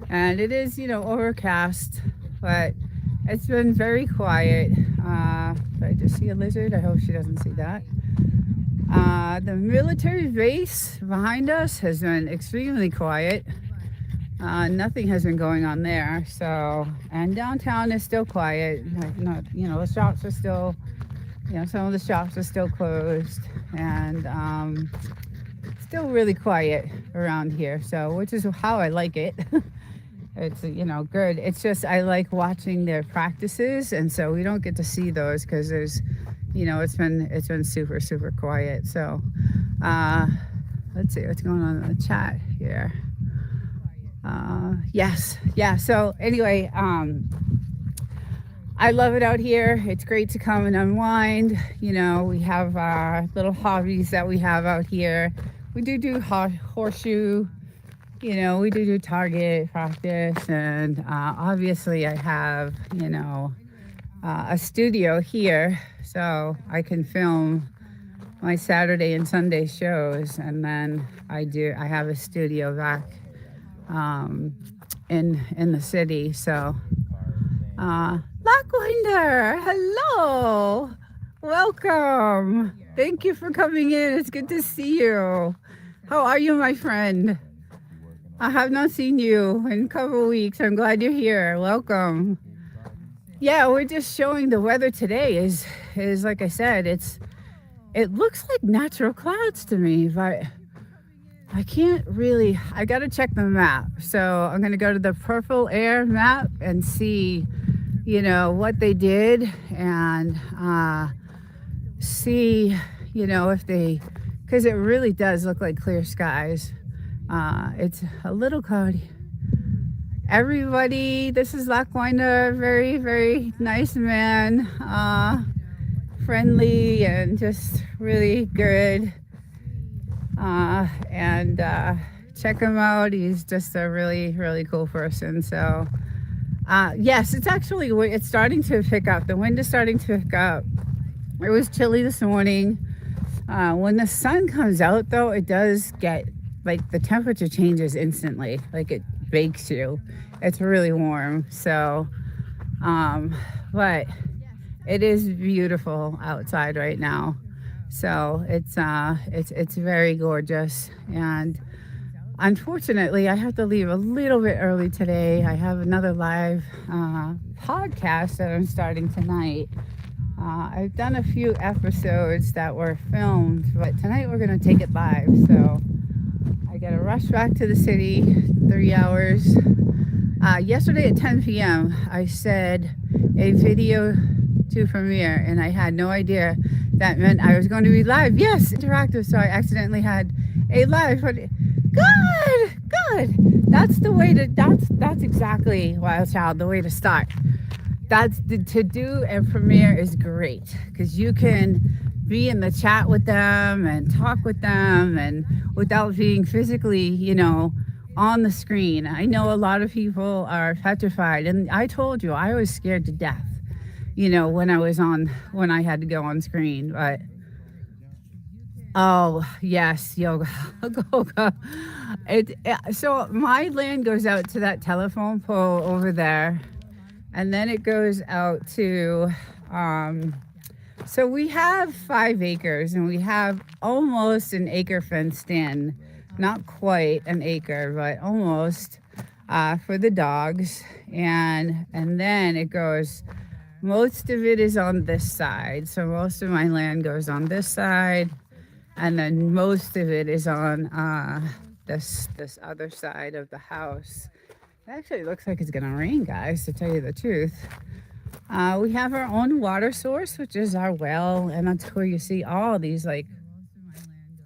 A: and it is overcast, but it's been very quiet. Did I just see a lizard? I hope she doesn't see that. The military base behind us has been extremely quiet. Nothing has been going on there. So, and downtown is still quiet. The shops are still, some of the shops are still closed, and still really quiet around here. So, which is how I like it. It's good. It's just I like watching their practices, and so we don't get to see those because there's, it's been super quiet. So, let's see what's going on in the chat here. Yes, yeah. So anyway, I love it out here. It's great to come and unwind. We have little hobbies that we have out here. We do horseshoe. We do target practice, and obviously I have, a studio here, so I can film my Saturday and Sunday shows, and then I have a studio back in the city. So, Lackwinder, hello, welcome. Thank you for coming in. It's good to see you. How are you, my friend? I have not seen you in a couple of weeks. I'm glad you're here. Welcome. Yeah, we're just showing the weather today is like I said, it looks like natural clouds to me, but I can't really. I got to check the map. So I'm going to go to the Purple Air map and see, what they did and see, if they, because it really does look like clear skies. It's a little cloudy. Everybody, this is Lackwinder, very, very nice man, friendly and just really good. And check him out. He's just a really, really cool person. So, yes, it's starting to pick up. The wind is starting to pick up. It was chilly this morning. When the sun comes out, though, it does get, like, the temperature changes instantly. Like, it bakes you. It's really warm. So, but it is beautiful outside right now. So it's very gorgeous. And unfortunately, I have to leave a little bit early today. I have another live podcast that I'm starting tonight. I've done a few episodes that were filmed, but tonight we're going to take it live. So I got to rush back to the city, 3 hours. Yesterday at 10 p.m., I said a video to premiere, and I had no idea that meant I was going to be live. Yes, interactive. So I accidentally had a live. But good. That's the way to. That's exactly, Wild Child, the way to start. To do a premiere is great because you can be in the chat with them and talk with them, and without being physically, on the screen. I know a lot of people are petrified, and I told you I was scared to death, when I had to go on screen. But oh yes, yoga. So my land goes out to that telephone pole over there, and then it goes out to so we have 5 acres, and we have almost an acre fenced in. Not quite an acre, but almost, for the dogs. And then it goes, most of it is on this side. So most of my land goes on this side. And then most of it is on this other side of the house. It actually looks like it's going to rain, guys, to tell you the truth. We have our own water source, which is our well. And that's where you see all these,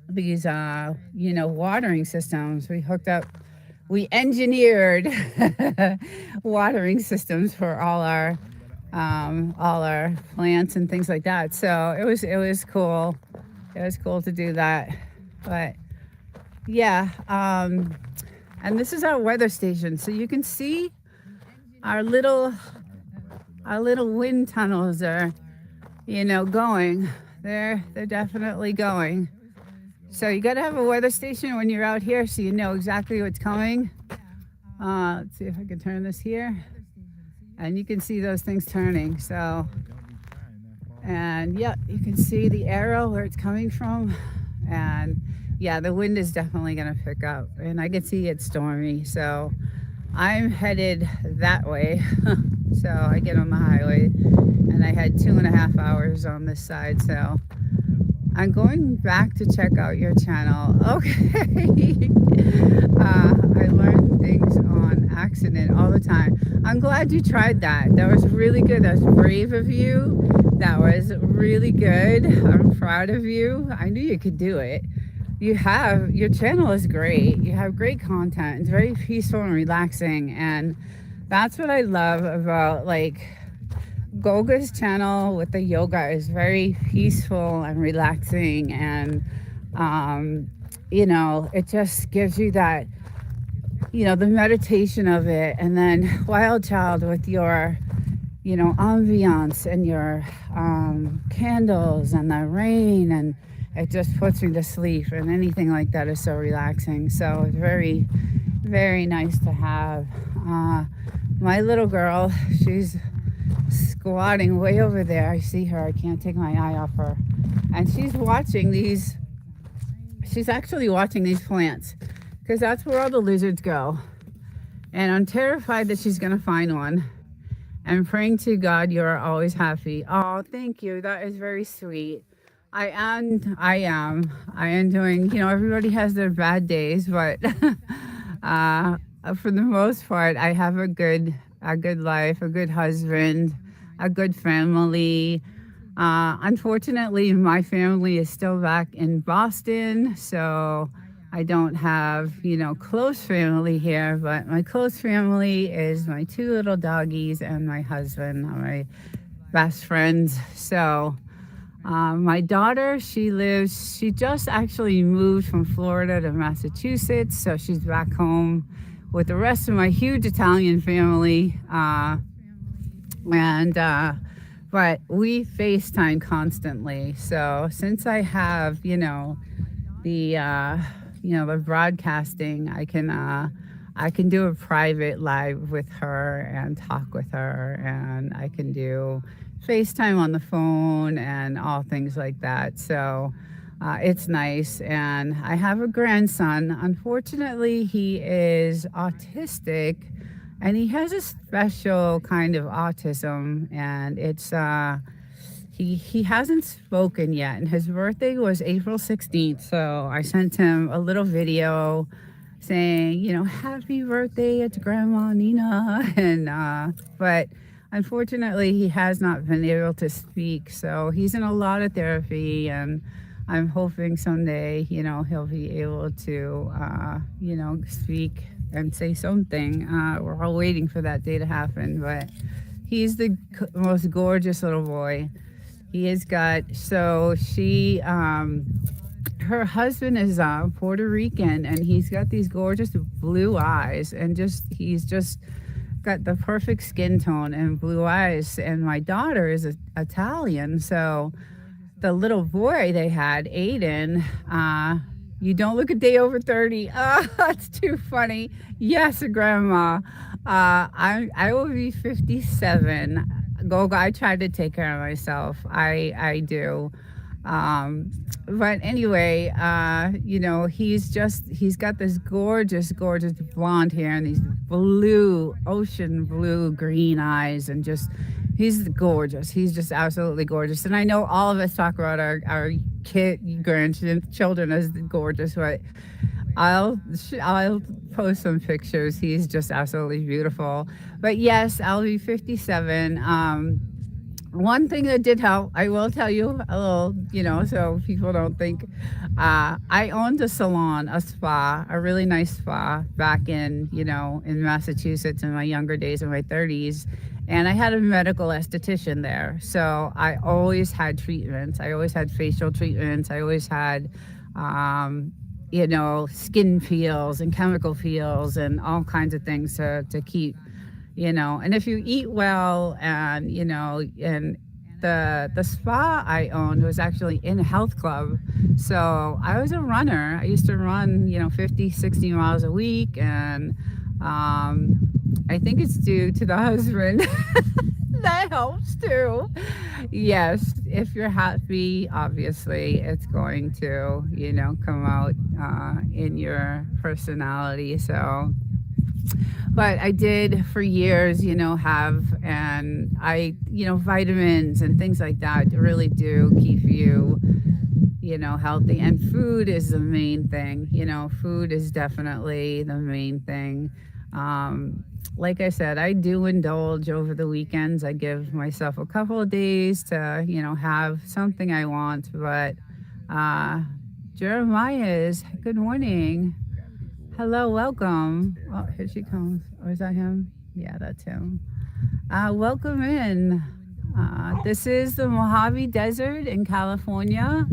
A: these watering systems. We engineered watering systems for all our plants and things like that. So it was cool. It was cool to do that. But yeah, and this is our weather station. So you can see our little wind tunnels are going. They're definitely going. So you got to have a weather station when you're out here so you know exactly what's coming. Let's see if I can turn this here. And you can see those things turning. So, and yeah, you can see the arrow where it's coming from. And yeah, the wind is definitely going to pick up. And I can see it's stormy. So I'm headed that way. So I get on the highway, and I had 2.5 hours on this side. So I'm going back to check out your channel. Okay. I learn things on accident all the time. I'm glad you tried that. That was really good. That was brave of you. That was really good. I'm proud of you. I knew you could do it. Your channel is great. You have great content. It's very peaceful and relaxing. And that's what I love about Golga's channel with the yoga is very peaceful and relaxing, and it just gives you that, the meditation of it. And then Wild Child with your, ambiance and your candles and the rain, and it just puts me to sleep. And anything like that is so relaxing. So it's very, very nice to have. My little girl, she's squatting way over there. I see her. I can't take my eye off her. And she's actually watching these plants, because that's where all the lizards go. And I'm terrified that she's going to find one. and praying to God you are always happy. Oh, thank you. That is very sweet. I am doing, everybody has their bad days, but uh, for the most part, I have a good life, a good husband, a good family. Unfortunately, my family is still back in Boston, so I don't have, close family here, but my close family is my two little doggies and my husband, my best friends. So, my daughter, she just actually moved from Florida to Massachusetts, so she's back home with the rest of my huge Italian family. And But we FaceTime constantly. So since I have, the the broadcasting, I can do a private live with her and talk with her, and I can do FaceTime on the phone and all things like that. So it's nice. And I have a grandson. Unfortunately, he is autistic, and he has a special kind of autism, and he hasn't spoken yet, and his birthday was April 16th. So I sent him a little video saying, happy birthday, it's Grandma Nina. And but unfortunately, he has not been able to speak. So he's in a lot of therapy, and I'm hoping someday, he'll be able to, speak and say something. We're all waiting for that day to happen, but he's the most gorgeous little boy. He has got, so she, her husband is Puerto Rican, and he's got these gorgeous blue eyes, and he's just got the perfect skin tone and blue eyes. And my daughter is Italian, so the little boy they had, Aiden, you don't look a day over 30. Oh, that's too funny. Yes, grandma. I will be 57. Go, I try to take care of myself. I do. Um, but anyway, he's got this gorgeous, gorgeous blonde hair and these blue, ocean blue, green eyes, and he's gorgeous. He's just absolutely gorgeous. And I know all of us talk about our grandchildren as gorgeous, but I'll post some pictures. He's just absolutely beautiful. But yes, I'll be 57. One thing that did help, I will tell you a little, so people don't think. I owned a salon, a spa, a really nice spa back in Massachusetts in my younger days, in my 30s. And I had a medical esthetician there. So I always had treatments. I always had facial treatments. I always had, skin peels and chemical peels and all kinds of things to keep, and if you eat well, and and the spa I owned was actually in a health club. So I was a runner. I used to run 50, 60 miles a week. And I think it's due to the husband. That helps too. Yes, if you're happy, obviously it's going to come out in your personality. So, but I did for years, have, and vitamins and things like that really do keep you, healthy. And food is the main thing. Food is definitely the main thing. Like I said, I do indulge over the weekends. I give myself a couple of days to, have something I want. But Jeremiah is, good morning. Hello, welcome. Oh, here she comes. Or is that him? Yeah, that's him. Welcome in. This is the Mojave Desert in California,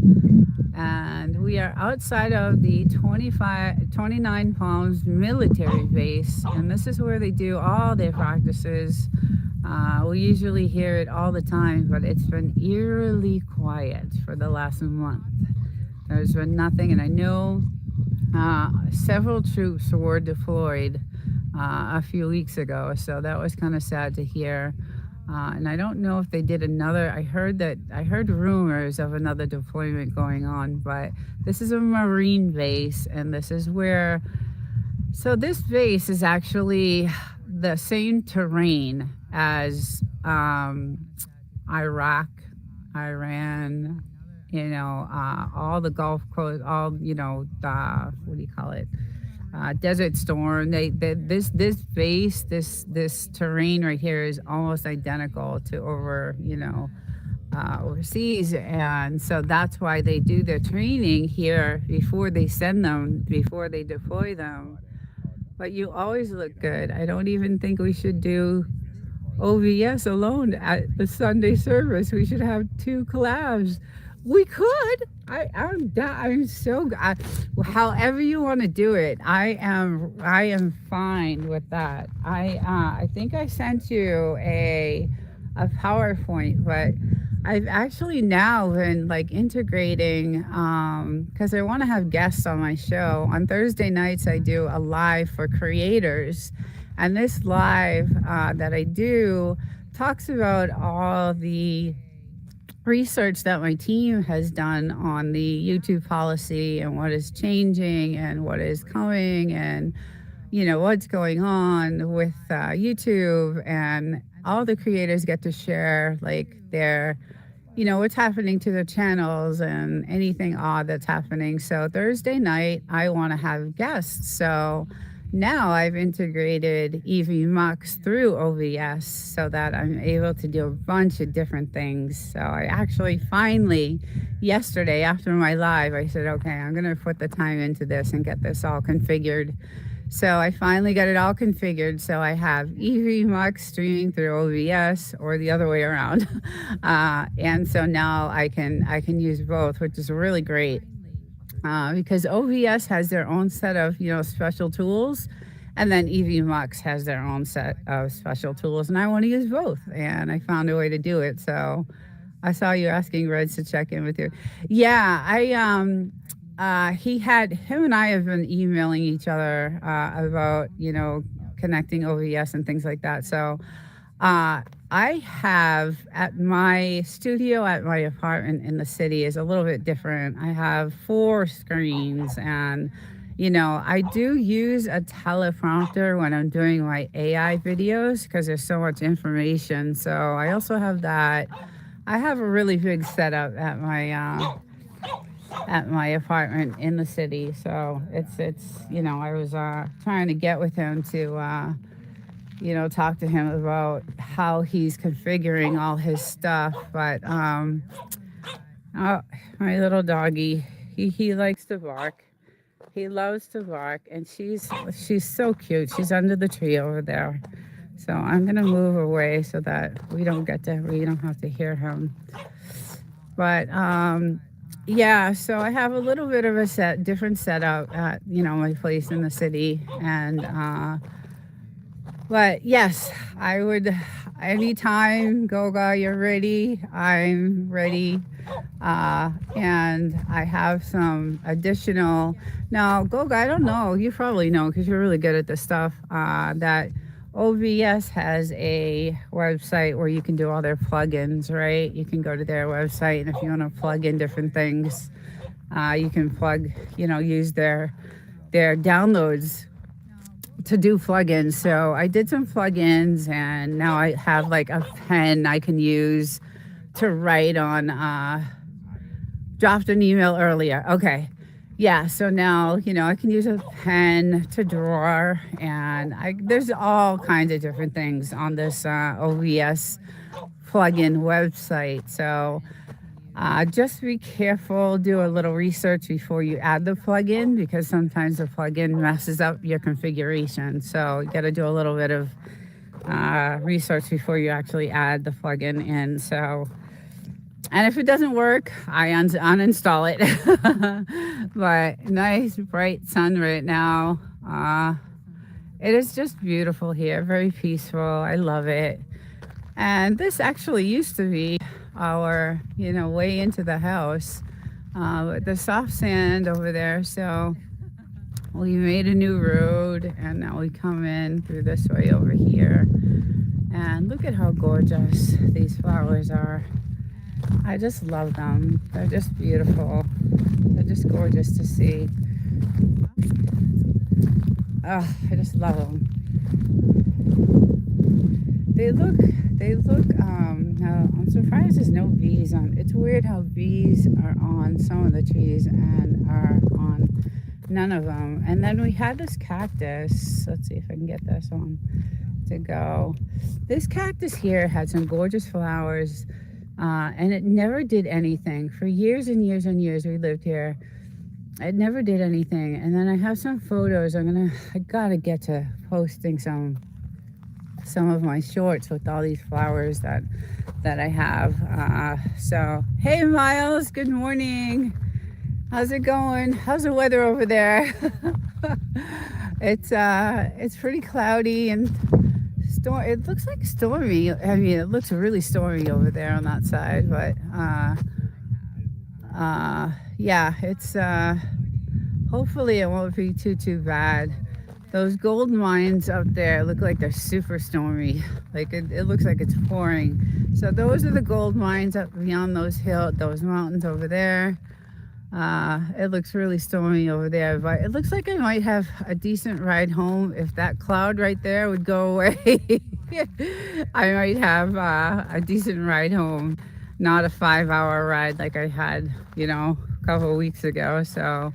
A: and we are outside of the 29 Palms military base, and this is where they do all their practices. We usually hear it all the time, but it's been eerily quiet for the last month. There's been nothing, and I know several troops were deployed a few weeks ago, so that was kind of sad to hear. And I don't know if they did another. I heard rumors of another deployment going on, but this is a Marine base, and this is so this base is actually the same terrain as Iraq, Iran, all the Gulf Coast, all, what do you call it? Desert Storm. This base, this terrain right here is almost identical to over, overseas, and so that's why they do their training here before they send them, before they deploy them. But you always look good. I don't even think we should do OVS alone at the Sunday service. We should have two collabs. We could. I'm so however you want to do it. I am fine with that. I think I sent you a PowerPoint, but I've actually now been like integrating because I want to have guests on my show. On Thursday nights, I do a live for creators, and this live that I do talks about all the research that my team has done on the YouTube policy and what is changing and what is coming, and what's going on with YouTube, and all the creators get to share like their what's happening to their channels and anything odd that's happening. So Thursday night I want to have guests, so now I've integrated EV Mux through OVS so that I'm able to do a bunch of different things. So I actually finally, yesterday after my live, I said, okay, I'm going to put the time into this and get this all configured. So I finally got it all configured. So I have EV Mux streaming through OVS or the other way around. And so now I can use both, which is really great. Because OVS has their own set of special tools, and then EV Mux has their own set of special tools, and I want to use both, and I found a way to do it. So I saw you asking Reds to check in with you. Yeah, him and I have been emailing each other about connecting OVS and things like that. So I have at my studio at my apartment in the city is a little bit different. I have 4 screens, and I do use a teleprompter when I'm doing my AI videos because there's so much information. So I also have that. I have a really big setup at my apartment in the city. So it's I was trying to get with him to talk to him about how he's configuring all his stuff. But oh, my little doggy, he likes to bark. He loves to bark, and she's so cute. She's under the tree over there. So I'm gonna move away so that we don't have to hear him. But yeah, so I have a little bit of a different setup at my place in the city, and but yes, I would anytime, Goga, you're ready. I'm ready. And I have some additional. Now, Goga, I don't know. You probably know because you're really good at this stuff. That OVS has a website where you can do all their plugins, right? You can go to their website, and if you want to plug in different things, you can use their downloads to do plugins. So I did some plugins, and now I have like a pen I can use to write on. Dropped an email earlier. Okay. Yeah, so now, I can use a pen to draw, and there's all kinds of different things on this OVS plugin website. So just be careful, do a little research before you add the plugin, because sometimes the plugin messes up your configuration. So you got to do a little bit of research before you actually add the plugin in. So, and if it doesn't work, I uninstall it. But nice bright sun right now. It is just beautiful here, very peaceful. I love it. And this actually used to be our, way into the house. With the soft sand over there. So we made a new road, and now we come in through this way over here. And look at how gorgeous these flowers are. I just love them. They're just beautiful. They're just gorgeous to see. Oh, I just love them. They look, now I'm surprised there's no bees on. It's weird how bees are on some of the trees and are on none of them. And then we had this cactus. Let's see if I can get this one to go. This cactus here had some gorgeous flowers, and it never did anything. For years and years and years we lived here. It never did anything. And then I have some photos. I gotta get to posting some of my shorts with all these flowers that I have. So hey Miles, good morning. How's it going? How's the weather over there? It's pretty cloudy and it looks like stormy. I mean, it looks really stormy over there on that side, but yeah, it's hopefully it won't be too bad. Those gold mines up there look like they're super stormy. Like it looks like it's pouring. So those are the gold mines up beyond those mountains over there. It looks really stormy over there, but it looks like I might have a decent ride home if that cloud right there would go away. I might have a decent ride home, not a 5-hour ride like I had, a couple of weeks ago. So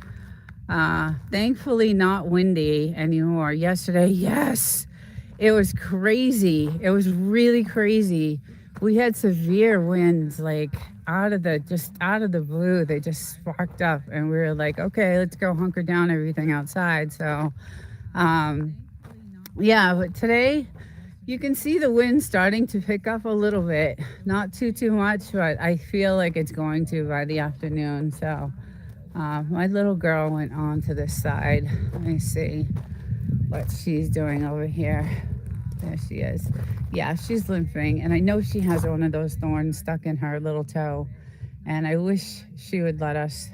A: thankfully not windy anymore. Yesterday, yes, it was crazy. It was really crazy. We had severe winds, like out of the blue. They just sparked up and we were like, okay, let's go hunker down everything outside. So yeah, but today you can see the wind starting to pick up a little bit, not too much, but I feel like it's going to by the afternoon. So my little girl went on to this side. Let me see what she's doing over here. There she is. Yeah, she's limping, and I know she has one of those thorns stuck in her little toe, and I wish she would let us.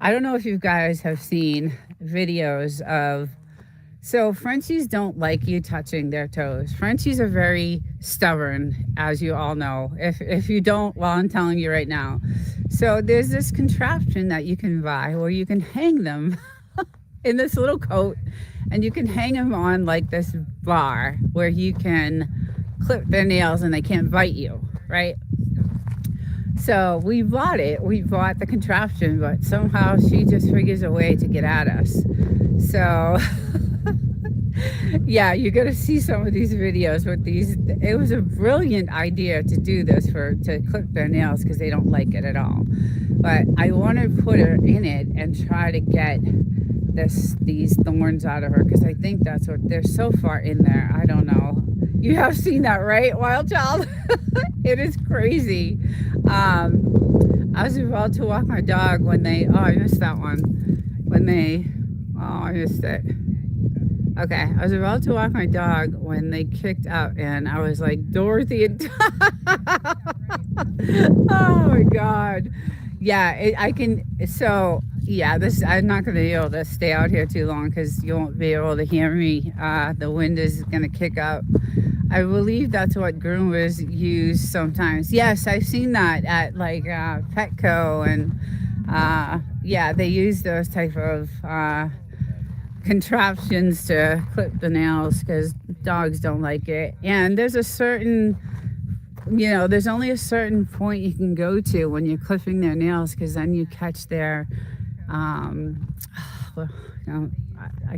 A: I don't know if you guys have seen videos of, so Frenchies don't like you touching their toes. Frenchies are very stubborn, as you all know. If you don't, well, I'm telling you right now. So there's this contraption that you can buy where you can hang them in this little coat, and you can hang them on like this bar where you can clip their nails and they can't bite you, right? So we bought the contraption, but somehow she just figures a way to get at us. So yeah, you're gonna see some of these videos with these. It was a brilliant idea to do this to clip their nails because they don't like it at all. But I want to put her in it and try to get these thorns out of her, because I think that's what they're so far in there. I don't know. You have seen that, right, Wild Child? It is crazy. I was about to walk my dog when I missed that one. I missed it. Okay, I was about to walk my dog when they kicked out, and I was like, Dorothy and oh my God. Yeah, I can. So yeah, I'm not going to be able to stay out here too long because you won't be able to hear me. The wind is going to kick up. I believe that's what groomers use sometimes. Yes, I've seen that at like Petco, and yeah, they use those type of contraptions to clip the nails because dogs don't like it. And there's there's only a certain point you can go to when you're clipping their nails, because then you catch their I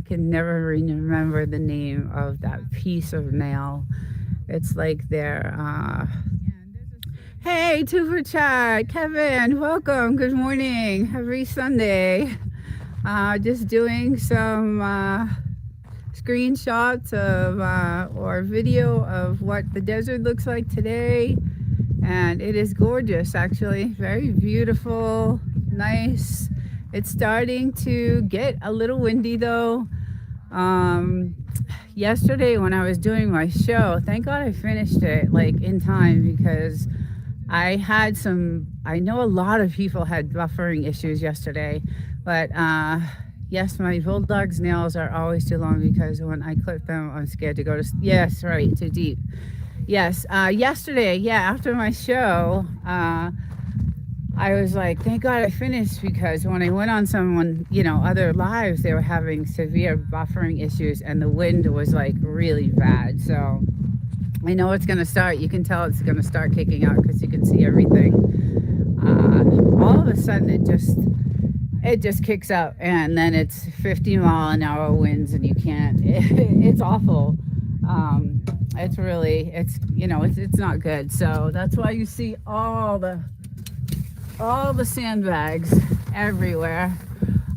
A: can never remember the name of that piece of nail. It's like their hey, Tuber Chat, Kevin, welcome, good morning, happy Sunday. Just doing some screenshots of or video of what the desert looks like today, and it is gorgeous, actually, very beautiful, nice. It's starting to get a little windy though. Yesterday when I was doing my show, thank God I finished it like in time, because I know a lot of people had buffering issues yesterday, but yes, my bulldog's nails are always too long because when I clip them, I'm scared to go to, yes, right, too deep. Yes, yesterday, yeah, after my show, I was like, thank God I finished, because when I went on other lives, they were having severe buffering issues and the wind was like really bad. So I know it's going to start. You can tell it's going to start kicking out because you can see everything. All of a sudden, it just kicks out, and then it's 50-mile-an-hour winds, and you can't. It's awful. It's really, it's not good. So that's why you see all the sandbags everywhere.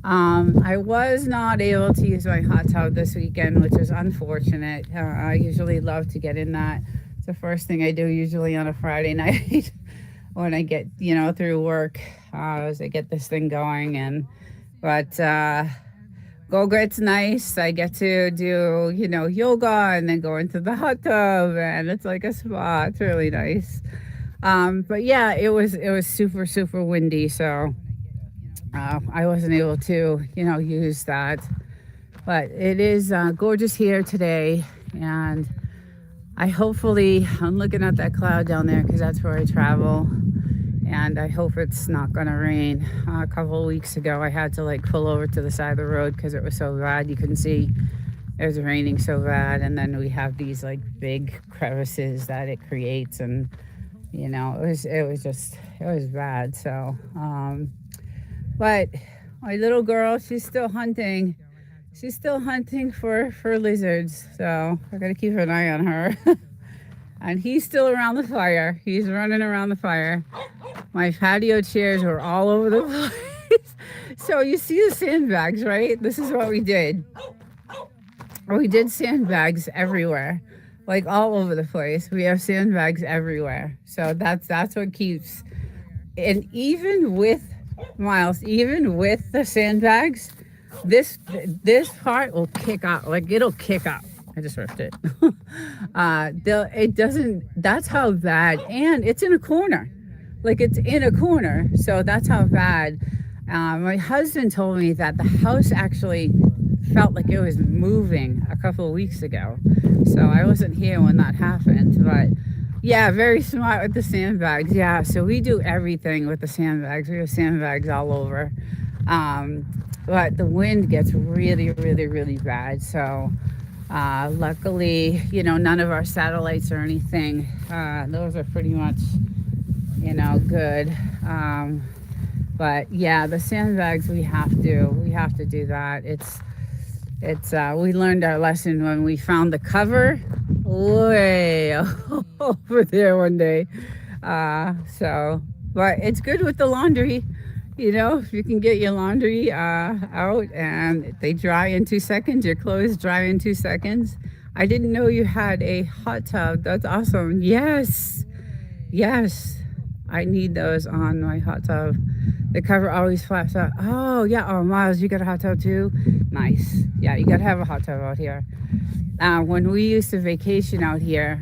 A: I was not able to use my hot tub this weekend, which is unfortunate. I usually love to get in that. It's the first thing I do usually on a Friday night when I get, through work, as I get this thing going. But Go-Grit's nice. I get to do, yoga and then go into the hot tub, and it's like a spa. It's really nice. But yeah, it was super, super windy, so I wasn't able to, use that. But it is gorgeous here today, and I'm looking at that cloud down there because that's where I travel, and I hope it's not gonna rain. A couple of weeks ago, I had to pull over to the side of the road because it was so bad. You couldn't see. It was raining so bad, and then we have these big crevices that it creates, and it was bad. So, but my little girl, she's still hunting. She's still hunting for lizards. So I gotta keep an eye on her. And he's still around the fire. He's running around the fire. My patio chairs were all over the place. So you see the sandbags, right? This is what we did. We did sandbags everywhere, all over the place. We have sandbags everywhere. So that's what keeps. And even with Miles, even with the sandbags, this part will kick out. It'll kick out. I just ripped it. It doesn't. That's how bad. And it's in a corner. It's in a corner. So that's how bad. My husband told me that the house actually felt like it was moving a couple of weeks ago. So I wasn't here when that happened. But yeah, very smart with the sandbags. Yeah, so we do everything with the sandbags. We have sandbags all over. But the wind gets really, really, really bad. So luckily, none of our satellites or anything. Those are pretty much, good. But yeah, the sandbags, we have to do that. It's we learned our lesson when we found the cover way over there one day. But it's good with the laundry. If you can get your laundry out and they dry in 2 seconds, your clothes dry in 2 seconds. I didn't know you had a hot tub. That's awesome. Yes. I need those on my hot tub. The cover always flaps out. Oh, yeah. Oh, Miles, you got a hot tub too? Nice. Yeah, you got to have a hot tub out here. When we used to vacation out here,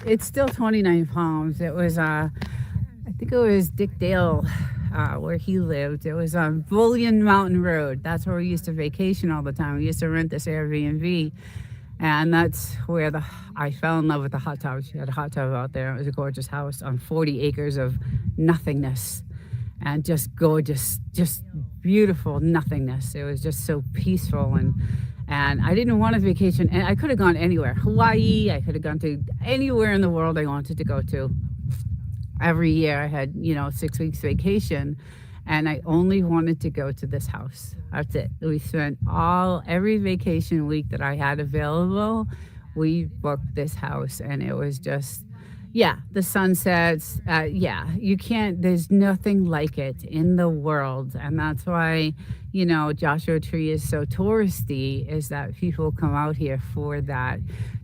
A: it's still 29 Palms. It was, I think it was Dick Dale, where he lived. It was on Bullion Mountain Road. That's where we used to vacation all the time. We used to rent this Airbnb. And that's where I fell in love with the hot tub. She had a hot tub out there. It was a gorgeous house on 40 acres of nothingness, and just gorgeous, just beautiful nothingness. It was just so peaceful, and I didn't want a vacation. And I could have gone anywhere. Hawaii, I could have gone to anywhere in the world I wanted to go to. Every year I had, 6 weeks vacation, and I only wanted to go to this house. That's it. We spent every vacation week that I had available, we booked this house, and it was just, the sunsets. You can't, there's nothing like it in the world. And that's why, Joshua Tree is so touristy, is that people come out here for that.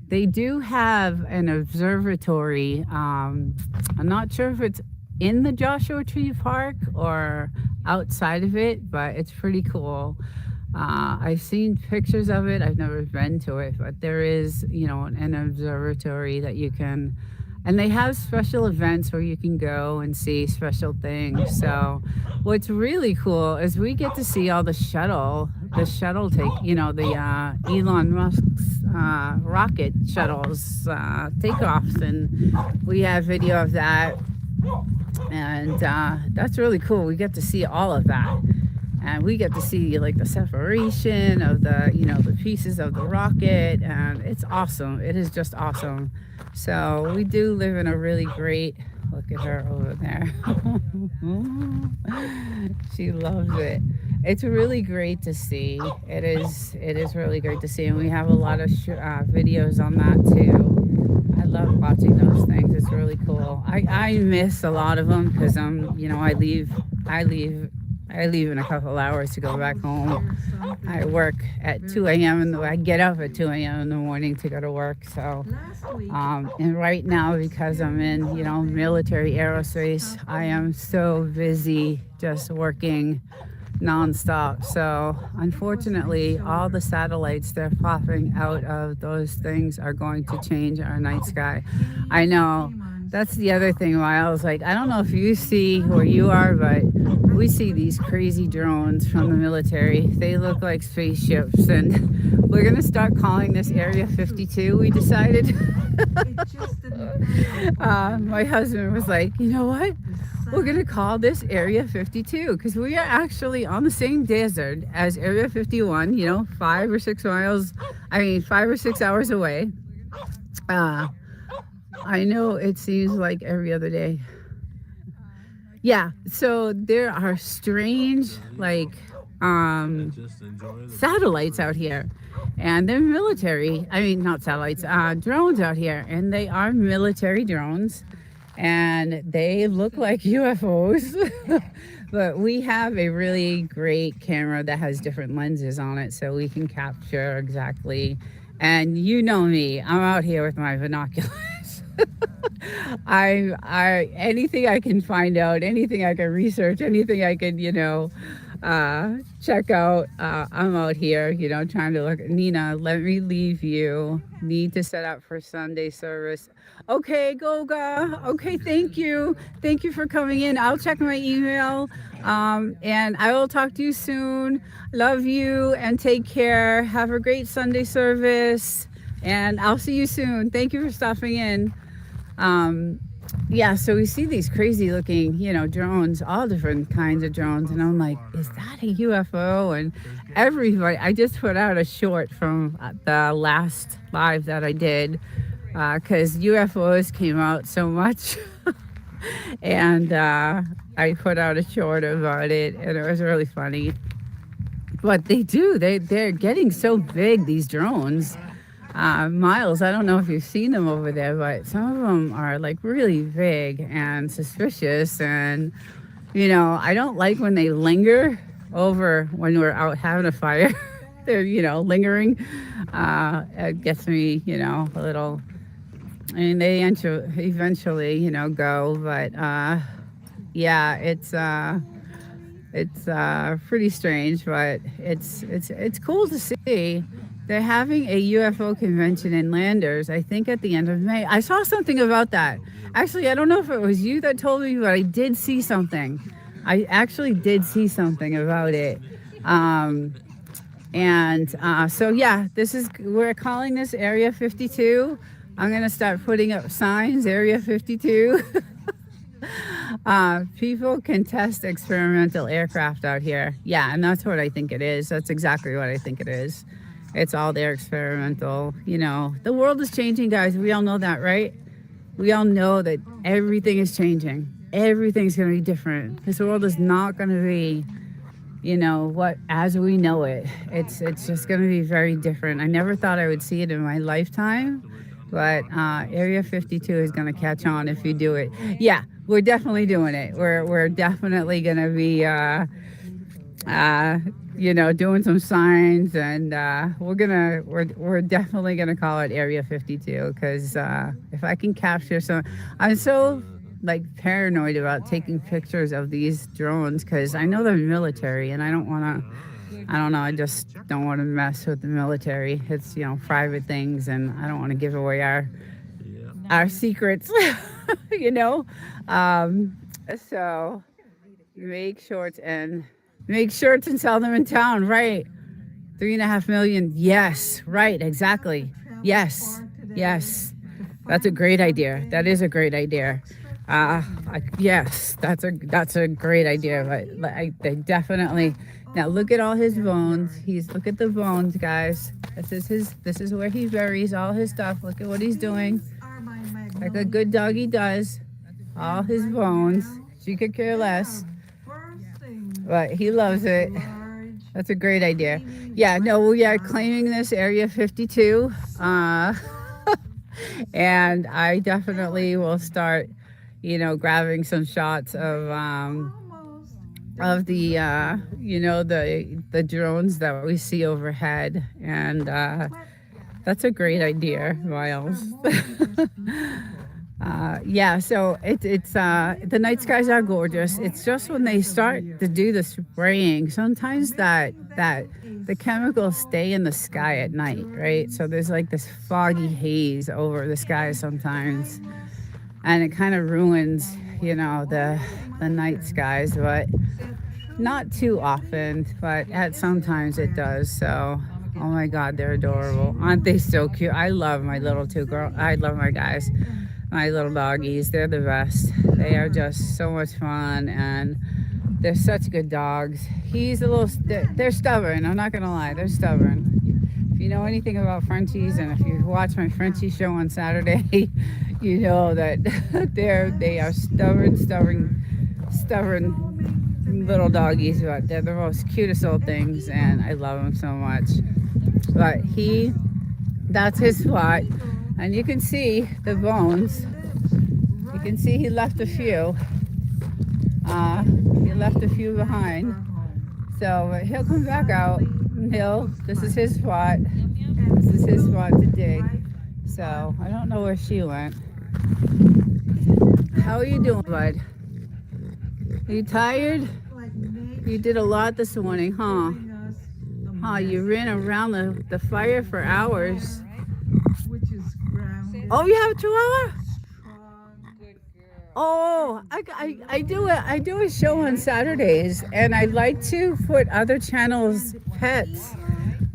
A: They do have an observatory. I'm not sure if it's in the Joshua Tree Park or outside of it, but it's pretty cool. I've seen pictures of it. I've never been to it, but there is, an observatory that you can, and they have special events where you can go and see special things. So what's really cool is we get to see all the shuttle take, the Elon Musk's rocket shuttles takeoffs, and we have video of that. And that's really cool. We get to see all of that. and we get to see like the separation of the, the pieces of the rocket, and it's awesome. It is just awesome. So we do live in a really great, look at her over there. She loves it. It's really great to see. It is really great to see, and we have a lot of videos on that too. I love watching those things. It's really cool. I miss a lot of them because I leave I leave in a couple hours to go back home. I work at 2 a.m. I get up at 2 a.m. in the morning to go to work. So, and right now, because I'm in, military aerospace, I am so busy just working nonstop. So, unfortunately, all the satellites they're popping out of those things are going to change our night sky. I know. That's the other thing, Miles. Like, I don't know if you see where you are, but we see these crazy drones from the military. They look like spaceships, and we're going to start calling this Area 52, we decided. My husband was like, you know what? We're going to call this Area 52 because we are actually on the same desert as Area 51, 5 or 6 hours away. I know it seems like every other day. Yeah, so there are strange, like, satellites out here. And they're military. I mean, not satellites, drones out here. And they are military drones. And they look like UFOs. But we have a really great camera that has different lenses on it so we can capture exactly. And you know me, I'm out here with my binoculars. I anything I can find out, anything I can research, anything I can, check out. I'm out here, trying to look. Nina, let me leave you. Need to set up for Sunday service. Okay, Goga. Okay, thank you. Thank you for coming in. I'll check my email. And I will talk to you soon. Love you and take care. Have a great Sunday service. And I'll see you soon. Thank you for stopping in. Yeah, so we see these crazy looking, drones, all different kinds of drones. And I'm like, is that a UFO? And everybody, I just put out a short from the last live that I did because UFOs came out so much. And I put out a short about it, and it was really funny. But they're getting so big, these drones. Miles, I don't know if you've seen them over there, but some of them are like really big and suspicious. And, I don't like when they linger over when we're out having a fire. They're, lingering. It gets me, a little, I mean, they eventually, go. But, yeah, it's pretty strange, but it's cool to see. They're having a UFO convention in Landers, I think at the end of May. I saw something about that. Actually, I don't know if it was you that told me, but I did see something. I actually did see something about it. So yeah, we're calling this Area 52. I'm gonna start putting up signs, Area 52. People can test experimental aircraft out here. Yeah, and that's what I think it is. That's exactly what I think it is. It's all their experimental, The world is changing, guys. We all know that, right? We all know that everything is changing. Everything's going to be different. This world is not going to be, what as we know it. It's just going to be very different. I never thought I would see it in my lifetime, but Area 52 is going to catch on if you do it. Yeah, we're definitely doing it. We're definitely going to be doing some signs, and we're definitely gonna call it Area 52 because if I can capture some, I'm so like paranoid about taking pictures of these drones because I know they're military, and I don't know, I just don't want to mess with the military. It's private things, and I don't want to give away our secrets, So make shorts and sell them in town, right? 3.5 million. Yes, right, exactly. Yes. That's a great idea. That is a great idea. Yes, that's a great idea. But they definitely Now look at all his bones. Look at the bones, guys. This is where he buries all his stuff. Look at what he's doing. Like a good doggy does. All his bones. She could care less. But he loves it. That's a great idea. Yeah, no, we are claiming this area 52. And I definitely will start, grabbing some shots of the the drones that we see overhead, and that's a great idea, Miles. Yeah, so it's the night skies are gorgeous. It's just when they start to do the spraying, sometimes that the chemicals stay in the sky at night, right? So there's like this foggy haze over the sky sometimes, and it kind of ruins, the night skies, but not too often, but at sometimes it does. So, oh my God, they're adorable. Aren't they so cute? I love my little two girl. I love my guys, my little doggies. They're the best. They are just so much fun, and they're such good dogs. He's a little, they're stubborn. I'm not gonna lie, they're stubborn. If you know anything about Frenchies, and if you watch my Frenchie show on Saturday, you know that they are stubborn little doggies, but they're the most cutest little things, and I love them so much. But that's his spot, and you can see the bones. You can see he left a few. He left a few behind. So but he'll come back out. This is his spot. This is his spot to dig. So I don't know where she went. How are you doing, bud? Are you tired? You did a lot this morning, huh? You ran around the fire for hours. Oh, you have a chihuahua? Oh, I do a show on Saturdays, and I like to put other channels' pets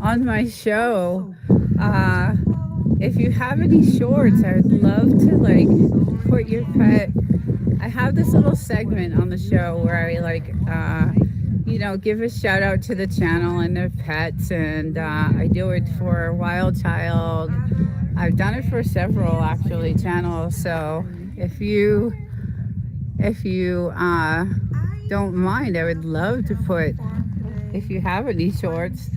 A: on my show. If you have any shorts, I would love to put your pet. I have this little segment on the show where I give a shout out to the channel and their pets, and I do it for Wild Child. I've done it for several actually channels. So if you don't mind, I would love to put, if you have any shorts.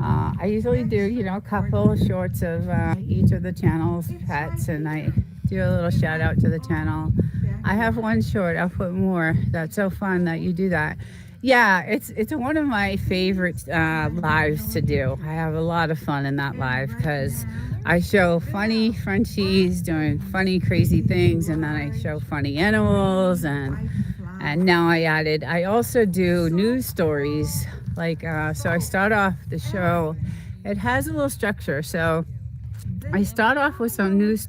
A: I usually do, a couple of shorts of each of the channel's pets, and I do a little shout out to the channel. I have one short. I'll put more. That's so fun that you do that. Yeah, it's one of my favorite lives to do. I have a lot of fun in that live because I show funny Frenchies doing funny, crazy things, and then I show funny animals, and now I also do news stories. So I start off the show. It has a little structure. So I start off with some news.